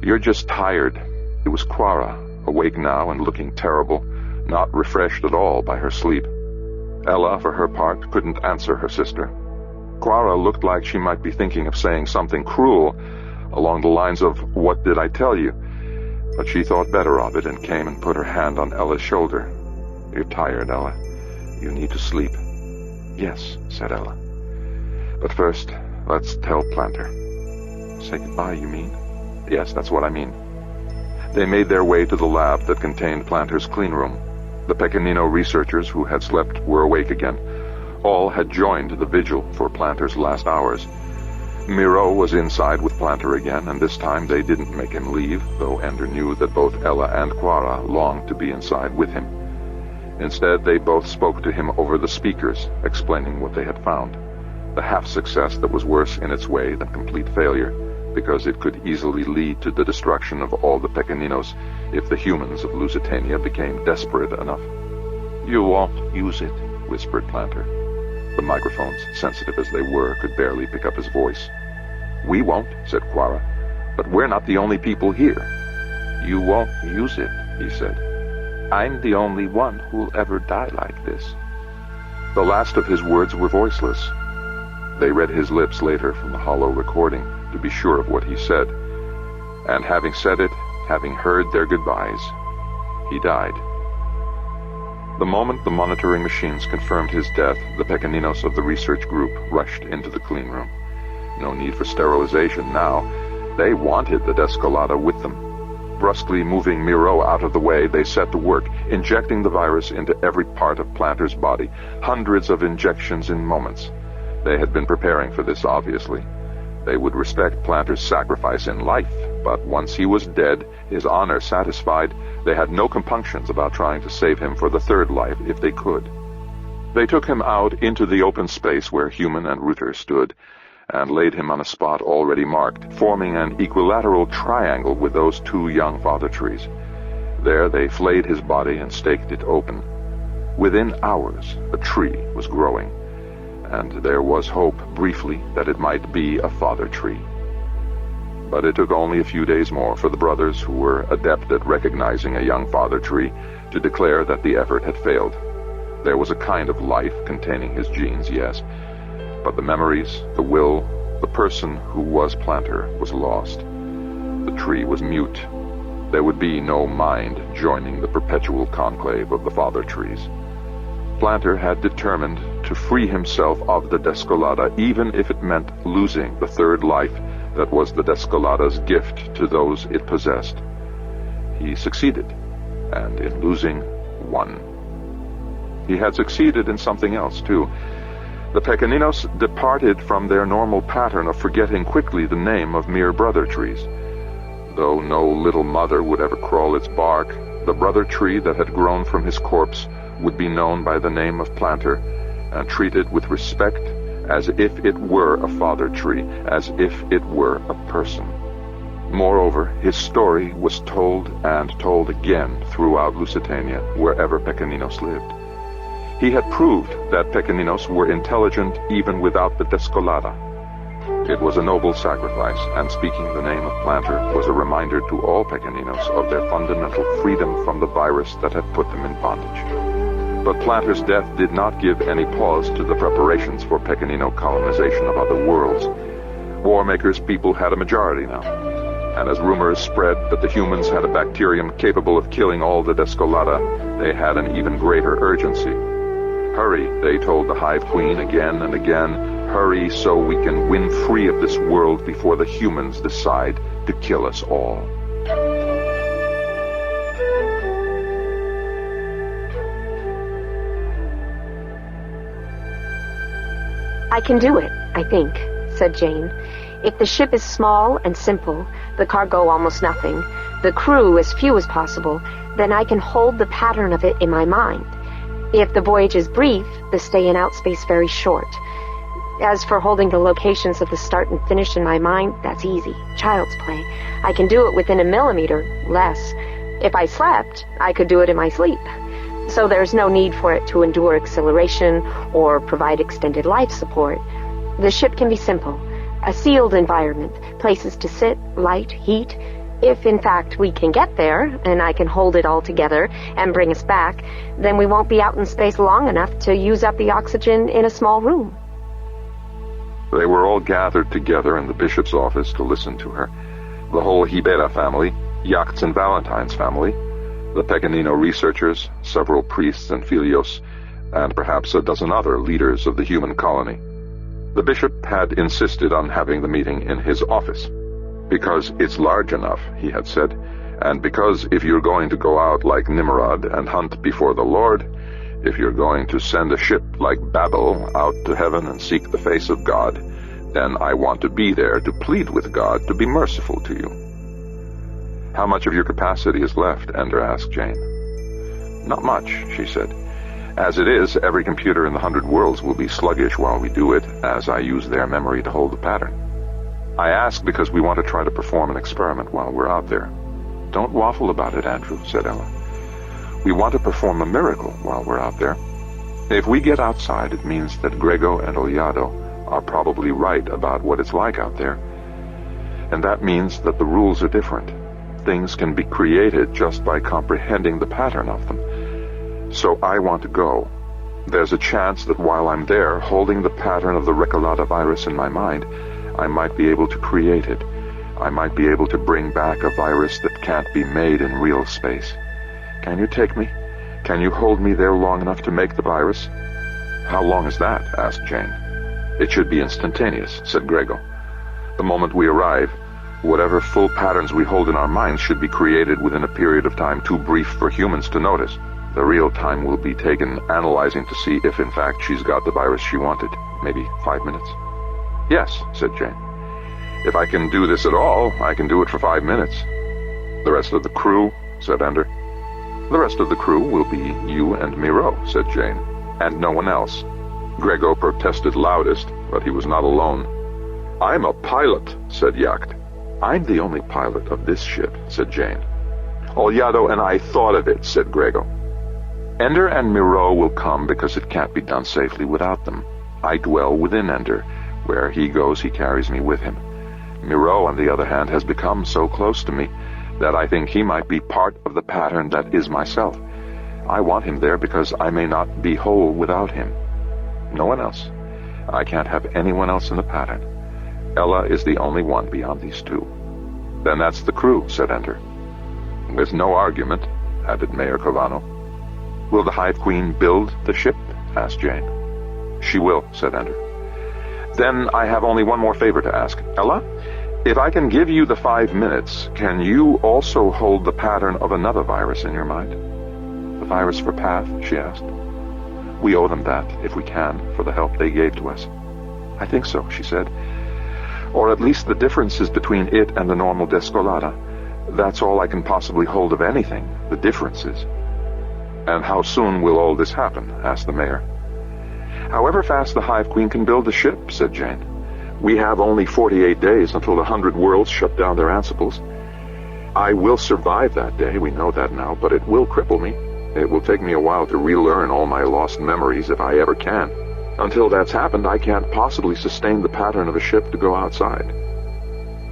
"You're just tired." It was Quara, awake now and looking terrible, not refreshed at all by her sleep. Ella, for her part, couldn't answer her sister. Quara looked like she might be thinking of saying something cruel, along the lines of, "What did I tell you?" But she thought better of it and came and put her hand on Ella's shoulder. "You're tired, Ella. You need to sleep." "Yes," said Ella. "But first, let's tell Planter." "Say goodbye, you mean?" "Yes, that's what I mean." They made their way to the lab that contained Planter's cleanroom. The Pequenino researchers who had slept were awake again. All had joined the vigil for Planter's last hours. Miro was inside with Planter again, and this time they didn't make him leave, though Ender knew that both Ella and Quara longed to be inside with him. Instead, they both spoke to him over the speakers, explaining what they had found. The half-success that was worse in its way than complete failure, because it could easily lead to the destruction of all the Pequeninos if the humans of Lusitania became desperate enough. "You won't use it," whispered Planter. The microphones, sensitive as they were, could barely pick up his voice. "We won't," said Quara, "but we're not the only people here." "You won't use it," he said. "I'm the only one who'll ever die like this." The last of his words were voiceless. They read his lips later from the hollow recording to be sure of what he said. And having said it, having heard their goodbyes, he died. The moment the monitoring machines confirmed his death, the Pequeninos of the research group rushed into the cleanroom. No need for sterilization now. They wanted the Descolada with them. Brusquely moving Miro out of the way, they set to work, injecting the virus into every part of Planter's body, hundreds of injections in moments. They had been preparing for this, obviously. They would respect Planter's sacrifice in life, but once he was dead, his honor satisfied, they had no compunctions about trying to save him for the third life if they could. They took him out into the open space where Human and Ruther stood, and laid him on a spot already marked, forming an equilateral triangle with those two young father trees. There they flayed his body and staked it open. Within hours, a tree was growing, and there was hope, briefly, that it might be a father tree. But it took only a few days more for the brothers, who were adept at recognizing a young father tree, to declare that the effort had failed. There was a kind of life containing his genes, yes, but the memories, the will, the person who was Planter was lost. The tree was mute. There would be no mind joining the perpetual conclave of the father trees. Planter had determined to free himself of the Descolada, even if it meant losing the third life that was the Descolada's gift to those it possessed. He succeeded, and in losing, won. He had succeeded in something else, too. The Pequeninos departed from their normal pattern of forgetting quickly the name of mere brother trees. Though no little mother would ever crawl its bark, the brother tree that had grown from his corpse would be known by the name of Planter, and treated with respect as if it were a father tree, as if it were a person. Moreover, his story was told and told again throughout Lusitania, wherever Pequeninos lived. He had proved that Pequeninos were intelligent even without the Descolada. It was a noble sacrifice, and speaking the name of Planter was a reminder to all Pequeninos of their fundamental freedom from the virus that had put them in bondage. But Planter's death did not give any pause to the preparations for Pequenino colonization of other worlds. Warmaker's people had a majority now, and as rumors spread that the humans had a bacterium capable of killing all the Descolada, they had an even greater urgency. Hurry, they told the Hive Queen again and again, hurry so we can win free of this world before the humans decide to kill us all. I can do it, I think, said Jane. If the ship is small and simple, the cargo almost nothing, the crew as few as possible, then I can hold the pattern of it in my mind. If the voyage is brief, the stay in outspace very short. As for holding the locations of the start and finish in my mind, that's easy, child's play. I can do it within a millimeter, less. If I slept, I could do it in my sleep. So there's no need for it to endure acceleration or provide extended life support. The ship can be simple, a sealed environment, places to sit, light, heat. If, in fact, we can get there, and I can hold it all together and bring us back, then we won't be out in space long enough to use up the oxygen in a small room. They were all gathered together in the bishop's office to listen to her. The whole Hibera family, Yacht's and Valentine's family, the Pequenino researchers, several priests and filios, and perhaps a dozen other leaders of the human colony. The bishop had insisted on having the meeting in his office, because it's large enough, he had said, and because if you're going to go out like Nimrod and hunt before the Lord, if you're going to send a ship like Babel out to heaven and seek the face of God, then I want to be there to plead with God to be merciful to you. How much of your capacity is left? Ender asked Jane. Not much, she said. As it is, every computer in the 100 worlds will be sluggish while we do it, as I use their memory to hold the pattern. I ask because we want to try to perform an experiment while we're out there. Don't waffle about it, Andrew, said Ella. We want to perform a miracle while we're out there. If we get outside, it means that Grego and Oliado are probably right about what it's like out there. And that means that the rules are different. Things can be created just by comprehending the pattern of them. So I want to go. There's a chance that while I'm there, holding the pattern of the Recolata virus in my mind, I might be able to create it. I might be able to bring back a virus that can't be made in real space. Can you take me? Can you hold me there long enough to make the virus? How long is that? Asked Jane. It should be instantaneous, said Grego. The moment we arrive, whatever full patterns we hold in our minds should be created within a period of time too brief for humans to notice. The real time will be taken analyzing to see if in fact she's got the virus she wanted. Maybe 5 minutes. Yes, said Jane. If I can do this at all, I can do it for 5 minutes. The rest of the crew, said Ender. The rest of the crew will be you and Miro, said Jane, and no one else. Grego protested loudest, but he was not alone. I'm a pilot, said Yacht. I'm the only pilot of this ship, said Jane. Oliado and I thought of it, said Grego. Ender and Miro will come because it can't be done safely without them. I dwell within Ender. Where he goes, he carries me with him. Miro, on the other hand, has become so close to me that I think he might be part of the pattern that is myself. I want him there because I may not be whole without him. No one else. I can't have anyone else in the pattern. Ella is the only one beyond these two. Then that's the crew, said Ender. There's no argument, added Mayor Covano. Will the Hive Queen build the ship? Asked Jane. She will, said Ender. Then I have only one more favor to ask. Ella, if I can give you the 5 minutes, can you also hold the pattern of another virus in your mind? The virus for Path, she asked. We owe them that, if we can, for the help they gave to us. I think so, she said. Or at least the differences between it and the normal Descolata. That's all I can possibly hold of anything, the differences. And how soon will all this happen? Asked the mayor. However fast the Hive Queen can build the ship, said Jane. We have only 48 days until the 100 worlds shut down their ansibles. I will survive that day, we know that now, but it will cripple me. It will take me a while to relearn all my lost memories, if I ever can. Until that's happened, I can't possibly sustain the pattern of a ship to go outside.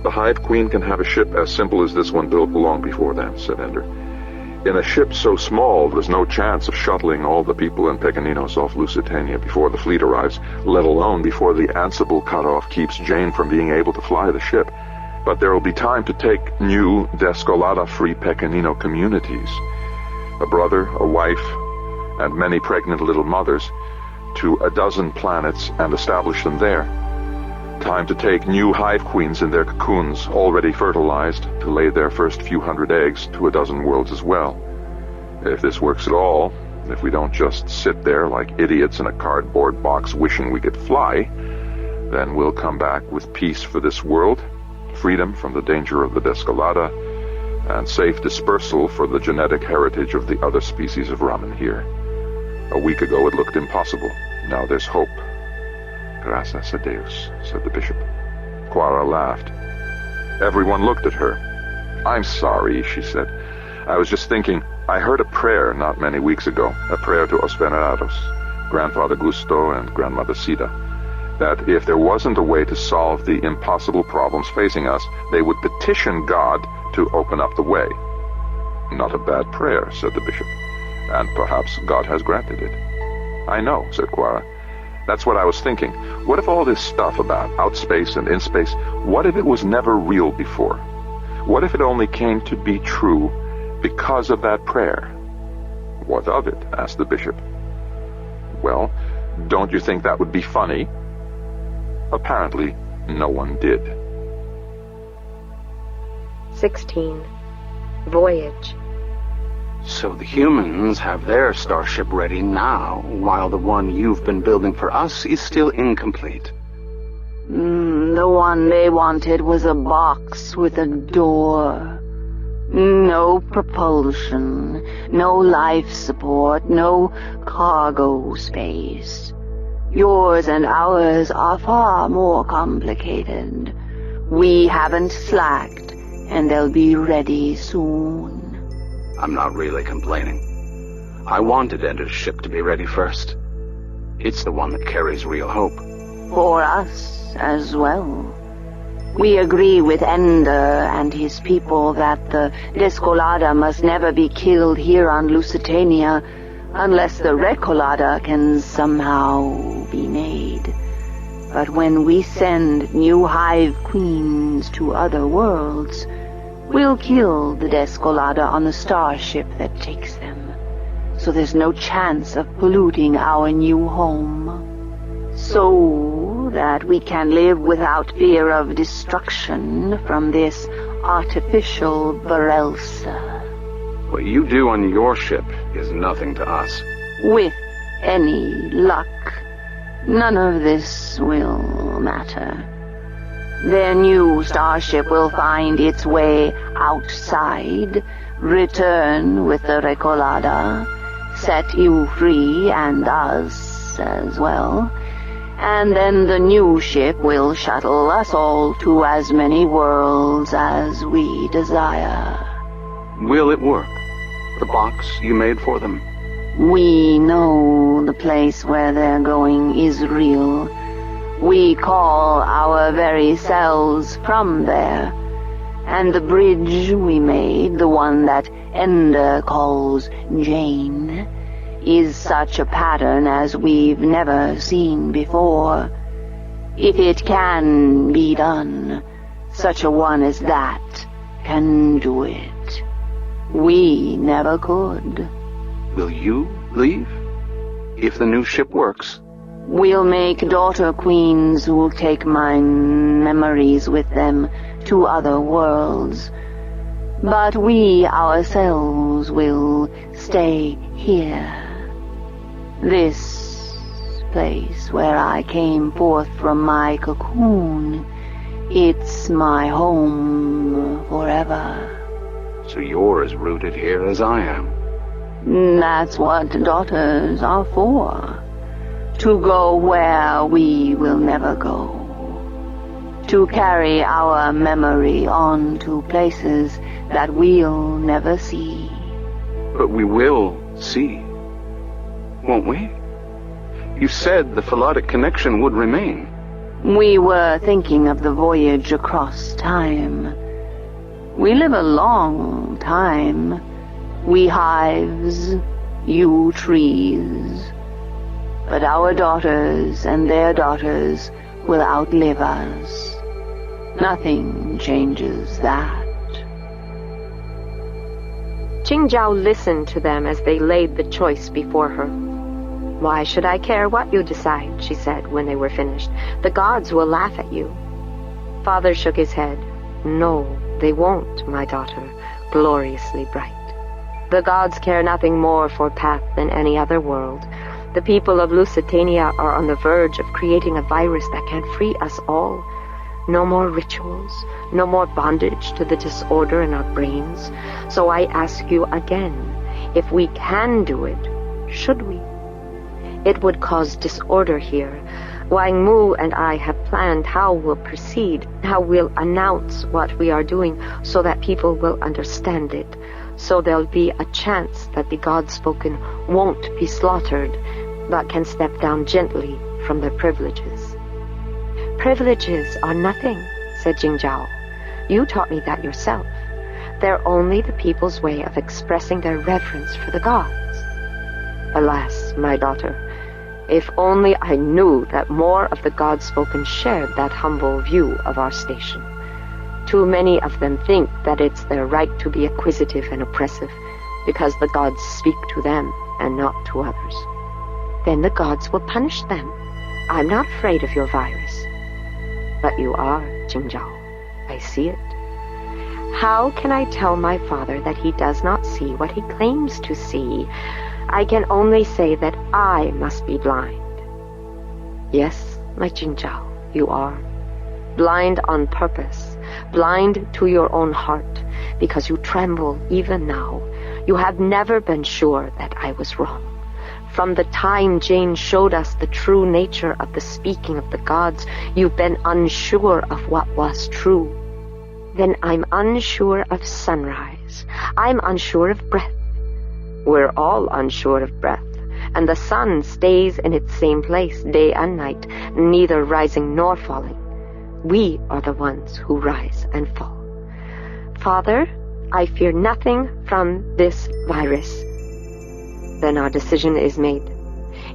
The Hive Queen can have a ship as simple as this one built long before then, said Ender. In a ship so small, there's no chance of shuttling all the people in Pequeninos off Lusitania before the fleet arrives, let alone before the ansible cutoff keeps Jane from being able to fly the ship. But there will be time to take new Descolata-free Pequenino communities, a brother, a wife, and many pregnant little mothers, to a dozen planets and establish them there. Time to take new Hive Queens in their cocoons, already fertilized, to lay their first few hundred eggs to a dozen worlds as well. If this works at all, if we don't just sit there like idiots in a cardboard box wishing we could fly, then we'll come back with peace for this world, freedom from the danger of the Descolata, and safe dispersal for the genetic heritage of the other species of Ramen here. A week ago it looked impossible. Now there's hope. Gracias a Deus, said the bishop. Quara laughed. Everyone looked at her. I'm sorry, she said. I was just thinking, I heard a prayer not many weeks ago, a prayer to Os Venerados, Grandfather Gusto and Grandmother Sida, that if there wasn't a way to solve the impossible problems facing us, they would petition God to open up the way. Not a bad prayer, said the bishop, and perhaps God has granted it. I know, said Quara. That's what I was thinking. What if all this stuff about outspace and inspace, what if it was never real before? What if it only came to be true because of that prayer? What of it? Asked the bishop. Well, don't you think that would be funny? Apparently, no one did. 16. Voyage. So the humans have their starship ready now, while the one you've been building for us is still incomplete. The one they wanted was a box with a door. No propulsion, no life support, no cargo space. Yours and ours are far more complicated. We haven't slacked, and they'll be ready soon. I'm not really complaining. I wanted Ender's ship to be ready first. It's the one that carries real hope. For us as well. We agree with Ender and his people that the Descolada must never be killed here on Lusitania unless the Recolada can somehow be made. But when we send new Hive Queens to other worlds, we'll kill the Descolada on the starship that takes them, so there's no chance of polluting our new home. So that we can live without fear of destruction from this artificial Barelsa. What you do on your ship is nothing to us. With any luck, none of this will matter. Their new starship will find its way outside, return with the Recolada, set you free and us as well, and then the new ship will shuttle us all to as many worlds as we desire. Will it work? The box you made for them? We know the place where they're going is real. We call our very selves from there. And the bridge we made, the one that Ender calls Jane, is such a pattern as we've never seen before. If it can be done, such a one as that can do it. We never could. Will you leave? If the new ship works? We'll make daughter queens who'll take my memories with them to other worlds. But we ourselves will stay here. This place where I came forth from my cocoon, it's my home forever. So you're as rooted here as I am. That's what daughters are for. To go where we will never go. To carry our memory on to places that we'll never see. But we will see, won't we? You said the philotic connection would remain. We were thinking of the voyage across time. We live a long time. We hives, you trees. But our daughters and their daughters will outlive us. Nothing changes that. Qingzhao listened to them as they laid the choice before her. "Why should I care what you decide?" she said when they were finished. "The gods will laugh at you." Father shook his head. "No, they won't, my daughter, gloriously bright. The gods care nothing more for Path than any other world. The people of Lusitania are on the verge of creating a virus that can free us all. No more rituals, no more bondage to the disorder in our brains. So I ask you again, if we can do it, should we? It would cause disorder here. Wang Mu and I have planned how we'll proceed, how we'll announce what we are doing so that people will understand it. So there'll be a chance that the God-spoken won't be slaughtered, but can step down gently from their privileges." "Privileges are nothing," said Qingzhao. "You taught me that yourself. They're only the people's way of expressing their reverence for the gods." "Alas, my daughter, if only I knew that more of the God-spoken shared that humble view of our station. Too many of them think that it's their right to be acquisitive and oppressive, because the gods speak to them and not to others. Then the gods will punish them. I'm not afraid of your virus. But you are, Jingzhao. I see it. How can I tell my father that he does not see what he claims to see? I can only say that I must be blind. Yes, my Jingzhao, you are. Blind on purpose, blind to your own heart, because you tremble even now. You have never been sure that I was wrong. From the time Jane showed us the true nature of the speaking of the gods, you've been unsure of what was true. Then I'm unsure of sunrise. I'm unsure of breath. We're all unsure of breath, and the sun stays in its same place day and night, neither rising nor falling. We are the ones who rise and fall. Father, I fear nothing from this virus. Then our decision is made.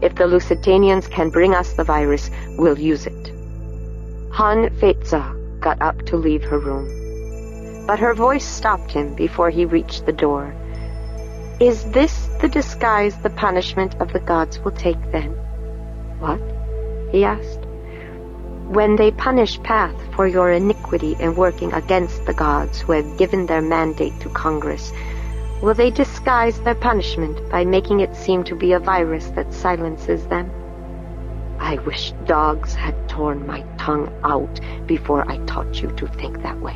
If the Lusitanians can bring us the virus, we'll use it. Han Feiza got up to leave her room, but her voice stopped him before he reached the door. Is this the disguise the punishment of the gods will take then? What? He asked. When they punish Path for your iniquity in working against the gods who have given their mandate to Congress, will they disguise their punishment by making it seem to be a virus that silences them? I wish dogs had torn my tongue out before I taught you to think that way.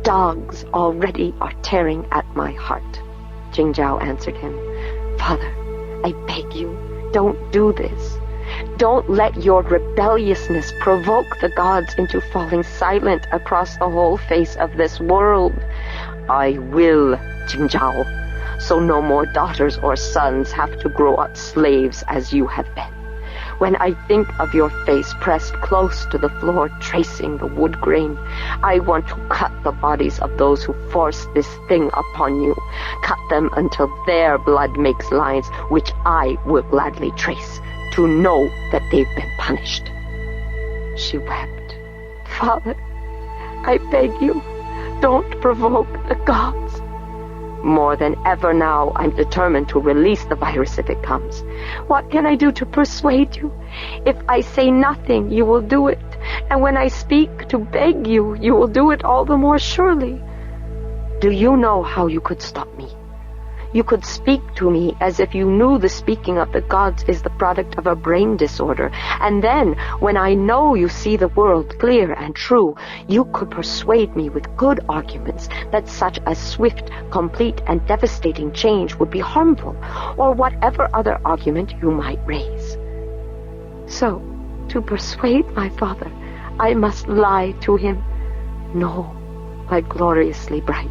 Dogs already are tearing at my heart, Jingzhao answered him. Father, I beg you, don't do this. Don't let your rebelliousness provoke the gods into falling silent across the whole face of this world. I will, Jingzhao, so no more daughters or sons have to grow up slaves as you have been. When I think of your face pressed close to the floor tracing the wood grain, I want to cut the bodies of those who forced this thing upon you. Cut them until their blood makes lines which I will gladly trace, to know that they've been punished. She wept. Father, I beg you, don't provoke the gods. More than ever now, I'm determined to release the virus if it comes. What can I do to persuade you? If I say nothing, you will do it. And when I speak to beg you, you will do it all the more surely. Do you know how you could stop me? You could speak to me as if you knew the speaking of the gods is the product of a brain disorder, and then, when I know you see the world clear and true, you could persuade me with good arguments that such a swift, complete, and devastating change would be harmful, or whatever other argument you might raise. So, to persuade my father, I must lie to him. No, my gloriously bright.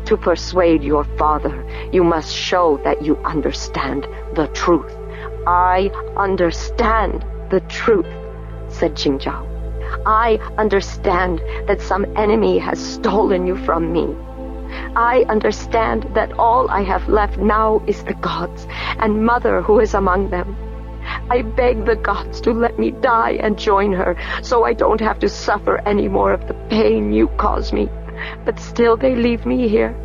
To persuade your father, you must show that you understand the truth. I understand the truth, said Jingzhao. I understand that some enemy has stolen you from me. I understand that all I have left now is the gods, and Mother who is among them. I beg the gods to let me die and join her, so I don't have to suffer any more of the pain you cause me. But still they leave me here.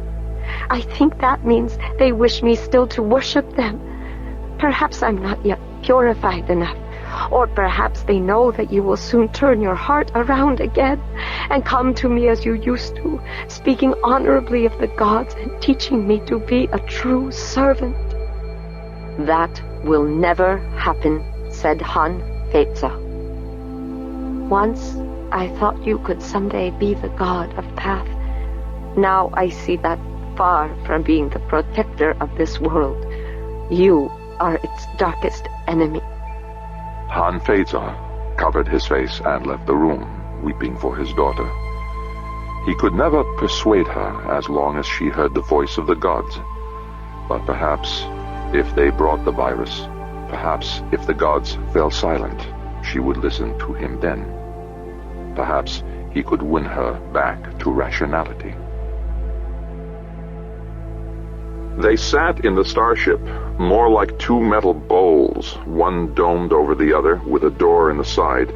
I think that means they wish me still to worship them. Perhaps I'm not yet purified enough, or perhaps they know that you will soon turn your heart around again and come to me as you used to, speaking honorably of the gods and teaching me to be a true servant. That will never happen, said Han Feiza. Once I thought you could someday be the god of Path. Now I see that far from being the protector of this world, you are its darkest enemy. Han Feiza covered his face and left the room, weeping for his daughter. He could never persuade her as long as she heard the voice of the gods. But perhaps, if they brought the virus, perhaps if the gods fell silent, she would listen to him then. Perhaps he could win her back to rationality. They sat in the starship, more like two metal bowls, one domed over the other with a door in the side.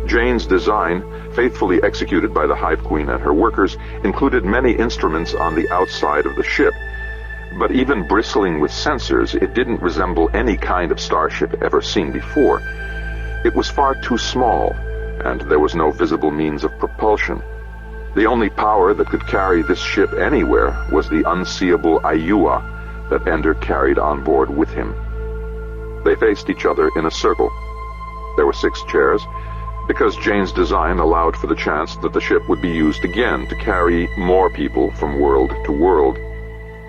Jane's design, faithfully executed by the Hive Queen and her workers, included many instruments on the outside of the ship. But even bristling with sensors, it didn't resemble any kind of starship ever seen before. It was far too small, and there was no visible means of propulsion. The only power that could carry this ship anywhere was the unseeable Ayua that Ender carried on board with him. They faced each other in a circle. There were 6 chairs, because Jane's design allowed for the chance that the ship would be used again to carry more people from world to world.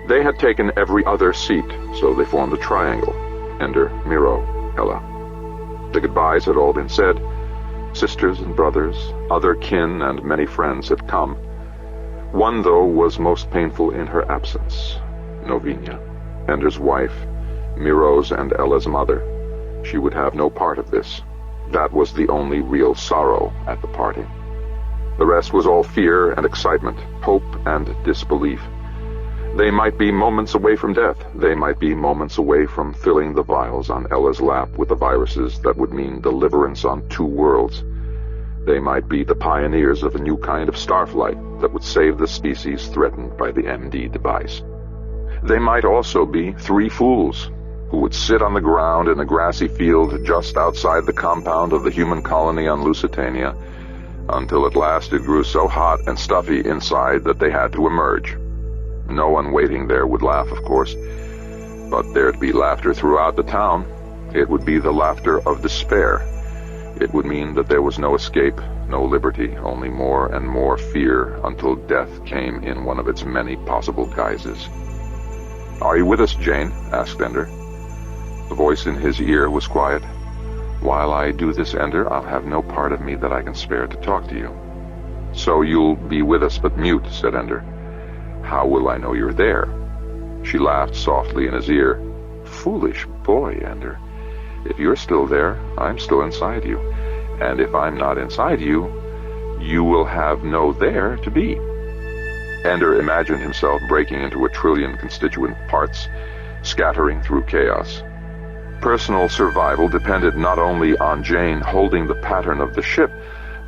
They had taken every other seat, so they formed a triangle. Ender, Miro, Ella. The goodbyes had all been said. Sisters and brothers, other kin, and many friends had come. One, though, was most painful in her absence. Novinia, Ender's wife, Miro's and Ella's mother. She would have no part of this. That was the only real sorrow at the parting. The rest was all fear and excitement, hope and disbelief. They might be moments away from death. They might be moments away from filling the vials on Ella's lap with the viruses that would mean deliverance on 2 worlds. They might be the pioneers of a new kind of starflight that would save the species threatened by the MD device. They might also be 3 fools who would sit on the ground in a grassy field just outside the compound of the human colony on Lusitania until at last it grew so hot and stuffy inside that they had to emerge. No one waiting there would laugh, of course, but there'd be laughter throughout the town. It would be the laughter of despair. It would mean that there was no escape, no liberty, only more and more fear until death came in one of its many possible guises. "Are you with us, Jane?" asked Ender. The voice in his ear was quiet. "While I do this, Ender, I'll have no part of me that I can spare to talk to you." "So you'll be with us but mute," said Ender. "How will I know you're there?" She laughed softly in his ear. "Foolish boy, Ender. If you're still there, I'm still inside you. And if I'm not inside you, you will have no there to be." Ender imagined himself breaking into a trillion constituent parts, scattering through chaos. Personal survival depended not only on Jane holding the pattern of the ship,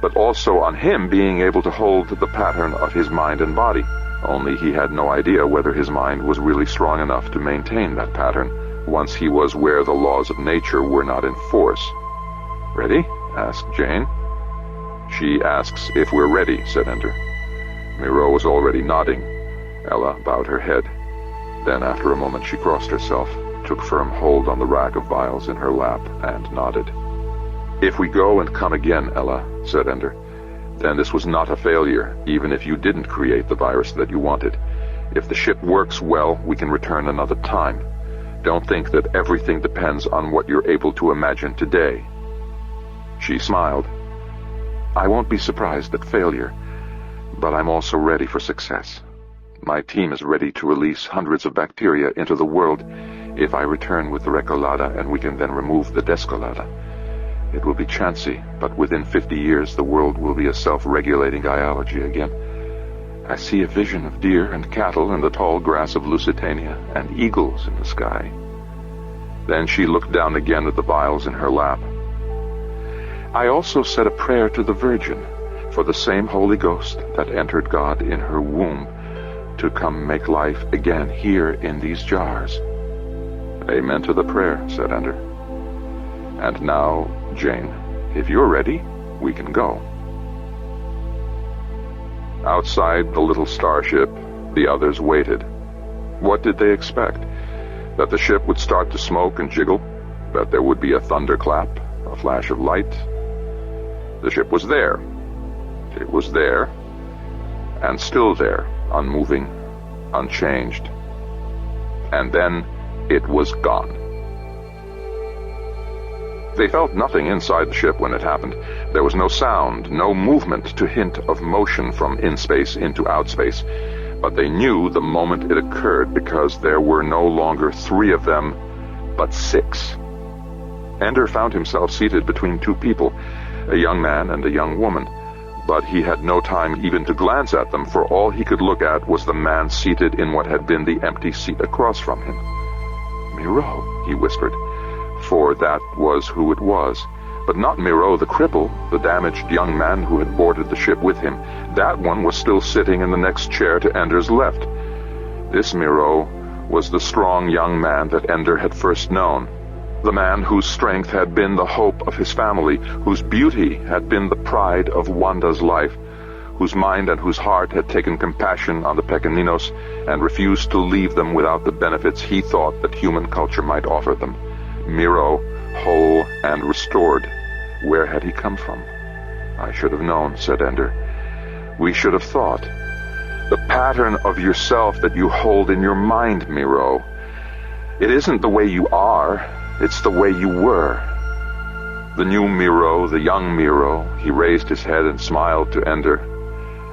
but also on him being able to hold the pattern of his mind and body. Only he had no idea whether his mind was really strong enough to maintain that pattern once he was where the laws of nature were not in force. "Ready?" asked Jane. "She asks if we're ready," said Ender. Miro was already nodding. Ella bowed her head. Then, after a moment, she crossed herself, took firm hold on the rack of vials in her lap, and nodded. "If we go and come again, Ella," said Ender, "then this was not a failure, even if you didn't create the virus that you wanted. If the ship works well, we can return another time. Don't think that everything depends on what you're able to imagine today." She smiled. "I won't be surprised at failure, but I'm also ready for success. My team is ready to release hundreds of bacteria into the world if I return with the Recolada and we can then remove the Descolada. It will be chancy, but within 50 years the world will be a self-regulating biology again. I see a vision of deer and cattle in the tall grass of Lusitania and eagles in the sky." Then she looked down again at the vials in her lap. "I also said a prayer to the Virgin for the same Holy Ghost that entered God in her womb to come make life again here in these jars." "Amen to the prayer," said Ender. "And now, Jane, if you're ready, we can go." Outside the little starship, the others waited. What did they expect? That the ship would start to smoke and jiggle? That there would be a thunderclap, a flash of light? The ship was there. It was there, and still there, unmoving, unchanged. And then it was gone. They felt nothing inside the ship when it happened. There was no sound, no movement to hint of motion from in-space into outspace. But they knew the moment it occurred because there were no longer 3 of them, but 6. Ender found himself seated between 2 people, a young man and a young woman. But he had no time even to glance at them, for all he could look at was the man seated in what had been the empty seat across from him. "Miro," he whispered, for that was who it was, But not Miro the cripple, the damaged young man who had boarded the ship with him. That one was still sitting in the next chair to Ender's left. This Miro was the strong young man that Ender had first known. The man whose strength had been the hope of his family, whose beauty had been the pride of Wanda's life, whose mind and whose heart had taken compassion on the Pequeninos and refused to leave them without the benefits he thought that human culture might offer them. Miro, whole and restored. Where had he come from? I should have known, said Ender. We should have thought. The pattern of yourself that you hold in your mind, Miro. It isn't the way you are, it's the way you were. The new Miro, the young Miro, he raised his head and smiled to Ender.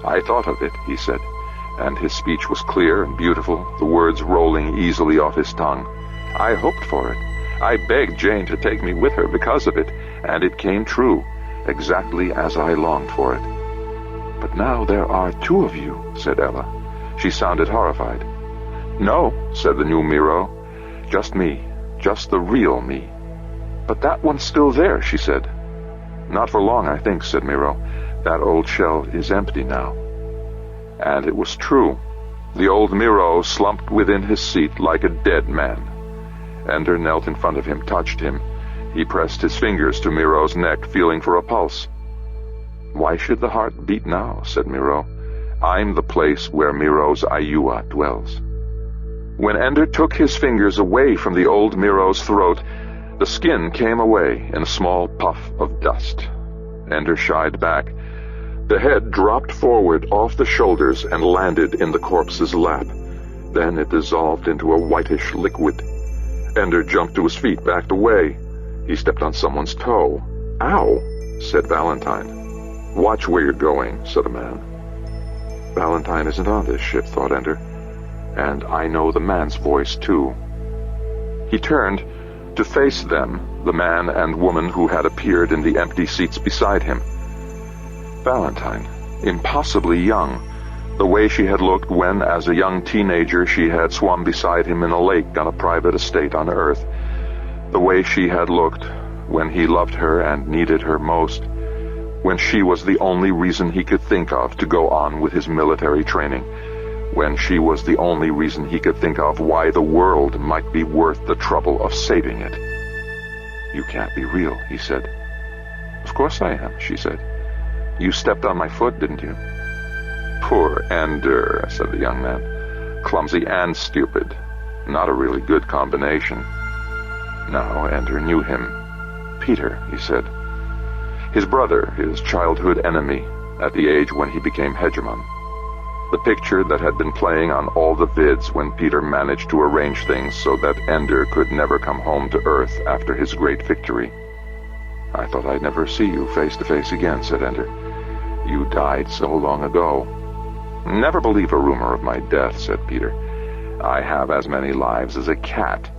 I thought of it, he said, and his speech was clear and beautiful, the words rolling easily off his tongue. I hoped for it. I begged Jane to take me with her because of it, and it came true, exactly as I longed for it. But now there are two of you, said Ella. She sounded horrified. No, said the new Miro, just me, just the real me. But that one's still there, she said. Not for long, I think, said Miro. That old shell is empty now. And it was true. The old Miro slumped within his seat like a dead man. Ender knelt in front of him, touched him. He pressed his fingers to Miro's neck, feeling for a pulse. Why should the heart beat now, said Miro. I'm the place where Miro's Ayua dwells. When Ender took his fingers away from the old Miro's throat, the skin came away in a small puff of dust. Ender shied back. The head dropped forward off the shoulders and landed in the corpse's lap. Then it dissolved into a whitish liquid. Ender jumped to his feet, backed away. He stepped on someone's toe. Ow, said Valentine. Watch where you're going, said a man. Valentine isn't on this ship, thought Ender. And I know the man's voice, too. He turned to face them, the man and woman who had appeared in the empty seats beside him. Valentine, impossibly young, the way she had looked when, as a young teenager, she had swum beside him in a lake on a private estate on Earth, the way she had looked when he loved her and needed her most, when she was the only reason he could think of to go on with his military training, when she was the only reason he could think of why the world might be worth the trouble of saving it. You can't be real, he said. Of course I am, she said. You stepped on my foot, didn't you? Poor Ender, said the young man. Clumsy and stupid. Not a really good combination. Now Ender knew him. Peter, he said. His brother, his childhood enemy, at the age when he became hegemon. The picture that had been playing on all the vids when Peter managed to arrange things so that Ender could never come home to Earth after his great victory. I thought I'd never see you face to face again, said Ender. You died so long ago. Never believe a rumor of my death, said Peter. I have as many lives as a cat.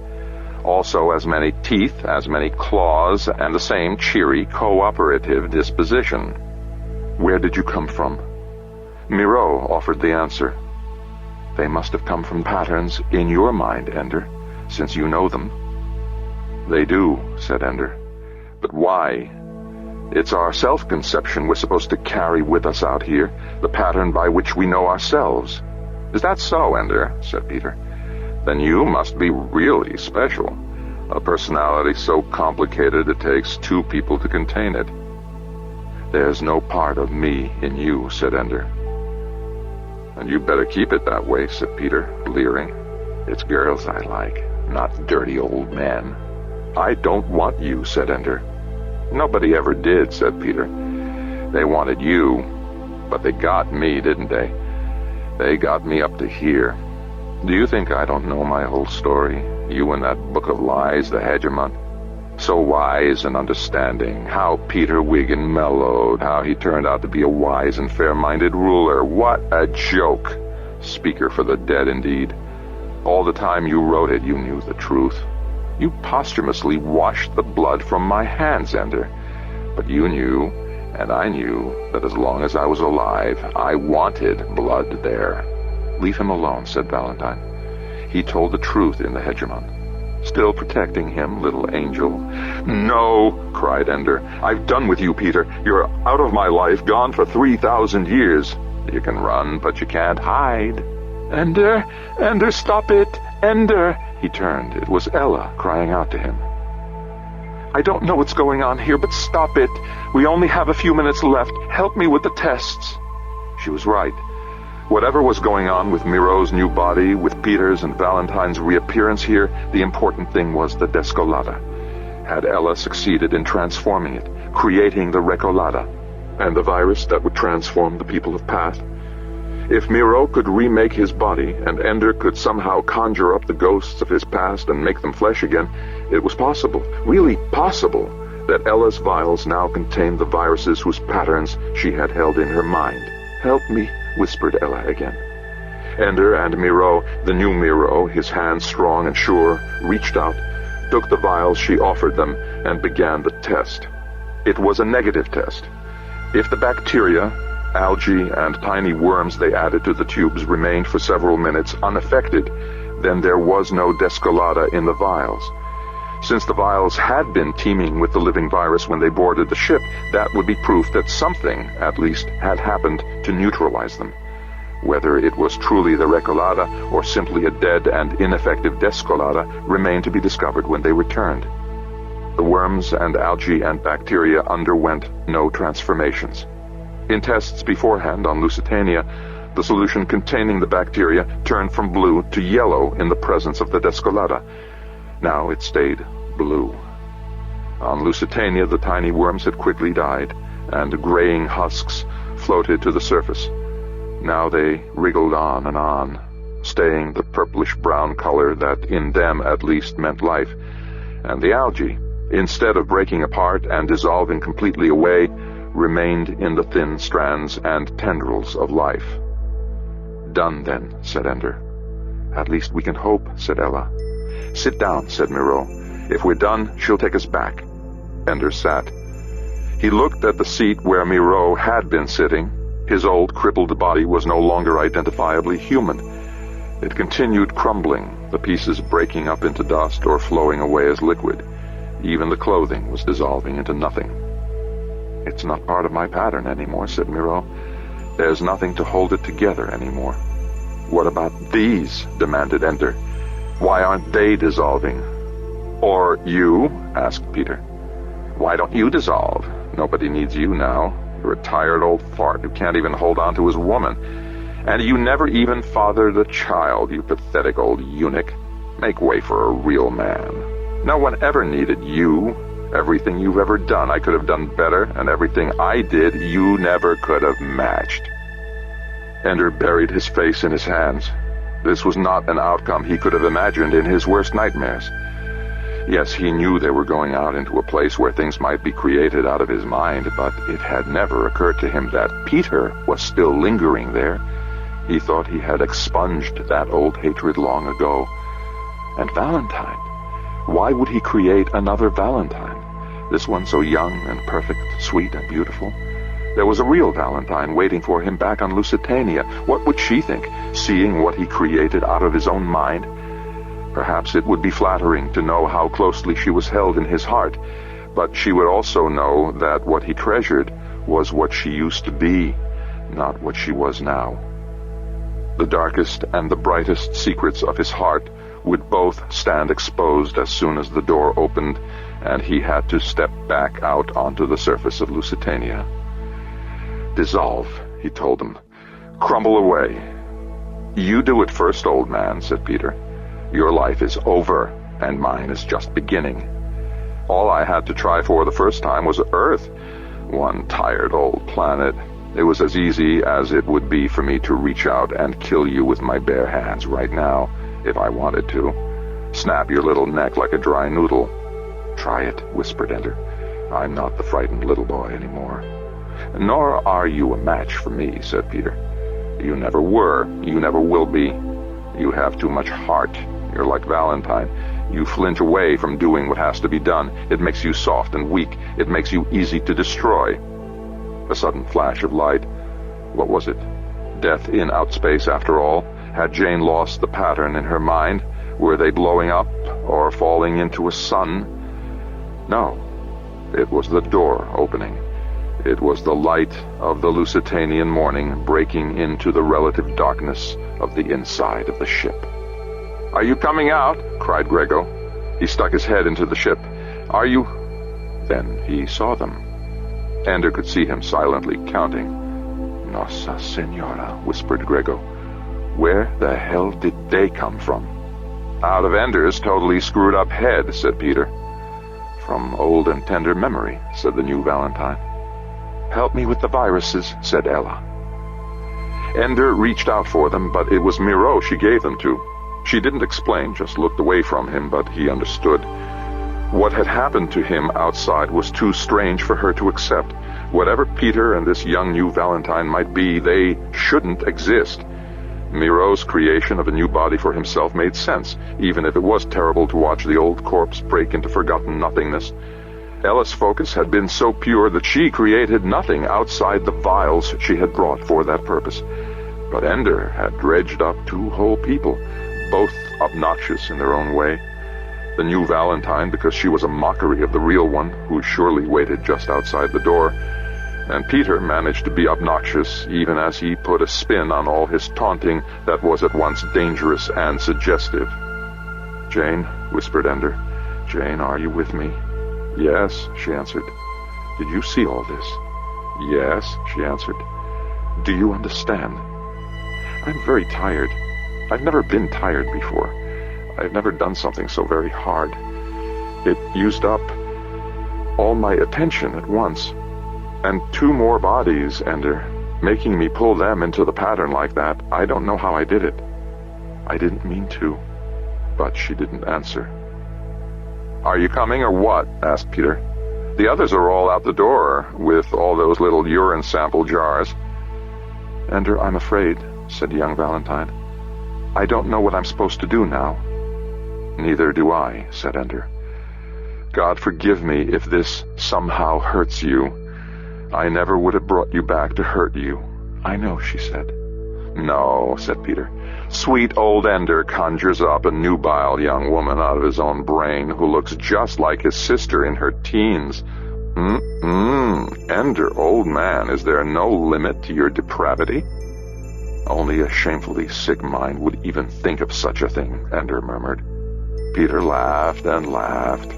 Also as many teeth, as many claws, and the same cheery, cooperative disposition. Where did you come from? Miro offered the answer. They must have come from patterns in your mind, Ender, since you know them. They do, said Ender. But why? It's our self-conception we're supposed to carry with us out here, the pattern by which we know ourselves. Is that so, Ender? Said Peter. Then you must be really special. A personality so complicated it takes two people to contain it. There's no part of me in you, said Ender. And you better keep it that way, said Peter, leering. It's girls I like, not dirty old men. I don't want you, said Ender. Nobody ever did, said Peter. They wanted you, but they got me, didn't they? They got me up to here. Do you think I don't know my whole story? You and that book of lies, the hegemon? So wise and understanding, how Peter Wiggin mellowed, how he turned out to be a wise and fair-minded ruler. What a joke! Speaker for the dead, indeed. All the time you wrote it, you knew the truth. You posthumously washed the blood from my hands, Ender. But you knew, and I knew, that as long as I was alive, I wanted blood there. Leave him alone, said Valentine. He told the truth in the hegemon. Still protecting him, little angel. No, cried Ender. I've done with you, Peter. You're out of my life, gone for 3,000 years. You can run, but you can't hide. Ender, stop it, Ender. He turned. It was Ella crying out to him. I don't know what's going on here, but stop it. We only have a few minutes left. Help me with the tests. She was right. Whatever was going on with Miro's new body, with Peter's and Valentine's reappearance here, the important thing was the Descolada. Had Ella succeeded in transforming it, creating the Recolada, and the virus that would transform the people of Path? If Miro could remake his body, and Ender could somehow conjure up the ghosts of his past and make them flesh again, it was possible, really possible, that Ella's vials now contained the viruses whose patterns she had held in her mind. Help me, whispered Ella again. Ender and Miro, the new Miro, his hands strong and sure, reached out, took the vials she offered them, and began the test. It was a negative test. If the bacteria, algae, and tiny worms they added to the tubes remained for several minutes unaffected, then there was no Descolada in the vials. Since the vials had been teeming with the living virus when they boarded the ship, that would be proof that something, at least, had happened to neutralize them. Whether it was truly the Recolada or simply a dead and ineffective Descolada remained to be discovered when they returned. The worms and algae and bacteria underwent no transformations. In tests beforehand on Lusitania, the solution containing the bacteria turned from blue to yellow in the presence of the Descolada. Now it stayed blue. On Lusitania, the tiny worms had quickly died, and graying husks floated to the surface. Now they wriggled on, staying the purplish-brown color that in them at least meant life. And the algae, instead of breaking apart and dissolving completely away, remained in the thin strands and tendrils of life. Done, then, said Ender. At least we can hope, said Ella. Sit down, said Miro. If we're done, she'll take us back. Ender sat. He looked at the seat where Miro had been sitting. His old, crippled body was no longer identifiably human. It continued crumbling, the pieces breaking up into dust or flowing away as liquid. Even the clothing was dissolving into nothing. It's not part of my pattern anymore, said Miro. There's nothing to hold it together anymore. What about these? Demanded Ender. Why aren't they dissolving? Or you? Asked Peter. Why don't you dissolve? Nobody needs you now. You're a tired old fart who can't even hold on to his woman. And you never even fathered a child, you pathetic old eunuch. Make way for a real man. No one ever needed you. Everything you've ever done I could have done better, and everything I did you never could have matched. Ender buried his face in his hands. This was not an outcome he could have imagined in his worst nightmares. Yes, he knew they were going out into a place where things might be created out of his mind, but it had never occurred to him that Peter was still lingering there. He thought he had expunged that old hatred long ago. And Valentine? Why would he create another Valentine? This one so young and perfect, sweet and beautiful. There was a real Valentine waiting for him back on Lusitania. What would she think, seeing what he created out of his own mind? Perhaps it would be flattering to know how closely she was held in his heart, but she would also know that what he treasured was what she used to be, not what she was now. The darkest and the brightest secrets of his heart would both stand exposed as soon as the door opened, and he had to step back out onto the surface of Lusitania. Dissolve, he told them. Crumble away. You do it first, old man, said Peter. Your life is over, and mine is just beginning. All I had to try for the first time was Earth. One tired old planet. It was as easy as it would be for me to reach out and kill you with my bare hands right now, if I wanted to. Snap your little neck like a dry noodle. Try it, whispered Ender. I'm not the frightened little boy anymore. Nor are you a match for me, said Peter. You never were. You never will be. You have too much heart. You're like Valentine. You flinch away from doing what has to be done. It makes you soft and weak. It makes you easy to destroy. A sudden flash of light. What was it? Death in outspace, after all? Had Jane lost the pattern in her mind? Were they blowing up, or falling into a sun. No, it was the door opening. It was the light of the Lusitanian morning breaking into the relative darkness of the inside of the ship. "Are you coming out?" cried Grego. He stuck his head into the ship. "Are you—" Then he saw them. Ender could see him silently counting. "Nossa Senora," whispered Grego. "Where the hell did they come from?" "Out of Ender's totally screwed-up head," said Peter. "From old and tender memory," said the new Valentine. "Help me with the viruses," said Ella. Ender reached out for them, but it was Miro she gave them to. She didn't explain, just looked away from him, but he understood. What had happened to him outside was too strange for her to accept. Whatever Peter and this young new Valentine might be, they shouldn't exist. Miro's creation of a new body for himself made sense, even if it was terrible to watch the old corpse break into forgotten nothingness. Ella's focus had been so pure that she created nothing outside the vials she had brought for that purpose. But Ender had dredged up two whole people, both obnoxious in their own way. The new Valentine because she was a mockery of the real one, who surely waited just outside the door. And Peter managed to be obnoxious even as he put a spin on all his taunting that was at once dangerous and suggestive. "Jane," whispered Ender. "Jane, are you with me?" "Yes," she answered. "Did you see all this?" "Yes," she answered. "Do you understand? I'm very tired. I've never been tired before. I've never done something so very hard. It used up all my attention at once. And two more bodies, Ender, making me pull them into the pattern like that. I don't know how I did it. I didn't mean to." But she didn't answer. "Are you coming or what?" asked Peter. "The others are all out the door with all those little urine sample jars." "Ender, I'm afraid," said young Valentine. "I don't know what I'm supposed to do now." "Neither do I," said Ender. "God forgive me if this somehow hurts you. I never would have brought you back to hurt you." "I know," she said. "No," said Peter. "Sweet old Ender conjures up a nubile young woman out of his own brain who looks just like his sister in her teens. Ender, old man, is there no limit to your depravity?" "Only a shamefully sick mind would even think of such a thing," Ender murmured. Peter laughed and laughed.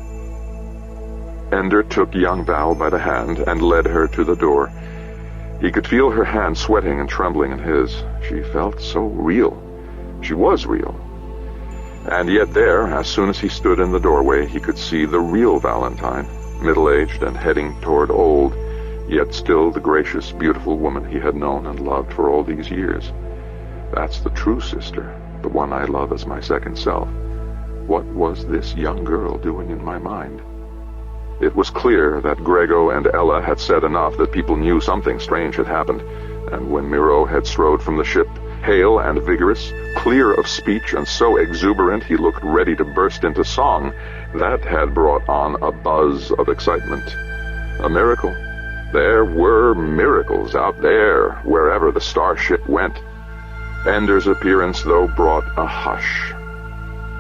Ender took young Val by the hand and led her to the door. He could feel her hand sweating and trembling in his. She felt so real. She was real. And yet there, as soon as he stood in the doorway, he could see the real Valentine, middle-aged and heading toward old, yet still the gracious, beautiful woman he had known and loved for all these years. That's the true sister, the one I love as my second self. What was this young girl doing in my mind? It was clear that Grego and Ella had said enough that people knew something strange had happened, and when Miro had strode from the ship, hale and vigorous, clear of speech and so exuberant he looked ready to burst into song, that had brought on a buzz of excitement. A miracle. There were miracles out there, wherever the starship went. Ender's appearance, though, brought a hush.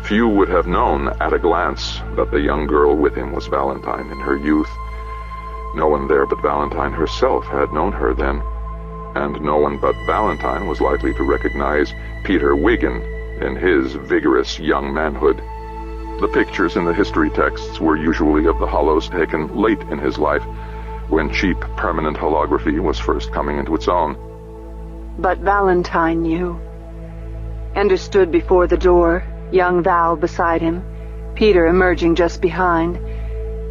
Few would have known at a glance that the young girl with him was Valentine in her youth. No one there but Valentine herself had known her then, and no one but Valentine was likely to recognize Peter Wiggin in his vigorous young manhood. The pictures in the history texts were usually of the hollows taken late in his life, when cheap permanent holography was first coming into its own. But Valentine knew. Ender stood before the door, young Val beside him, Peter emerging just behind,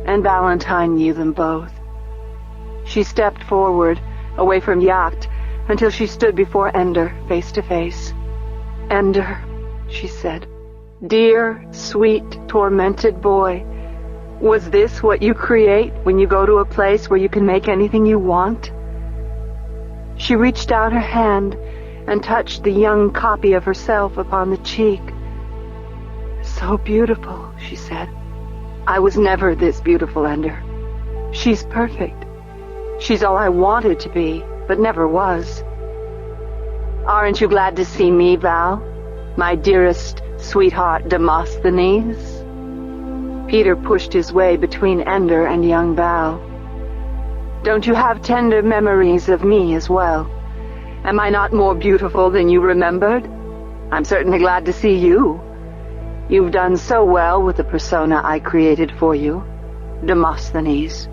and Valentine knew them both. She stepped forward, away from Yacht, until she stood before Ender, face to face. "Ender," she said, "dear, sweet, tormented boy, was this what you create when you go to a place where you can make anything you want?" She reached out her hand and touched the young copy of herself upon the cheek. "So beautiful," she said. "I was never this beautiful, Ender. She's perfect. She's all I wanted to be, but never was. Aren't you glad to see me, Val? My dearest sweetheart Demosthenes?" Peter pushed his way between Ender and young Val. Don't you have tender memories of me as well? Am I not more beautiful than you remembered? I'm certainly glad to see you. You've done so well with the persona I created for you, Demosthenes.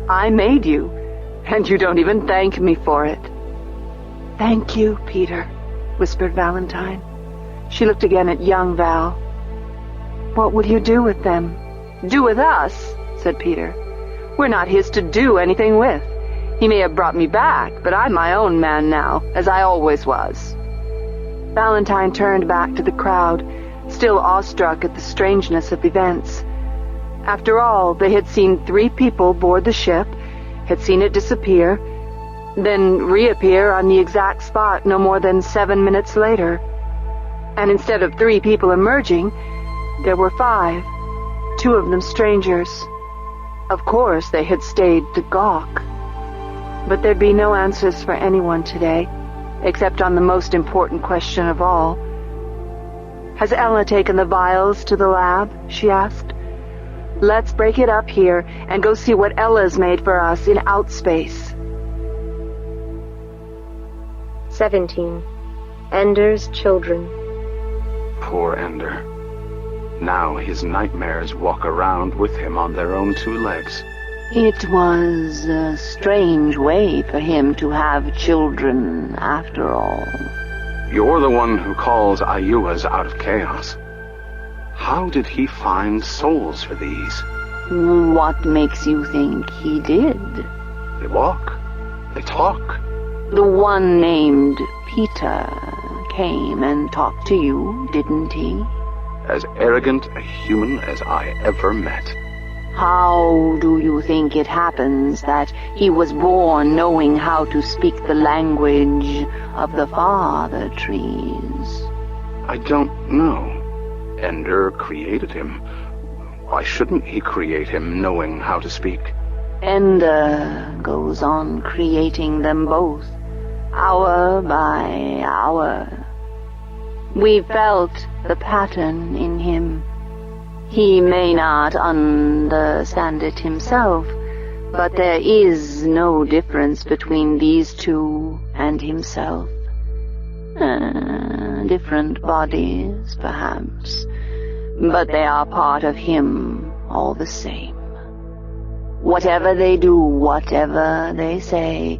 I made you, and you don't even thank me for it. Thank you, Peter, whispered Valentine. She looked again at young Val. What would you do with them? Do with us, said Peter. We're not his to do anything with. He may have brought me back, but I'm my own man now, as I always was. Valentine turned back to the crowd, still awestruck at the strangeness of events. After all, they had seen 3 people board the ship, had seen it disappear, then reappear on the exact spot no more than 7 minutes later. And instead of 3 people emerging, there were 5, 2 of them strangers. Of course, they had stayed to gawk. But there'd be no answers for anyone today, except on the most important question of all. Has Ella taken the vials to the lab? She asked. Let's break it up here and go see what Ella's made for us in outspace. 17. Ender's children. Poor Ender. Now his nightmares walk around with him on their own 2 legs. It was a strange way for him to have children, after all. You're the one who calls Ayuas out of chaos. How did he find souls for these? What makes you think he did? They walk. They talk. The one named Peter came and talked to you, didn't he? As arrogant a human as I ever met. How do you think it happens that he was born knowing how to speak the language of the father trees? I don't know. Ender created him. Why shouldn't he create him knowing how to speak? Ender goes on creating them both, hour by hour. We felt the pattern in him. He may not understand it himself, but there is no difference between these 2 and himself. Different bodies, perhaps, but they are part of him all the same. Whatever they do, whatever they say,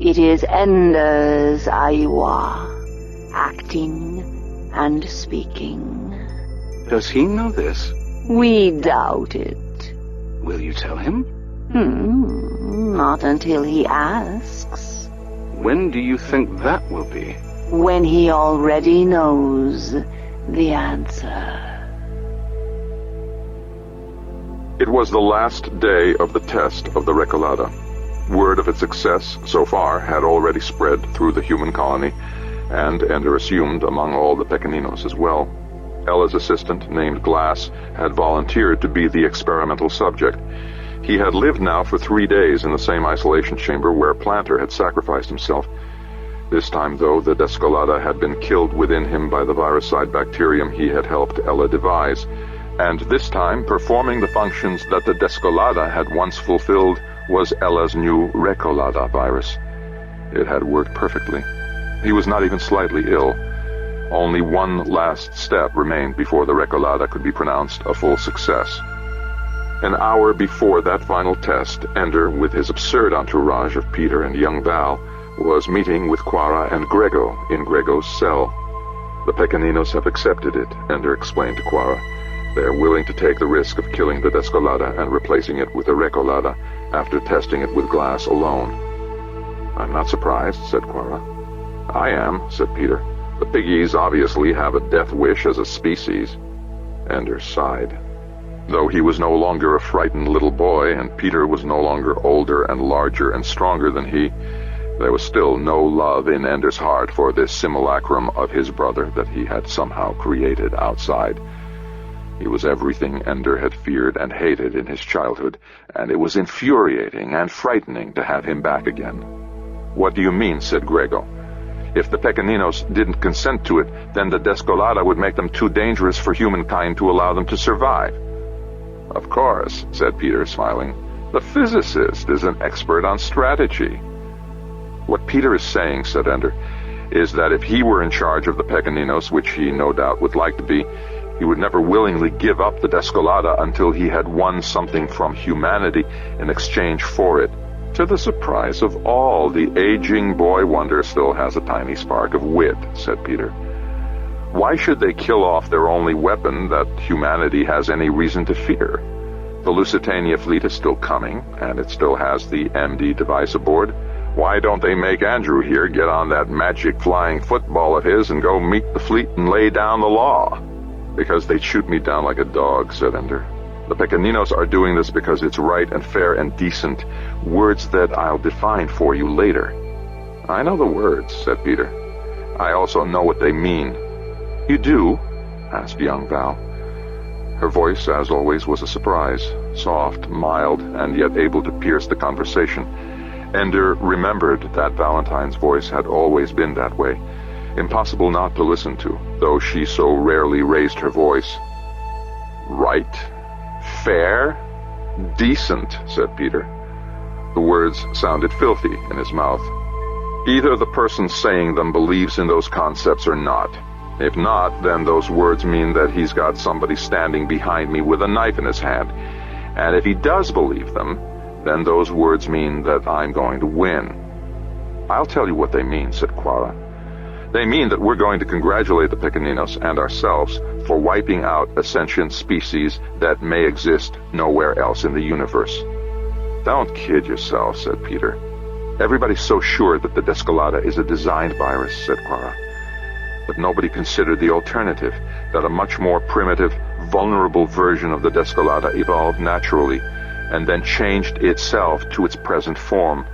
it is Ender's Ayua, acting and speaking. Does he know this? We doubt it. Will you tell him? Not until he asks. When do you think that will be? When he already knows the answer. It was the last day of the test of the Recolada. Word of its success, so far, had already spread through the human colony, and Ender assumed among all the Pequeninos as well. Ella's assistant, named Glass, had volunteered to be the experimental subject. He had lived now for 3 days in the same isolation chamber where Planter had sacrificed himself. This time, though, the Descolada had been killed within him by the virucide bacterium he had helped Ella devise, and this time, performing the functions that the Descolada had once fulfilled, was Ella's new Recolada virus. It had worked perfectly. He was not even slightly ill. Only one last step remained before the Recolada could be pronounced a full success. An hour before that final test, Ender, with his absurd entourage of Peter and young Val, was meeting with Quara and Grego in Grego's cell. The Pequeninos have accepted it, Ender explained to Quara. They are willing to take the risk of killing the Descolada and replacing it with a Recolada after testing it with Glass alone. I'm not surprised, said Quara. I am, said Peter. The piggies obviously have a death wish as a species. Ender sighed. Though he was no longer a frightened little boy, and Peter was no longer older and larger and stronger than he, there was still no love in Ender's heart for this simulacrum of his brother that he had somehow created outside. He was everything Ender had feared and hated in his childhood, and it was infuriating and frightening to have him back again. What do you mean, said Grego. If the Pequeninos didn't consent to it, then the Descolada would make them too dangerous for humankind to allow them to survive. Of course, said Peter, smiling. The physicist is an expert on strategy. What Peter is saying, said Ender, is that if he were in charge of the Pequeninos, which he no doubt would like to be, he would never willingly give up the Descolada until he had won something from humanity in exchange for it. To the surprise of all, the aging boy wonder still has a tiny spark of wit, said Peter. Why should they kill off their only weapon that humanity has any reason to fear? The Lusitania fleet is still coming, and it still has the MD device aboard. Why don't they make Andrew here get on that magic flying football of his and go meet the fleet and lay down the law? Because they'd shoot me down like a dog, said Ender. The Pequeninos are doing this because it's right and fair and decent, words that I'll define for you later. I know the words, said Peter. I also know what they mean. You do? Asked young Val. Her voice, as always, was a surprise, soft, mild, and yet able to pierce the conversation. Ender remembered that Valentine's voice had always been that way, impossible not to listen to, though she so rarely raised her voice. Right? Fair? Decent, said Peter. The words sounded filthy in his mouth. Either the person saying them believes in those concepts or not. If not, then those words mean that he's got somebody standing behind me with a knife in his hand. And if he does believe them, then those words mean that I'm going to win. I'll tell you what they mean, said Quara. They mean that we're going to congratulate the Pequeninos and ourselves for wiping out a sentient species that may exist nowhere else in the universe. Don't kid yourself, said Peter. Everybody's so sure that the Descolada is a designed virus, said Quara. But nobody considered the alternative, that a much more primitive, vulnerable version of the Descolada evolved naturally, and then changed itself to its present form.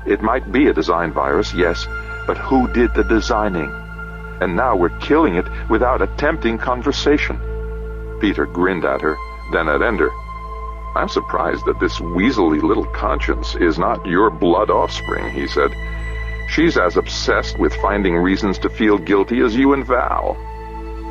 It might be a designed virus, yes, but who did the designing? And now we're killing it without attempting conversation. Peter grinned at her, then at Ender. I'm surprised that this weaselly little conscience is not your blood offspring, he said. She's as obsessed with finding reasons to feel guilty as you and Val.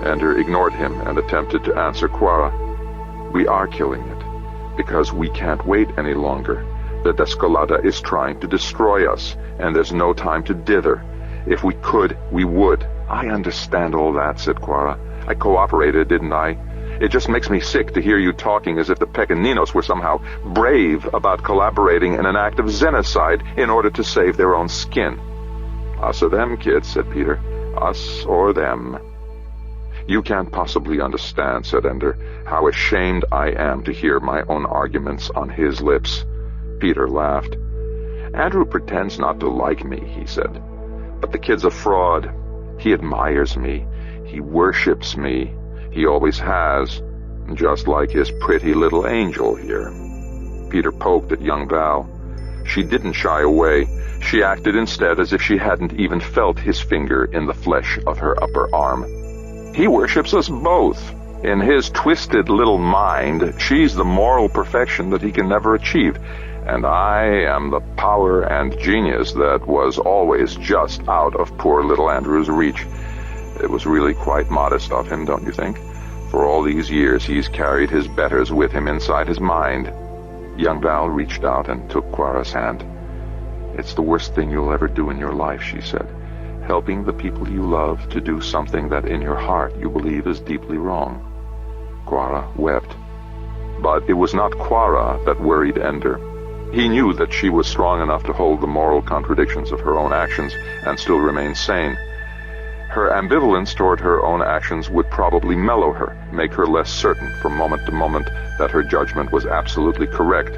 Ender ignored him and attempted to answer Quara. We are killing it, because we can't wait any longer. The Descolada is trying to destroy us, and there's no time to dither. If we could, we would. I understand all that, said Quara. I cooperated, didn't I? It just makes me sick to hear you talking as if the Pequeninos were somehow brave about collaborating in an act of Xenocide in order to save their own skin. Us or them, kid, said Peter. Us or them. You can't possibly understand, said Ender, how ashamed I am to hear my own arguments on his lips. Peter laughed. Andrew pretends not to like me, he said. But the kid's a fraud. He admires me. He worships me. He always has, just like his pretty little angel here. Peter poked at young Val. She didn't shy away. She acted instead as if she hadn't even felt his finger in the flesh of her upper arm. He worships us both. In his twisted little mind, she's the moral perfection that he can never achieve, and I am the power and genius that was always just out of poor little Andrew's reach. It was really quite modest of him, don't you think? For all these years he's carried his betters with him inside his mind. Young Val reached out and took Quara's hand. It's the worst thing you'll ever do in your life, she said. Helping the people you love to do something that in your heart you believe is deeply wrong. Quara wept. But it was not Quara that worried Ender. He knew that she was strong enough to hold the moral contradictions of her own actions and still remain sane. Her ambivalence toward her own actions would probably mellow her, make her less certain from moment to moment that her judgment was absolutely correct,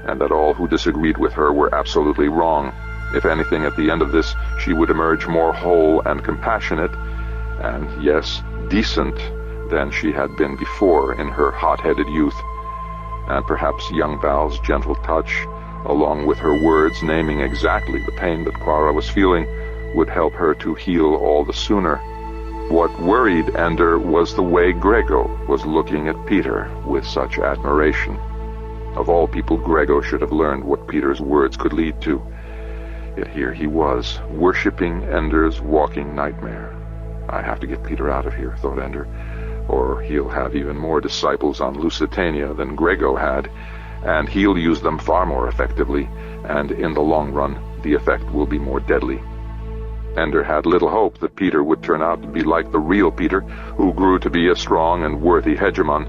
and that all who disagreed with her were absolutely wrong. If anything, at the end of this, she would emerge more whole and compassionate, and, yes, decent, than she had been before in her hot-headed youth. And perhaps young Val's gentle touch, along with her words naming exactly the pain that Quara was feeling, would help her to heal all the sooner. What worried Ender was the way Grego was looking at Peter with such admiration. Of all people, Grego should have learned what Peter's words could lead to. Yet here he was, worshipping Ender's walking nightmare. I have to get Peter out of here, thought Ender. or he'll have even more disciples on Lusitania than Grego had, and he'll use them far more effectively, and in the long run, the effect will be more deadly. Ender had little hope that Peter would turn out to be like the real Peter, who grew to be a strong and worthy hegemon.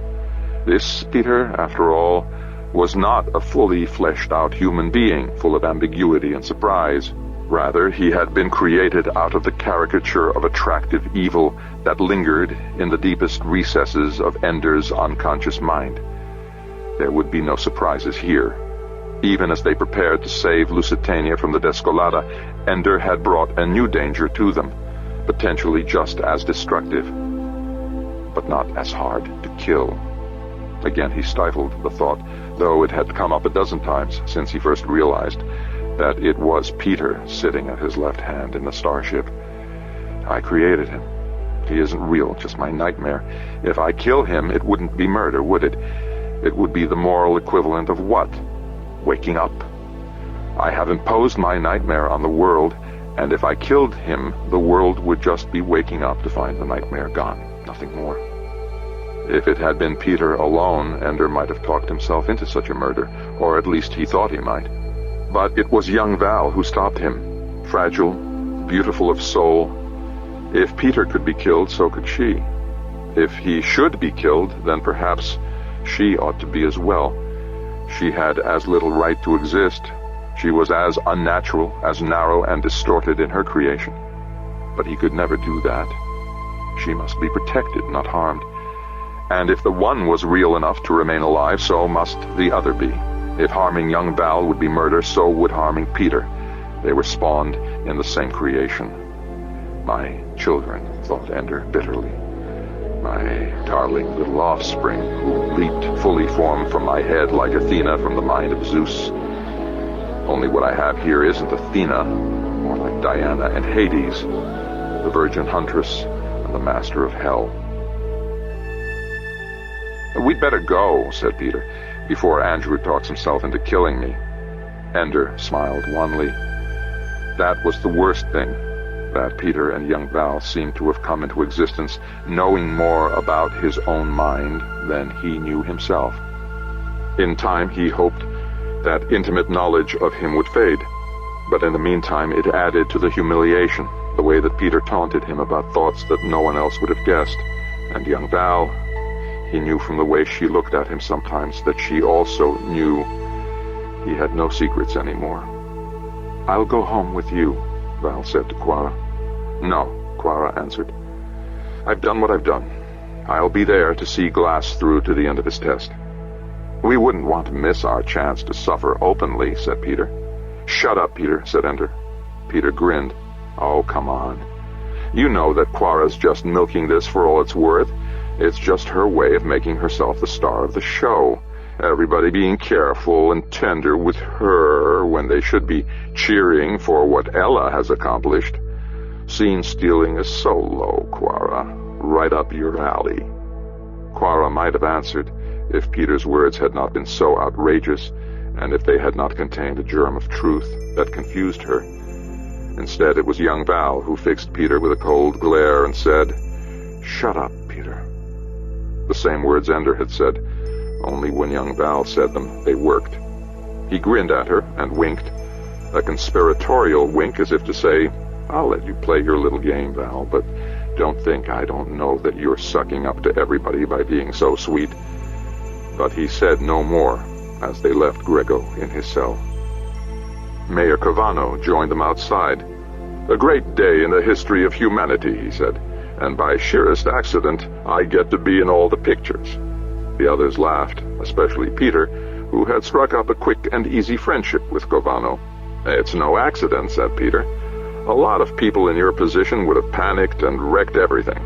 This Peter, after all, was not a fully fleshed-out human being, full of ambiguity and surprise. Rather, he had been created out of the caricature of attractive evil that lingered in the deepest recesses of Ender's unconscious mind. There would be no surprises here. Even as they prepared to save Lusitania from the Descolada, Ender had brought a new danger to them, potentially just as destructive, but not as hard to kill. Again he stifled the thought, though it had come up a dozen times since he first realized that it was Peter sitting at his left hand in the starship. I created him. He isn't real, just my nightmare. If I kill him, it wouldn't be murder, would it? It would be the moral equivalent of what? Waking up. I have imposed my nightmare on the world, and if I killed him, the world would just be waking up to find the nightmare gone, nothing more. If it had been Peter alone, Ender might have talked himself into such a murder, or at least he thought he might. But it was young Val who stopped him, fragile, beautiful of soul. If Peter could be killed, so could she. If he should be killed, then perhaps she ought to be as well. She had as little right to exist. She was as unnatural, as narrow and distorted in her creation. But he could never do that. She must be protected, not harmed. And if the one was real enough to remain alive, so must the other be. If harming young Val would be murder, so would harming Peter. They were spawned in the same creation. My children, thought Ender bitterly. My darling little offspring, who leaped fully formed from my head like Athena from the mind of Zeus. Only what I have here isn't Athena, more like Diana and Hades, the virgin huntress and the master of hell. We'd better go, said Peter, before Andrew talks himself into killing me. Ender smiled wanly. That was the worst thing, that Peter and young Val seemed to have come into existence knowing more about his own mind than he knew himself. In time, he hoped that intimate knowledge of him would fade, but in the meantime it added to the humiliation, the way that Peter taunted him about thoughts that no one else would have guessed. And young Val, he knew from the way she looked at him sometimes that she also knew he had no secrets anymore. I'll go home with you, Val said to Quara. No, Quara answered. I've done what I've done. I'll be there to see Glass through to the end of his test. We wouldn't want to miss our chance to suffer openly, said Peter. Shut up, Peter, said Ender. Peter grinned. Oh, come on. You know that Quara's just milking this for all it's worth. It's just her way of making herself the star of the show. Everybody being careful and tender with her when they should be cheering for what Ella has accomplished. Scene stealing is so low, Quara. Right up your alley. Quara might have answered if Peter's words had not been so outrageous, and if they had not contained a germ of truth that confused her. Instead, it was young Val who fixed Peter with a cold glare and said, Shut up, Peter. The same words Ender had said, only when young Val said them, they worked. He grinned at her and winked, a conspiratorial wink as if to say, I'll let you play your little game, Val, but don't think I don't know that you're sucking up to everybody by being so sweet. But he said no more as they left Grego in his cell. Mayor Cavano joined them outside. A great day in the history of humanity, he said, and by sheerest accident, I get to be in all the pictures. The others laughed, especially Peter, who had struck up a quick and easy friendship with Cavano. It's no accident, said Peter. A lot of people in your position would have panicked and wrecked everything.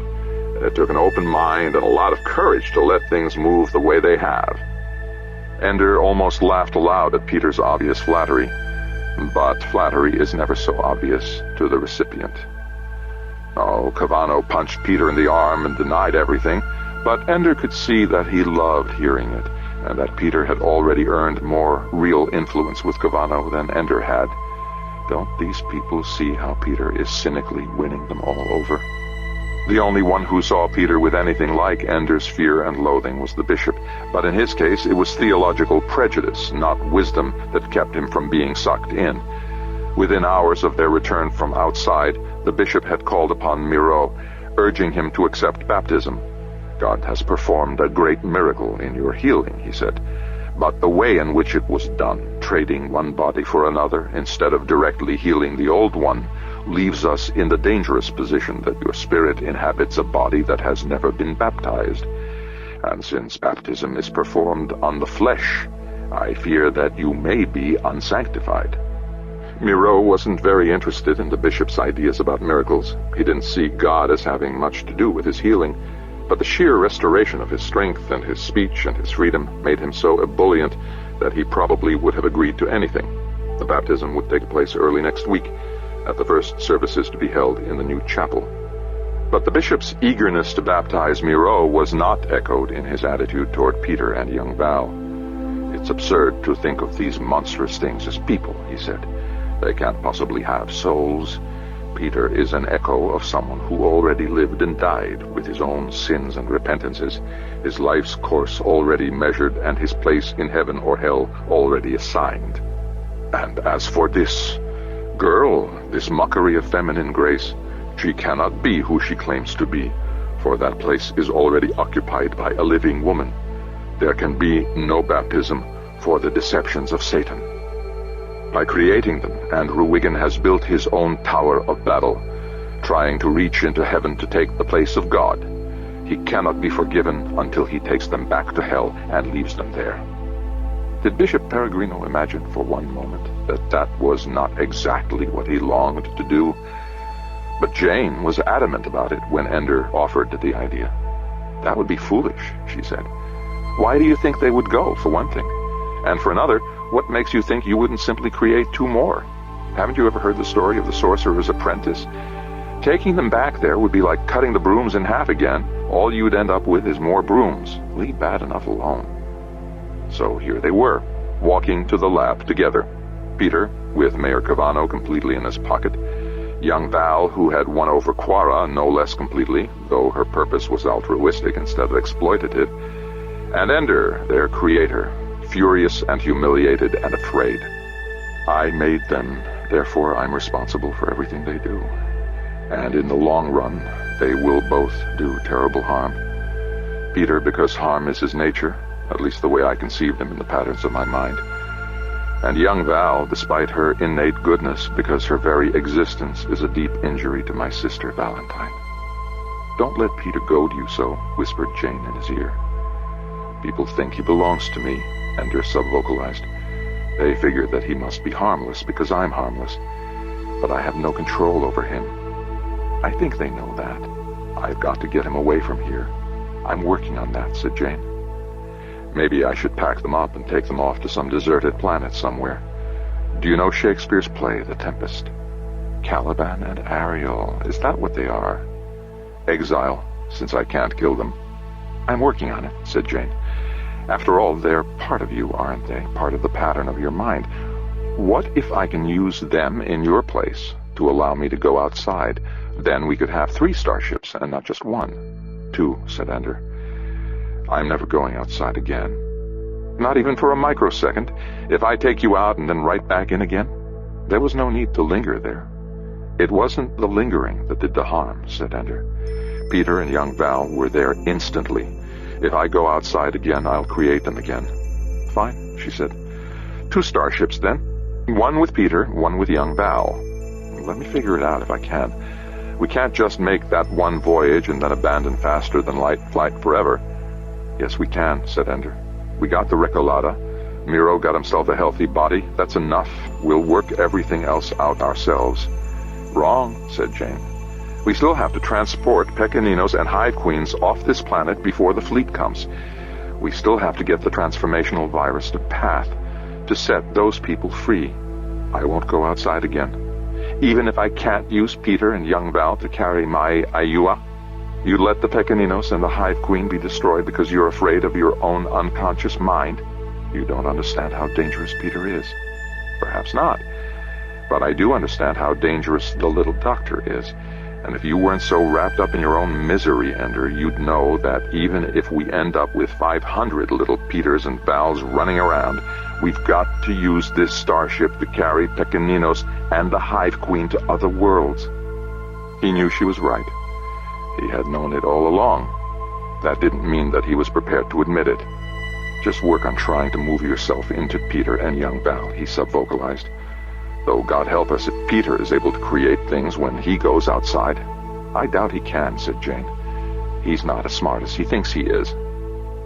It took an open mind and a lot of courage to let things move the way they have. Ender almost laughed aloud at Peter's obvious flattery, but flattery is never so obvious to the recipient. Oh, Cavano punched Peter in the arm and denied everything, but Ender could see that he loved hearing it, and that Peter had already earned more real influence with Cavano than Ender had. Don't these people see how Peter is cynically winning them all over? The only one who saw Peter with anything like Ender's fear and loathing was the bishop, but in his case it was theological prejudice, not wisdom, that kept him from being sucked in. Within hours of their return from outside, the bishop had called upon Miro, urging him to accept baptism. "God has performed a great miracle in your healing," he said, "but the way in which it was done, trading one body for another instead of directly healing the old one, leaves us in the dangerous position that your spirit inhabits a body that has never been baptized. And since baptism is performed on the flesh, I fear that you may be unsanctified." Miro wasn't very interested in the bishop's ideas about miracles. He didn't see God as having much to do with his healing, but the sheer restoration of his strength and his speech and his freedom made him so ebullient that he probably would have agreed to anything. The baptism would take place early next week, at the first services to be held in the new chapel. But the bishop's eagerness to baptize Miro was not echoed in his attitude toward Peter and young Val. "It's absurd to think of these monstrous things as people," he said. "They can't possibly have souls. Peter is an echo of someone who already lived and died, with his own sins and repentances, his life's course already measured, and his place in heaven or hell already assigned. And as for this girl, this mockery of feminine grace, she cannot be who she claims to be, for that place is already occupied by a living woman. There can be no baptism for the deceptions of Satan. By creating them, Andrew Wiggin has built his own Tower of Babel, trying to reach into heaven to take the place of God. He cannot be forgiven until he takes them back to hell and leaves them there." Did Bishop Peregrino imagine for one moment that that was not exactly what he longed to do? But Jane was adamant about it when Ender offered the idea. "That would be foolish," she said. "Why do you think they would go, for one thing? And for another, what makes you think you wouldn't simply create two more? Haven't you ever heard the story of the sorcerer's apprentice? Taking them back there would be like cutting the brooms in half again. All you'd end up with is more brooms. Leave bad enough alone." So here they were, walking to the lab together. Peter, with Mayor Cavano completely in his pocket. Young Val, who had won over Quara no less completely, though her purpose was altruistic instead of exploitative. And Ender, their creator, furious and humiliated and afraid. "I made them, therefore I'm responsible for everything they do. And in the long run, they will both do terrible harm. Peter, because harm is his nature, at least the way I conceived him in the patterns of my mind. And young Val, despite her innate goodness, because her very existence is a deep injury to my sister Valentine." "Don't let Peter goad you so," whispered Jane in his ear. "People think he belongs to me," Ender sub-vocalized. "They figure that he must be harmless because I'm harmless. But I have no control over him. I think they know that. I've got to get him away from here. I'm working on that," said Jane. "Maybe I should pack them up and take them off to some deserted planet somewhere. Do you know Shakespeare's play, The Tempest? Caliban and Ariel, is that what they are? Exile, since I can't kill them." "I'm working on it," said Jane. "After all, they're part of you, aren't they? Part of the pattern of your mind. What if I can use them in your place to allow me to go outside? Then we could have 3 starships and not just 1. 2, said Ender. "I'm never going outside again. Not even for a microsecond. If I take you out and then right back in again, there was no need to linger there." "It wasn't the lingering that did the harm," said Ender. "Peter and young Val were there instantly. If I go outside again, I'll create them again." "Fine," she said. 2 starships, then. 1 with Peter, 1 with young Val. Let me figure it out if I can. We can't just make that one voyage and then abandon faster than light flight forever. "Yes, we can," said Ender. "We got the Recolada. Miro got himself a healthy body. That's enough. We'll work everything else out ourselves." "Wrong," said Jane. "We still have to transport Pequeninos and Hive Queens off this planet before the fleet comes. We still have to get the transformational virus to path, to set those people free. I won't go outside again. Even if I can't use Peter and young Val to carry my Ayua. You let the Pequeninos and the Hive Queen be destroyed because you're afraid of your own unconscious mind? You don't understand how dangerous Peter is." "Perhaps not. But I do understand how dangerous the little doctor is. And if you weren't so wrapped up in your own misery, Ender, you'd know that even if we end up with 500 little Peters and Vals running around, we've got to use this starship to carry Pequeninos and the Hive Queen to other worlds. He knew she was right. He had known it all along. That didn't mean that he was prepared to admit it. Just work on trying to move yourself into Peter and young Val, he sub-vocalized. Though God help us if Peter is able to create things when he goes outside. I doubt he can, said Jane. He's not as smart as he thinks he is.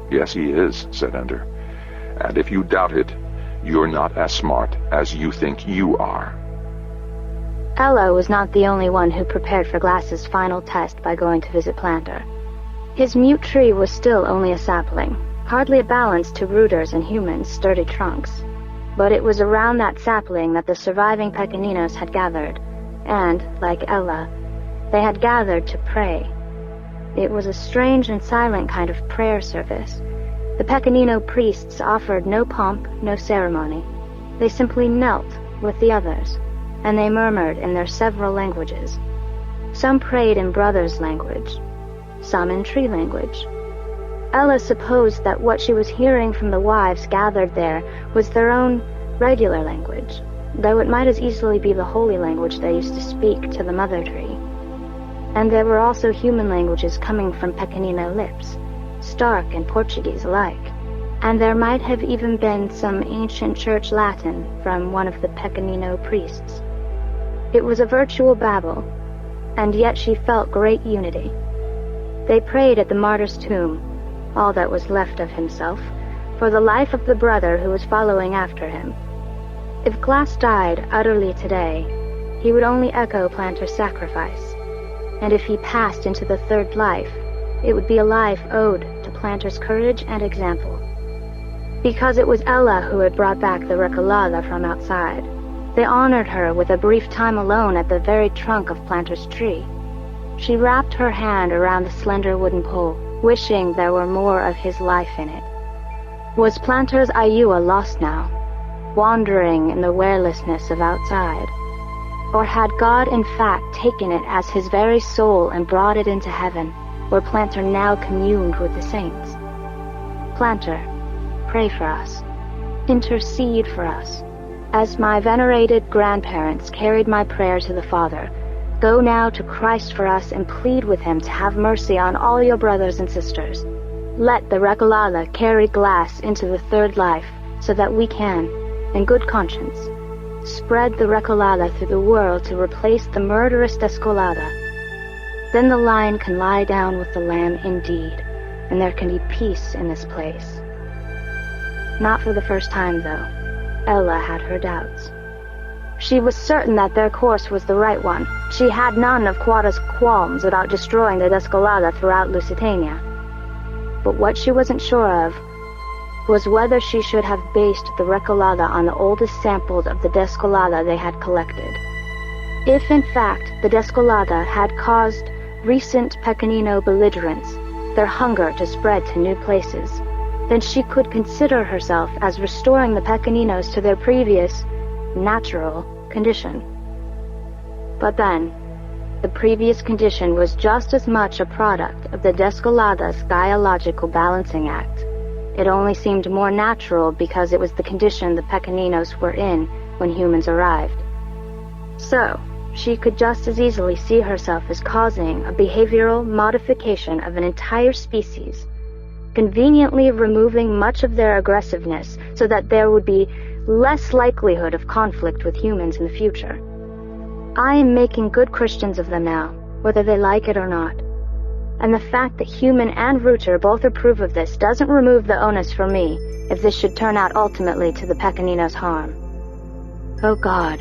Yes, he is, said Ender. And if you doubt it, you're not as smart as you think you are. Ella was not the only one who prepared for Glass's final test by going to visit Planter. His mute tree was still only a sapling, hardly a balance to rooters and humans' sturdy trunks. But it was around that sapling that the surviving Pequeninos had gathered, and, like Ella, they had gathered to pray. It was a strange and silent kind of prayer service. The Pequenino priests offered no pomp, no ceremony. They simply knelt with the others, and they murmured in their several languages. Some prayed in brothers' language, some in tree language. Ella supposed that what she was hearing from the wives gathered there was their own regular language, though it might as easily be the holy language they used to speak to the mother tree. And there were also human languages coming from Pequenino lips, Stark and Portuguese alike, and there might have even been some ancient church Latin from one of the Pequenino priests. It was a virtual babel, and yet she felt great unity. They prayed at the martyr's tomb, all that was left of himself, for the life of the brother who was following after him. If Glass died utterly today, he would only echo Planter's sacrifice, and if he passed into the third life, it would be a life owed to Planter's courage and example. Because it was Ella who had brought back the Recolada from outside, they honored her with a brief time alone at the very trunk of Planter's tree. She wrapped her hand around the slender wooden pole, wishing there were more of his life in it. Was Planter's Ayua lost now, wandering in the warelessness of outside? Or had God in fact taken it as his very soul and brought it into heaven, where Planter now communed with the saints? Planter, pray for us. Intercede for us. As my venerated grandparents carried my prayer to the Father, go now to Christ for us and plead with him to have mercy on all your brothers and sisters. Let the Recolada carry Glass into the third life, so that we can, in good conscience, spread the Recolada through the world to replace the murderous Descolada. Then the lion can lie down with the lamb indeed, and there can be peace in this place. Not for the first time, though. Ella had her doubts. She was certain that their course was the right one. She had none of Quada's qualms about destroying the Descolada throughout Lusitania. But what she wasn't sure of was whether she should have based the Recolada on the oldest samples of the Descolada they had collected. If, in fact, the Descolada had caused recent Pequenino belligerents their hunger to spread to new places, then she could consider herself as restoring the Pequeninos to their previous, natural condition. But then, the previous condition was just as much a product of the Descolada's biological balancing act. It only seemed more natural because it was the condition the Pequeninos were in when humans arrived. So, she could just as easily see herself as causing a behavioral modification of an entire species, conveniently removing much of their aggressiveness so that there would be less likelihood of conflict with humans in the future. I am making good Christians of them now, whether they like it or not. And the fact that human and Rooter both approve of this doesn't remove the onus from me if this should turn out ultimately to the Pequeninos' harm. Oh God,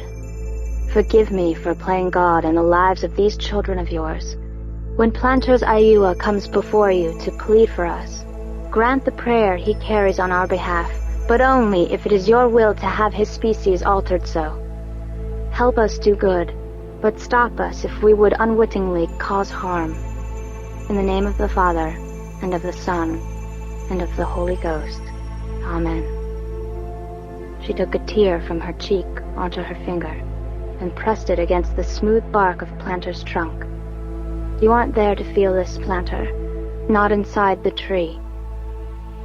forgive me for playing God in the lives of these children of yours. When Planter's Ayua comes before you to plead for us, grant the prayer he carries on our behalf, but only if it is your will to have his species altered so. Help us do good, but stop us if we would unwittingly cause harm. In the name of the Father, and of the Son, and of the Holy Ghost. Amen. She took a tear from her cheek onto her finger, and pressed it against the smooth bark of Planter's trunk. You aren't there to feel this, Planter. Not inside the tree.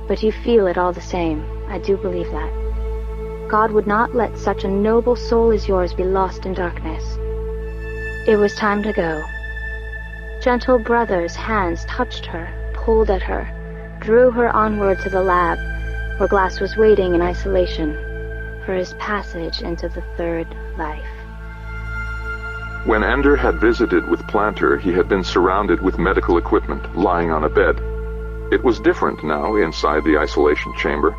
But you feel it all the same. I do believe that. God would not let such a noble soul as yours be lost in darkness. It was time to go. Gentle brother's hands touched her, pulled at her, drew her onward to the lab, where Glass was waiting in isolation for his passage into the third life. When Ender had visited with Planter, he had been surrounded with medical equipment, lying on a bed. It was different now inside the isolation chamber.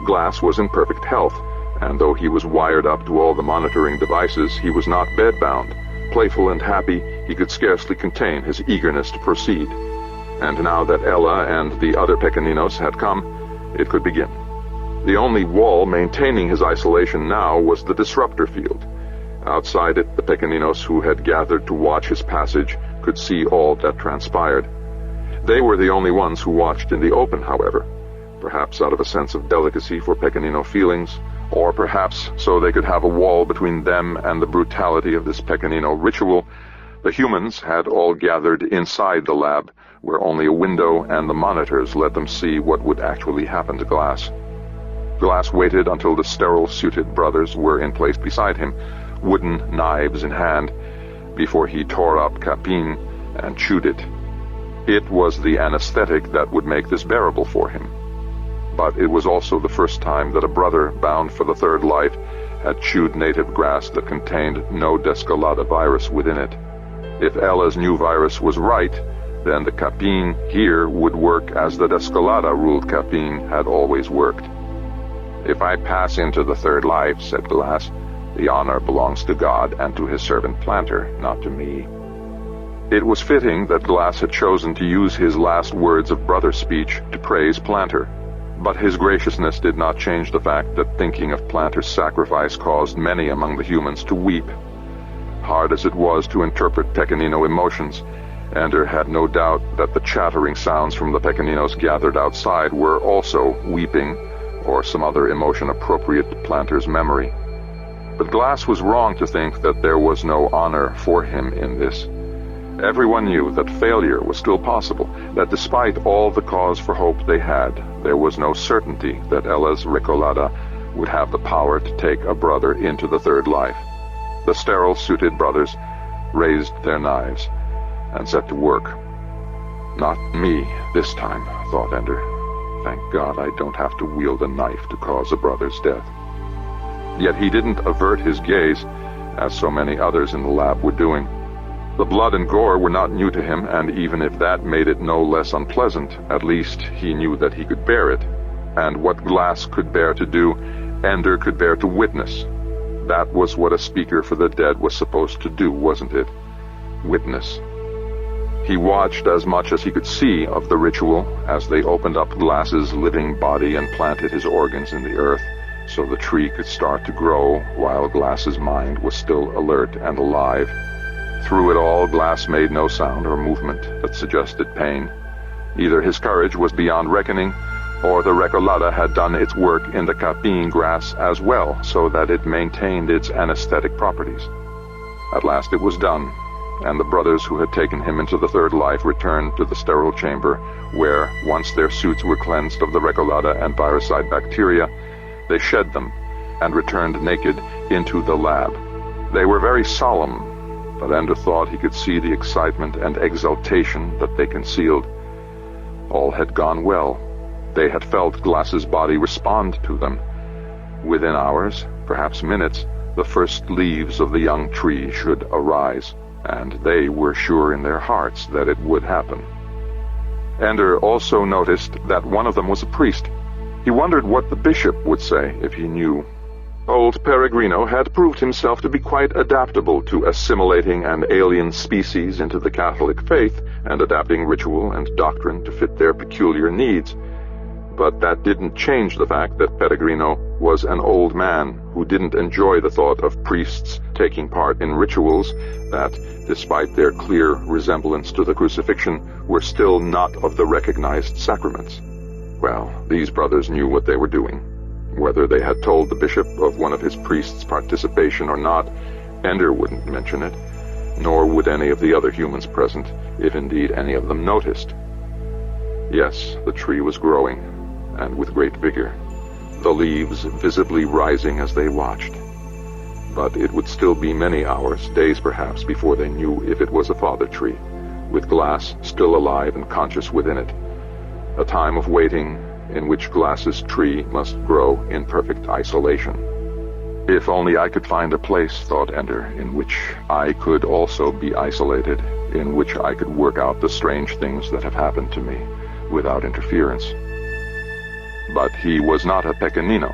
Glass was in perfect health, and though he was wired up to all the monitoring devices, he was not bedbound. Playful and happy, he could scarcely contain his eagerness to proceed. And now that Ella and the other Pequeninos had come, it could begin. The only wall maintaining his isolation now was the disruptor field. Outside it, the Pequeninos who had gathered to watch his passage could see all that transpired. They were the only ones who watched in the open, however, perhaps out of a sense of delicacy for Pequenino feelings, or perhaps so they could have a wall between them and the brutality of this Pequenino ritual. The humans had all gathered inside the lab, where only a window and the monitors let them see what would actually happen to Glass. Glass waited until the sterile-suited brothers were in place beside him, wooden knives in hand, before he tore up Capine and chewed it. It was the anesthetic that would make this bearable for him. But it was also the first time that a brother bound for the third life had chewed native grass that contained no Descolada virus within it. If Ella's new virus was right, then the Capine here would work as the Descolada-ruled Capine had always worked. "If I pass into the third life," said Glass, "the honor belongs to God and to his servant Planter, not to me." It was fitting that Glass had chosen to use his last words of brother speech to praise Planter, but his graciousness did not change the fact that thinking of Planter's sacrifice caused many among the humans to weep. Hard as it was to interpret Pequenino emotions, Ender had no doubt that the chattering sounds from the Pequeninos gathered outside were also weeping, or some other emotion appropriate to Planter's memory. But Glass was wrong to think that there was no honor for him in this. Everyone knew that failure was still possible, that despite all the cause for hope they had, there was no certainty that Ella's Recolada would have the power to take a brother into the third life. The sterile-suited brothers raised their knives and set to work. "Not me this time," thought Ender. "Thank God I don't have to wield a knife to cause a brother's death." Yet he didn't avert his gaze, as so many others in the lab were doing. The blood and gore were not new to him, and even if that made it no less unpleasant, at least he knew that he could bear it. And what Glass could bear to do, Ender could bear to witness. That was what a speaker for the dead was supposed to do, wasn't it? Witness. He watched as much as he could see of the ritual as they opened up Glass's living body and planted his organs in the earth, so the tree could start to grow while Glass's mind was still alert and alive. Through it all, Glass made no sound or movement that suggested pain. Either his courage was beyond reckoning, or the Recolada had done its work in the Capine grass as well, so that it maintained its anesthetic properties. At last it was done, and the brothers who had taken him into the third life returned to the sterile chamber, where, once their suits were cleansed of the Recolada and viricide bacteria, they shed them and returned naked into the lab. They were very solemn, but Ender thought he could see the excitement and exultation that they concealed. All had gone well. They had felt Glass's body respond to them. Within hours, perhaps minutes, the first leaves of the young tree should arise, and they were sure in their hearts that it would happen. Ender also noticed that one of them was a priest. He wondered what the bishop would say if he knew. Old Peregrino had proved himself to be quite adaptable to assimilating an alien species into the Catholic faith and adapting ritual and doctrine to fit their peculiar needs. But that didn't change the fact that Peregrino was an old man who didn't enjoy the thought of priests taking part in rituals that, despite their clear resemblance to the crucifixion, were still not of the recognized sacraments. Well, these brothers knew what they were doing. Whether they had told the bishop of one of his priests' participation or not, Ender wouldn't mention it. nor would any of the other humans present, if indeed any of them noticed. Yes, the tree was growing, and with great vigor, the leaves visibly rising as they watched. But it would still be many hours, days perhaps, before they knew if it was a father tree, with Glass still alive and conscious within it. A time of waiting in which Glass's tree must grow in perfect isolation. If only I could find a place, thought Ender, in which I could also be isolated, in which I could work out the strange things that have happened to me, without interference. But he was not a Pequenino,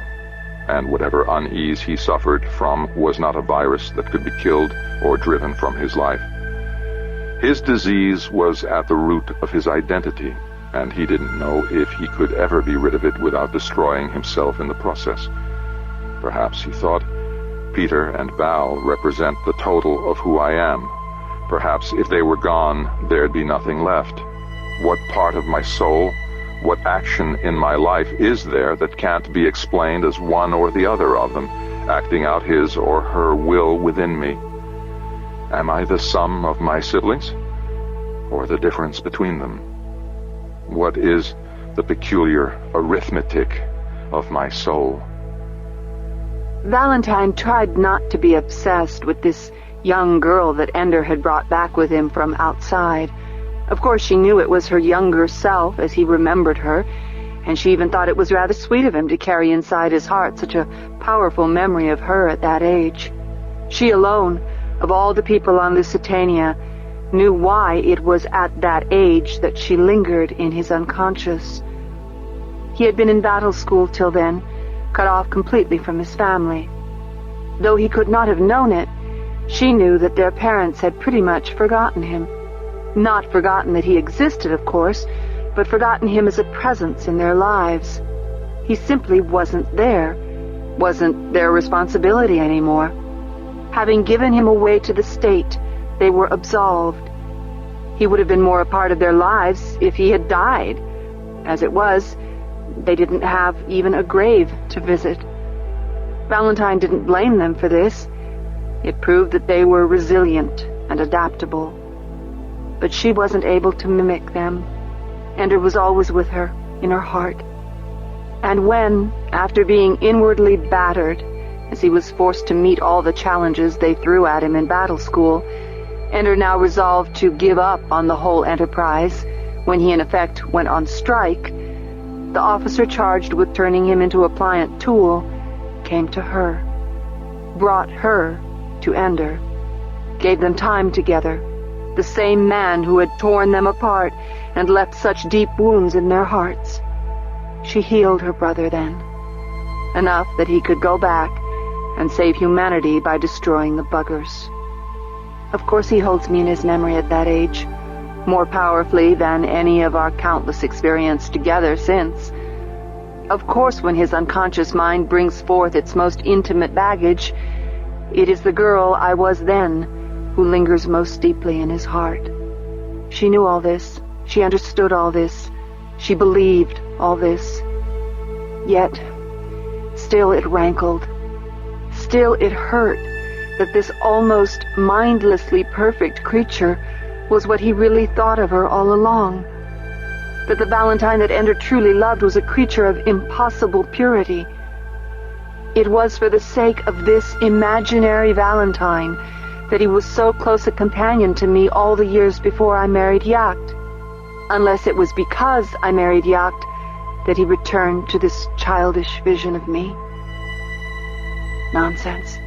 and whatever unease he suffered from was not a virus that could be killed or driven from his life. His disease was at the root of his identity, and he didn't know if he could ever be rid of it without destroying himself in the process. Perhaps, he thought, Peter and Val represent the total of who I am. Perhaps if they were gone, there'd be nothing left. What part of my soul, what action in my life is there that can't be explained as one or the other of them, acting out his or her will within me? Am I the sum of my siblings, or the difference between them? What is the peculiar arithmetic of my soul? Valentine tried not to be obsessed with this young girl that Ender had brought back with him from outside. Of course, she knew it was her younger self as he remembered her, and she even thought it was rather sweet of him to carry inside his heart such a powerful memory of her at that age. She alone, of all the people on Lusitania, knew why it was at that age that she lingered in his unconscious. He had been in battle school till then, cut off completely from his family. Though he could not have known it, she knew that their parents had pretty much forgotten him. Not forgotten that he existed, of course, but forgotten him as a presence in their lives. He simply wasn't there, wasn't their responsibility anymore. Having given him away to the state, they were absolved. He would have been more a part of their lives if he had died. As it was, they didn't have even a grave to visit. Valentine didn't blame them for this. It proved that they were resilient and adaptable. But she wasn't able to mimic them. Ender was always with her, in her heart. And when, after being inwardly battered, as he was forced to meet all the challenges they threw at him in battle school, Ender now resolved to give up on the whole enterprise, when he in effect went on strike, the officer charged with turning him into a pliant tool came to her, brought her to Ender, gave them time together, the same man who had torn them apart and left such deep wounds in their hearts. She healed her brother then, enough that he could go back and save humanity by destroying the buggers. Of course he holds me in his memory at that age, more powerfully than any of our countless experience together since. Of course, when his unconscious mind brings forth its most intimate baggage, it is the girl I was then who lingers most deeply in his heart. She knew all this. She understood all this. She believed all this. Yet, still it rankled. Still it hurt that this almost mindlessly perfect creature was what he really thought of her all along. That the Valentine that Ender truly loved was a creature of impossible purity. It was for the sake of this imaginary Valentine that he was so close a companion to me all the years before I married Yacht. Unless it was because I married Yacht that he returned to this childish vision of me. Nonsense.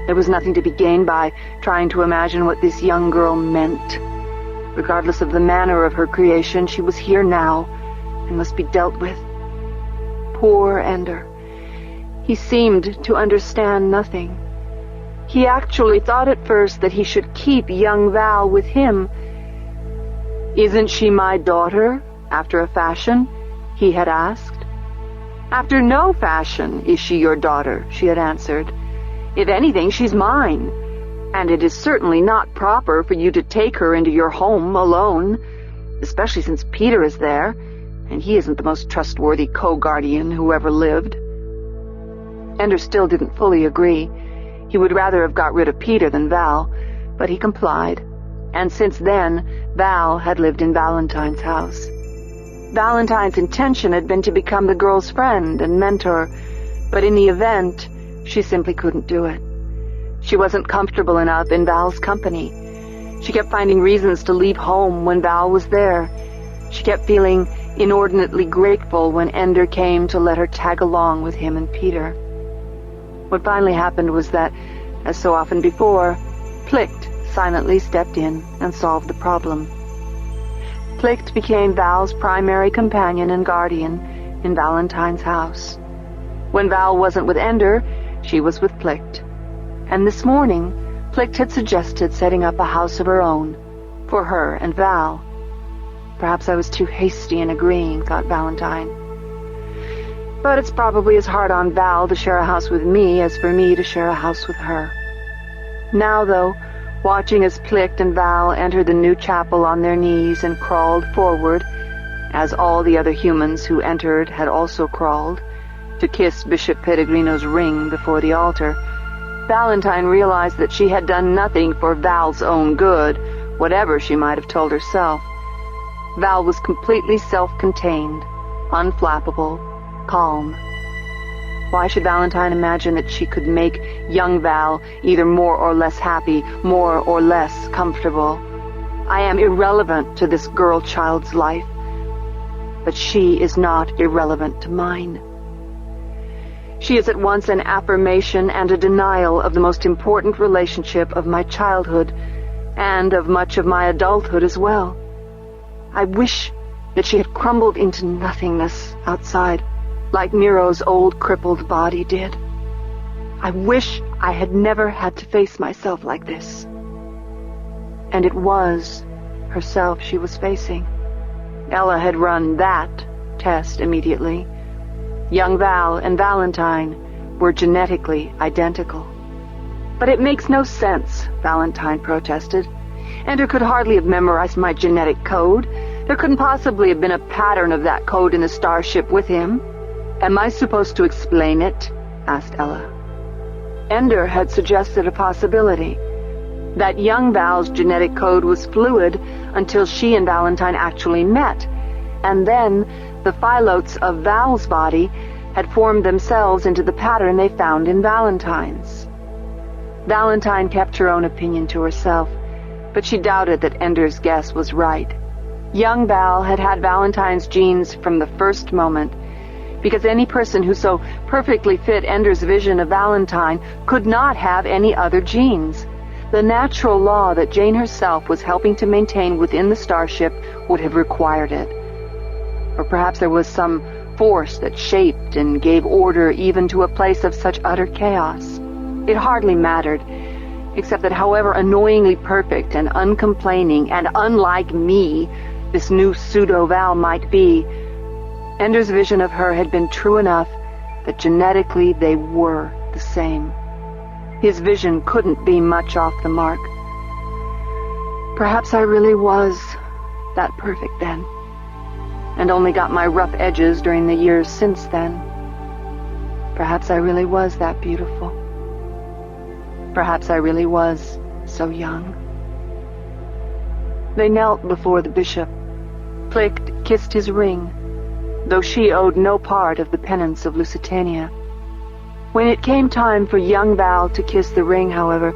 There was nothing to be gained by trying to imagine what this young girl meant. Regardless of the manner of her creation, she was here now and must be dealt with. Poor Ender. He seemed to understand nothing. He actually thought at first that he should keep young Val with him. "Isn't she my daughter, after a fashion?" he had asked. "After no fashion is she your daughter," she had answered. "If anything, she's mine, and it is certainly not proper for you to take her into your home alone, especially since Peter is there, and he isn't the most trustworthy co-guardian who ever lived." Ender still didn't fully agree. He would rather have got rid of Peter than Val, But he complied, and since then, Val had lived in Valentine's house. Valentine's intention had been to become the girl's friend and mentor, but in the event, she simply couldn't do it. She wasn't comfortable enough in Val's company. She kept finding reasons to leave home when Val was there. She kept feeling inordinately grateful when Ender came to let her tag along with him and Peter. What finally happened was that, as so often before, Plicht silently stepped in and solved the problem. Plicht became Val's primary companion and guardian in Valentine's house. When Val wasn't with Ender, she was with Plicht. And this morning, Plicht had suggested setting up a house of her own, for her and Val. Perhaps I was too hasty in agreeing, thought Valentine. But it's probably as hard on Val to share a house with me as for me to share a house with her. Now, though, watching as Plicht and Val entered the new chapel on their knees and crawled forward, as all the other humans who entered had also crawled, to kiss Bishop Pequeninos' ring before the altar, Valentine realized that she had done nothing for Val's own good, whatever she might have told herself. Val was completely self-contained, unflappable, calm. Why should Valentine imagine that she could make young Val either more or less happy, more or less comfortable? I am irrelevant to this girl-child's life, but she is not irrelevant to mine. She is at once an affirmation and a denial of the most important relationship of my childhood, and of much of my adulthood as well. I wish that she had crumbled into nothingness outside, like Nero's old crippled body did. I wish I had never had to face myself like this. And it was herself she was facing. Ella had run that test immediately. Young Val and Valentine were genetically identical. But it makes no sense, Valentine protested. Ender could hardly have memorized my genetic code. There couldn't possibly have been a pattern of that code in the starship with him. Am I supposed to explain it? Asked Ella. Ender had suggested a possibility. That young Val's genetic code was fluid until she and Valentine actually met, and then the phyllotes of Val's body had formed themselves into the pattern they found in Valentine's. Valentine kept her own opinion to herself, but she doubted that Ender's guess was right. Young Val had had Valentine's genes from the first moment, because any person who so perfectly fit Ender's vision of Valentine could not have any other genes. The natural law that Jane herself was helping to maintain within the starship would have required it. Or perhaps there was some force that shaped and gave order even to a place of such utter chaos. It hardly mattered, except that however annoyingly perfect and uncomplaining and unlike me this new pseudo-Val might be, Ender's vision of her had been true enough that genetically they were the same. His vision couldn't be much off the mark. Perhaps I really was that perfect then, and only got my rough edges during the years since then. Perhaps I really was that beautiful. Perhaps I really was so young. They knelt before the bishop. Plicht kissed his ring, though she owed no part of the penance of Lusitania. When it came time for young Val to kiss the ring, however,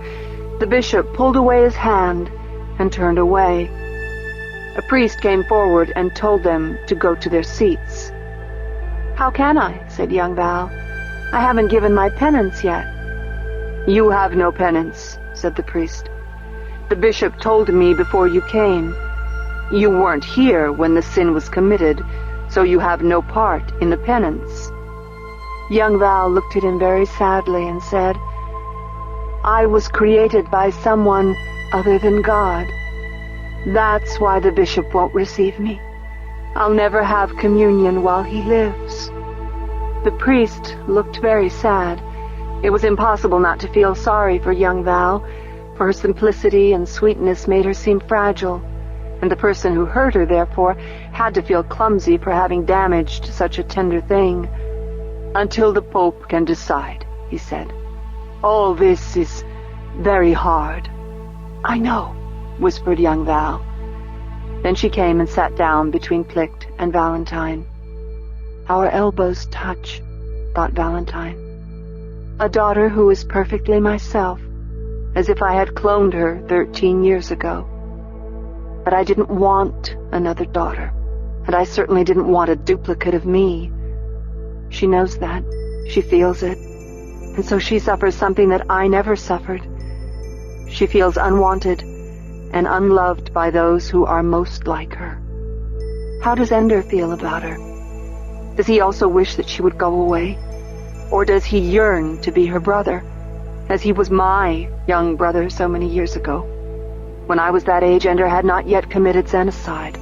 the bishop pulled away his hand and turned away. A priest came forward and told them to go to their seats. "How can I?" said young Val. "I haven't given my penance yet." "You have no penance," said the priest. "The bishop told me before you came. You weren't here when the sin was committed, so you have no part in the penance." Young Val looked at him very sadly and said, "I was created by someone other than God. That's why the bishop won't receive me. I'll never have communion while he lives." The priest looked very sad. It was impossible not to feel sorry for young Val, for her simplicity and sweetness made her seem fragile, and the person who hurt her, therefore, had to feel clumsy for having damaged such a tender thing. "Until the Pope can decide," he said. "All this is very hard." "I know," whispered young Val. Then she came and sat down between Plict and Valentine. Our elbows touch, thought Valentine. A daughter who is perfectly myself, as if I had cloned her 13 years ago. But I didn't want another daughter, and I certainly didn't want a duplicate of me. She knows that. She feels it. And so she suffers something that I never suffered. She feels unwanted and unloved by those who are most like her. How does Ender feel about her? Does he also wish that she would go away? Or does he yearn to be her brother, as he was my young brother so many years ago? When I was that age, Ender had not yet committed Xenocide.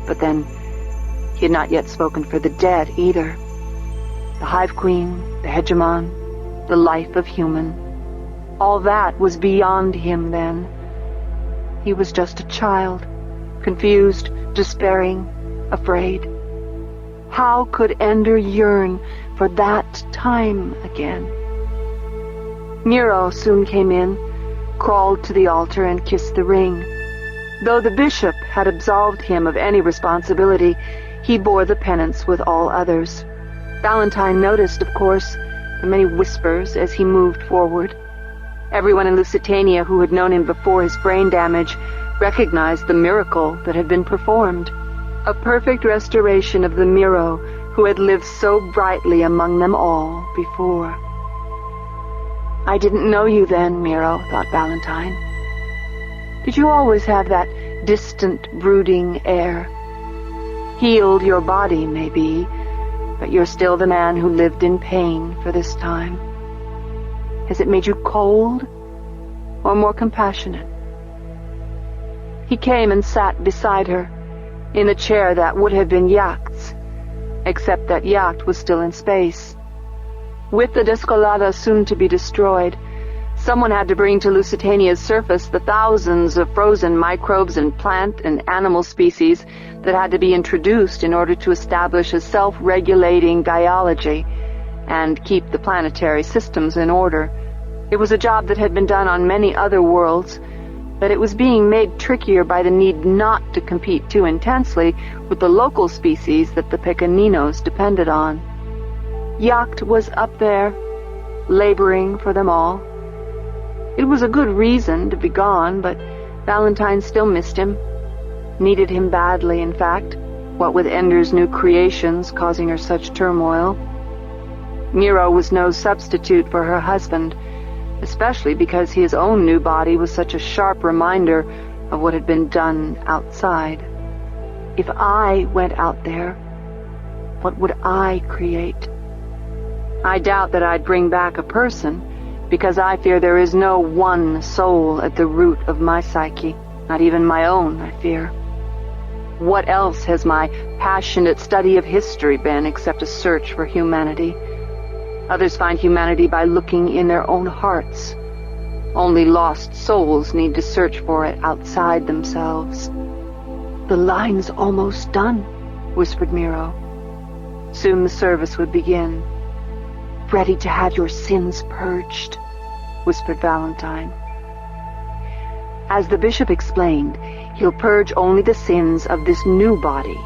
But then, he had not yet spoken for the dead either. The Hive Queen, the hegemon, the life of human. All that was beyond him then. He was just a child, confused, despairing, afraid. How could Ender yearn for that time again? Nero soon came in, crawled to the altar and kissed the ring. Though the bishop had absolved him of any responsibility, he bore the penance with all others. Valentine noticed, of course, the many whispers as he moved forward. Everyone in Lusitania who had known him before his brain damage recognized the miracle that had been performed. A perfect restoration of the Miro who had lived so brightly among them all before. I didn't know you then, Miro, thought Valentine. Did you always have that distant, brooding air? Healed your body, maybe, but you're still the man who lived in pain for this time. Has it made you cold or more compassionate? He came and sat beside her, in the chair that would have been Yacht's, except that Yacht was still in space. With the Descolada soon to be destroyed, someone had to bring to Lusitania's surface the thousands of frozen microbes and plant and animal species that had to be introduced in order to establish a self-regulating biology and keep the planetary systems in order. It was a job that had been done on many other worlds, but it was being made trickier by the need not to compete too intensely with the local species that the Pequeninos depended on. Yacht was up there, laboring for them all. It was a good reason to be gone, but Valentine still missed him. Needed him badly, in fact, what with Ender's new creations causing her such turmoil. Miro was no substitute for her husband, especially because his own new body was such a sharp reminder of what had been done outside. If I went out there, what would I create? I doubt that I'd bring back a person, because I fear there is no one soul at the root of my psyche, not even my own, I fear. What else has my passionate study of history been except a search for humanity? Others find humanity by looking in their own hearts. Only lost souls need to search for it outside themselves. The line's almost done, whispered Miro. Soon the service would begin. Ready to have your sins purged, whispered Valentine. As the bishop explained, he'll purge only the sins of this new body.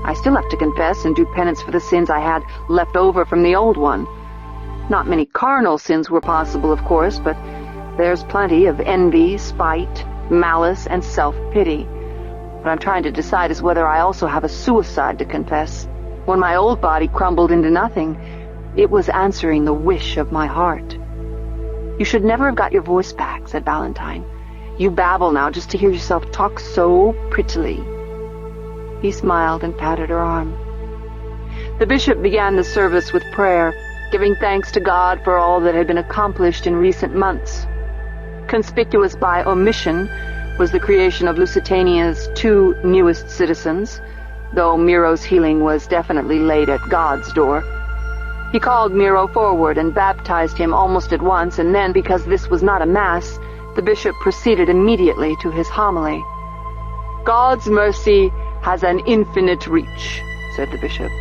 I still have to confess and do penance for the sins I had left over from the old one. Not many carnal sins were possible, of course, but there's plenty of envy, spite, malice, and self-pity. What I'm trying to decide is whether I also have a suicide to confess. When my old body crumbled into nothing, it was answering the wish of my heart. You should never have got your voice back, said Valentine. You babble now just to hear yourself talk so prettily. He smiled and patted her arm. The bishop began the service with prayer, giving thanks to God for all that had been accomplished in recent months. Conspicuous by omission was the creation of Lusitania's 2 newest citizens, though Miro's healing was definitely laid at God's door. He called Miro forward and baptized him almost at once, and then, because this was not a mass, the bishop proceeded immediately to his homily. God's mercy has an infinite reach, said the bishop.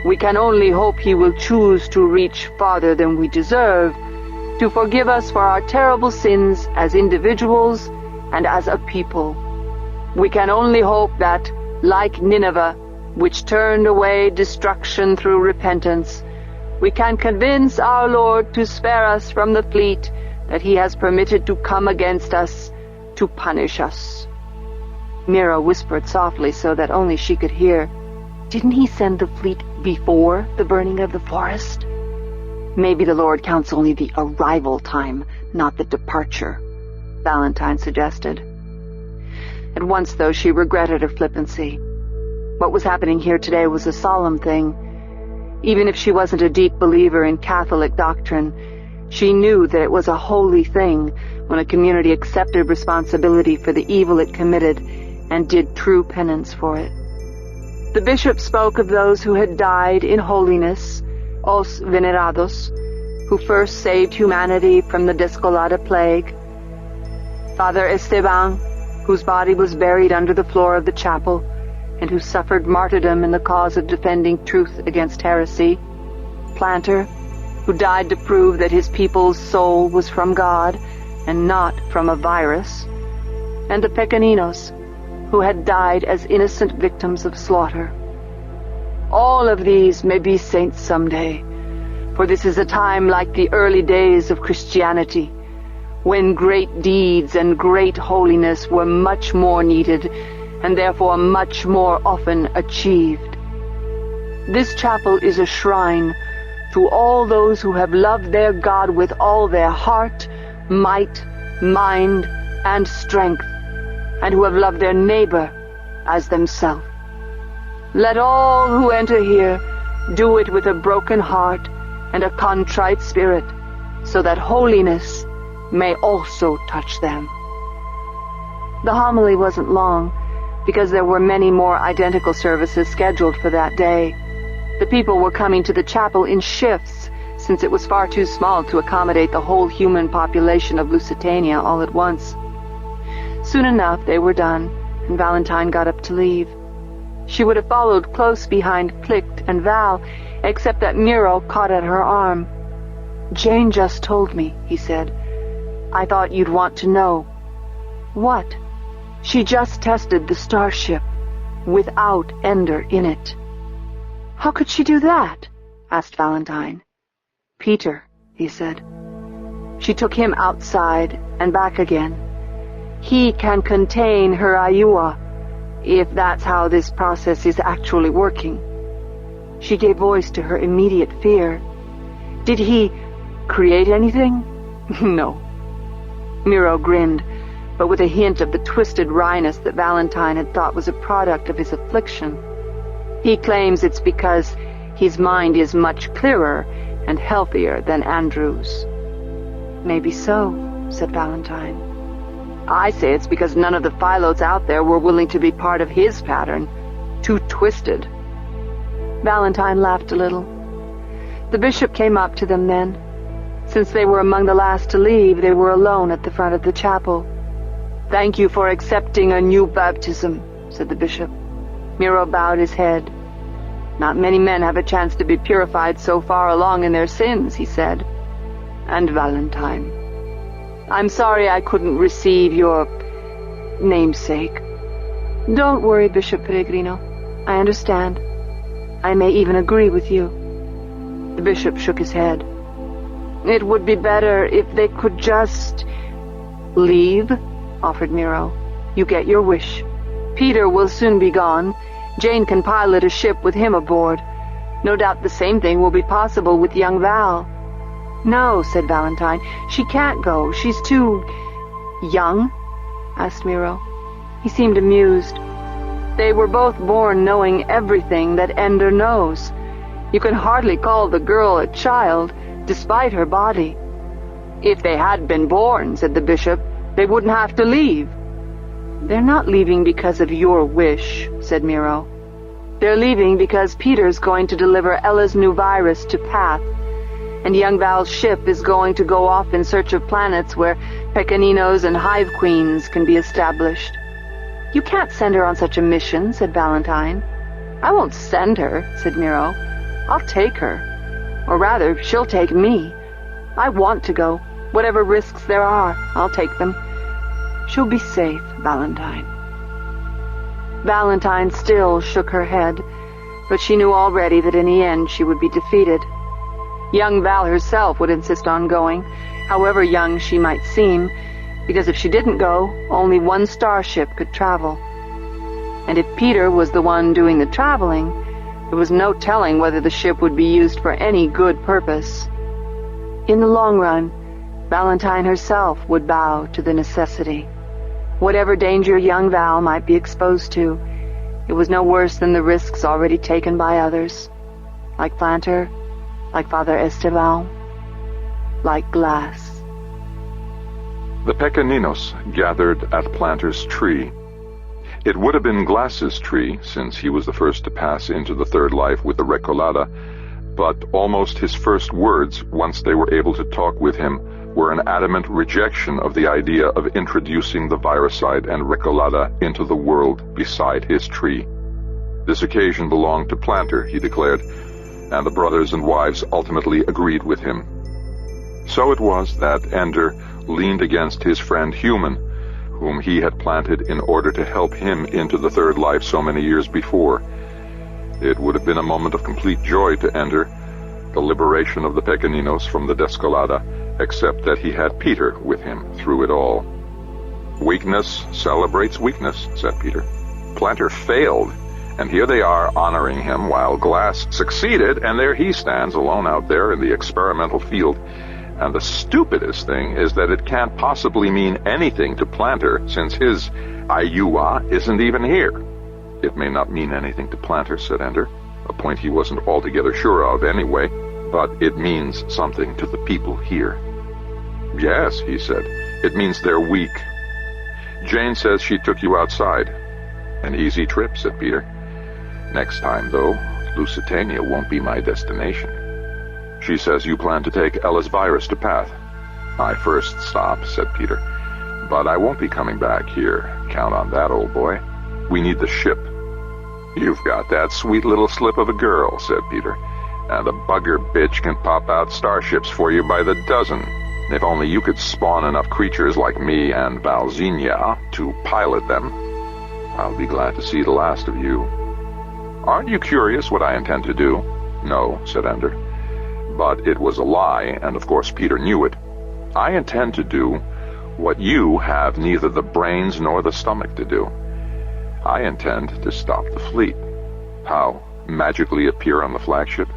We can only hope he will choose to reach farther than we deserve, to forgive us for our terrible sins as individuals and as a people. We can only hope that, like Nineveh, which turned away destruction through repentance, we can convince our Lord to spare us from the fleet that he has permitted to come against us to punish us." Mira whispered softly so that only she could hear. "Didn't he send the fleet before the burning of the forest?" "Maybe the Lord counts only the arrival time, not the departure," Valentine suggested. At once, though, she regretted her flippancy. What was happening here today was a solemn thing. Even if she wasn't a deep believer in Catholic doctrine, she knew that it was a holy thing when a community accepted responsibility for the evil it committed and did true penance for it. The bishop spoke of those who had died in holiness, os venerados, who first saved humanity from the Descolada plague. Father Esteban, whose body was buried under the floor of the chapel, and who suffered martyrdom in the cause of defending truth against heresy. Planter, who died to prove that his people's soul was from God and not from a virus. And the Pequeninos, who had died as innocent victims of slaughter. All of these may be saints someday, for this is a time like the early days of Christianity, when great deeds and great holiness were much more needed, and therefore much more often achieved. This chapel is a shrine to all those who have loved their God with all their heart, might, mind, and strength, and who have loved their neighbor as themselves. Let all who enter here do it with a broken heart and a contrite spirit, so that holiness may also touch them. The homily wasn't long, because there were many more identical services scheduled for that day. The people were coming to the chapel in shifts, since it was far too small to accommodate the whole human population of Lusitania all at once. Soon enough they were done, and Valentine got up to leave. She would have followed close behind Plict and Val, except that Miro caught at her arm. "Jane just told me," he said. "I thought you'd want to know." "What?" "She just tested the starship, without Ender in it." "How could she do that?" asked Valentine. "Peter," he said. She took him outside and back again. "He can contain her Ayua, if that's how this process is actually working." She gave voice to her immediate fear. "Did he create anything?" "No." Miro grinned, but with a hint of the twisted wryness that Valentine had thought was a product of his affliction. "He claims it's because his mind is much clearer and healthier than Andrew's." "Maybe so," said Valentine. "I say it's because none of the Philotes out there were willing to be part of his pattern. Too twisted." Valentine laughed a little. The bishop came up to them then. Since they were among the last to leave, they were alone at the front of the chapel. "Thank you for accepting a new baptism," said the bishop. Miro bowed his head. "Not many men have a chance to be purified so far along in their sins," he said. "And Valentine, I'm sorry I couldn't receive your namesake." "Don't worry, Bishop Peregrino. I understand. I may even agree with you." The bishop shook his head. "It would be better if they could just leave," offered Miro. "You get your wish. Peter will soon be gone. Jane can pilot a ship with him aboard. No doubt the same thing will be possible with young Val." "No," said Valentine. "She can't go. She's too young?" asked Miro. He seemed amused. "They were both born knowing everything that Ender knows. You can hardly call the girl a child, despite her body." "If they had been born," said the bishop, "they wouldn't have to leave." "They're not leaving because of your wish," said Miro. "They're leaving because Peter's going to deliver Ella's new virus to Path, and young Val's ship is going to go off in search of planets where Pequeninos and Hive Queens can be established." "You can't send her on such a mission," said Valentine. "I won't send her," said Miro. "I'll take her. Or rather, she'll take me. I want to go. Whatever risks there are, I'll take them. She'll be safe, Valentine. Valentine still shook her head, but she knew already that in the end she would be defeated. Young Val herself would insist on going, however young she might seem, because if she didn't go, only one starship could travel. And if Peter was the one doing the traveling, there was no telling whether the ship would be used for any good purpose. In the long run, Valentine herself would bow to the necessity. Whatever danger young Val might be exposed to, it was no worse than the risks already taken by others, like Planter, like Father Esteban, like Glass. The Pequeninos gathered at Planter's tree. It would have been Glass's tree, since he was the first to pass into the third life with the Recolada, but almost his first words, once they were able to talk with him, were an adamant rejection of the idea of introducing the Viricide and Recolada into the world beside his tree. This occasion belonged to Planter, he declared, and the brothers and wives ultimately agreed with him. So it was that Ender leaned against his friend Human, whom he had planted in order to help him into the third life so many years before. It would have been a moment of complete joy to Ender, the liberation of the Pequeninos from the Descolada, except that he had Peter with him through it all. Weakness celebrates weakness, said Peter. Planter failed, and here they are honoring him while Glass succeeded, and there he stands alone out there in the experimental field. And the stupidest thing is that it can't possibly mean anything to Planter, since his Ayua isn't even here. It may not mean anything to Planter, said Ender, a point he wasn't altogether sure of anyway, but it means something to the people here. Yes, he said, it means they're weak. Jane says she took you outside. An easy trip, said Peter. Next time, though, Lusitania won't be my destination. She says you plan to take Ella's virus to Path. My first stop, said Peter. But I won't be coming back here. Count on that, old boy. We need the ship. You've got that sweet little slip of a girl, said Peter. And the bugger bitch can pop out starships for you by the dozen. If only you could spawn enough creatures like me and Valzinia to pilot them. I'll be glad to see the last of you. Aren't you curious what I intend to do? No, said Ender. But it was a lie, and of course Peter knew it. I intend to do what you have neither the brains nor the stomach to do. I intend to stop the fleet. How? Magically appear on the flagship?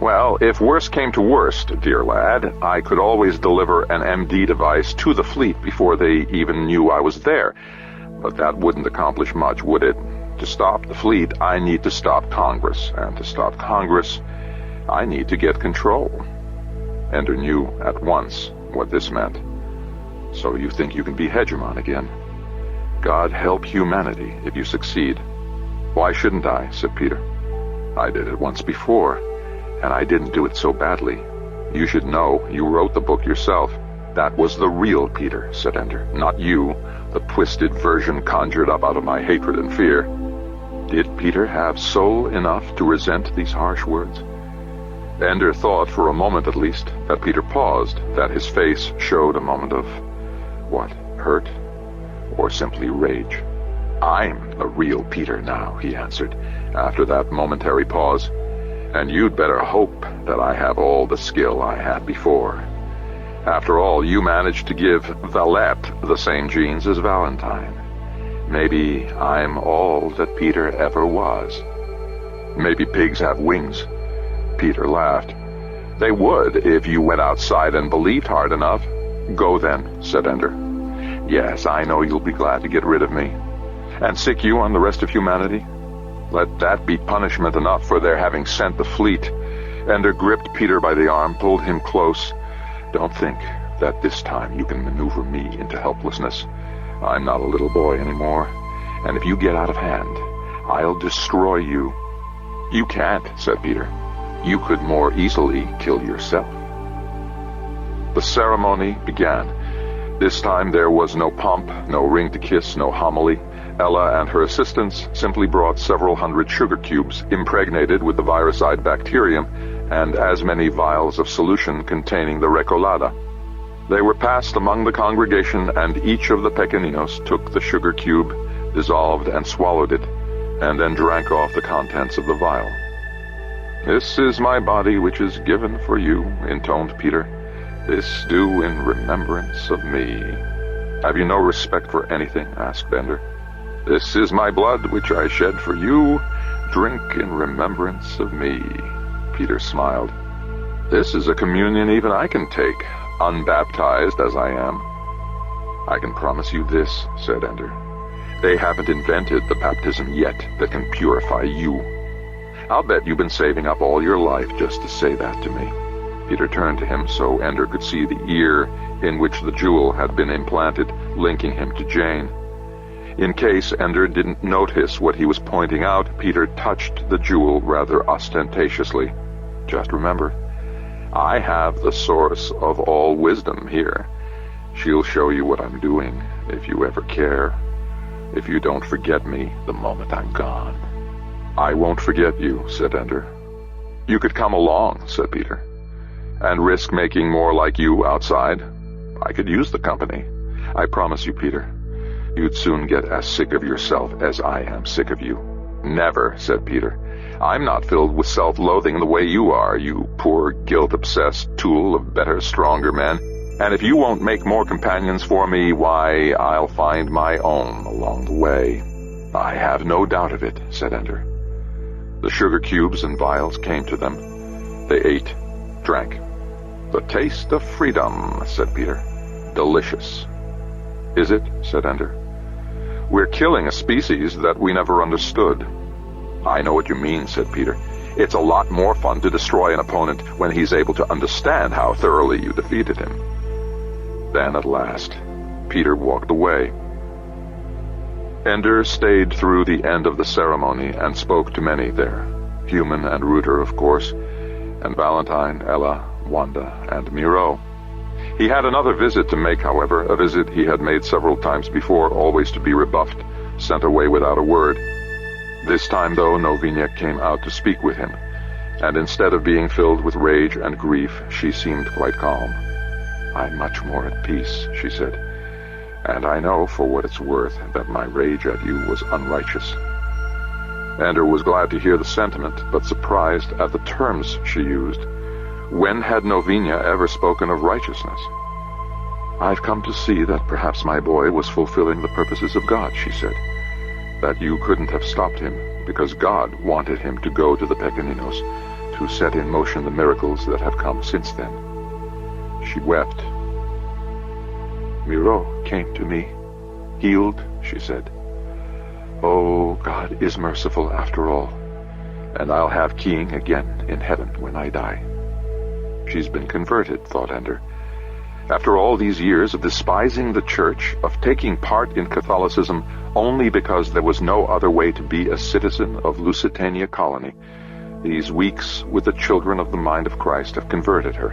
Well, if worst came to worst, dear lad, I could always deliver an MD device to the fleet before they even knew I was there. But that wouldn't accomplish much, would it? To stop the fleet, I need to stop Congress. And to stop Congress, I need to get control. Ender knew at once what this meant. So you think you can be hegemon again? God help humanity if you succeed. Why shouldn't I? Said Peter. I did it once before, and I didn't do it so badly. You should know, you wrote the book yourself. That was the real Peter, said Ender, not you, the twisted version conjured up out of my hatred and fear. Did Peter have soul enough to resent these harsh words? Ender thought, for a moment at least, that Peter paused, that his face showed a moment of, what, hurt? Or simply rage. I'm the real Peter now, he answered, after that momentary pause. And you'd better hope that I have all the skill I had before. After all, you managed to give Valette the same genes as Valentine. Maybe I'm all that Peter ever was. Maybe pigs have wings. Peter laughed. They would if you went outside and believed hard enough. Go then, said Ender. Yes, I know you'll be glad to get rid of me. And sick you on the rest of humanity? Let that be punishment enough for their having sent the fleet. Ender gripped Peter by the arm, pulled him close. Don't think that this time you can maneuver me into helplessness. I'm not a little boy anymore. And if you get out of hand, I'll destroy you. You can't, said Peter. You could more easily kill yourself. The ceremony began. This time there was no pomp, no ring to kiss, no homily. Ella and her assistants simply brought several hundred sugar cubes impregnated with the viricide bacterium and as many vials of solution containing the Recolada. They were passed among the congregation, and each of the Pequeninos took the sugar cube, dissolved and swallowed it, and then drank off the contents of the vial. "This is my body which is given for you," intoned Peter. "This do in remembrance of me." "Have you no respect for anything?" asked Ender. "This is my blood which I shed for you. Drink in remembrance of me." Peter smiled. "This is a communion even I can take, unbaptized as I am." "I can promise you this," said Ender. "They haven't invented the baptism yet that can purify you. I'll bet you've been saving up all your life just to say that to me." Peter turned to him so Ender could see the ear in which the jewel had been implanted, linking him to Jane. In case Ender didn't notice what he was pointing out, Peter touched the jewel rather ostentatiously. "Just remember, I have the source of all wisdom here. She'll show you what I'm doing, if you ever care. If you don't forget me the moment I'm gone." "I won't forget you," said Ender. "You could come along," said Peter, "and risk making more like you outside. I could use the company. I promise you, Peter, you'd soon get as sick of yourself as I am sick of you." "Never," said Peter. "I'm not filled with self-loathing the way you are, you poor guilt-obsessed tool of better, stronger men. And if you won't make more companions for me, why, I'll find my own along the way." "I have no doubt of it," said Ender. The sugar cubes and vials came to them. They ate, drank. "The taste of freedom," said Peter. "Delicious." "Is it?" said Ender. "We're killing a species that we never understood." "I know what you mean," said Peter. "It's a lot more fun to destroy an opponent when he's able to understand how thoroughly you defeated him." Then, at last, Peter walked away. Ender stayed through the end of the ceremony and spoke to many there, Human and Rooter, of course, and Valentine, Ella, Wanda, and Miro. He had another visit to make, however, a visit he had made several times before, always to be rebuffed, sent away without a word. This time, though, Novinia came out to speak with him, and instead of being filled with rage and grief, she seemed quite calm. "I'm much more at peace," she said, "and I know, for what it's worth, that my rage at you was unrighteous." Ender was glad to hear the sentiment, but surprised at the terms she used. When had Novinia ever spoken of righteousness? "I've come to see that perhaps my boy was fulfilling the purposes of God," she said. "That you couldn't have stopped him, because God wanted him to go to the Pequeninos, to set in motion the miracles that have come since then." She wept. "Miro came to me, healed," she said. "Oh, God is merciful after all, and I'll have King again in heaven when I die." She's been converted, thought Ender. After all these years of despising the church, of taking part in Catholicism only because there was no other way to be a citizen of Lusitania colony, these weeks with the children of the mind of Christ have converted her.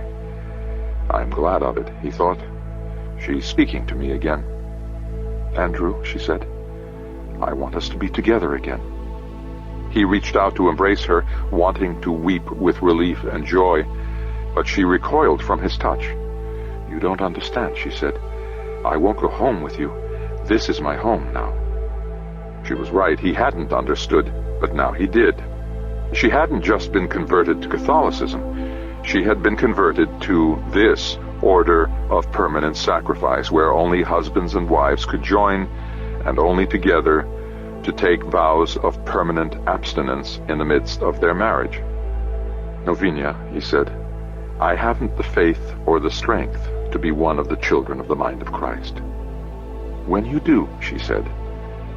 "I'm glad of it," he thought. "She's speaking to me again." "Andrew," she said, "I want us to be together again." He reached out to embrace her, wanting to weep with relief and joy, but she recoiled from his touch. "You don't understand," she said. "I won't go home with you. This is my home now." She was right. He hadn't understood, but now he did. She hadn't just been converted to Catholicism. She had been converted to this order of permanent sacrifice, where only husbands and wives could join, and only together to take vows of permanent abstinence in the midst of their marriage. "Novinia," he said, "I haven't the faith or the strength to be one of the children of the mind of Christ." "When you do," she said,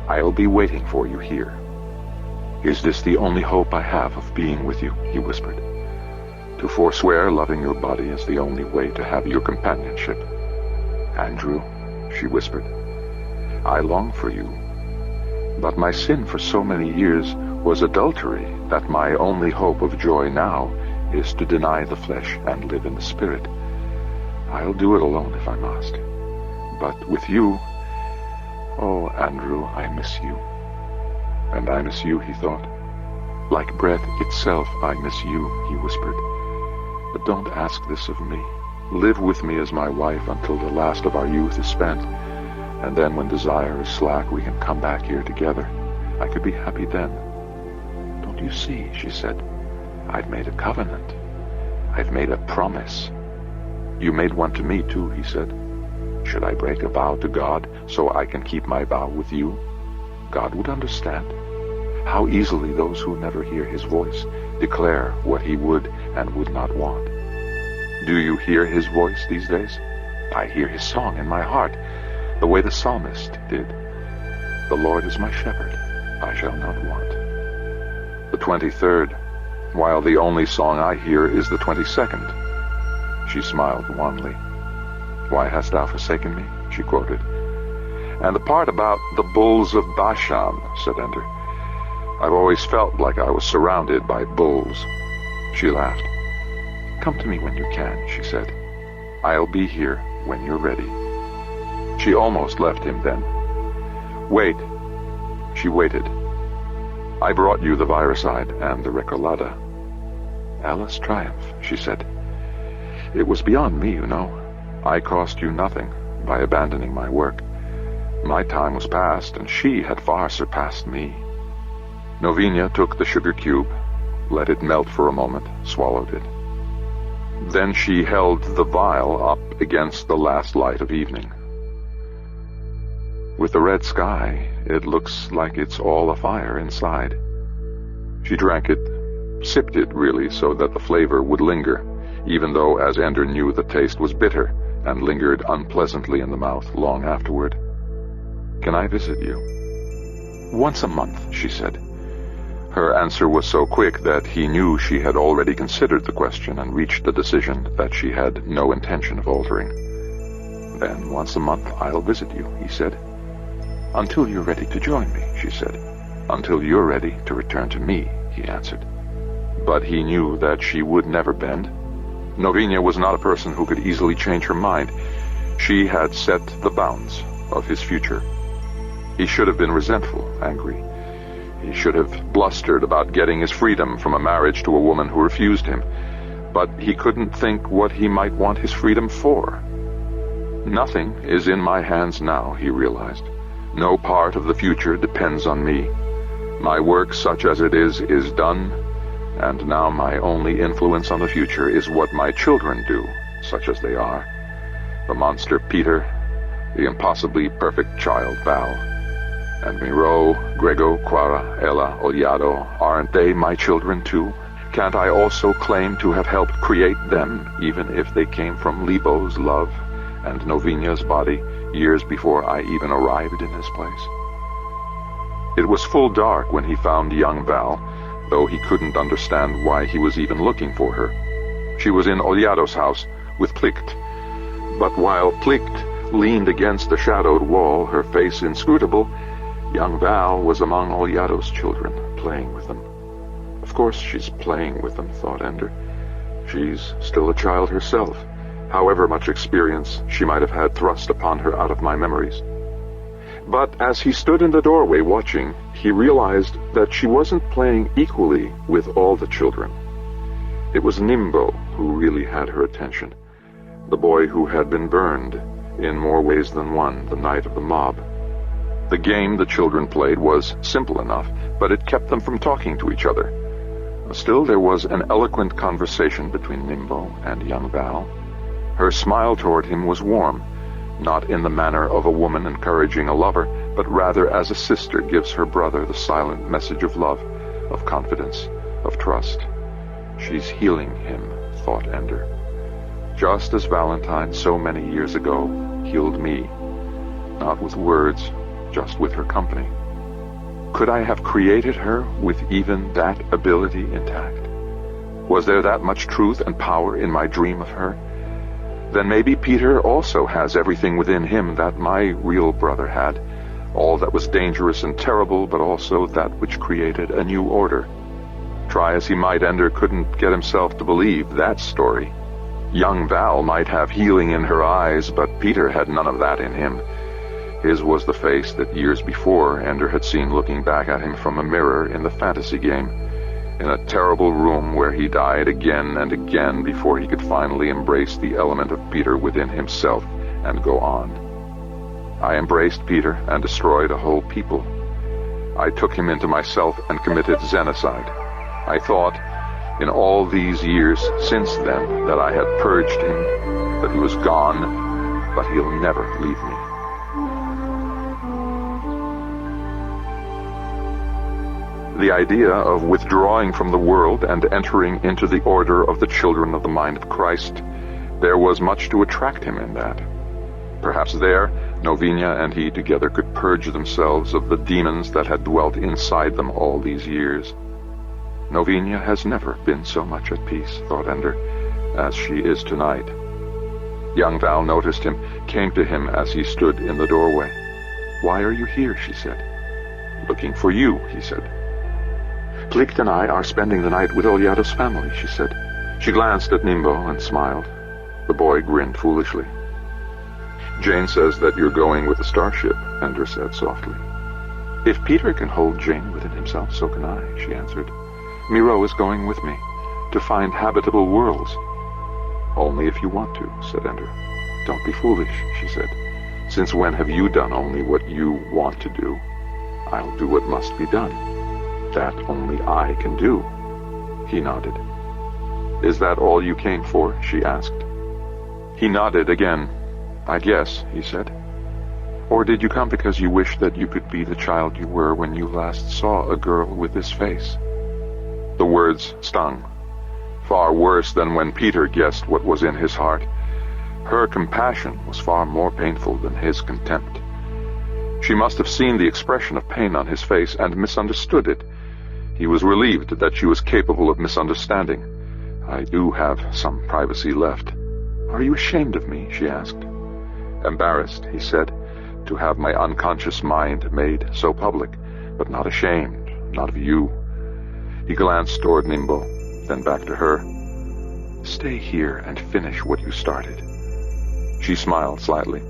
"I'll be waiting for you here." "Is this the only hope I have of being with you?" he whispered. "To forswear loving your body is the only way to have your companionship." "Andrew," she whispered, "I long for you. But my sin for so many years was adultery, that my only hope of joy now is to deny the flesh and live in the spirit. I'll do it alone if I must. But with you, oh, Andrew, I miss you." "And I miss you," he thought. "Like breath itself, I miss you," he whispered. "But don't ask this of me. Live with me as my wife until the last of our youth is spent, and then when desire is slack, we can come back here together. I could be happy then. Don't you see, she said, I've made a covenant. I've made a promise. You made one to me, too, he said. Should I break a vow to God so I can keep my vow with you? God would understand. How easily those who never hear his voice declare what he would and would not want. Do you hear his voice these days? I hear his song in my heart, the way the psalmist did. The Lord is my shepherd, I shall not want. The 23rd, while the only song I hear is the 22nd. She smiled wanly. Why hast thou forsaken me? She quoted. And the part about the bulls of Bashan, said Ender. I've always felt like I was surrounded by bulls. She laughed. Come to me when you can, she said. I'll be here when you're ready. She almost left him then. Wait. She waited. I brought you the viricide and the recolada. Alice triumph, she said. It was beyond me, you know. I cost you nothing by abandoning my work. My time was past, and she had far surpassed me. Novinia took the sugar cube, let it melt for a moment, swallowed it. Then she held the vial up against the last light of evening. With the red sky, it looks like it's all afire inside. She drank it, sipped it really, so that the flavor would linger, even though, as Ender knew, the taste was bitter and lingered unpleasantly in the mouth long afterward. Can I visit you? Once a month, she said. Her answer was so quick that he knew she had already considered the question and reached the decision that she had no intention of altering. Then once a month I'll visit you, he said. Until you're ready to join me, she said. Until you're ready to return to me, he answered. But he knew that she would never bend. Novinia was not a person who could easily change her mind. She had set the bounds of his future. He should have been resentful, angry. He should have blustered about getting his freedom from a marriage to a woman who refused him. But he couldn't think what he might want his freedom for. Nothing is in my hands now, he realized. No part of the future depends on me. My work, such as it is done, and now my only influence on the future is what my children do, such as they are. The monster Peter, the impossibly perfect child Val, and Miro, Grego, Quara, Ella, Oliado, aren't they my children too? Can't I also claim to have helped create them, even if they came from Libo's love and Novinia's body years before I even arrived in this place? It was full dark when he found young Val, though he couldn't understand why he was even looking for her. She was in Oliado's house with Plicht, but while Plicht leaned against the shadowed wall, her face inscrutable, young Val was among Oliado's children, playing with them. Of course she's playing with them, thought Ender. She's still a child herself, however much experience she might have had thrust upon her out of my memories. But as he stood in the doorway watching, he realized that she wasn't playing equally with all the children. It was Nimbo who really had her attention, the boy who had been burned in more ways than one the night of the mob. The game the children played was simple enough, but it kept them from talking to each other. Still, there was an eloquent conversation between Nimbo and young Val. Her smile toward him was warm, not in the manner of a woman encouraging a lover, but rather as a sister gives her brother the silent message of love, of confidence, of trust. She's healing him, thought Ender, just as Valentine so many years ago healed me, not with words, just with her company. Could I have created her with even that ability intact? Was there that much truth and power in my dream of her? Then maybe Peter also has everything within him that my real brother had, all that was dangerous and terrible, but also that which created a new order. Try as he might, Ender couldn't get himself to believe that story. Young Val might have healing in her eyes, but Peter had none of that in him. His was the face that years before Ender had seen looking back at him from a mirror in the fantasy game, in a terrible room where he died again and again before he could finally embrace the element of Peter within himself and go on. I embraced Peter and destroyed a whole people. I took him into myself and committed Xenocide. I thought, in all these years since then, that I had purged him, that he was gone, but he'll never leave me. The idea of withdrawing from the world and entering into the order of the children of the mind of Christ, there was much to attract him in that. Perhaps there, Novinia and he together could purge themselves of the demons that had dwelt inside them all these years. Novinia has never been so much at peace, thought Ender, as she is tonight. Young Val noticed him, came to him as he stood in the doorway. "Why are you here?" she said. "Looking for you," he said. "Plicht and I are spending the night with Olyado's family," she said. She glanced at Nimbo and smiled. The boy grinned foolishly. "Jane says that you're going with the starship," Ender said softly. "If Peter can hold Jane within himself, so can I," she answered. "Miro is going with me, to find habitable worlds." "Only if you want to," said Ender. "Don't be foolish," she said. "Since when have you done only what you want to do? I'll do what must be done. That only I can do." He nodded. "Is that all you came for?" she asked. He nodded again. "I guess," he said. "Or did you come because you wished that you could be the child you were when you last saw a girl with this face?" The words stung. Far worse than when Peter guessed what was in his heart. Her compassion was far more painful than his contempt. She must have seen the expression of pain on his face and misunderstood it. He was relieved that she was capable of misunderstanding. "I do have some privacy left." "Are you ashamed of me?" she asked. "Embarrassed," he said, "to have my unconscious mind made so public, but not ashamed, not of you." He glanced toward Nimbo, then back to her. "Stay here and finish what you started." She smiled slightly.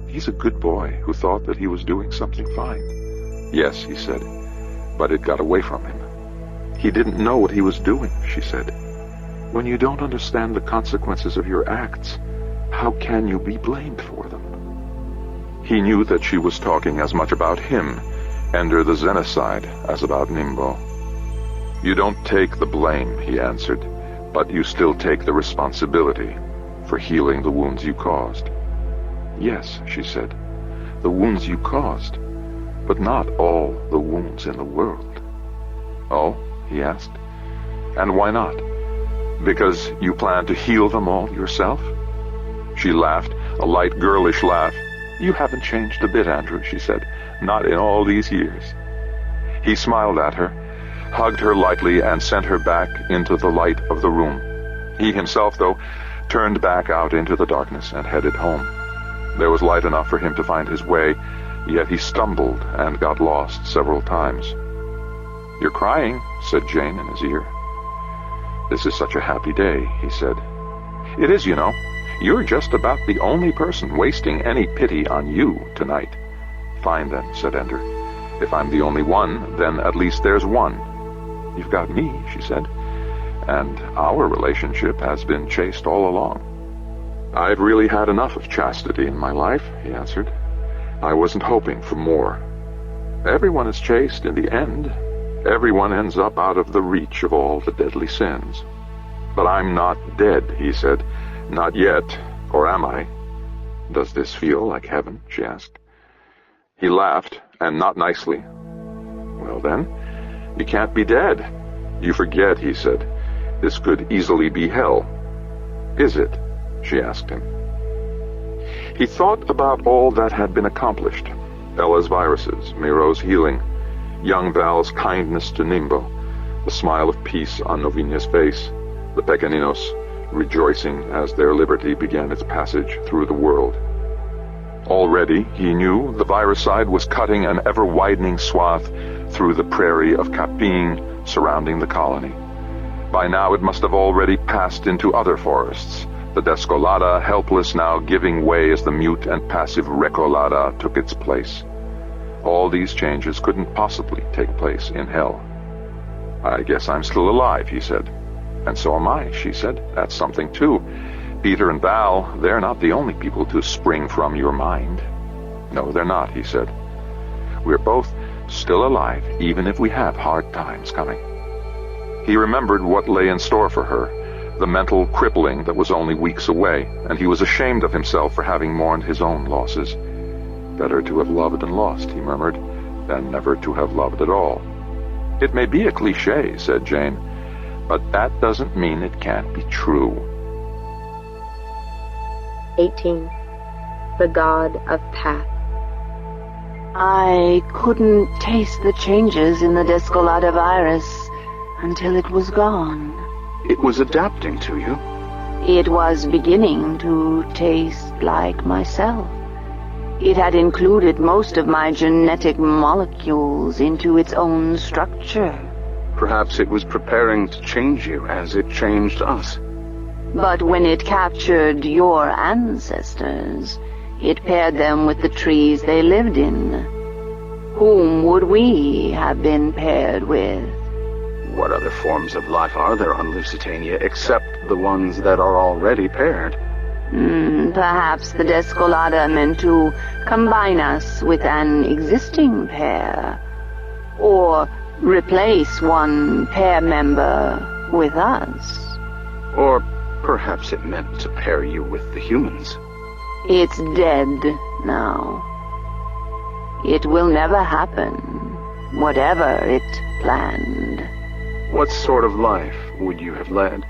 "He's a good boy who thought that he was doing something fine." "Yes," he said, "but it got away from him." "He didn't know what he was doing," she said. "When you don't understand the consequences of your acts, how can you be blamed for them?" He knew that she was talking as much about him, Ender the Xenocide, as about Nimbo. "You don't take the blame," he answered, "but you still take the responsibility for healing the wounds you caused." "Yes," she said, "the wounds you caused, but not all the wounds in the world." "Oh?" he asked. "And why not? Because you plan to heal them all yourself?" She laughed, a light girlish laugh. "You haven't changed a bit, Andrew," she said. "Not in all these years." He smiled at her, hugged her lightly, and sent her back into the light of the room. He himself, though, turned back out into the darkness and headed home. There was light enough for him to find his way, yet he stumbled and got lost several times. "You're crying," said Jane in his ear. "This is such a happy day," he said. "It is, you know. You're just about the only person wasting any pity on you tonight." "Fine, then," said Ender. "If I'm the only one, then at least there's one." "You've got me," she said, "and our relationship has been chaste all along." "I've really had enough of chastity in my life," he answered. "I wasn't hoping for more. Everyone is chaste in the end. Everyone ends up out of the reach of all the deadly sins." "But I'm not dead," he said. "Not yet, or am I?" "Does this feel like heaven?" she asked. He laughed, and not nicely. "Well then, you can't be dead." "You forget," he said. "This could easily be hell." "Is it?" she asked him. He thought about all that had been accomplished. Ella's viruses, Miro's healing, young Val's kindness to Nimbo, the smile of peace on Novinia's face, the Pequeninos rejoicing as their liberty began its passage through the world. Already, he knew, the viruside was cutting an ever-widening swath through the prairie of Capine surrounding the colony. By now it must have already passed into other forests, the Descolada helpless now giving way as the mute and passive Recolada took its place. All these changes couldn't possibly take place in hell. I guess I'm still alive, he said. And so am I, she said. That's something too. Peter and Val, they're not the only people to spring from your mind. No, they're not, he said. We're both still alive, even if we have hard times coming. He remembered what lay in store for her, the mental crippling that was only weeks away, and he was ashamed of himself for having mourned his own losses. Better to have loved and lost, he murmured, than never to have loved at all. It may be a cliché, said Jane, but that doesn't mean it can't be true. 18. The God of Path. I couldn't taste the changes in the Descolada virus until it was gone. It was adapting to you. It was beginning to taste like myself. It had included most of my genetic molecules into its own structure. Perhaps it was preparing to change you as it changed us. But when it captured your ancestors, it paired them with the trees they lived in. Whom would we have been paired with? What other forms of life are there on Lusitania except the ones that are already paired? Perhaps the Descolada meant to combine us with an existing pair, or replace one pair member with us. Or perhaps it meant to pair you with the humans. It's dead now. It will never happen, whatever it planned. What sort of life would you have led?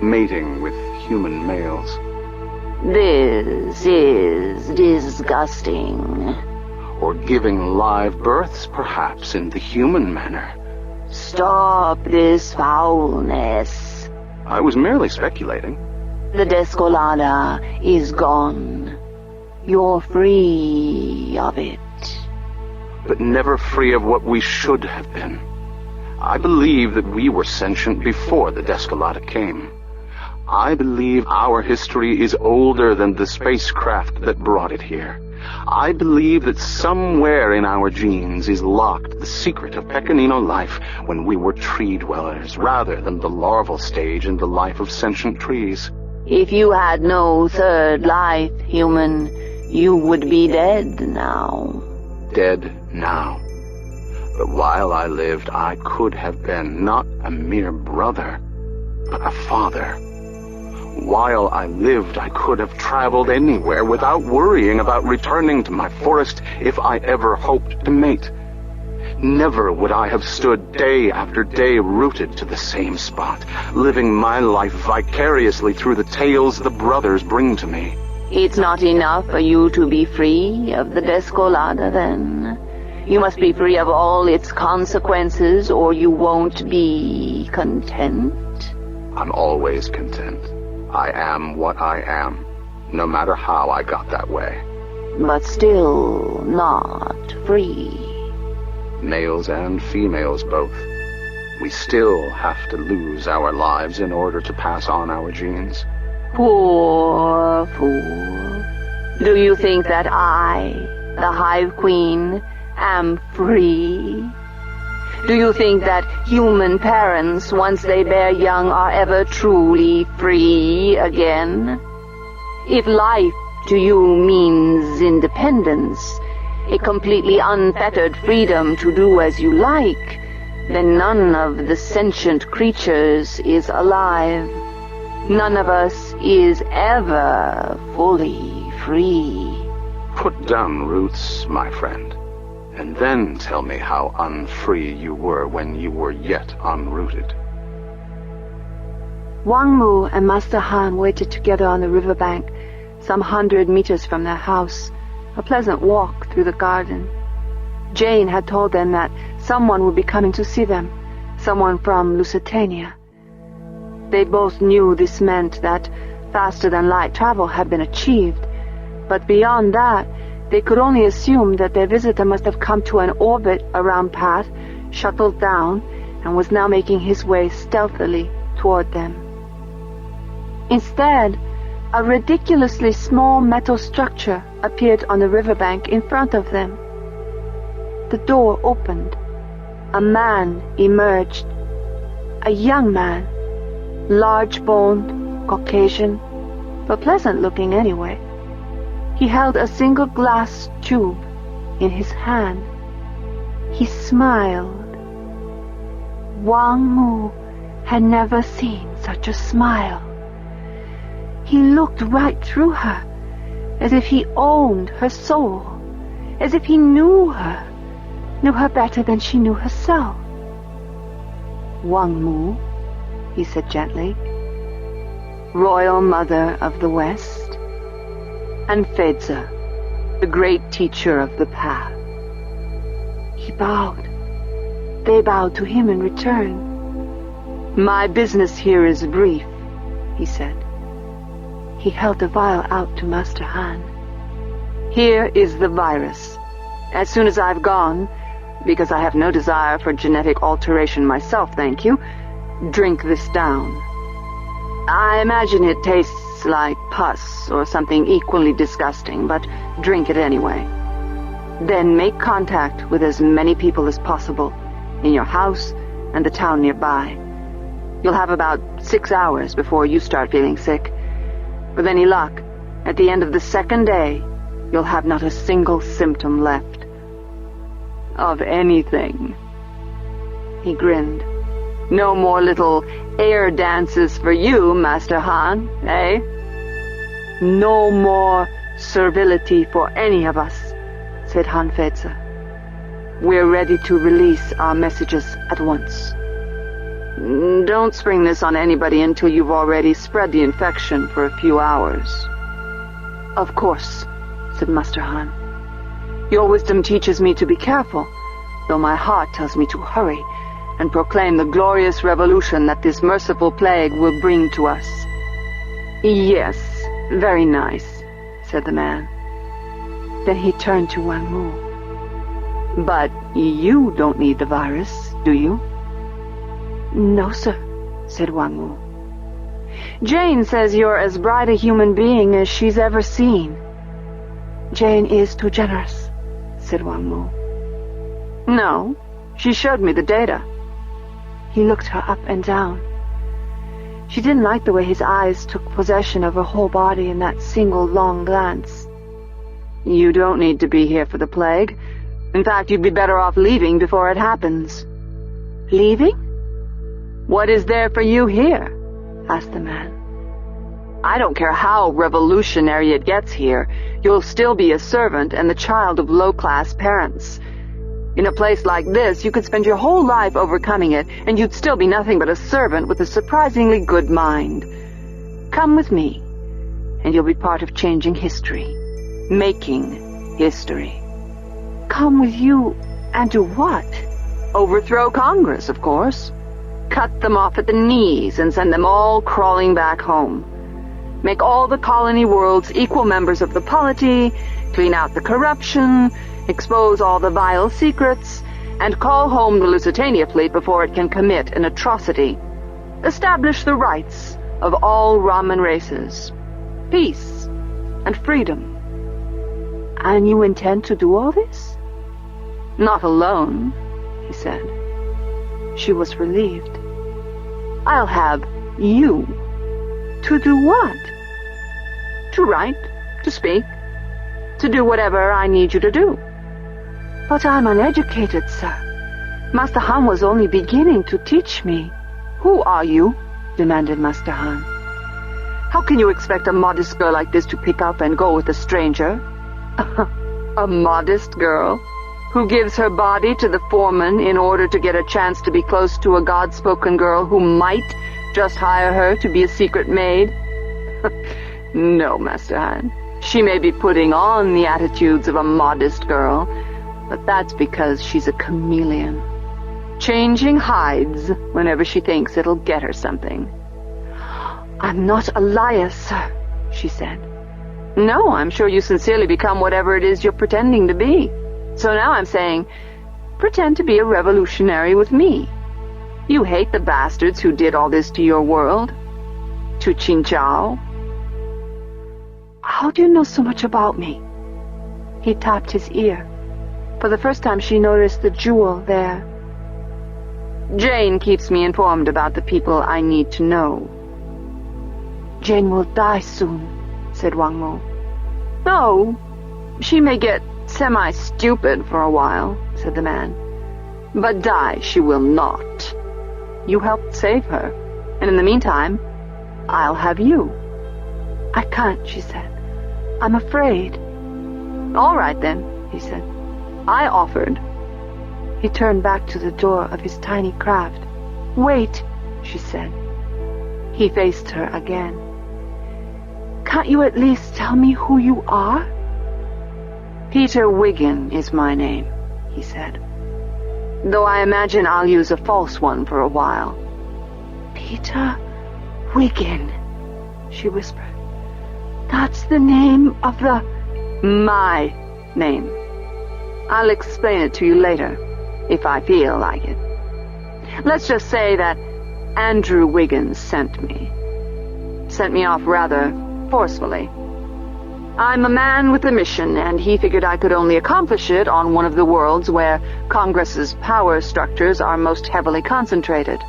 Mating with human males? This is disgusting. Or giving live births, perhaps, in the human manner? Stop this foulness. I was merely speculating. The Descolada is gone. You're free of it. But never free of what we should have been. I believe that we were sentient before the Descolada came. I believe our history is older than the spacecraft that brought it here. I believe that somewhere in our genes is locked the secret of Pequenino life when we were tree dwellers, rather than the larval stage in the life of sentient trees. If you had no third life, human, you would be dead now. Dead now. But while I lived, I could have been not a mere brother, but a father. While I lived, I could have traveled anywhere without worrying about returning to my forest if I ever hoped to mate. Never would I have stood day after day rooted to the same spot, living my life vicariously through the tales the brothers bring to me. It's not enough for you to be free of the Descolada, then. You must be free of all its consequences, or you won't be content. I'm always content. I am what I am, no matter how I got that way. But still not free. Males and females both. We still have to lose our lives in order to pass on our genes. Poor fool. Do you think that I, the Hive Queen, am free? Do you think that human parents, once they bear young, are ever truly free again? If life to you means independence, a completely unfettered freedom to do as you like, then none of the sentient creatures is alive. None of us is ever fully free. Put down roots, my friend, and then tell me how unfree you were when you were yet unrooted. Wang Mu and Master Han waited together on the riverbank, some 100 meters from their house, a pleasant walk through the garden. Jane had told them that someone would be coming to see them, someone from Lusitania. They both knew this meant that faster-than-light travel had been achieved, but beyond that, they could only assume that their visitor must have come to an orbit around Path, shuttled down, and was now making his way stealthily toward them. Instead, a ridiculously small metal structure appeared on the riverbank in front of them. The door opened. A man emerged, A young man, large-boned, Caucasian, but pleasant-looking anyway. He held a single glass tube in his hand. He smiled. Wang Mu had never seen such a smile. He looked right through her, as if he owned her soul, as if he knew her better than she knew herself. Wang Mu, he said gently, Royal Mother of the West, and Fedza, the great teacher of the path. He bowed. They bowed to him in return. My business here is brief, he said. He held the vial out to Master Han. Here is the virus. As soon as I've gone, because I have no desire for genetic alteration myself, thank you, drink this down. I imagine it tastes like pus or something equally disgusting, but drink it anyway. Then make contact with as many people as possible, in your house and the town nearby. You'll have about 6 hours before you start feeling sick. With any luck, at the end of the second day, you'll have not a single symptom left. Of anything. He grinned. No more little air dances for you, Master Han, eh? No more servility for any of us, said Han Fedza. We're ready to release our messages at once. Don't spring this on anybody until you've already spread the infection for a few hours. Of course, said Master Han. Your wisdom teaches me to be careful, though my heart tells me to hurry and proclaim the glorious revolution that this merciful plague will bring to us. Yes, very nice, said the man. Then he turned to Wang Mu. But you don't need the virus, do you? No, sir, said Wang Mu. Jane says you're as bright a human being as she's ever seen. Jane is too generous, said Wang Mu. No, she showed me the data. He looked her up and down. She didn't like the way his eyes took possession of her whole body in that single long glance. You don't need to be here for the plague. In fact, you'd be better off leaving before it happens. Leaving? What is there for you here? Asked the man. I don't care how revolutionary it gets here. You'll still be a servant and the child of low-class parents. In a place like this, you could spend your whole life overcoming it, and you'd still be nothing but a servant with a surprisingly good mind. Come with me, and you'll be part of changing history, making history. Come with you and do what? Overthrow Congress, of course. Cut them off at the knees and send them all crawling back home. Make all the colony worlds equal members of the polity, clean out the corruption, expose all the vile secrets, and call home the Lusitania fleet before it can commit an atrocity. Establish the rights of all Raman races. Peace and freedom. And you intend to do all this? Not alone, he said. She was relieved. I'll have you. To do what? To write, to speak, to do whatever I need you to do. But I'm uneducated, sir. Master Han was only beginning to teach me. Who are you? Demanded Master Han. How can you expect a modest girl like this to pick up and go with a stranger? A modest girl? Who gives her body to the foreman in order to get a chance to be close to a God-spoken girl who might just hire her to be a secret maid? No, Master Han. She may be putting on the attitudes of a modest girl, but that's because she's a chameleon, changing hides whenever she thinks it'll get her something. I'm not a liar, sir, she said. No, I'm sure you sincerely become whatever it is you're pretending to be. So now I'm saying, pretend to be a revolutionary with me. You hate the bastards who did all this to your world, to Qingzhao. How do you know so much about me? He tapped his ear. For the first time she noticed the jewel there. Jane keeps me informed about the people I need to know. Jane will die soon, said Wang Mu. No, she may get semi-stupid for a while, said the man. But die she will not. You helped save her, and in the meantime, I'll have you. I can't, she said. I'm afraid. All right, then, he said. I offered. He turned back to the door of his tiny craft. Wait, she said. He faced her again. Can't you at least tell me who you are? Peter Wiggin is my name, he said. Though I imagine I'll use a false one for a while. Peter Wiggin, she whispered. That's the name of the... My name. I'll explain it to you later, if I feel like it. Let's just say that Andrew Wiggins sent me. Sent me off rather forcefully. I'm a man with a mission, and he figured I could only accomplish it on one of the worlds where Congress's power structures are most heavily concentrated.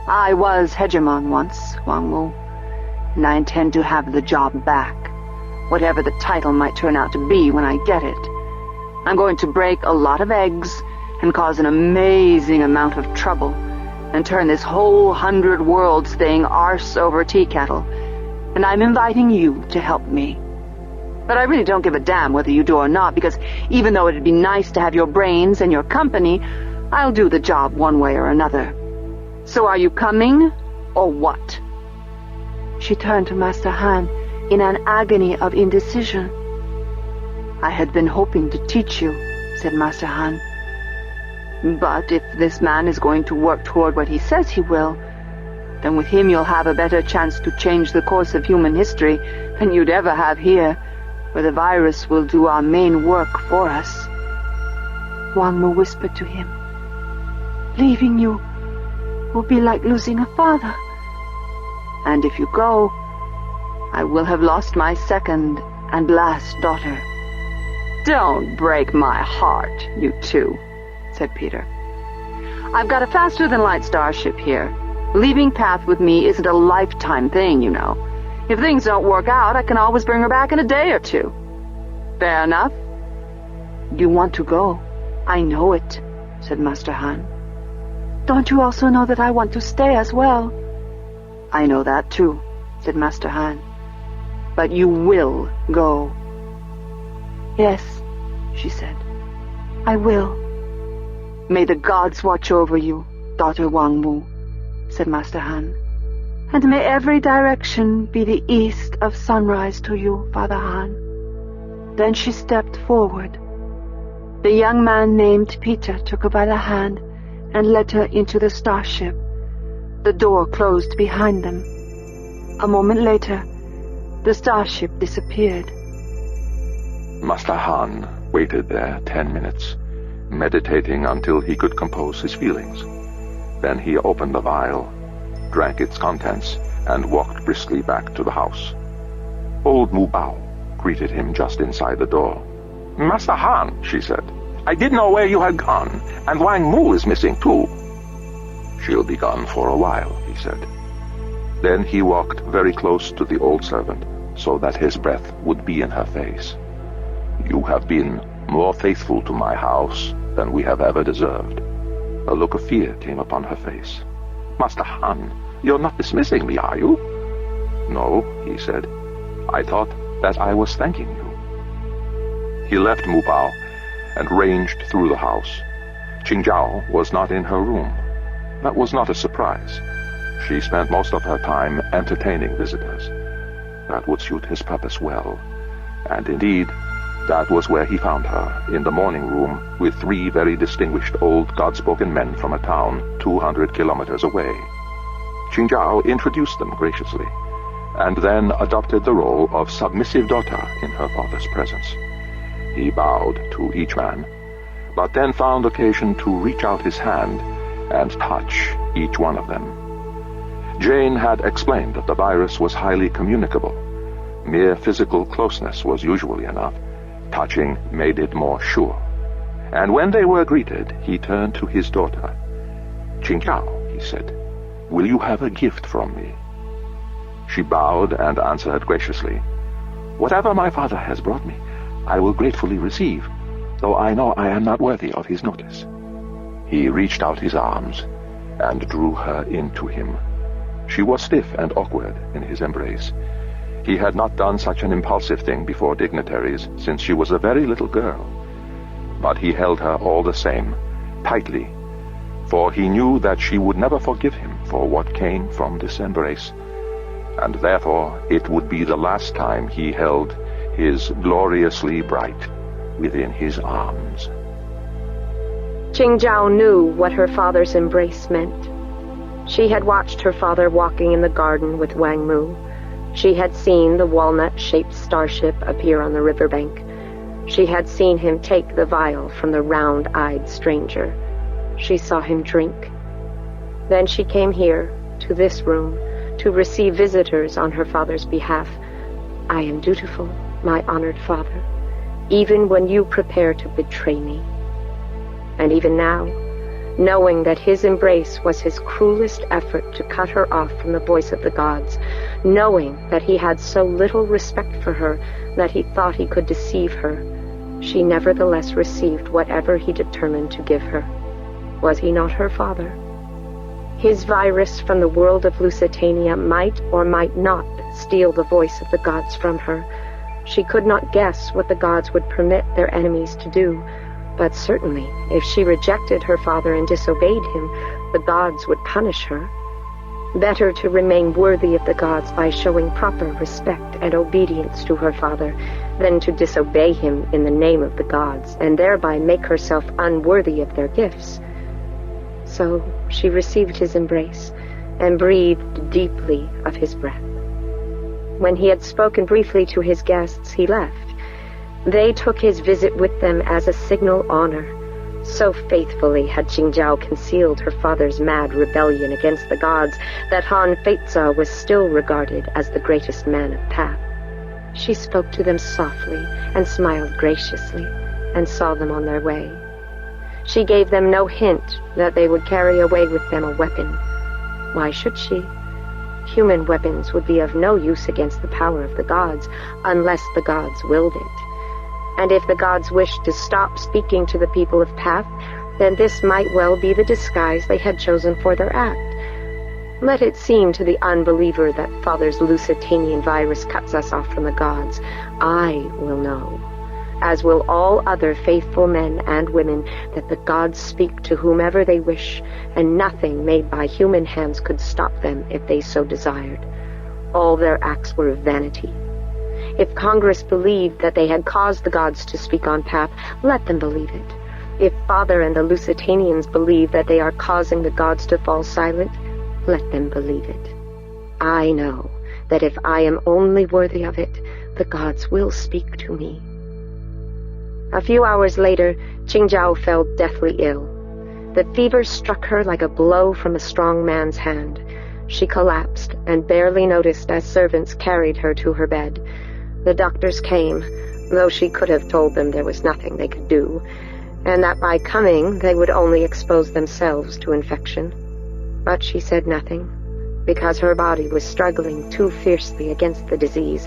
I was hegemon once, Wang Mu, and I intend to have the job back, whatever the title might turn out to be when I get it. I'm going to break a lot of eggs and cause an amazing amount of trouble, and turn this whole 100 worlds thing arse over tea kettle, and I'm inviting you to help me. But I really don't give a damn whether you do or not, because even though it'd be nice to have your brains and your company, I'll do the job one way or another. So are you coming, or what? She turned to Master Han in an agony of indecision. I had been hoping to teach you, said Master Han. But if this man is going to work toward what he says he will, then with him you'll have a better chance to change the course of human history than you'd ever have here, where the virus will do our main work for us. Wang Mu whispered to him. Leaving you will be like losing a father. And if you go, I will have lost my second and last daughter. Don't break my heart, you two, said Peter. I've got a faster-than-light starship here. Leaving Path with me isn't a lifetime thing, you know. If things don't work out, I can always bring her back in a day or two. Fair enough? You want to go. I know it, said Master Han. Don't you also know that I want to stay as well? I know that too, said Master Han. But you will go. Yes, she said. I will. May the gods watch over you, daughter Wang Mu, said Master Han. And may every direction be the east of sunrise to you, Father Han. Then she stepped forward. The young man named Peter took her by the hand and led her into the starship. The door closed behind them. A moment later, the starship disappeared. Master Han waited there 10 minutes, meditating until he could compose his feelings. Then he opened the vial, drank its contents, and walked briskly back to the house. Old Mu Bao greeted him just inside the door. Master Han, she said, I didn't know where you had gone, and Wang Mu is missing too. She'll be gone for a while, he said. Then he walked very close to the old servant, so that his breath would be in her face. You have been more faithful to my house than we have ever deserved. A look of fear came upon her face. Master Han, you're not dismissing me, are you? No, he said. I thought that I was thanking you. He left Mu Bao and ranged through the house. Qingjiao was not in her room. That was not a surprise. She spent most of her time entertaining visitors. That would suit his purpose well. And indeed, that was where he found her, in the morning room, with 3 very distinguished old God-spoken men from a town 200 kilometers away. Qingjiao introduced them graciously, and then adopted the role of submissive daughter in her father's presence. He bowed to each man, but then found occasion to reach out his hand and touch each one of them. Jane had explained that the virus was highly communicable. Mere physical closeness was usually enough. Touching made it more sure. And when they were greeted, he turned to his daughter. "Qingjiao," he said, "will you have a gift from me?" She bowed and answered graciously, "Whatever my father has brought me, I will gratefully receive, though I know I am not worthy of his notice." He reached out his arms and drew her into him. She was stiff and awkward in his embrace. He had not done such an impulsive thing before dignitaries since she was a very little girl. But he held her all the same, tightly, for he knew that she would never forgive him for what came from this embrace, and therefore it would be the last time he held his gloriously bright within his arms. Qingjiao knew what her father's embrace meant. She had watched her father walking in the garden with Wang Mu. She had seen the walnut-shaped starship appear on the riverbank. She had seen him take the vial from the round-eyed stranger. She saw him drink. Then she came here, to this room, to receive visitors on her father's behalf. "I am dutiful, my honored father, even when you prepare to betray me." And even now, knowing that his embrace was his cruelest effort to cut her off from the voice of the gods, knowing that he had so little respect for her that he thought he could deceive her, she nevertheless received whatever he determined to give her. Was he not her father? His virus from the world of Lusitania might or might not steal the voice of the gods from her. She could not guess what the gods would permit their enemies to do, but certainly, if she rejected her father and disobeyed him, the gods would punish her. Better to remain worthy of the gods by showing proper respect and obedience to her father than to disobey him in the name of the gods and thereby make herself unworthy of their gifts. So she received his embrace and breathed deeply of his breath. When he had spoken briefly to his guests, he left. They took his visit with them as a signal honor. So faithfully had Qingjiao concealed her father's mad rebellion against the gods that Han Feiza was still regarded as the greatest man of Path. She spoke to them softly and smiled graciously and saw them on their way. She gave them no hint that they would carry away with them a weapon. Why should she? Human weapons would be of no use against the power of the gods unless the gods willed it. And if the gods wished to stop speaking to the people of Path, then this might well be the disguise they had chosen for their act. Let it seem to the unbeliever that Father's Lusitanian virus cuts us off from the gods. I will know, as will all other faithful men and women, that the gods speak to whomever they wish, and nothing made by human hands could stop them if they so desired. All their acts were vanity. If Congress believed that they had caused the gods to speak on Path, let them believe it. If Father and the Lusitanians believe that they are causing the gods to fall silent, let them believe it. I know that if I am only worthy of it, the gods will speak to me. A few hours later, Qingjiao fell deathly ill. The fever struck her like a blow from a strong man's hand. She collapsed and barely noticed as servants carried her to her bed. The doctors came, though she could have told them there was nothing they could do, and that by coming they would only expose themselves to infection. But she said nothing, because her body was struggling too fiercely against the disease,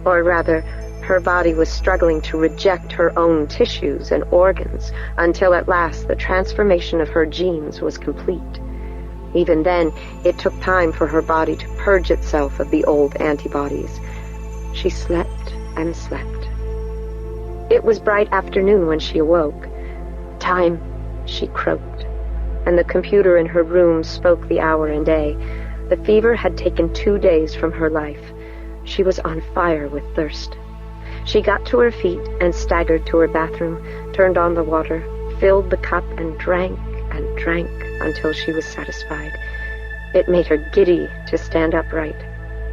or rather, her body was struggling to reject her own tissues and organs until at last the transformation of her genes was complete. Even then, it took time for her body to purge itself of the old antibodies. She slept and slept. It was bright afternoon when she awoke. "Time," she croaked, and the computer in her room spoke the hour and day. The fever had taken 2 days from her life. She was on fire with thirst. She got to her feet and staggered to her bathroom, turned on the water, filled the cup and drank until she was satisfied. It made her giddy to stand upright.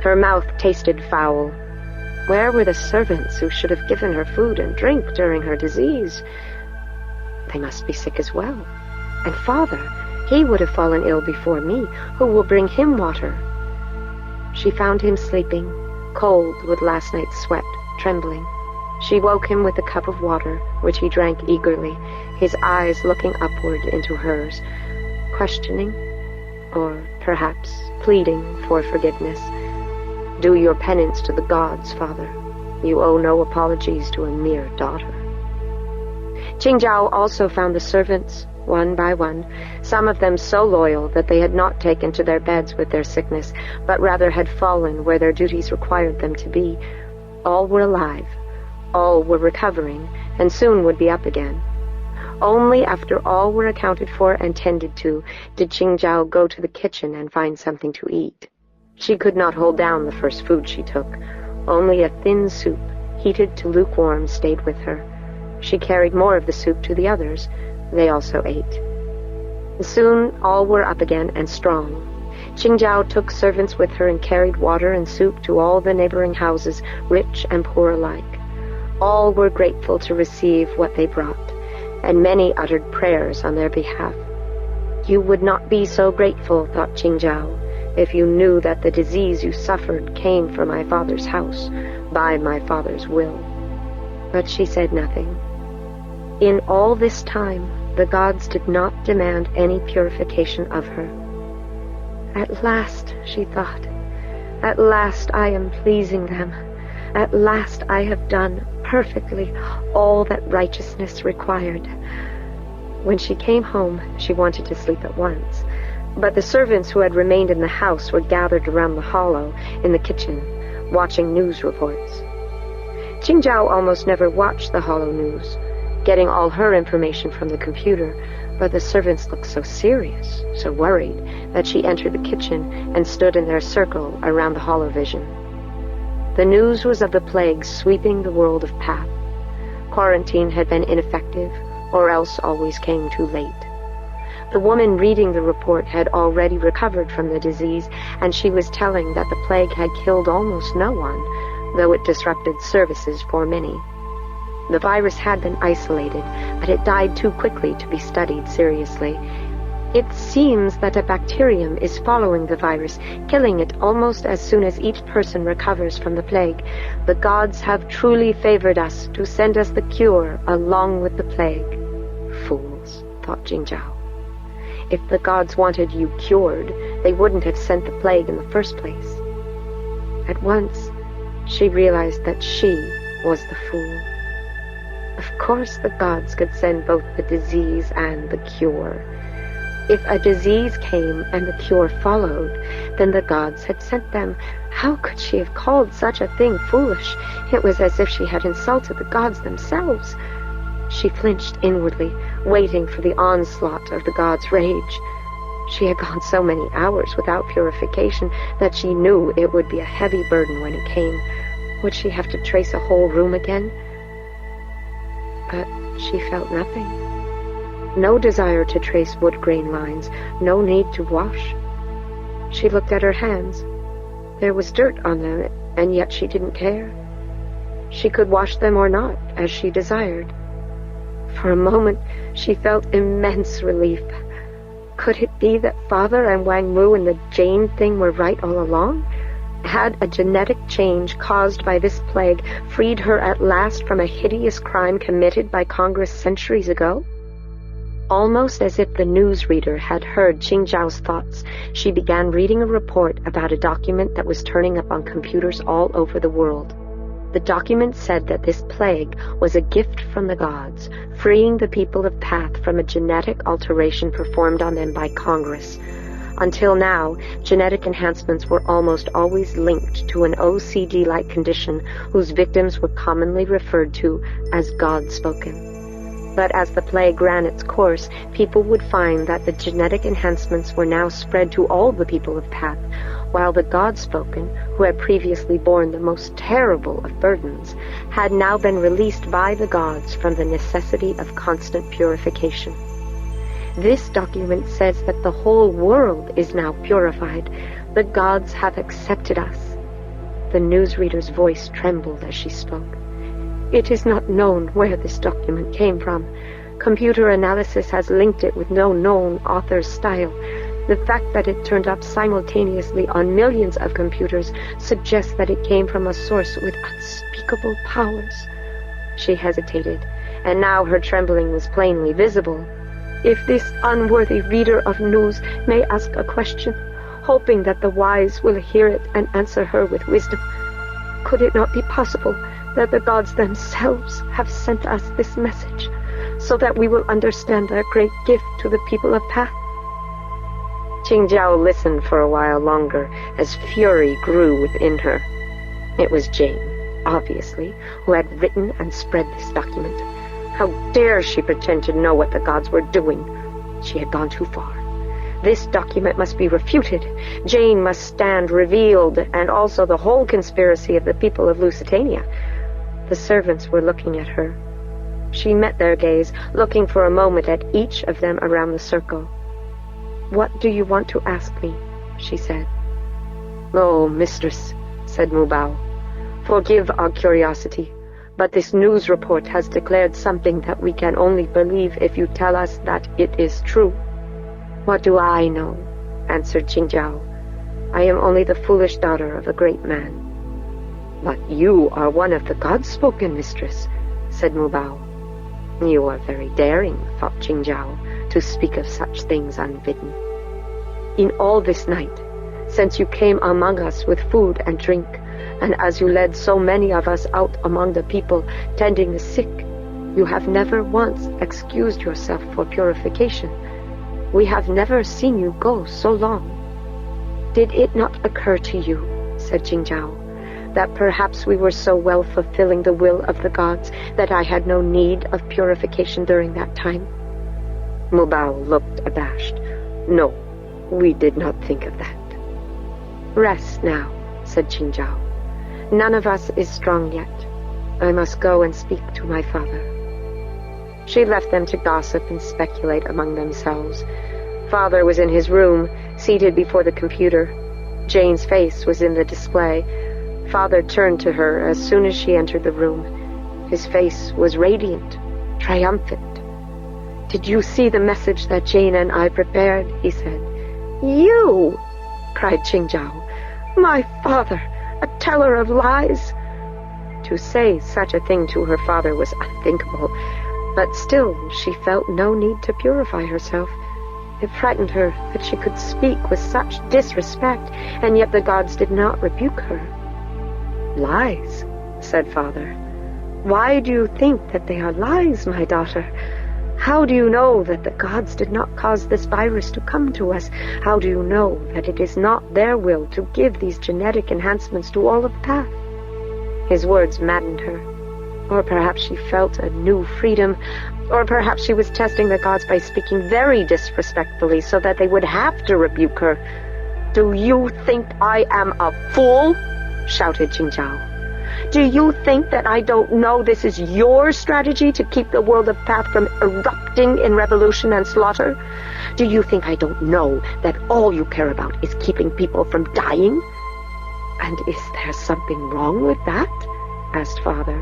Her mouth tasted foul. Where were the servants who should have given her food and drink during her disease? They must be sick as well. And Father, he would have fallen ill before me. Who will bring him water? She found him sleeping, cold with last night's sweat, trembling. She woke him with a cup of water, which he drank eagerly, his eyes looking upward into hers. questioning, or perhaps pleading for forgiveness. Do your penance to the gods, father. You owe no apologies to a mere daughter. Qingzhao also found the servants, one by one, some of them so loyal that they had not taken to their beds with their sickness, but rather had fallen where their duties required them to be. All were alive, all were recovering, and soon would be up again. Only after all were accounted for and tended to did Qingzhao go to the kitchen and find something to eat. She could not hold down the first food she took. Only a thin soup, heated to lukewarm, stayed with her. She carried more of the soup to the others. They also ate. Soon all were up again and strong. Qingzhao took servants with her and carried water and soup to all the neighboring houses, rich and poor alike. All were grateful to receive what they brought, and many uttered prayers on their behalf. You would not be so grateful, thought Qingzhao, if you knew that the disease you suffered came from my father's house, by my father's will. But she said nothing. In all this time, the gods did not demand any purification of her. At last, she thought, at last I am pleasing them. At last I have done perfectly all that righteousness required. When she came home, she wanted to sleep at once, but the servants who had remained in the house were gathered around the hollow in the kitchen, watching news reports. Qingzhao almost never watched the hollow news, getting all her information from the computer, but the servants looked so serious, so worried, that she entered the kitchen and stood in their circle around the holovision. The news was of the plague sweeping the world of Path. Quarantine had been ineffective, or else always came too late. The woman reading the report had already recovered from the disease, and she was telling that the plague had killed almost no one, though it disrupted services for many. The virus had been isolated, but it died too quickly to be studied seriously. It seems that a bacterium is following the virus, killing it almost as soon as each person recovers from the plague. The gods have truly favored us to send us the cure along with the plague. Fools, thought Qingzhao. If the gods wanted you cured, they wouldn't have sent the plague in the first place. At once, she realized that she was the fool. Of course the gods could send both the disease and the cure. If a disease came and the cure followed, then the gods had sent them. How could she have called such a thing foolish? It was as if she had insulted the gods themselves. She flinched inwardly, waiting for the onslaught of the gods' rage. She had gone so many hours without purification that she knew it would be a heavy burden when it came. Would she have to trace a whole room again? But she felt nothing. No desire to trace wood grain lines, no need to wash. She looked at her hands. There was dirt on them, and yet she didn't care. She could wash them or not, as she desired. For a moment, she felt immense relief. Could it be that Father and Wang Wu and the Jane thing were right all along? Had a genetic change caused by this plague freed her at last from a hideous crime committed by Congress centuries ago? Almost as if the newsreader had heard Qingzhao's thoughts, she began reading a report about a document that was turning up on computers all over the world. The document said that this plague was a gift from the gods, freeing the people of Path from a genetic alteration performed on them by Congress. Until now, genetic enhancements were almost always linked to an OCD-like condition whose victims were commonly referred to as God-spoken. But as the plague ran its course, people would find that the genetic enhancements were now spread to all the people of Path, while the God-spoken, who had previously borne the most terrible of burdens, had now been released by the gods from the necessity of constant purification. This document says that the whole world is now purified. The gods have accepted us. The newsreader's voice trembled as she spoke. It is not known where this document came from. Computer analysis has linked it with no known author's style. The fact that it turned up simultaneously on millions of computers suggests that it came from a source with unspeakable powers. She hesitated, and now her trembling was plainly visible. if this unworthy reader of news may ask a question, hoping that the wise will hear it and answer her with wisdom, could it not be possible that the gods themselves have sent us this message, so that we will understand their great gift to the people of Path? Qingjiao listened for a while longer, as fury grew within her. It was Jane, obviously, who had written and spread this document. How dare she pretend to know what the gods were doing? She had gone too far. This document must be refuted. Jane must stand revealed, and also the whole conspiracy of the people of Lusitania. The servants were looking at her. She met their gaze, looking for a moment at each of them around the circle. "What do you want to ask me?" she said. "Oh, mistress," said Mubao, "forgive our curiosity, but this news report has declared something that we can only believe if you tell us that it is true." "What do I know?" answered Qingjiao. "I am only the foolish daughter of a great man." "But you are one of the gods-spoken, mistress," said Mubao. "You are very daring," thought Qingjiao, "to speak of such things unbidden. In all this night, since you came among us with food and drink, and as you led so many of us out among the people, tending the sick, you have never once excused yourself for purification. We have never seen you go so long. Did it not occur to you," said Qingjiao, "that perhaps we were so well fulfilling the will of the gods that I had no need of purification during that time?" Mubao looked abashed. "No, we did not think of that." "Rest now," said Qingjiao. "None of us is strong yet. I must go and speak to my father." She left them to gossip and speculate among themselves. Father was in his room, seated before the computer. Jane's face was in the display. Father turned to her as soon as she entered the room. His face was radiant, triumphant. "Did you see the message that Jane and I prepared?" he said. "You!" cried Qingjiao. "My father, a teller of lies!" To say such a thing to her father was unthinkable, but still she felt no need to purify herself. It frightened her that she could speak with such disrespect, and yet the gods did not rebuke her. "Lies," said Father. "Why do you think that they are lies, my daughter? How do you know that the gods did not cause this virus to come to us? How do you know that it is not their will to give these genetic enhancements to all of Path?" His words maddened her. Or perhaps she felt a new freedom, or perhaps she was testing the gods by speaking very disrespectfully so that they would have to rebuke her. "Do you think I am a fool?" shouted Qingjiao. "Do you think that I don't know this is your strategy to keep the world of Path from erupting in revolution and slaughter? Do you think I don't know that all you care about is keeping people from dying?" "And is there something wrong with that?" asked Father.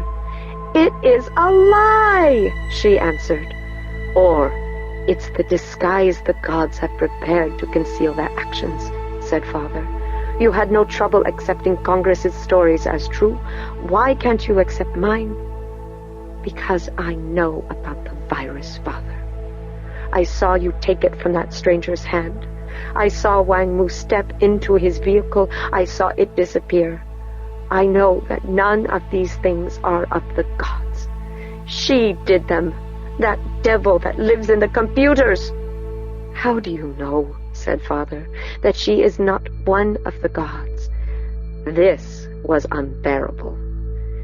"It is a lie," she answered. "Or it's the disguise the gods have prepared to conceal their actions," said Father. "You had no trouble accepting Congress's stories as true. Why can't you accept mine?" "Because I know about the virus, Father. I saw you take it from that stranger's hand. I saw Wang Mu step into his vehicle. I saw it disappear. I know that none of these things are of the gods. She did them, that devil that lives in the computers." "How do you know," said Father, "that she is not one of the gods?" This was unbearable.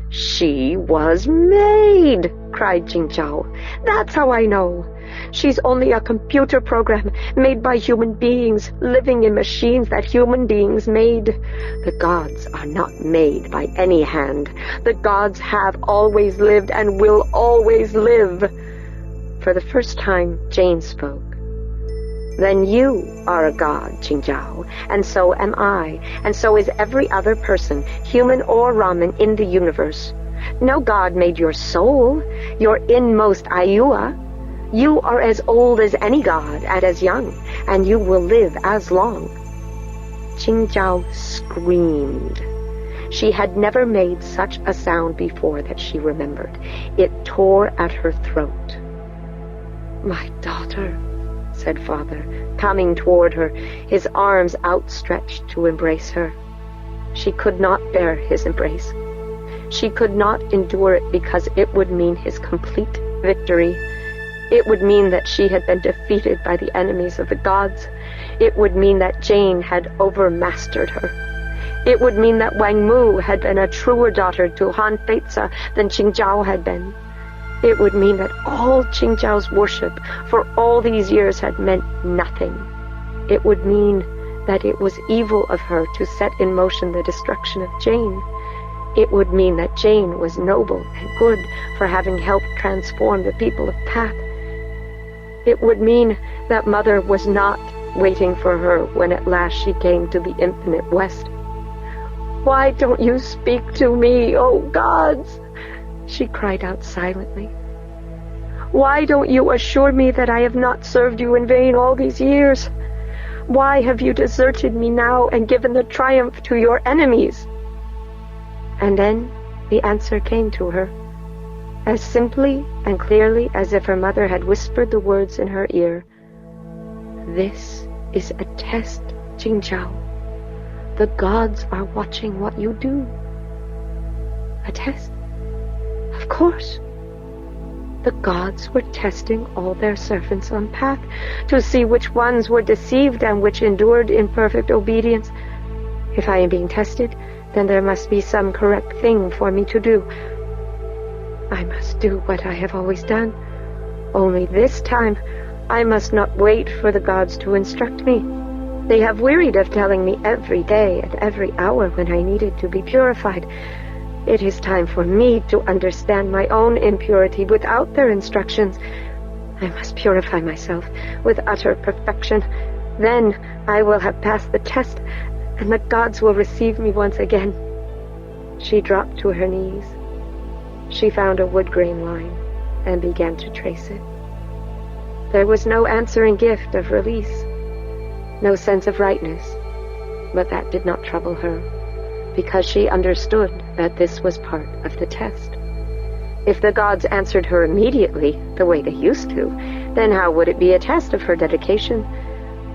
"She was made!" cried Qingjiao. "That's how I know. She's only a computer program made by human beings, living in machines that human beings made. The gods are not made by any hand. The gods have always lived and will always live." For the first time, Jane spoke. "Then you are a god, Qingjiao, and so am I, and so is every other person, human or Raman, in the universe. No god made your soul, your inmost Ayua. You are as old as any god and as young, and you will live as long." Qingjiao screamed. She had never made such a sound before that she remembered. It tore at her throat. "My daughter," said Father, coming toward her, his arms outstretched to embrace her. She could not bear his embrace. She could not endure it because it would mean his complete victory. It would mean that she had been defeated by the enemies of the gods. It would mean that Jane had overmastered her. It would mean that Wang Mu had been a truer daughter to Han Feizi than Qingzhao had been. It would mean that all Qingzhao's worship for all these years had meant nothing. It would mean that it was evil of her to set in motion the destruction of Jane. It would mean that Jane was noble and good for having helped transform the people of Path. It would mean that Mother was not waiting for her when at last she came to the infinite West. "Why don't you speak to me, oh gods?" she cried out silently. "Why don't you assure me that I have not served you in vain all these years? Why have you deserted me now and given the triumph to your enemies?" And then the answer came to her, as simply and clearly as if her mother had whispered the words in her ear. "This is a test, Qingzhao. The gods are watching what you do." A test? Of course. The gods were testing all their servants on Path to see which ones were deceived and which endured in perfect obedience. If I am being tested, then there must be some correct thing for me to do. I must do what I have always done. Only this time, I must not wait for the gods to instruct me. They have wearied of telling me every day and every hour when I needed to be purified. It is time for me to understand my own impurity without their instructions. I must purify myself with utter perfection. Then I will have passed the test, and the gods will receive me once again. She dropped to her knees. She found a wood grain line and began to trace it. There was no answering gift of release, no sense of rightness, but that did not trouble her, because she understood that this was part of the test. If the gods answered her immediately, the way they used to, then how would it be a test of her dedication?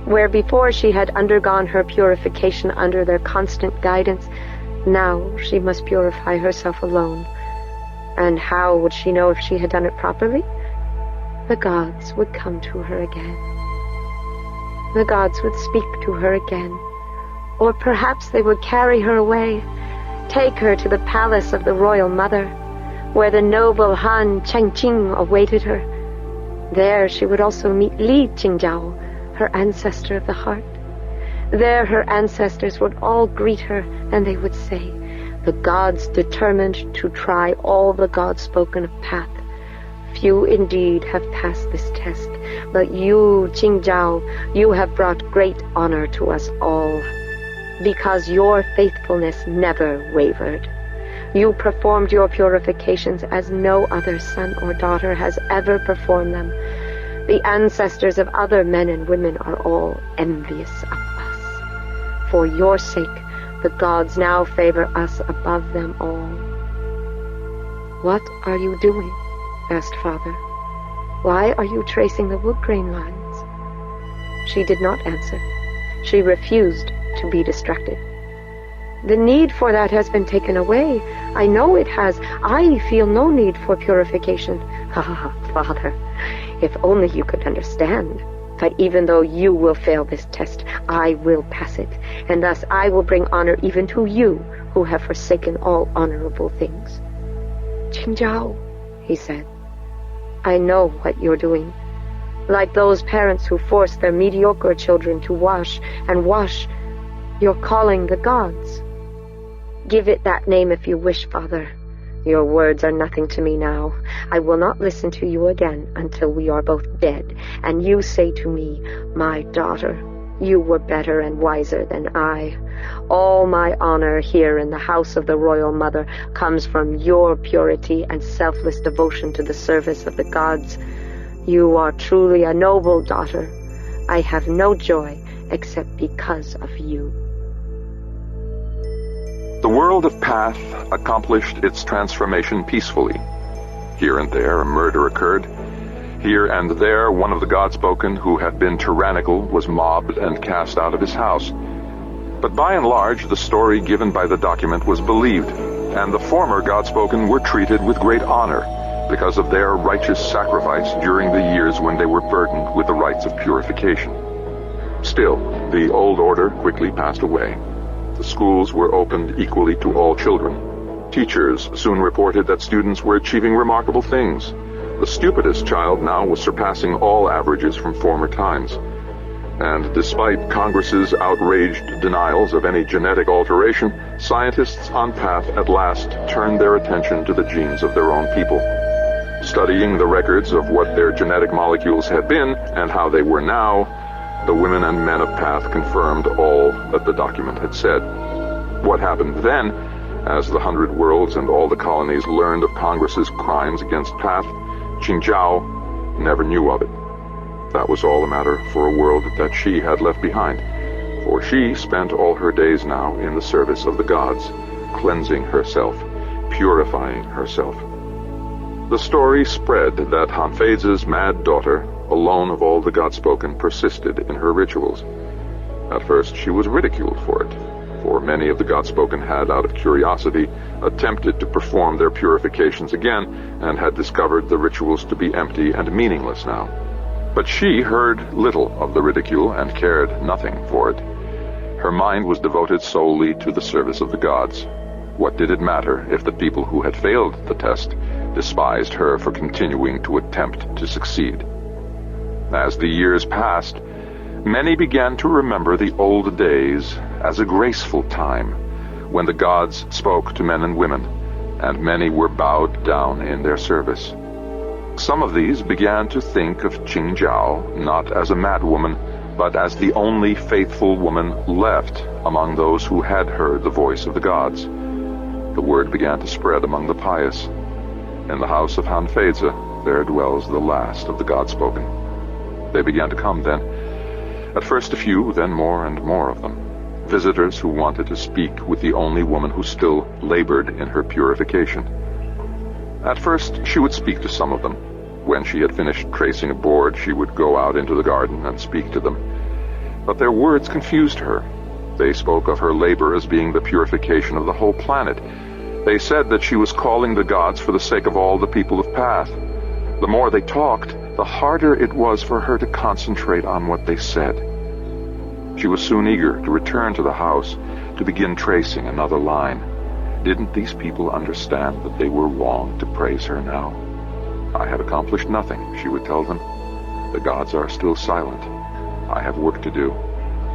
Where before she had undergone her purification under their constant guidance, now she must purify herself alone. And how would she know if she had done it properly? The gods would come to her again. The gods would speak to her again. Or perhaps they would carry her away, take her to the palace of the royal mother, where the noble Han Chengqing awaited her. There she would also meet Li Qingzhao, her ancestor of the heart. There her ancestors would all greet her, and they would say, "The gods determined to try all the gods spoken of Path. Few indeed have passed this test, but you, Qingzhao, you have brought great honor to us all, because your faithfulness never wavered. You performed your purifications as no other son or daughter has ever performed them. The ancestors of other men and women are all envious of us. For your sake, the gods now favor us above them all." "What are you doing?" asked Father. "Why are you tracing the wood grain lines?" She did not answer. She refused to be distracted. "The need for that has been taken away. I know it has. I feel no need for purification." "Ah, Father, if only you could understand. But even though you will fail this test, I will pass it, and thus I will bring honor even to you who have forsaken all honorable things." "Qingzhao," he said, "I know what you're doing. Like those parents who force their mediocre children to wash and wash, you're calling the gods. Give it that name if you wish, Father. Your words are nothing to me now. I will not listen to you again until we are both dead, and you say to me, 'My daughter, you were better and wiser than I. All my honor here in the house of the royal mother comes from your purity and selfless devotion to the service of the gods. You are truly a noble daughter. I have no joy except because of you.'" The world of Path accomplished its transformation peacefully. Here and there a murder occurred. Here and there, one of the Godspoken who had been tyrannical was mobbed and cast out of his house. But by and large, the story given by the document was believed, and the former Godspoken were treated with great honor because of their righteous sacrifice during the years when they were burdened with the rites of purification. Still, the old order quickly passed away. The schools were opened equally to all children. Teachers soon reported that students were achieving remarkable things. The stupidest child now was surpassing all averages from former times. And despite Congress's outraged denials of any genetic alteration, scientists on Path at last turned their attention to the genes of their own people. Studying the records of what their genetic molecules had been and how they were now, the women and men of Path confirmed all that the document had said. What happened then, as the 100 Worlds and all the colonies learned of Congress's crimes against Path, Qingjiao never knew of it. That was all a matter for a world that she had left behind, for she spent all her days now in the service of the gods, cleansing herself, purifying herself. The story spread that Hanfeize's mad daughter, alone of all the Godspoken, persisted in her rituals. At first she was ridiculed for it, for many of the Godspoken had, out of curiosity, attempted to perform their purifications again, and had discovered the rituals to be empty and meaningless now. But she heard little of the ridicule and cared nothing for it. Her mind was devoted solely to the service of the gods. What did it matter if the people who had failed the test despised her for continuing to attempt to succeed? As the years passed, many began to remember the old days as a graceful time when the gods spoke to men and women, and many were bowed down in their service. Some of these began to think of Qingjiao not as a madwoman, but as the only faithful woman left among those who had heard the voice of the gods. The word began to spread among the pious. In the house of Hanfeize there dwells the last of the Godspoken. They began to come then. At first a few, then more and more of them. Visitors who wanted to speak with the only woman who still labored in her purification. At first she would speak to some of them. When she had finished tracing a board, she would go out into the garden and speak to them. But their words confused her. They spoke of her labor as being the purification of the whole planet. They said that she was calling the gods for the sake of all the people of Path. The more they talked, the harder it was for her to concentrate on what they said. She was soon eager to return to the house, to begin tracing another line. Didn't these people understand that they were wrong to praise her now? I have accomplished nothing, she would tell them. The gods are still silent. I have work to do.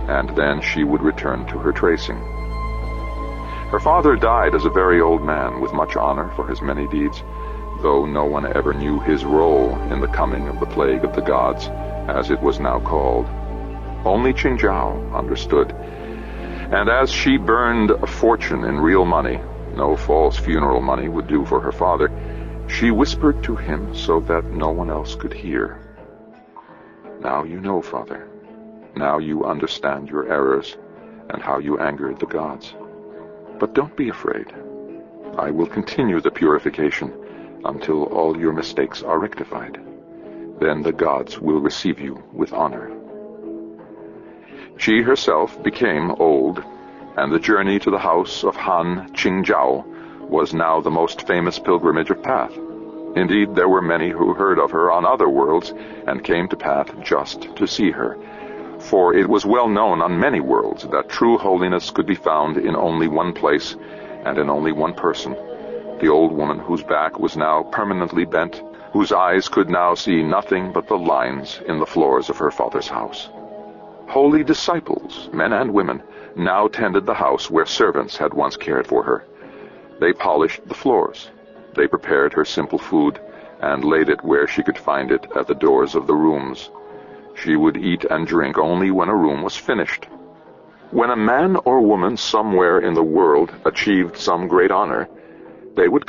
And then she would return to her tracing. Her father died as a very old man, with much honor for his many deeds, though no one ever knew his role in the coming of the plague of the gods, as it was now called. Only Qingjiao understood. And as she burned a fortune in real money, no false funeral money would do for her father, she whispered to him so that no one else could hear. Now you know, Father. Now you understand your errors and how you angered the gods. But don't be afraid. I will continue the purification until all your mistakes are rectified. Then the gods will receive you with honor. She herself became old, and the journey to the house of Han Qingjiao was now the most famous pilgrimage of Path. Indeed, there were many who heard of her on other worlds and came to Path just to see her. For it was well known on many worlds that true holiness could be found in only one place and in only one person, the old woman whose back was now permanently bent, whose eyes could now see nothing but the lines in the floors of her father's house. Holy disciples, men and women, now tended the house where servants had once cared for her. They polished the floors. They prepared her simple food and laid it where she could find it at the doors of the rooms. She would eat and drink only when a room was finished. When a man or woman somewhere in the world achieved some great honor, they would